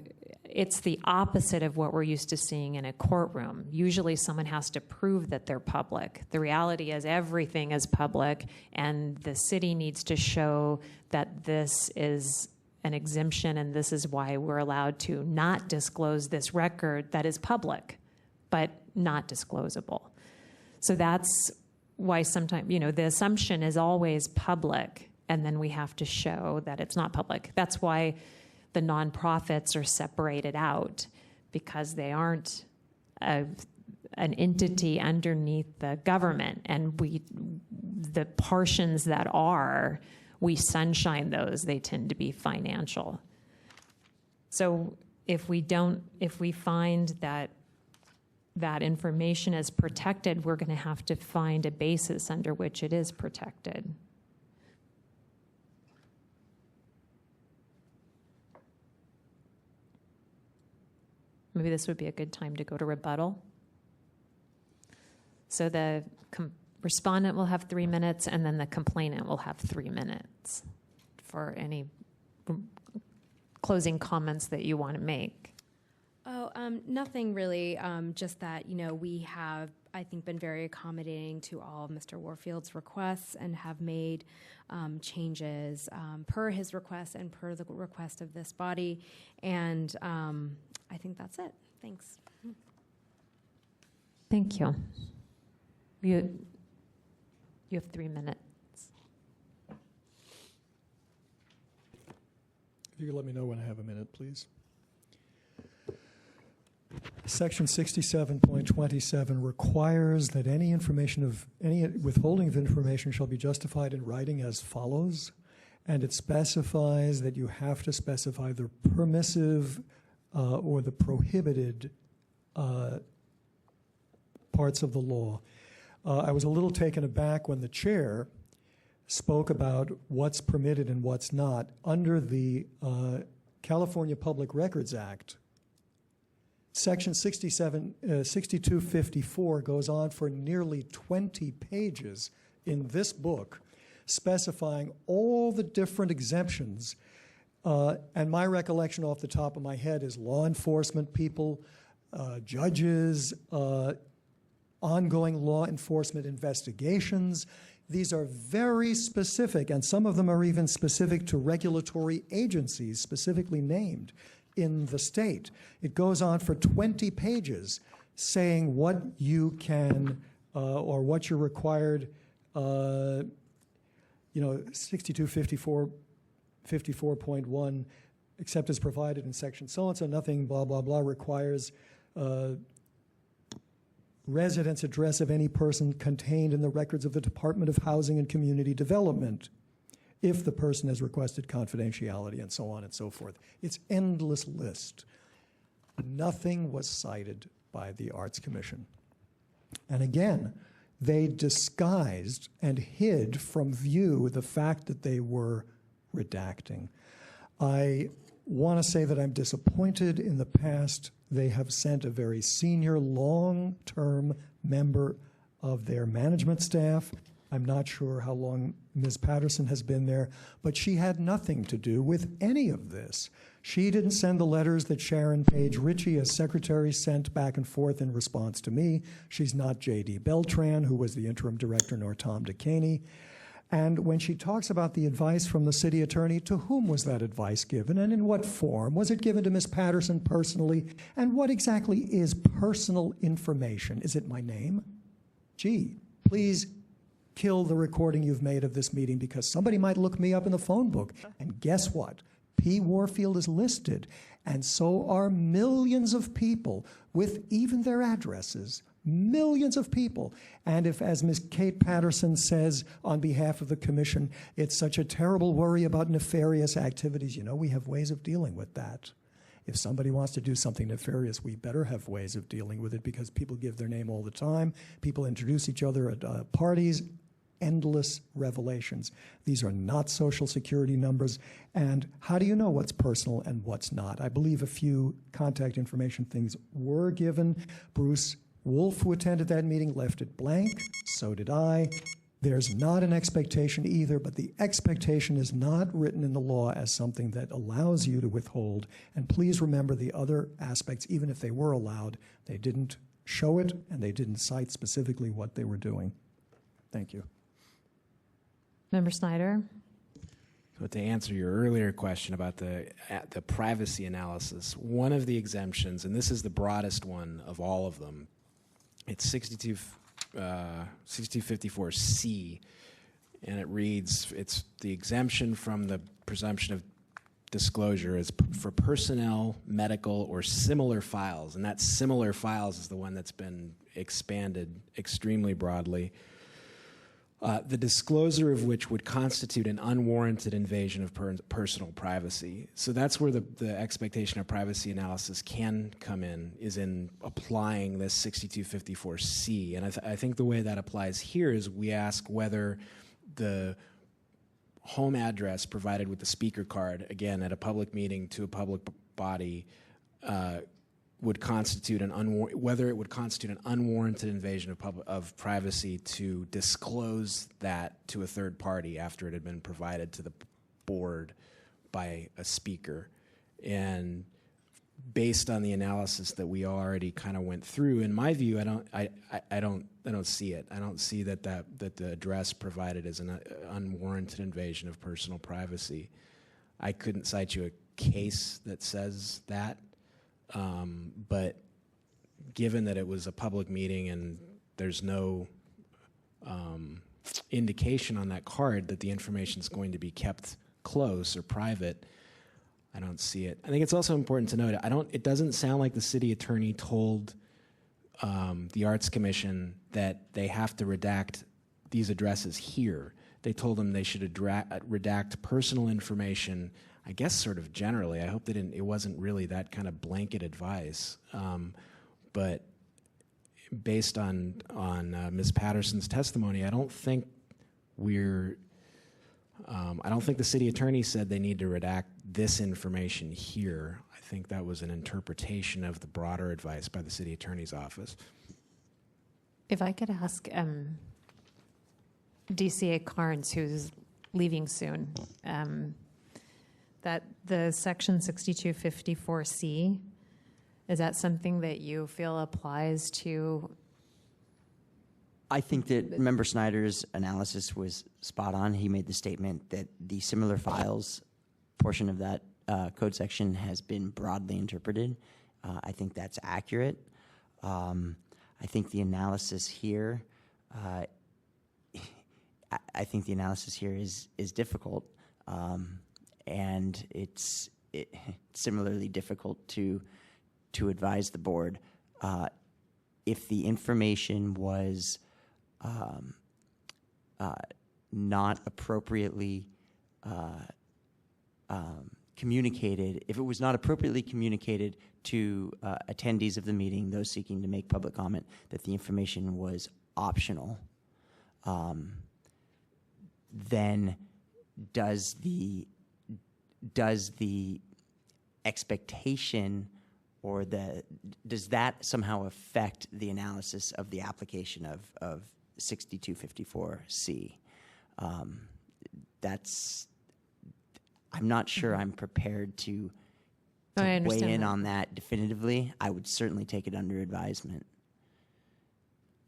it's the opposite of what we're used to seeing in a courtroom. Usually someone has to prove that they're public. The reality is everything is public, and the city needs to show that this is an exemption and this is why we're allowed to not disclose this record that is public, but not disclosable. So that's why sometimes, the assumption is always public, and then we have to show that it's not public. That's why the nonprofits are separated out, because they aren't an entity underneath the government, and the portions that are, we sunshine those. They tend to be financial. So if we find that information is protected, we're going to have to find a basis under which it is protected. Maybe this would be a good time to go to rebuttal. So the respondent will have 3 minutes, and then the complainant will have 3 minutes for any closing comments that you want to make. Oh, nothing really. Just that, we have, I think, been very accommodating to all of Mr. Warfield's requests and have made changes per his request and per the request of this body. And I think that's it. Thanks. Thank you. You have 3 minutes. If you could let me know when I have a minute, please. Section 67.27 requires that any withholding of information shall be justified in writing as follows, and it specifies that you have to specify the permissive or the prohibited parts of the law. I was a little taken aback when the chair spoke about what's permitted and what's not. Under the California Public Records Act, Section 6254 goes on for nearly 20 pages in this book, specifying all the different exemptions. And my recollection off the top of my head is law enforcement people, judges, ongoing law enforcement investigations, These are very specific, and some of them are even specific to regulatory agencies specifically named in the state. It goes on for 20 pages saying what you can or what you're required, 6254.1, except as provided in section so-and-so, nothing, blah, blah, blah, requires residence address of any person contained in the records of the Department of Housing and Community Development, if the person has requested confidentiality, and so on and so forth. It's endless list. Nothing was cited by the Arts Commission. And again, they disguised and hid from view the fact that they were redacting. I want to say that I'm disappointed. In the past, they have sent a very senior, long-term member of their management staff. I'm not sure how long Ms. Patterson has been there, but she had nothing to do with any of this. She didn't send the letters that Sharon Page Ritchie, as secretary, sent back and forth in response to me. She's not J.D. Beltran, who was the interim director, nor Tom DeCaney. And when she talks about the advice from the city attorney, to whom was that advice given and in what form? Was it given to Ms. Patterson personally? And what exactly is personal information? Is it my name? Gee, please kill the recording you've made of this meeting, because somebody might look me up in the phone book. And guess what? P. Warfield is listed, and so are millions of people with even their addresses. Millions of people. And if, as Ms. Kate Patterson says on behalf of the commission, it's such a terrible worry about nefarious activities, we have ways of dealing with that. If somebody wants to do something nefarious, we better have ways of dealing with it, because people give their name all the time. People introduce each other at parties. Endless revelations. These are not Social Security numbers. And how do you know what's personal and what's not? I believe a few contact information things were given. Bruce Wolf, who attended that meeting, left it blank. So did I. There's not an expectation either, but the expectation is not written in the law as something that allows you to withhold. And please remember the other aspects, even if they were allowed, they didn't show it and they didn't cite specifically what they were doing. Thank you. Member Snyder? So to answer your earlier question about the privacy analysis, one of the exemptions, and this is the broadest one of all of them, it's 6254C, and it reads, it's the exemption from the presumption of disclosure is for personnel, medical, or similar files, and that similar files is the one that's been expanded extremely broadly. The disclosure of which would constitute an unwarranted invasion of personal privacy. So that's where the expectation of privacy analysis can come in, is in applying this 6254C. And I think the way that applies here is we ask whether the home address provided with the speaker card, again, at a public meeting to a public body, would constitute whether it would constitute an unwarranted invasion of privacy to disclose that to a third party after it had been provided to the board by a speaker. And based on the analysis that we already kind of went through, in my view, I don't see it. I don't see that the address provided is an unwarranted invasion of personal privacy. I couldn't cite you a case that says that. But given that it was a public meeting and there's no indication on that card that the information is going to be kept close or private, I don't see it. I think it's also important to note, it doesn't sound like the city attorney told the Arts Commission that they have to redact these addresses here. They told them they should redact personal information, I guess sort of generally. I hope it wasn't really that kind of blanket advice. But based on Ms. Patterson's testimony, I don't think the city attorney said they need to redact this information here. I think that was an interpretation of the broader advice by the city attorney's office. If I could ask DCA Carnes, who's leaving soon, that the section 6254C, is that something that you feel applies to I think that Member Snyder's analysis was spot on. He made the statement that the similar files portion of that code section has been broadly interpreted. I think that's accurate. I think the analysis here, is difficult, and it's similarly difficult to advise the board if the information was not appropriately communicated, if it was not appropriately communicated to attendees of the meeting, those seeking to make public comment, that the information was optional, then does the expectation or does that somehow affect the analysis of the application of 6254C? I'm not sure I'm prepared to weigh in on that definitively. I would certainly take it under advisement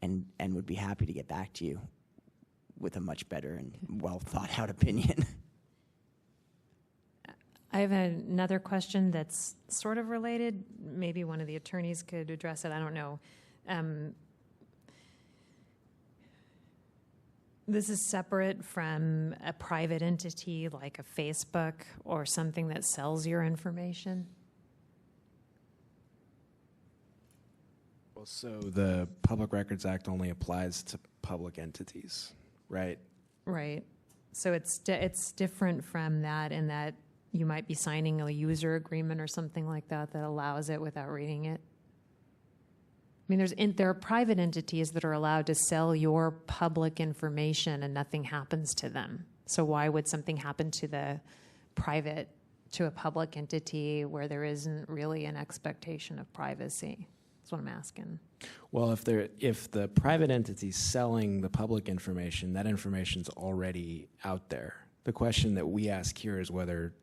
and would be happy to get back to you with a much better and well thought out opinion. I have another question that's sort of related. Maybe one of the attorneys could address it. I don't know. This is separate from a private entity like a Facebook or something that sells your information. Well, so the Public Records Act only applies to public entities, right? Right. So it's different from that in that you might be signing a user agreement or something like that that allows it without reading it. I mean, there are private entities that are allowed to sell your public information and nothing happens to them. So why would something happen to a public entity where there isn't really an expectation of privacy? That's what I'm asking. Well, if the private entity's selling the public information, that information's already out there. The question that we ask here is whether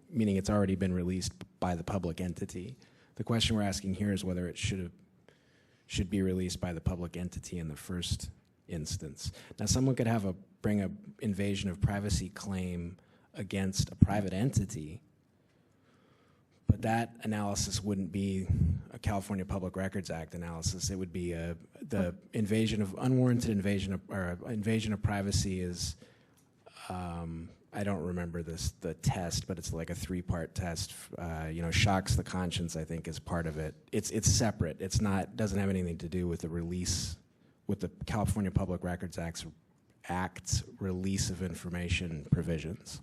meaning it's already been released by the public entity. The question we're asking here is whether it should be released by the public entity in the first instance. Now, someone could bring an invasion of privacy claim against a private entity, but that analysis wouldn't be a California Public Records Act analysis. It would be the unwarranted invasion of privacy is. I don't remember the test, but it's like a 3-part test. Shocks the conscience, I think, is part of it. It's separate. Doesn't have anything to do with the release, with the California Public Records Act's release of information provisions.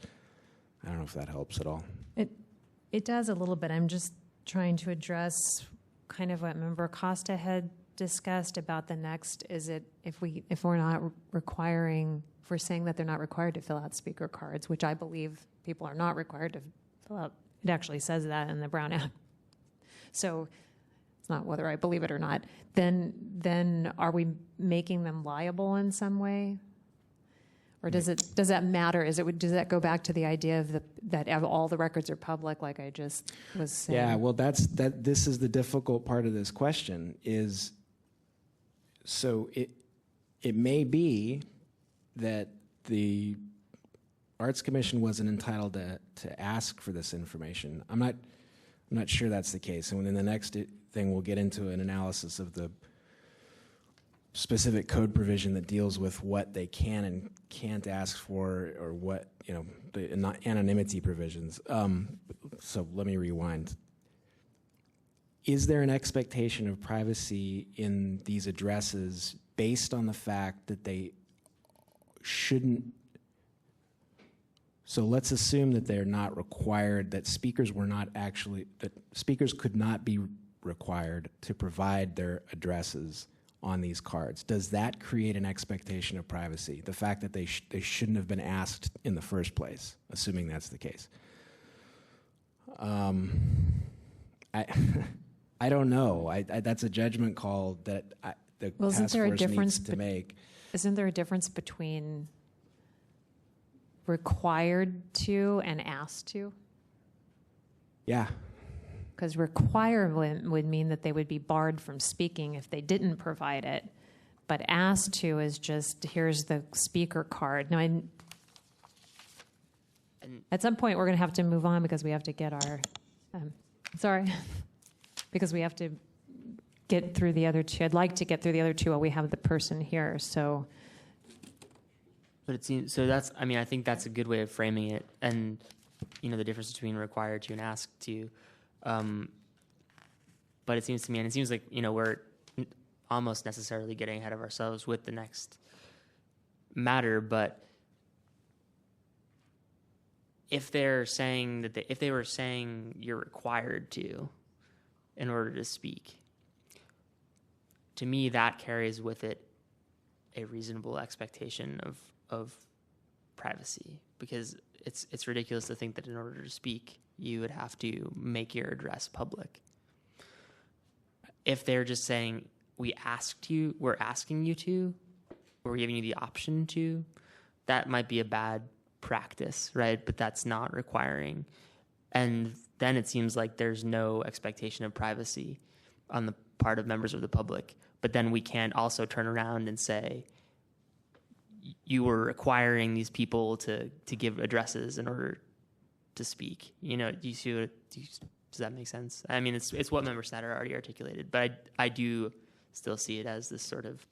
I don't know if that helps at all. It does a little bit. I'm just trying to address kind of what Member Acosta had discussed about the next. Is it if we're not requiring. We're saying that they're not required to fill out speaker cards, which I believe people are not required to fill out. It actually says that in the Brown Act. So it's not whether I believe it or not. Then are we making them liable in some way? Or does that matter? Does that go back to the idea of that all the records are public, like I just was saying? Yeah, well, this is the difficult part of this question is, so it may be that the Arts Commission wasn't entitled to ask for this information. I'm not sure that's the case. And in the next thing, we'll get into an analysis of the specific code provision that deals with what they can and can't ask for, or what the anonymity provisions. So let me rewind. Is there an expectation of privacy in these addresses based on the fact that they shouldn't? So let's assume that they're not required, that speakers could not be required to provide their addresses on these cards. Does that create an expectation of privacy? The fact that they shouldn't have been asked in the first place, assuming that's the case. I don't know. That's a judgment call that the task force needs to make. Isn't there a difference between required to and asked to? Yeah. Because requirement would mean that they would be barred from speaking if they didn't provide it. But asked to is just, here's the speaker card. Now, at some point, we're going to have to move on because we have to get our, because we have to get through the other two. I'd like to get through the other two while we have the person here, so. But it seems, so that's, I mean, I think that's a good way of framing it, and, the difference between required to and asked to. But it seems to me, and it seems like, we're almost necessarily getting ahead of ourselves with the next matter, but if they're saying that, if they were saying you're required to in order to speak, to me, that carries with it a reasonable expectation of privacy, because it's ridiculous to think that in order to speak, you would have to make your address public. If they're just saying, we're asking you to, or we're giving you the option to, that might be a bad practice, right? But that's not requiring. And then it seems like there's no expectation of privacy on the part of members of the public. But then we can't also turn around and say, you were requiring these people to give addresses in order to speak. Do you see what, does that make sense? I mean, it's what Member Snyder already articulated, but I do still see it as this sort of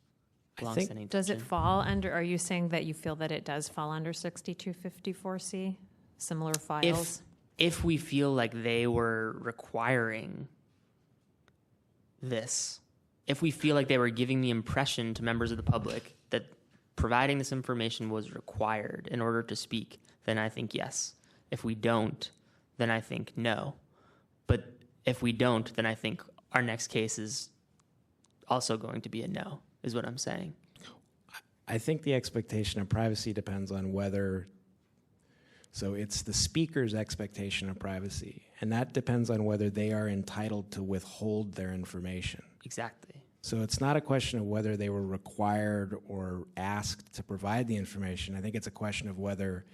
long-standing Does it tension. fall under, are you saying that you feel that it does fall under 6254C, similar files? If we feel like they were requiring this, if we feel like they were giving the impression to members of the public that providing this information was required in order to speak, then I think yes. If we don't, then I think no. But if we don't, then I think our next case is also going to be a no, is what I'm saying. I think the expectation of privacy depends on whether, so it's the speaker's expectation of privacy, and that depends on whether they are entitled to withhold their information. Exactly. So it's not a question of whether they were required or asked to provide the information. I think it's a question of whether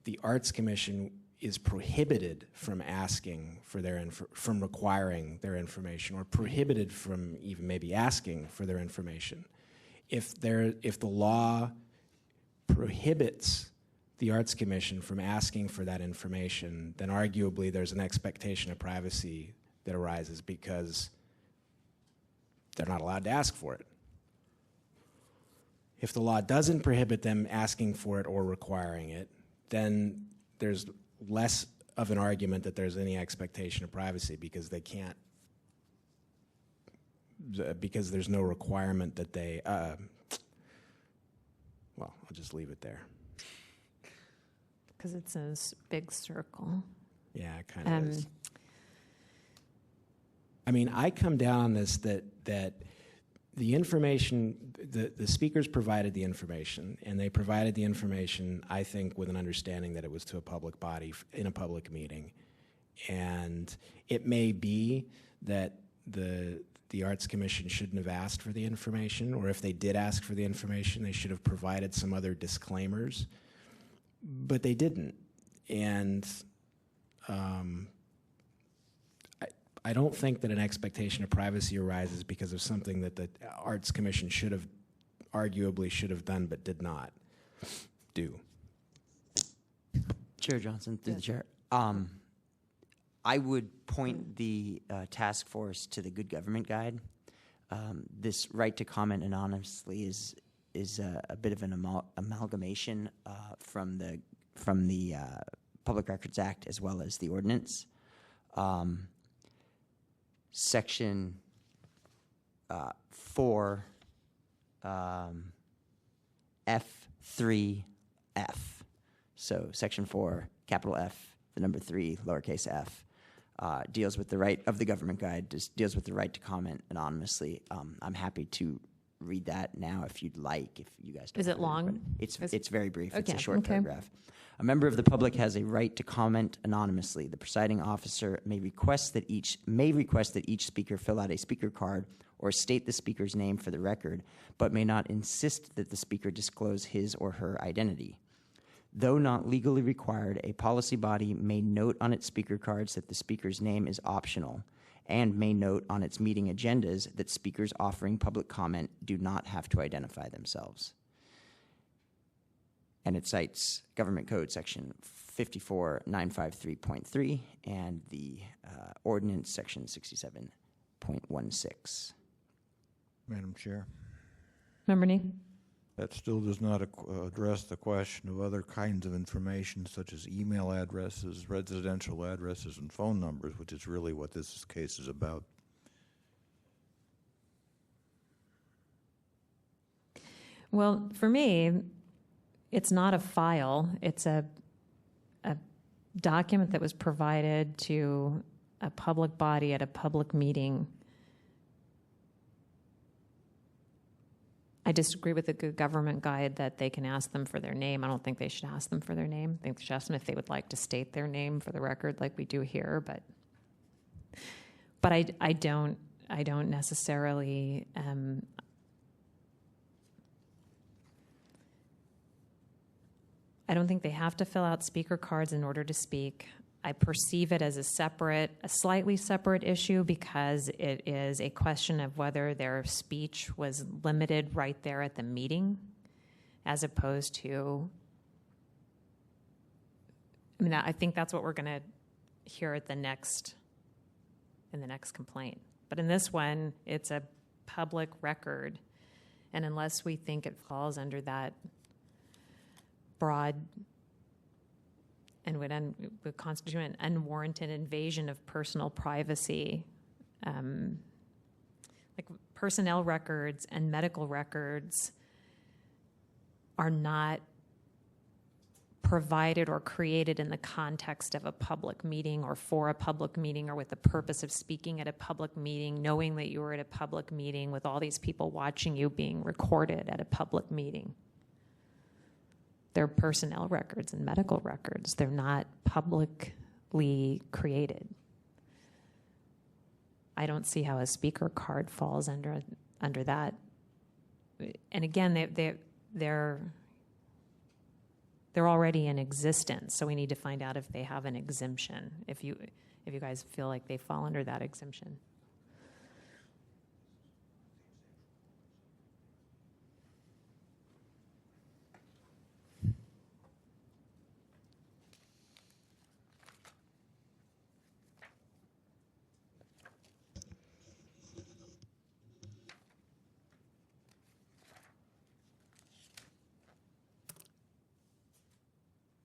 the Arts Commission is prohibited from asking for from requiring their information, or prohibited from even maybe asking for their information. If the law prohibits the Arts Commission from asking for that information, then arguably there's an expectation of privacy that arises because they're not allowed to ask for it. If the law doesn't prohibit them asking for it or requiring it, then there's less of an argument that there's any expectation of privacy because they can't, because there's no requirement that they, well, I'll just leave it there. Because it's a big circle. Yeah, it kind of is. I mean, I come down on this that the information, the speakers provided the information, and they provided the information, I think, with an understanding that it was to a public body in a public meeting. And it may be that the Arts Commission shouldn't have asked for the information, or if they did ask for the information, they should have provided some other disclaimers, but they didn't. And I don't think that an expectation of privacy arises because of something that the Arts Commission arguably should have done but did not do. Chair Johnson, through the chair. I would point the task force to the Good Government Guide. This right to comment anonymously is a bit of an amalgamation from the Public Records Act as well as the Ordinance. Section 4 F3F. So Section 4, capital F, the number 3, lowercase f, deals with the right of the government guide, deals with the right to comment anonymously. I'm happy to read that now if you'd like, if you guys don't. Is it long? It's very brief. Okay. It's a short Okay. paragraph. A member of the public has a right to comment anonymously. The presiding officer may request that each speaker fill out a speaker card or state the speaker's name for the record, but may not insist that the speaker disclose his or her identity. Though not legally required, a policy body may note on its speaker cards that the speaker's name is optional and may note on its meeting agendas that speakers offering public comment do not have to identify themselves. And it cites Government Code Section 54953.3 and the Ordinance Section 67.16. Madam Chair, Member Nee? that still does not address the question of other kinds of information such as email addresses, residential addresses, and phone numbers, which is really what this case is about. Well, for me, it's not a file. It's a document that was provided to a public body at a public meeting. I disagree with the good government guide that they can ask them for their name. I don't think they should ask them for their name. I think they should ask them if they would like to state their name for the record like we do here, but I don't necessarily I don't think they have to fill out speaker cards in order to speak. I perceive it as a slightly separate issue because it is a question of whether their speech was limited right there at the meeting, as opposed to, I mean, I think that's what we're going to hear in the next complaint. But in this one, it's a public record, and unless we think it falls under that broad and would constitute an unwarranted invasion of personal privacy, like personnel records and medical records are not provided or created in the context of a public meeting or for a public meeting or with the purpose of speaking at a public meeting, knowing that you were at a public meeting with all these people watching you being recorded at a public meeting. They're personnel records and medical records. They're not publicly created. I don't see how a speaker card falls under that. And again, they're already in existence, so we need to find out if they have an exemption. If you guys feel like they fall under that exemption.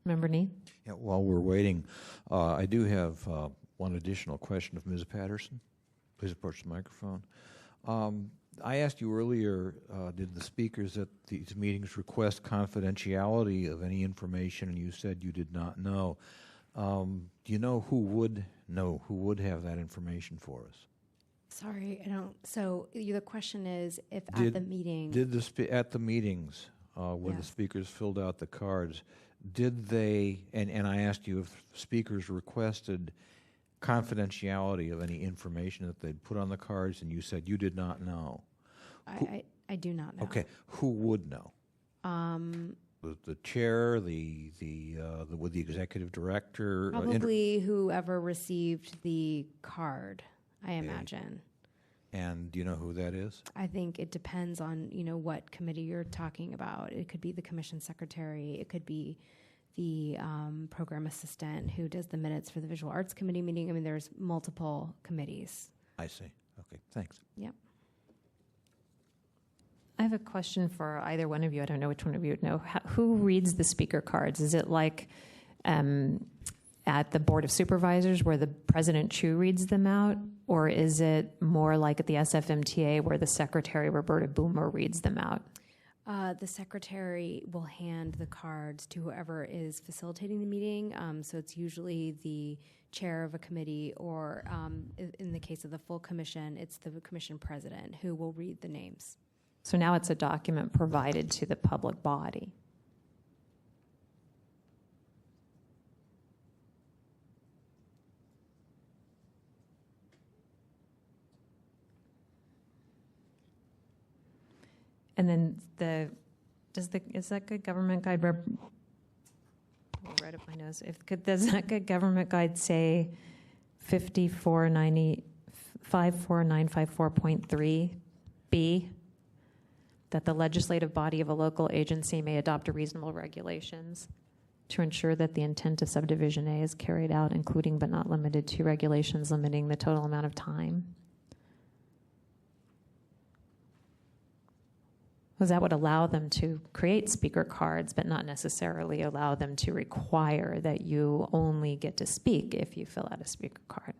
Member Nee? Yeah, while we're waiting, I do have one additional question of Ms. Patterson. Please approach the microphone. I asked you earlier, did the speakers at these meetings request confidentiality of any information, and you said you did not know. Do you know who would have that information for us? Sorry, I don't. So the question is, if at the meeting, at the meetings where the speakers filled out the cards, did they? And I asked you if speakers requested confidentiality of any information that they'd put on the cards, and you said you did not know. I do not know. Okay, who would know? The chair, the executive director? Probably whoever received the card, I imagine. And do you know who that is? I think it depends on, what committee you're talking about. It could be the commission secretary. It could be the program assistant who does the minutes for the visual arts committee meeting. I mean, there's multiple committees. I see. Okay, thanks. Yep. I have a question for either one of you. I don't know which one of you would know. Who reads the speaker cards? Is it like at the Board of Supervisors where the President Chu reads them out? Or is it more like at the SFMTA where the Secretary Roberta Boomer reads them out? The secretary will hand the cards to whoever is facilitating the meeting. So it's usually the chair of a committee, or in the case of the full commission, it's the commission president who will read the names. So now it's a document provided to the public body. And then is that good government guide right up my nose. Does that good government guide say 5490 54954.3b, that the legislative body of a local agency may adopt reasonable regulations to ensure that the intent of subdivision A is carried out, including but not limited to regulations limiting the total amount of time. Because that would allow them to create speaker cards, but not necessarily allow them to require that you only get to speak if you fill out a speaker card.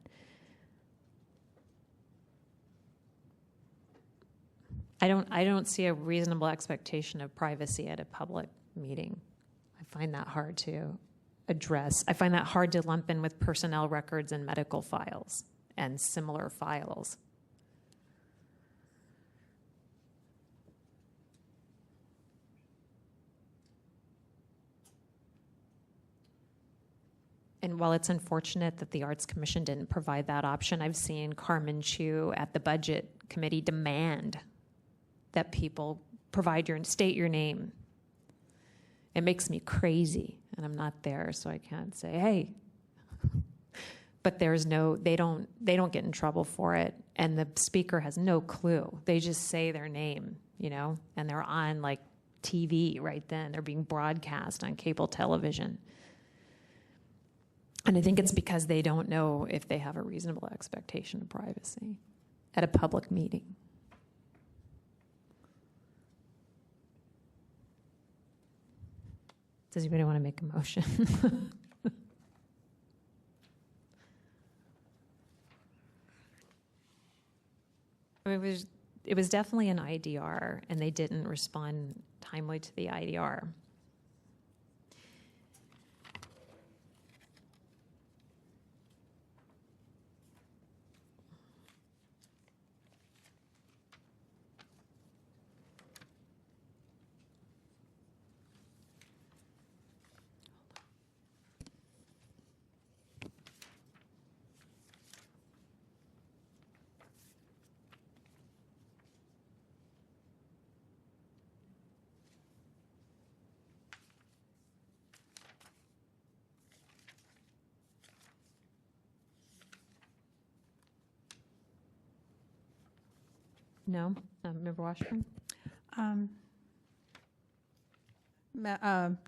I don't see a reasonable expectation of privacy at a public meeting. I find that hard to address. I find that hard to lump in with personnel records and medical files and similar files. And while it's unfortunate that the Arts Commission didn't provide that option, I've seen Carmen Chu at the Budget Committee demand that people state your name. It makes me crazy, and I'm not there, so I can't say, hey. But they don't get in trouble for it, and the speaker has no clue. They just say their name, and they're on like TV right then. They're being broadcast on cable television. And I think it's because they don't know if they have a reasonable expectation of privacy at a public meeting. Does anybody want to make a motion? It was definitely an IDR, and they didn't respond timely to the IDR. No? Member Washburn?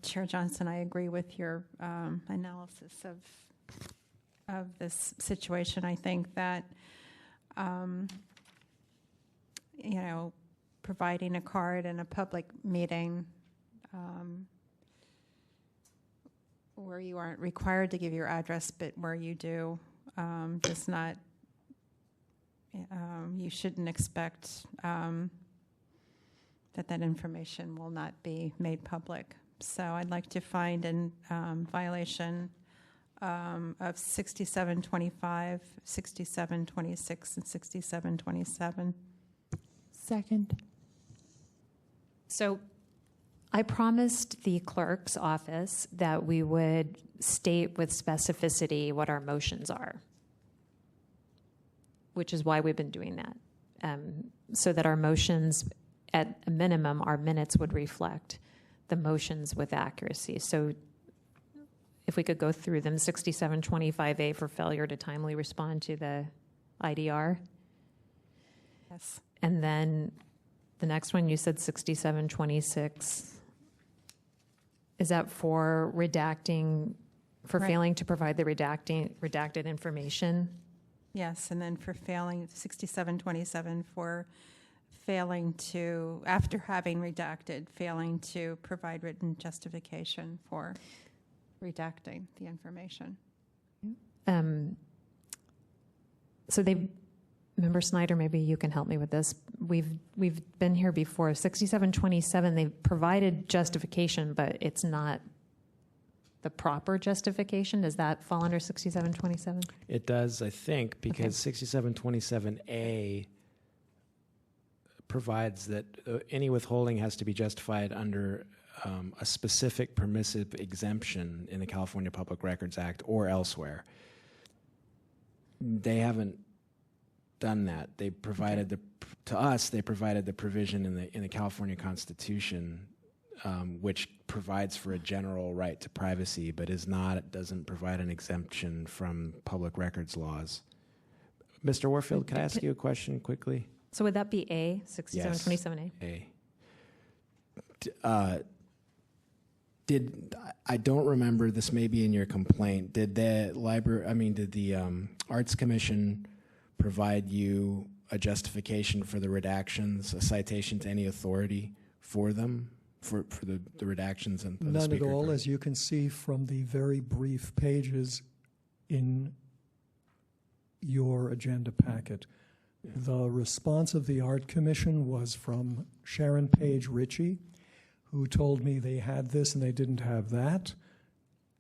Chair Johnson, I agree with your analysis of this situation. I think that, providing a card in a public meeting where you aren't required to give your address, but where you do, does not. You shouldn't expect that information will not be made public. So I'd like to find in violation of 6725, 6726, and 6727. Second. So I promised the clerk's office that we would state with specificity what our motions are, which is why we've been doing that, so that our motions, at a minimum, our minutes would reflect the motions with accuracy. So if we could go through them, 6725A for failure to timely respond to the IDR. Yes. And then the next one, you said 6726. Is that for redacting, for Right. failing to provide the redacted information? Yes, and then for failing, 6727 for failing to, after having redacted, failing to provide written justification for redacting the information. So Member Snyder, maybe you can help me with this. We've been here before. 6727, they provided justification, but it's not the proper justification. Does that fall under 6727? It does, I think, because 6727A provides that any withholding has to be justified under a specific permissive exemption in the California Public Records Act or elsewhere. They haven't done that. They provided to us. They provided the provision in the California Constitution, which provides for a general right to privacy, but doesn't provide an exemption from public records laws. Mr. Warfield, can I ask you a question quickly? So would that be A, 6727A? A. I don't remember, this may be in your complaint, did the Arts Commission provide you a justification for the redactions, a citation to any authority for them, for the redactions and None at all, as you can see from the very brief pages in your agenda packet. The response of the Art Commission was from Sharon Page Ritchie, who told me they had this and they didn't have that,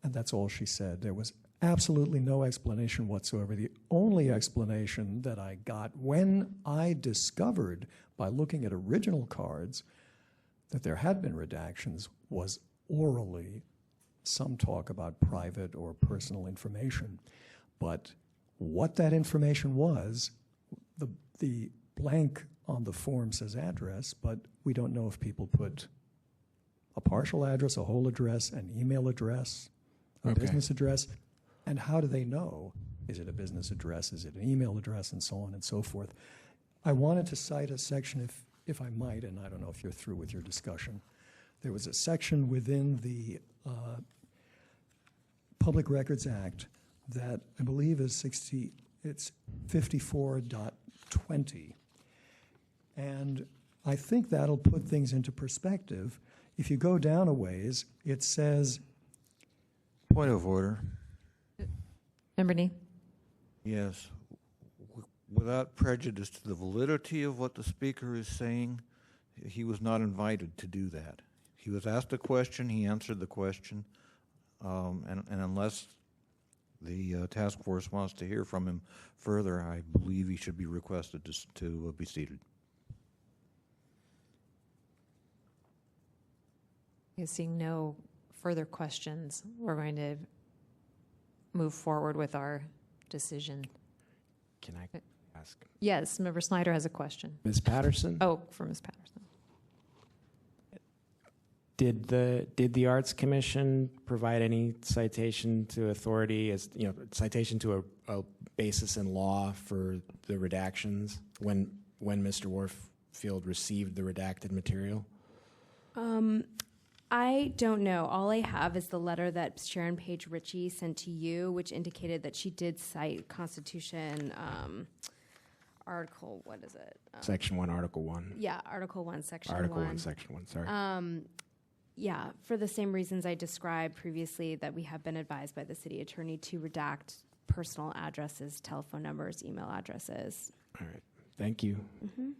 and that's all she said. There was absolutely no explanation whatsoever. The only explanation that I got when I discovered, by looking at original cards, that there had been redactions was orally some talk about private or personal information. But what that information was, the blank on the form says address, but we don't know if people put a partial address, a whole address, an email address, a business address, and how do they know? Is it a business address? Is it an email address? And so on and so forth. I wanted to cite a section, if I might, and I don't know if you're through with your discussion. There was a section within the Public Records Act that I believe is it's 54.20. And I think that'll put things into perspective. If you go down a ways, it says... Point of order. Member Nee? Yes. Without prejudice to the validity of what the speaker is saying, he was not invited to do that. He was asked a question, he answered the question, and unless the task force wants to hear from him further, I believe he should be requested to be seated. Seeing no further questions, we're going to move forward with our decision. Can I ask? Yes, Member Snyder has a question. Ms. Patterson? Oh, for Ms. Patterson. Did the Arts Commission provide any citation to authority, as citation to a basis in law for the redactions when Mr. Warfield received the redacted material? I don't know. All I have is the letter that Sharon Page Ritchie sent to you, which indicated that she did cite Constitution Article, what is it? Section 1, Article 1. Yeah, Article 1, Section 1. Article 1, Section 1, sorry. Yeah, for the same reasons I described previously, that we have been advised by the city attorney to redact personal addresses, telephone numbers, email addresses. All right. Thank you. Mm-hmm.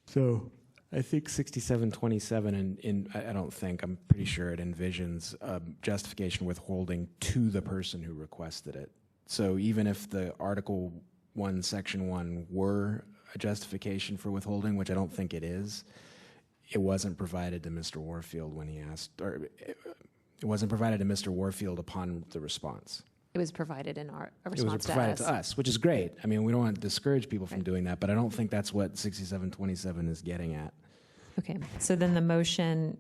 So I think 6727, I'm pretty sure it envisions justification withholding to the person who requested it. So even if the Article 1, Section 1 were a justification for withholding, which I don't think it is, it wasn't provided to Mr. Warfield when he asked, or it wasn't provided to Mr. Warfield upon the response. It was provided in our response It was provided to us, which is great. I mean, we don't want to discourage people from doing that, but I don't think that's what 6727 is getting at. Okay, so then the motion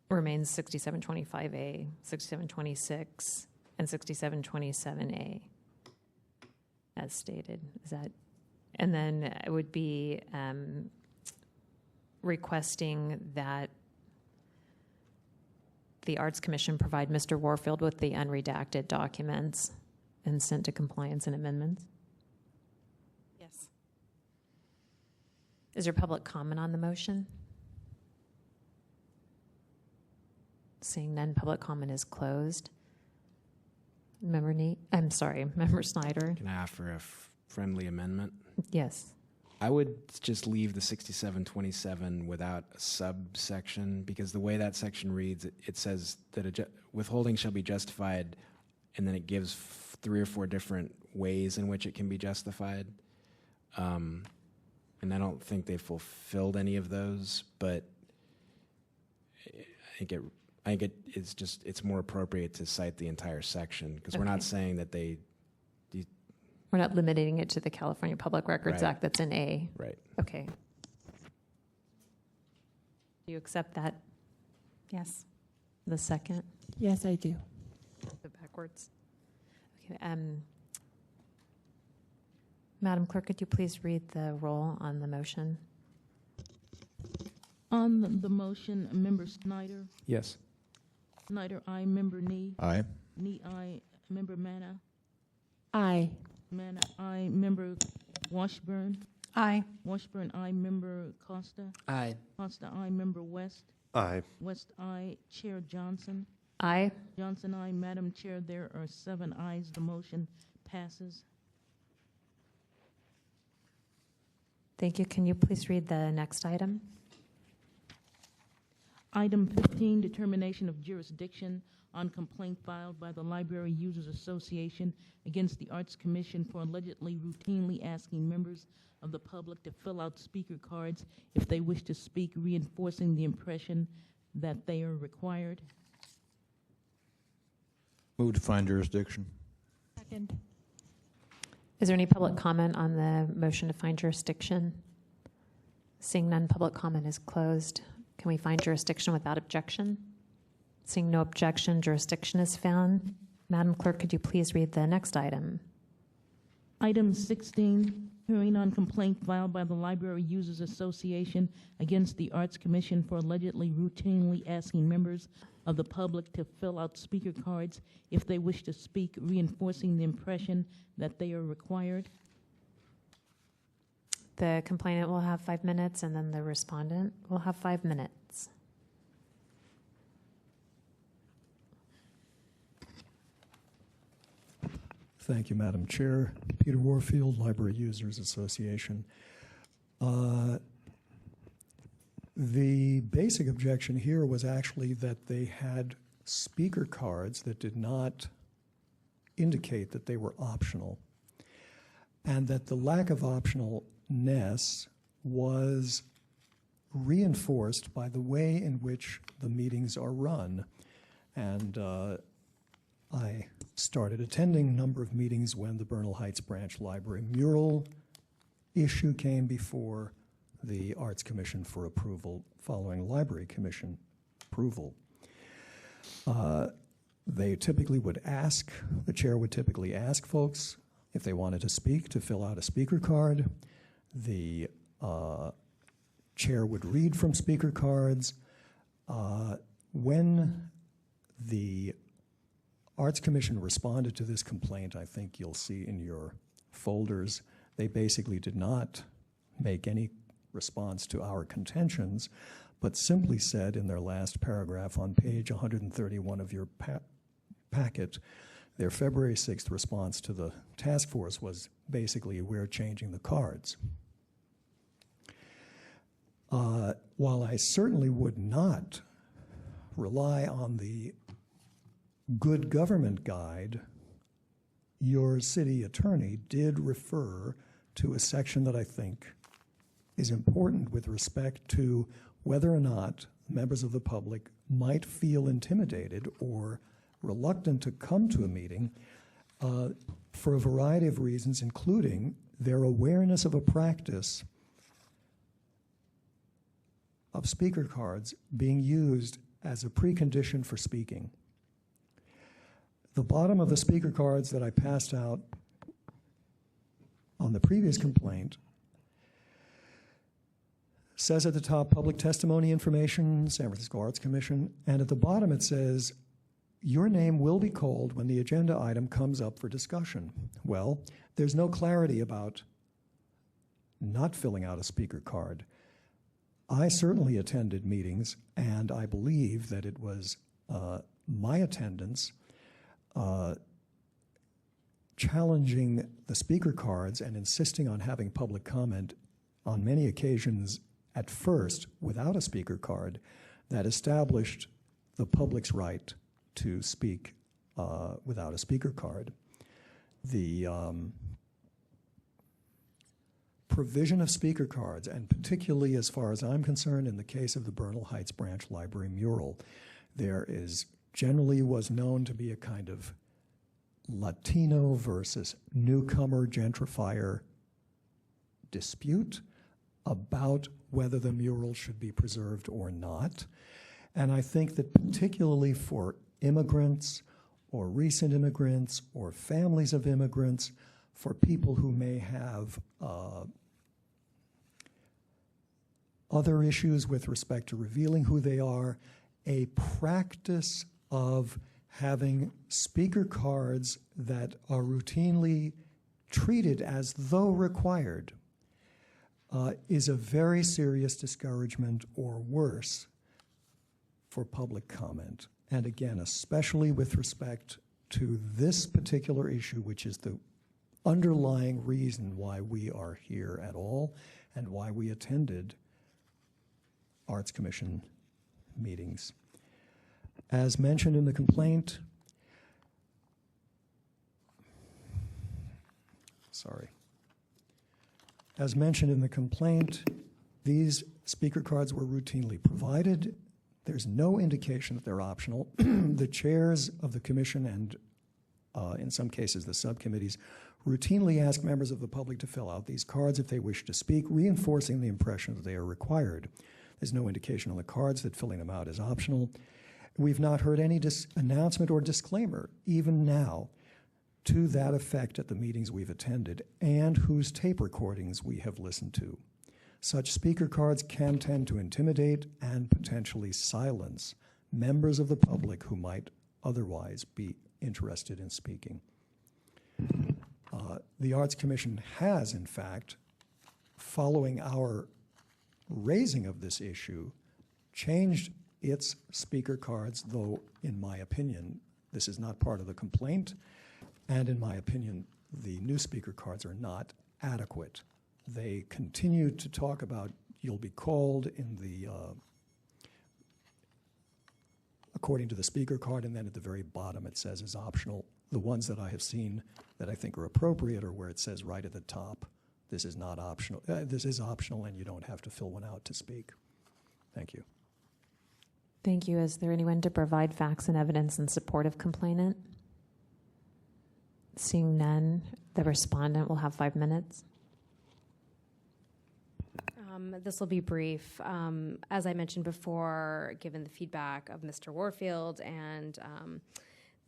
remains 6725A, 6726, and 6727A, as stated. Is that, and then it would be requesting that the Arts Commission provide Mr. Warfield with the unredacted documents and sent to compliance and amendments? Yes. Is there public comment on the motion? Seeing none, public comment is closed. Member Member Snyder. Can I offer a friendly amendment? Yes. I would just leave the 6727 without a subsection, because the way that section reads, it says that withholding shall be justified, and then it gives 3 or 4 different ways in which it can be justified. And I don't think they fulfilled any of those, but I think it's more appropriate to cite the entire section, because we're not saying that We're not limiting it to the California Public Records Act that's in A. Right. Okay. Do you accept that? Yes. The second? Yes, I do. reports. Okay, Madam Clerk, could you please read the roll on the motion? On the motion, Member Snyder. Yes. Snyder, aye. Member Nee. Aye. Nee, aye. Member Manna. Aye. Manna, aye. Member Washburn. Aye. Washburn, aye. Member Costa. Aye. Costa, aye. Member West. Aye. West, aye. Chair Johnson. Aye. Johnson, aye. Madam Chair, there are 7 ayes. The motion passes. Thank you. Can you please read the next item? Item 15, determination of jurisdiction on complaint filed by the Library Users Association against the Arts Commission for allegedly routinely asking members of the public to fill out speaker cards if they wish to speak, reinforcing the impression that they are required. Move to find jurisdiction. Second. Is there any public comment on the motion to find jurisdiction? Seeing none, public comment is closed. Can we find jurisdiction without objection? Seeing no objection, jurisdiction is found. Madam Clerk, could you please read the next item? Item 16, hearing on complaint filed by the Library Users Association against the Arts Commission for allegedly routinely asking members of the public to fill out speaker cards if they wish to speak, reinforcing the impression that they are required. The complainant will have 5 minutes, and then the respondent will have 5 minutes. Thank you, Madam Chair. Peter Warfield, Library Users Association. The basic objection here was actually that they had speaker cards that did not indicate that they were optional, and that the lack of optionalness was reinforced by the way in which the meetings are run. And I started attending a number of meetings when the Bernal Heights Branch Library mural issue came before the Arts Commission for approval following Library Commission approval. They typically would ask, the chair would typically ask folks if they wanted to speak to fill out a speaker card. The chair would read from speaker cards. When the Arts Commission responded to this complaint, I think you'll see in your folders, they basically did not make any response to our contentions, but simply said in their last paragraph on page 131 of your packet, their February 6th response to the task force was basically, we're changing the cards. While I certainly would not rely on the good government guide, your city attorney did refer to a section that I think is important with respect to whether or not members of the public might feel intimidated or reluctant to come to a meeting for a variety of reasons, including their awareness of a practice of speaker cards being used as a precondition for speaking. The bottom of the speaker cards that I passed out on the previous complaint says at the top, public testimony information, San Francisco Arts Commission, and at the bottom it says, your name will be called when the agenda item comes up for discussion. Well, there's no clarity about not filling out a speaker card. I certainly attended meetings, and I believe that it was my attendance challenging the speaker cards and insisting on having public comment on many occasions at first without a speaker card that established the public's right to speak without a speaker card. The provision of speaker cards, and particularly as far as I'm concerned in the case of the Bernal Heights Branch Library mural, there is generally was known to be a kind of Latino versus newcomer gentrifier dispute about whether the mural should be preserved or not. And I think that particularly for immigrants or recent immigrants or families of immigrants, for people who may have other issues with respect to revealing who they are, a practice of having speaker cards that are routinely treated as though required is a very serious discouragement or worse for public comment. And again, especially with respect to this particular issue, which is the underlying reason why we are here at all and why we attended Arts Commission meetings. As mentioned in the complaint, as mentioned in the complaint, these speaker cards were routinely provided. There's no indication that they're optional. The chairs of the commission and in some cases the subcommittees routinely ask members of the public to fill out these cards if they wish to speak, reinforcing the impression that they are required. There's no indication on the cards that filling them out is optional. We've not heard any announcement or disclaimer, even now, to that effect at the meetings we've attended and whose tape recordings we have listened to. Such speaker cards can tend to intimidate and potentially silence members of the public who might otherwise be interested in speaking. The Arts Commission has, in fact, following our raising of this issue, changed its speaker cards, though, in my opinion, this is not part of the complaint, and in my opinion, the new speaker cards are not adequate. They continue to talk about you'll be called in the according to the speaker card, and then at the very bottom it says is optional. The ones that I have seen that I think are appropriate are where it says right at the top, this is not optional. This is optional, and you don't have to fill one out to speak. Thank you. Thank you. Is there anyone to provide facts and evidence in support of complainant? Seeing none, the respondent will have 5 minutes. This will be brief. As I mentioned before, given the feedback of Mr. Warfield and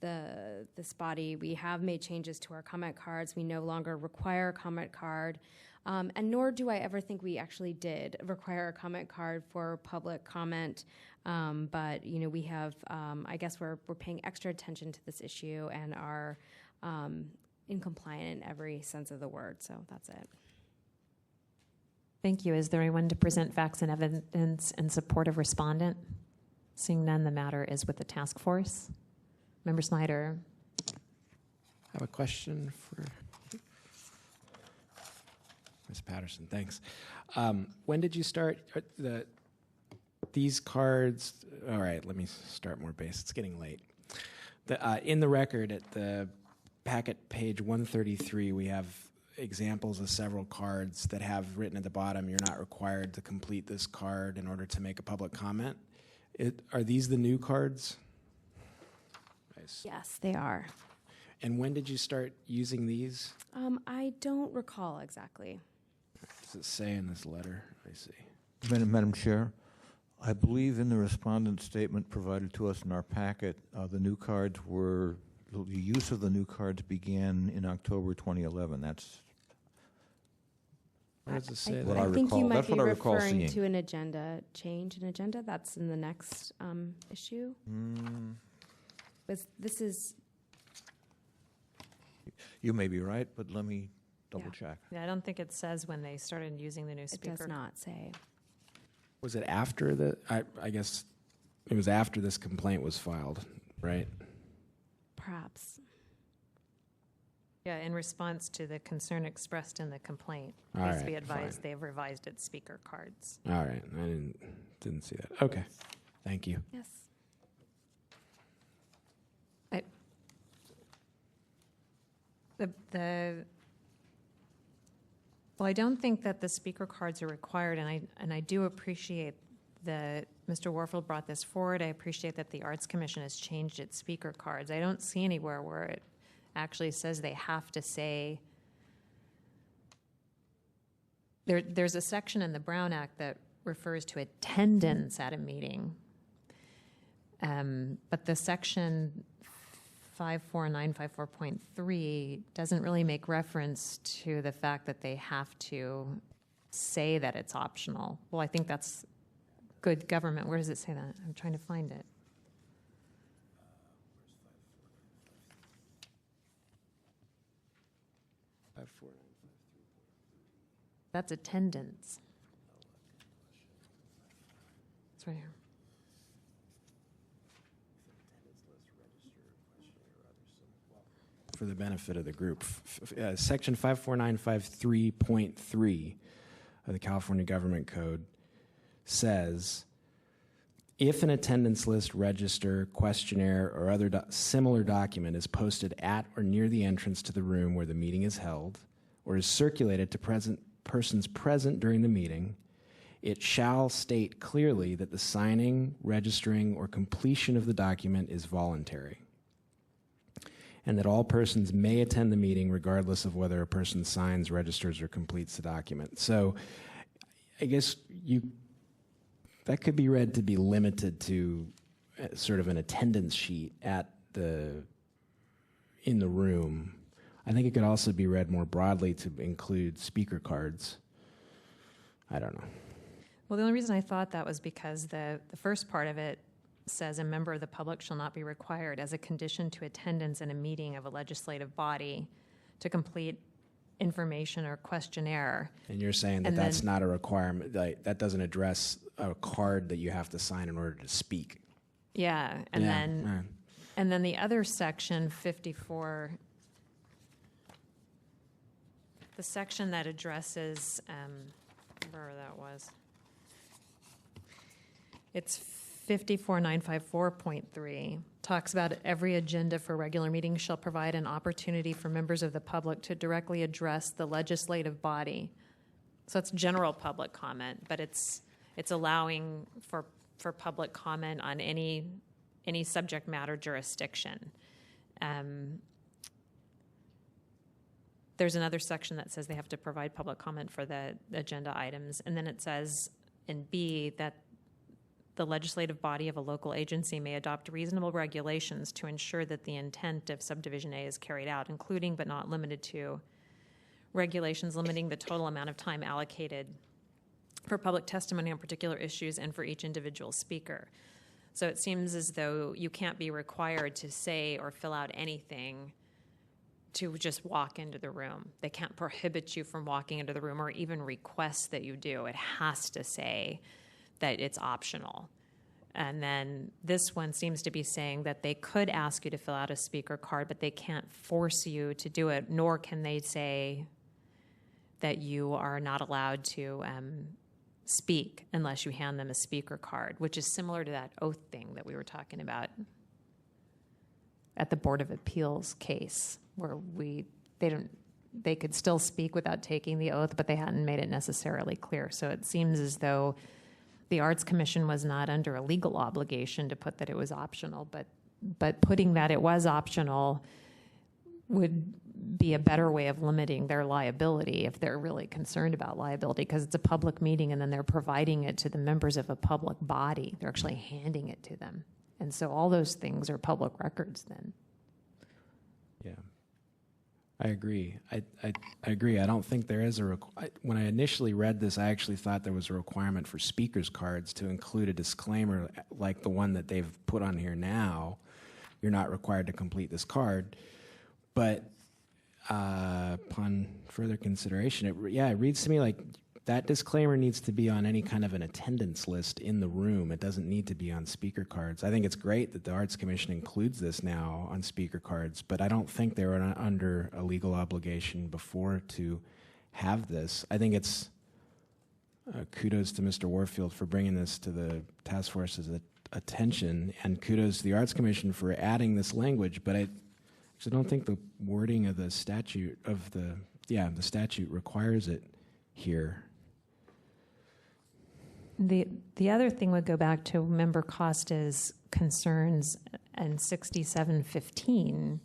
this body, we have made changes to our comment cards. We no longer require a comment card, and nor do I ever think we actually did require a comment card for public comment. But we have, I guess we're paying extra attention to this issue and are in compliant in every sense of the word. So that's it. Thank you. Is there anyone to present facts and evidence in support of respondent? Seeing none, the matter is with the task force. Member Snyder. I have a question for Ms. Patterson. Thanks. When did you start these cards? All right, let me start more base. It's getting late. In the record at the packet page 133, we have examples of several cards that have written at the bottom, you're not required to complete this card in order to make a public comment. Are these the new cards? Yes, they are. And when did you start using these? I don't recall exactly. Does it say in this letter? I see. Madam Chair, I believe in the respondent statement provided to us in our packet, the new cards were, the use of the new cards began in October 2011. That's Where does it say what that? I think recall. you might That's be what I recall referring seeing. to an agenda change. An agenda that's in the next issue. This is. You may be right, but let me double check. Yeah, I don't think it says when they started using the new speaker. It does not say. Was it after the, I guess it was after this complaint was filed, right? Perhaps. Yeah, in response to the concern expressed in the complaint, All please right, be advised fine. they've revised its speaker cards. All right, I didn't see that. Okay, thank you. Yes. Well, I don't think that the speaker cards are required, and I do appreciate that Mr. Warfield brought this forward. I appreciate that the Arts Commission has changed its speaker cards. I don't see anywhere where it actually says they have to say. There's a section in the Brown Act that refers to attendance at a meeting, but the section 54954.3 doesn't really make reference to the fact that they have to say that it's optional. Well, I think that's good government. Where does it say that? I'm trying to find it. That's attendance. It's right here. For the benefit of the group, Section 54953.3 of the California Government Code says, if an attendance list, register, questionnaire, or other similar document is posted at or near the entrance to the room where the meeting is held, or is circulated to persons present during the meeting, it shall state clearly that the signing, registering, or completion of the document is voluntary, and that all persons may attend the meeting regardless of whether a person signs, registers, or completes the document. So I guess that could be read to be limited to sort of an attendance sheet in the room. I think it could also be read more broadly to include speaker cards. I don't know. Well, the only reason I thought that was because the first part of it says a member of the public shall not be required as a condition to attendance in a meeting of a legislative body to complete information or questionnaire. And you're saying that that's not a requirement, that doesn't address a card that you have to sign in order to speak. Yeah, and then the other section, 54, the section that addresses, where that was, it's 54954.3, talks about every agenda for regular meetings shall provide an opportunity for members of the public to directly address the legislative body. So it's general public comment, but it's allowing for public comment on any subject matter jurisdiction. There's another section that says they have to provide public comment for the agenda items, and then it says in B that the legislative body of a local agency may adopt reasonable regulations to ensure that the intent of subdivision A is carried out, including but not limited to regulations limiting the total amount of time allocated for public testimony on particular issues and for each individual speaker. So it seems as though you can't be required to say or fill out anything to just walk into the room. They can't prohibit you from walking into the room or even request that you do. It has to say that it's optional. And then this one seems to be saying that they could ask you to fill out a speaker card, but they can't force you to do it, nor can they say that you are not allowed to speak unless you hand them a speaker card, which is similar to that oath thing that we were talking about at the Board of Appeals case, where they could still speak without taking the oath, but they hadn't made it necessarily clear. So it seems as though the Arts Commission was not under a legal obligation to put that it was optional, but putting that it was optional would be a better way of limiting their liability if they're really concerned about liability, because it's a public meeting and then they're providing it to the members of a public body. They're actually handing it to them. And so all those things are public records then. Yeah, I agree. I agree. I don't think there is when I initially read this, I actually thought there was a requirement for speakers cards to include a disclaimer like the one that they've put on here now. You're not required to complete this card. But upon further consideration, it reads to me like that disclaimer needs to be on any kind of an attendance list in the room. It doesn't need to be on speaker cards. I think it's great that the Arts Commission includes this now on speaker cards, but I don't think they were under a legal obligation before to have this. I think it's kudos to Mr. Warfield for bringing this to the task force's attention, and kudos to the Arts Commission for adding this language, but I don't think the wording of the statute the statute requires it here. The other thing would go back to Member Costa's concerns and 6715.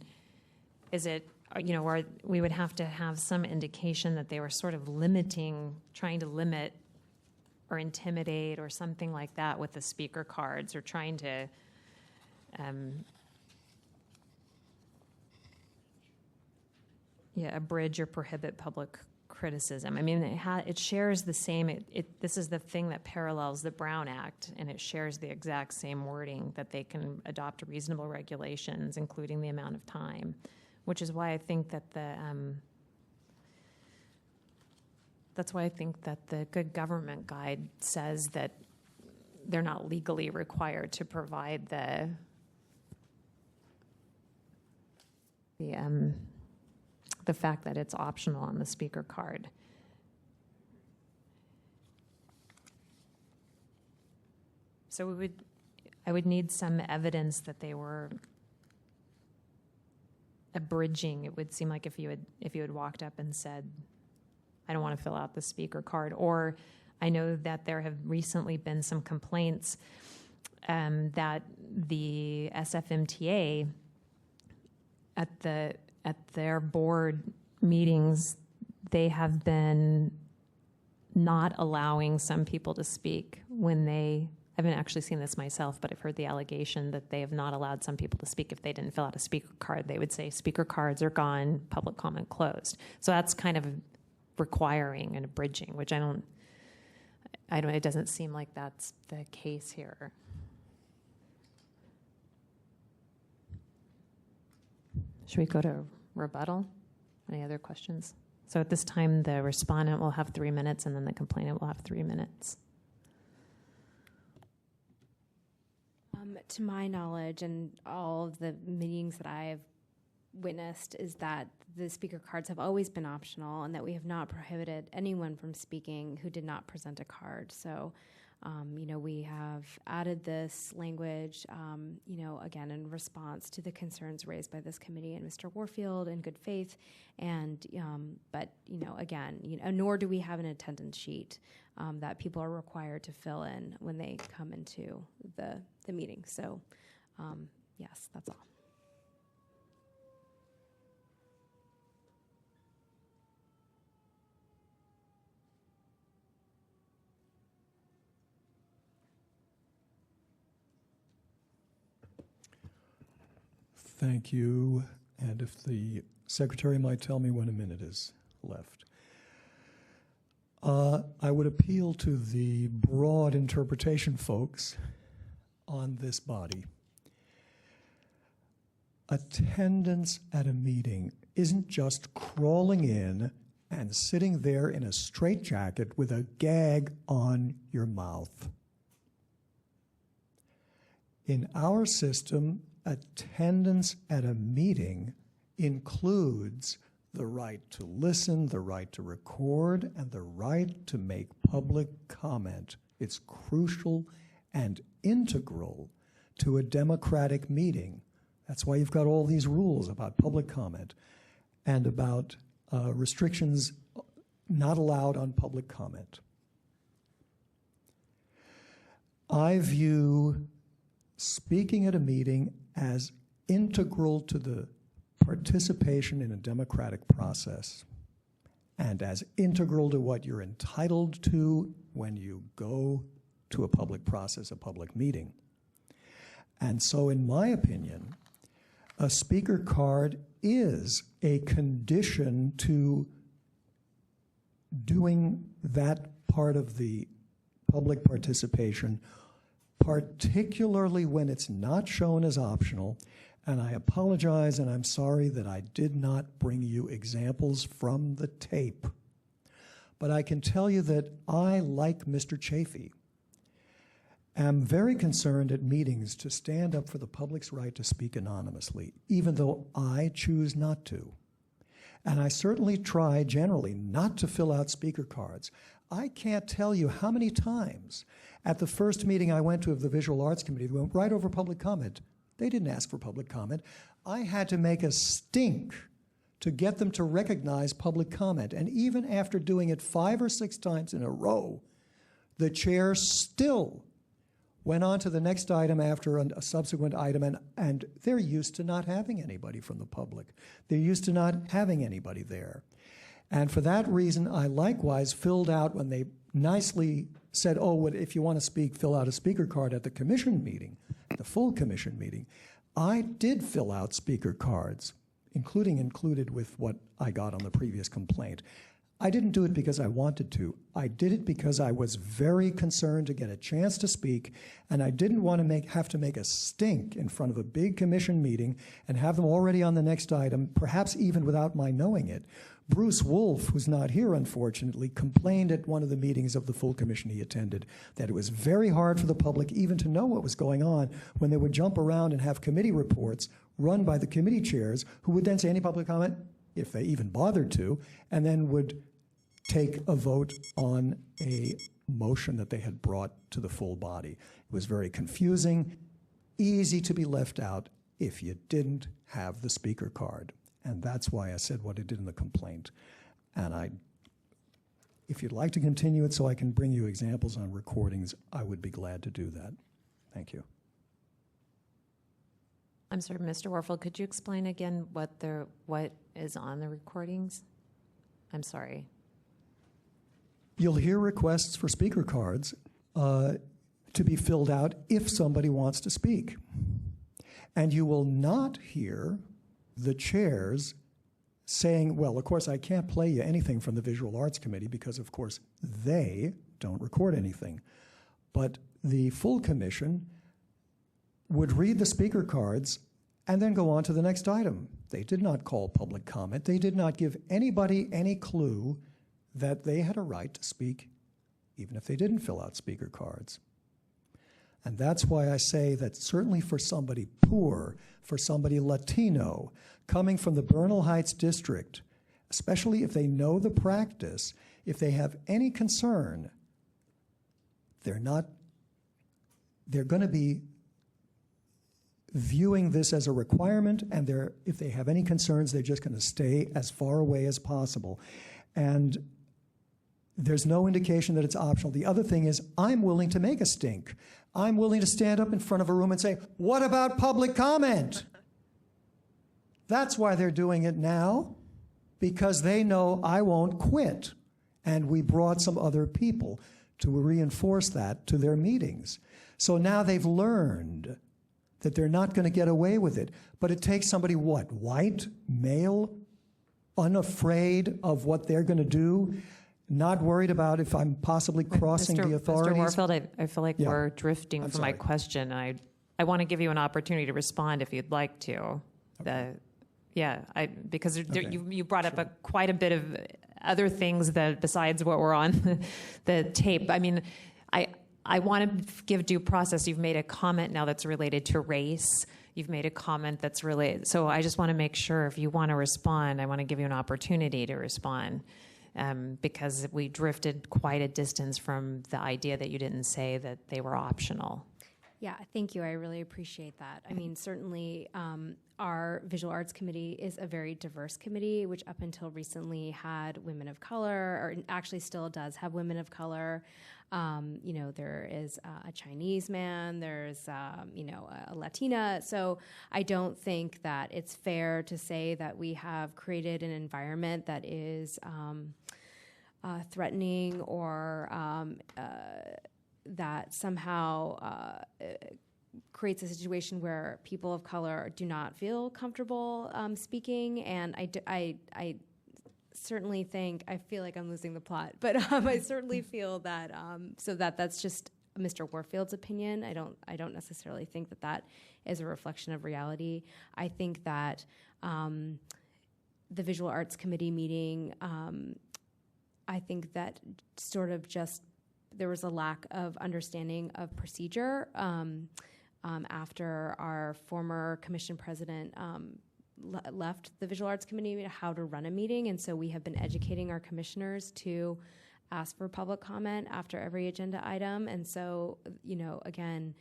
Is it, where we would have to have some indication that they were sort of trying to limit or intimidate or something like that with the speaker cards, or trying to abridge or prohibit public criticism. I mean, it shares the same, this is the thing that parallels the Brown Act, and it shares the exact same wording that they can adopt reasonable regulations, including the amount of time, which is why I think that that's why I think that the Good Government Guide says that they're not legally required to provide the fact that it's optional on the speaker card. So I would need some evidence that they were abridging. It would seem like if you had walked up and said, I don't want to fill out the speaker card, or I know that there have recently been some complaints that the SFMTA at their board meetings, they have been not allowing some people to speak when I haven't actually seen this myself, but I've heard the allegation that they have not allowed some people to speak if they didn't fill out a speaker card. They would say speaker cards are gone, public comment closed. So that's kind of requiring and abridging, which it doesn't seem like that's the case here. Should we go to rebuttal? Any other questions? So at this time, the respondent will have 3 minutes, and then the complainant will have 3 minutes. To my knowledge, and all of the meetings that I have witnessed, is that the speaker cards have always been optional, and that we have not prohibited anyone from speaking who did not present a card. So, we have added this language, again, in response to the concerns raised by this committee and Mr. Warfield in good faith. And, nor do we have an attendance sheet that people are required to fill in when they come into the meeting. So, yes, that's all. Thank you. And if the secretary might tell me when a minute is left. I would appeal to the broad interpretation folks on this body. Attendance at a meeting isn't just crawling in and sitting there in a straitjacket with a gag on your mouth. In our system, attendance at a meeting includes the right to listen, the right to record, and the right to make public comment. It's crucial and integral to a democratic meeting. That's why you've got all these rules about public comment and about restrictions not allowed on public comment. I view speaking at a meeting as integral to the participation in a democratic process and as integral to what you're entitled to when you go to a public process, a public meeting. And so, in my opinion, a speaker card is a condition to doing that part of the public participation, particularly when it's not shown as optional. And I apologize, and I'm sorry that I did not bring you examples from the tape. But I can tell you that I, like Mr. Chafee, am very concerned at meetings to stand up for the public's right to speak anonymously, even though I choose not to. And I certainly try generally not to fill out speaker cards. I can't tell you how many times at the first meeting I went to of the Visual Arts Committee, we went right over public comment. They didn't ask for public comment. I had to make a stink to get them to recognize public comment. And even after doing it 5 or 6 times in a row, the chair still went on to the next item after a subsequent item, and they're used to not having anybody from the public. They're used to not having anybody there. And for that reason, I likewise filled out when they nicely said, oh, if you want to speak, fill out a speaker card at the commission meeting, the full commission meeting. I did fill out speaker cards included with what I got on the previous complaint. I didn't do it because I wanted to. I did it because I was very concerned to get a chance to speak, and I didn't want to have to make a stink in front of a big commission meeting and have them already on the next item, perhaps even without my knowing it. Bruce Wolf, who's not here, unfortunately, complained at one of the meetings of the full commission he attended that it was very hard for the public even to know what was going on when they would jump around and have committee reports run by the committee chairs, who would then say any public comment, if they even bothered to, and then would take a vote on a motion that they had brought to the full body. It was very confusing, easy to be left out if you didn't have the speaker card. And that's why I said what I did in the complaint. And if you'd like to continue it so I can bring you examples on recordings, I would be glad to do that. Thank you. I'm sorry, Mr. Warfield, could you explain again what is on the recordings? I'm sorry. You'll hear requests for speaker cards to be filled out if somebody wants to speak. And you will not hear the chairs saying, well, of course, I can't play you anything from the Visual Arts Committee because, of course, they don't record anything. But the full commission would read the speaker cards and then go on to the next item. They did not call public comment. They did not give anybody any clue that they had a right to speak, even if they didn't fill out speaker cards. And that's why I say that certainly for somebody poor, for somebody Latino, coming from the Bernal Heights district, especially if they know the practice, if they have any concern, they're going to be viewing this as a requirement, and if they have any concerns, they're just going to stay as far away as possible. And there's no indication that it's optional. The other thing is, I'm willing to make a stink. I'm willing to stand up in front of a room and say, what about public comment? That's why they're doing it now, because they know I won't quit. And we brought some other people to reinforce that to their meetings. So now they've learned that they're not going to get away with it. But it takes somebody, what, white, male, unafraid of what they're going to do, not worried about if I'm possibly crossing the authorities. Mr. Warfield, I feel like we're drifting from my sorry. question. I want to give you an opportunity to respond if you'd like to. Okay. Because you brought up quite a bit of other things that besides what were on the tape. I mean, I want to give due process. You've made a comment now that's related to race. You've made a comment that's related. So I just want to make sure if you want to respond, I want to give you an opportunity to respond. Because we drifted quite a distance from the idea that you didn't say that they were optional. Yeah, thank you. I really appreciate that. I mean, certainly our Visual Arts Committee is a very diverse committee, which up until recently had women of color, or actually still does have women of color. There is a Chinese man, there's, a Latina. So I don't think that it's fair to say that we have created an environment that is threatening or that somehow creates a situation where people of color do not feel comfortable speaking. And I certainly think, I feel like I'm losing the plot, but I certainly feel that that's just Mr. Warfield's opinion. I don't necessarily think that is a reflection of reality. I think that the Visual Arts Committee meeting, I think that sort of just there was a lack of understanding of procedure after our former commission president left the Visual Arts Committee, how to run a meeting. And so we have been educating our commissioners to ask for public comment after every agenda item. And so, again,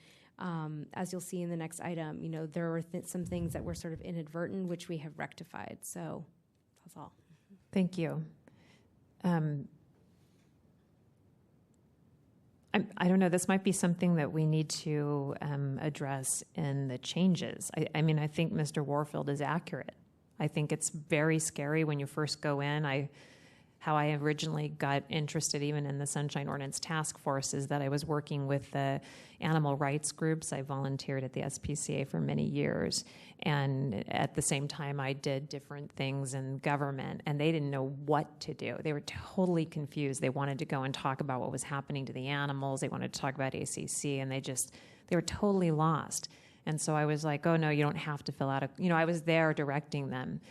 as you'll see in the next item, there were some things that were sort of inadvertent, which we have rectified. So that's all. Thank you. I don't know, this might be something that we need to address in the changes. I mean, I think Mr. Warfield is accurate. I think it's very scary when you first go in. I how I originally got interested even in the Sunshine Ordinance Task Force is that I was working with the animal rights groups. I volunteered at the SPCA for many years. And at the same time, I did different things in government, and they didn't know what to do. They were totally confused. They wanted to go and talk about what was happening to the animals. They wanted to talk about ACC, and they were totally lost. And so I was like, oh, no, you don't have to fill out I was there directing them.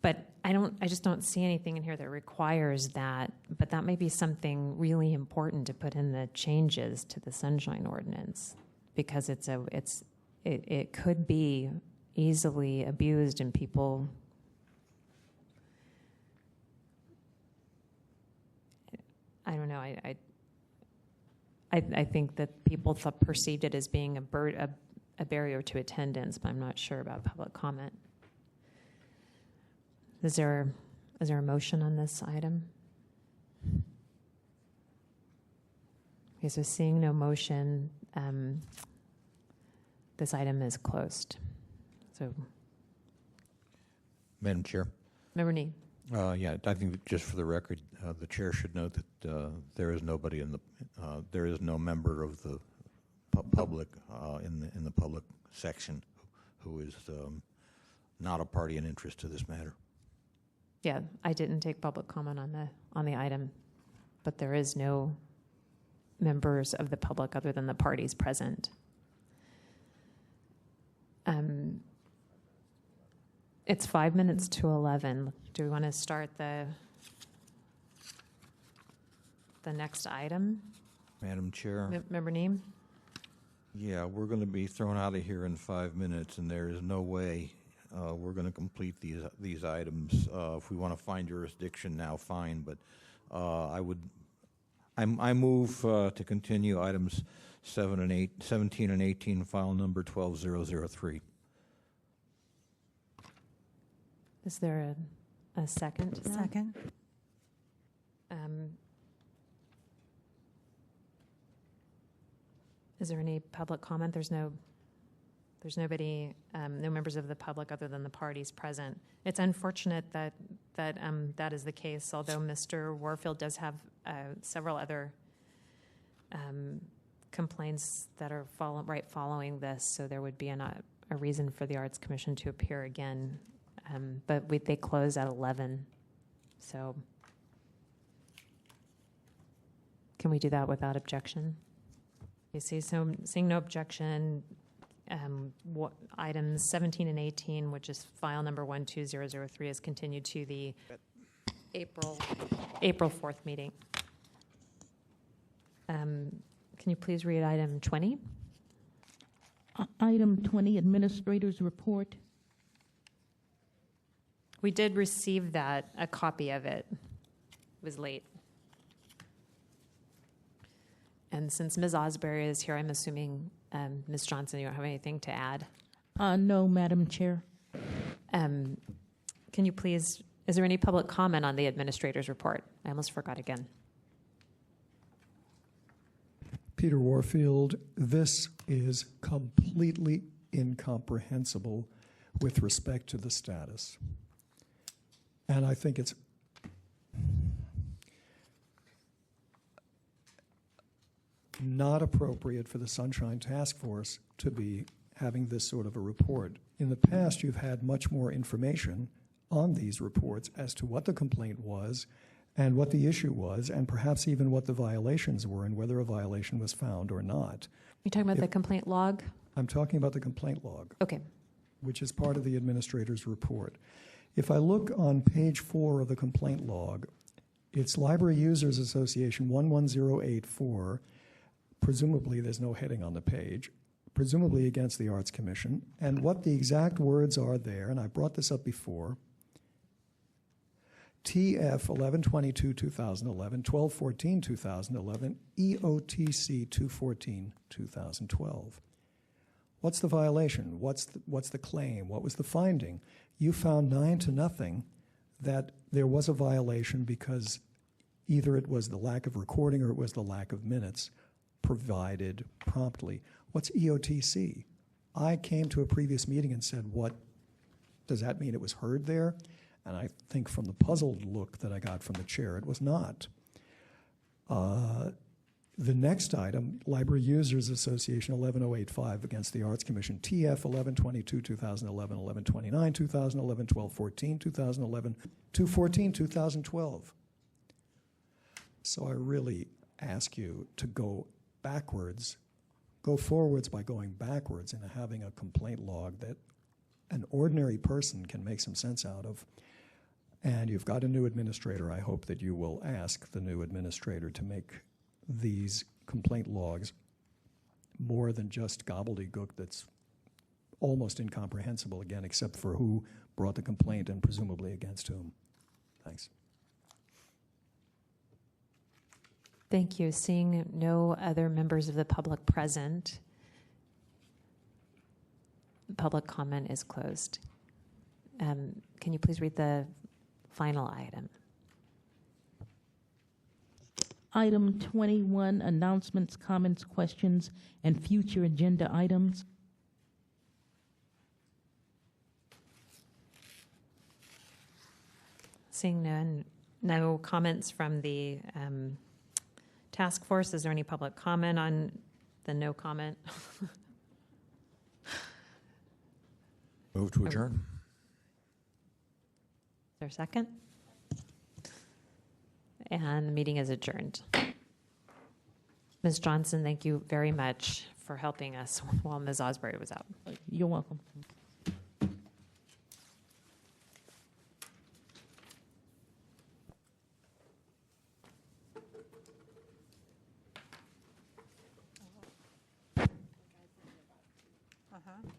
But I just don't see anything in here that requires that. But that may be something really important to put in the changes to the Sunshine Ordinance, because it could be easily abused, and people. I don't know. I think that people perceived it as being a barrier to attendance, but I'm not sure about public comment. Is there a motion on this item? Okay, so seeing no motion, this item is closed. So, Madam Chair. Member Nee. Yeah, I think just for the record, the chair should note that there is nobody there is no member of the public in the public section who is not a party in interest to this matter. Yeah, I didn't take public comment on the item, but there is no members of the public other than the parties present. It's 5 minutes to 11. Do we want to start the next item? Madam Chair. Member Neem? Yeah, we're going to be thrown out of here in 5 minutes, and there is no way we're going to complete these items. If we want to find jurisdiction now, fine. But I move to continue items 17 and 18, file number 12003. Is there a second? to that? Second. Is there any public comment? There's nobody, no members of the public other than the parties present. It's unfortunate that that is the case, although Mr. Warfield does have several other complaints that are following this, so there would be a reason for the Arts Commission to appear again. But they close at 11, so can we do that without objection? You see, so seeing no objection, items 17 and 18, which is file number 12003, is continued to the April 4th meeting. Can you please read item 20? Item 20, Administrator's Report. We did receive a copy of it. It was late. And since Ms. Osbury is here, I'm assuming, Ms. Johnson, you don't have anything to add? No, Madam Chair. Can you please, is there any public comment on the administrator's report? I almost forgot again. Peter Warfield, this is completely incomprehensible with respect to the status. And I think it's not appropriate for the Sunshine Task Force to be having this sort of a report. In the past, you've had much more information on these reports as to what the complaint was and what the issue was, and perhaps even what the violations were and whether a violation was found or not. You're talking about the complaint log? I'm talking about the complaint log. Okay. Which is part of the administrator's report. If I look on page 4 of the complaint log, it's Library Users Association 11084, presumably there's no heading on the page, presumably against the Arts Commission, and what the exact words are there, and I brought this up before, TF 1122-2011, 1214-2011, EOTC 214-2012. What's the violation? What's the claim? What was the finding? You found 9-0 that there was a violation because either it was the lack of recording or it was the lack of minutes provided promptly. What's EOTC? I came to a previous meeting and said, what, does that mean it was heard there? And I think from the puzzled look that I got from the chair, it was not. The next item, Library Users Association 11085 against the Arts Commission, TF 1122, 2011, 1129, 2011, 1214, 2011, 214, 2012. So I really ask you to go backwards, go forwards by going backwards and having a complaint log that an ordinary person can make some sense out of. And you've got a new administrator. I hope that you will ask the new administrator to make these complaint logs more than just gobbledygook that's almost incomprehensible, again, except for who brought the complaint and presumably against whom. Thanks. Thank you. Seeing no other members of the public present, public comment is closed. Can you please read the final item? Item 21, announcements, comments, questions, and future agenda items. Seeing none, no comments from the task force. Is there any public comment on the no comment? Move to adjourn. Is there a second? And the meeting is adjourned. Ms. Johnson, thank you very much for helping us while Ms. Osbury was out. You're welcome. Uh-huh.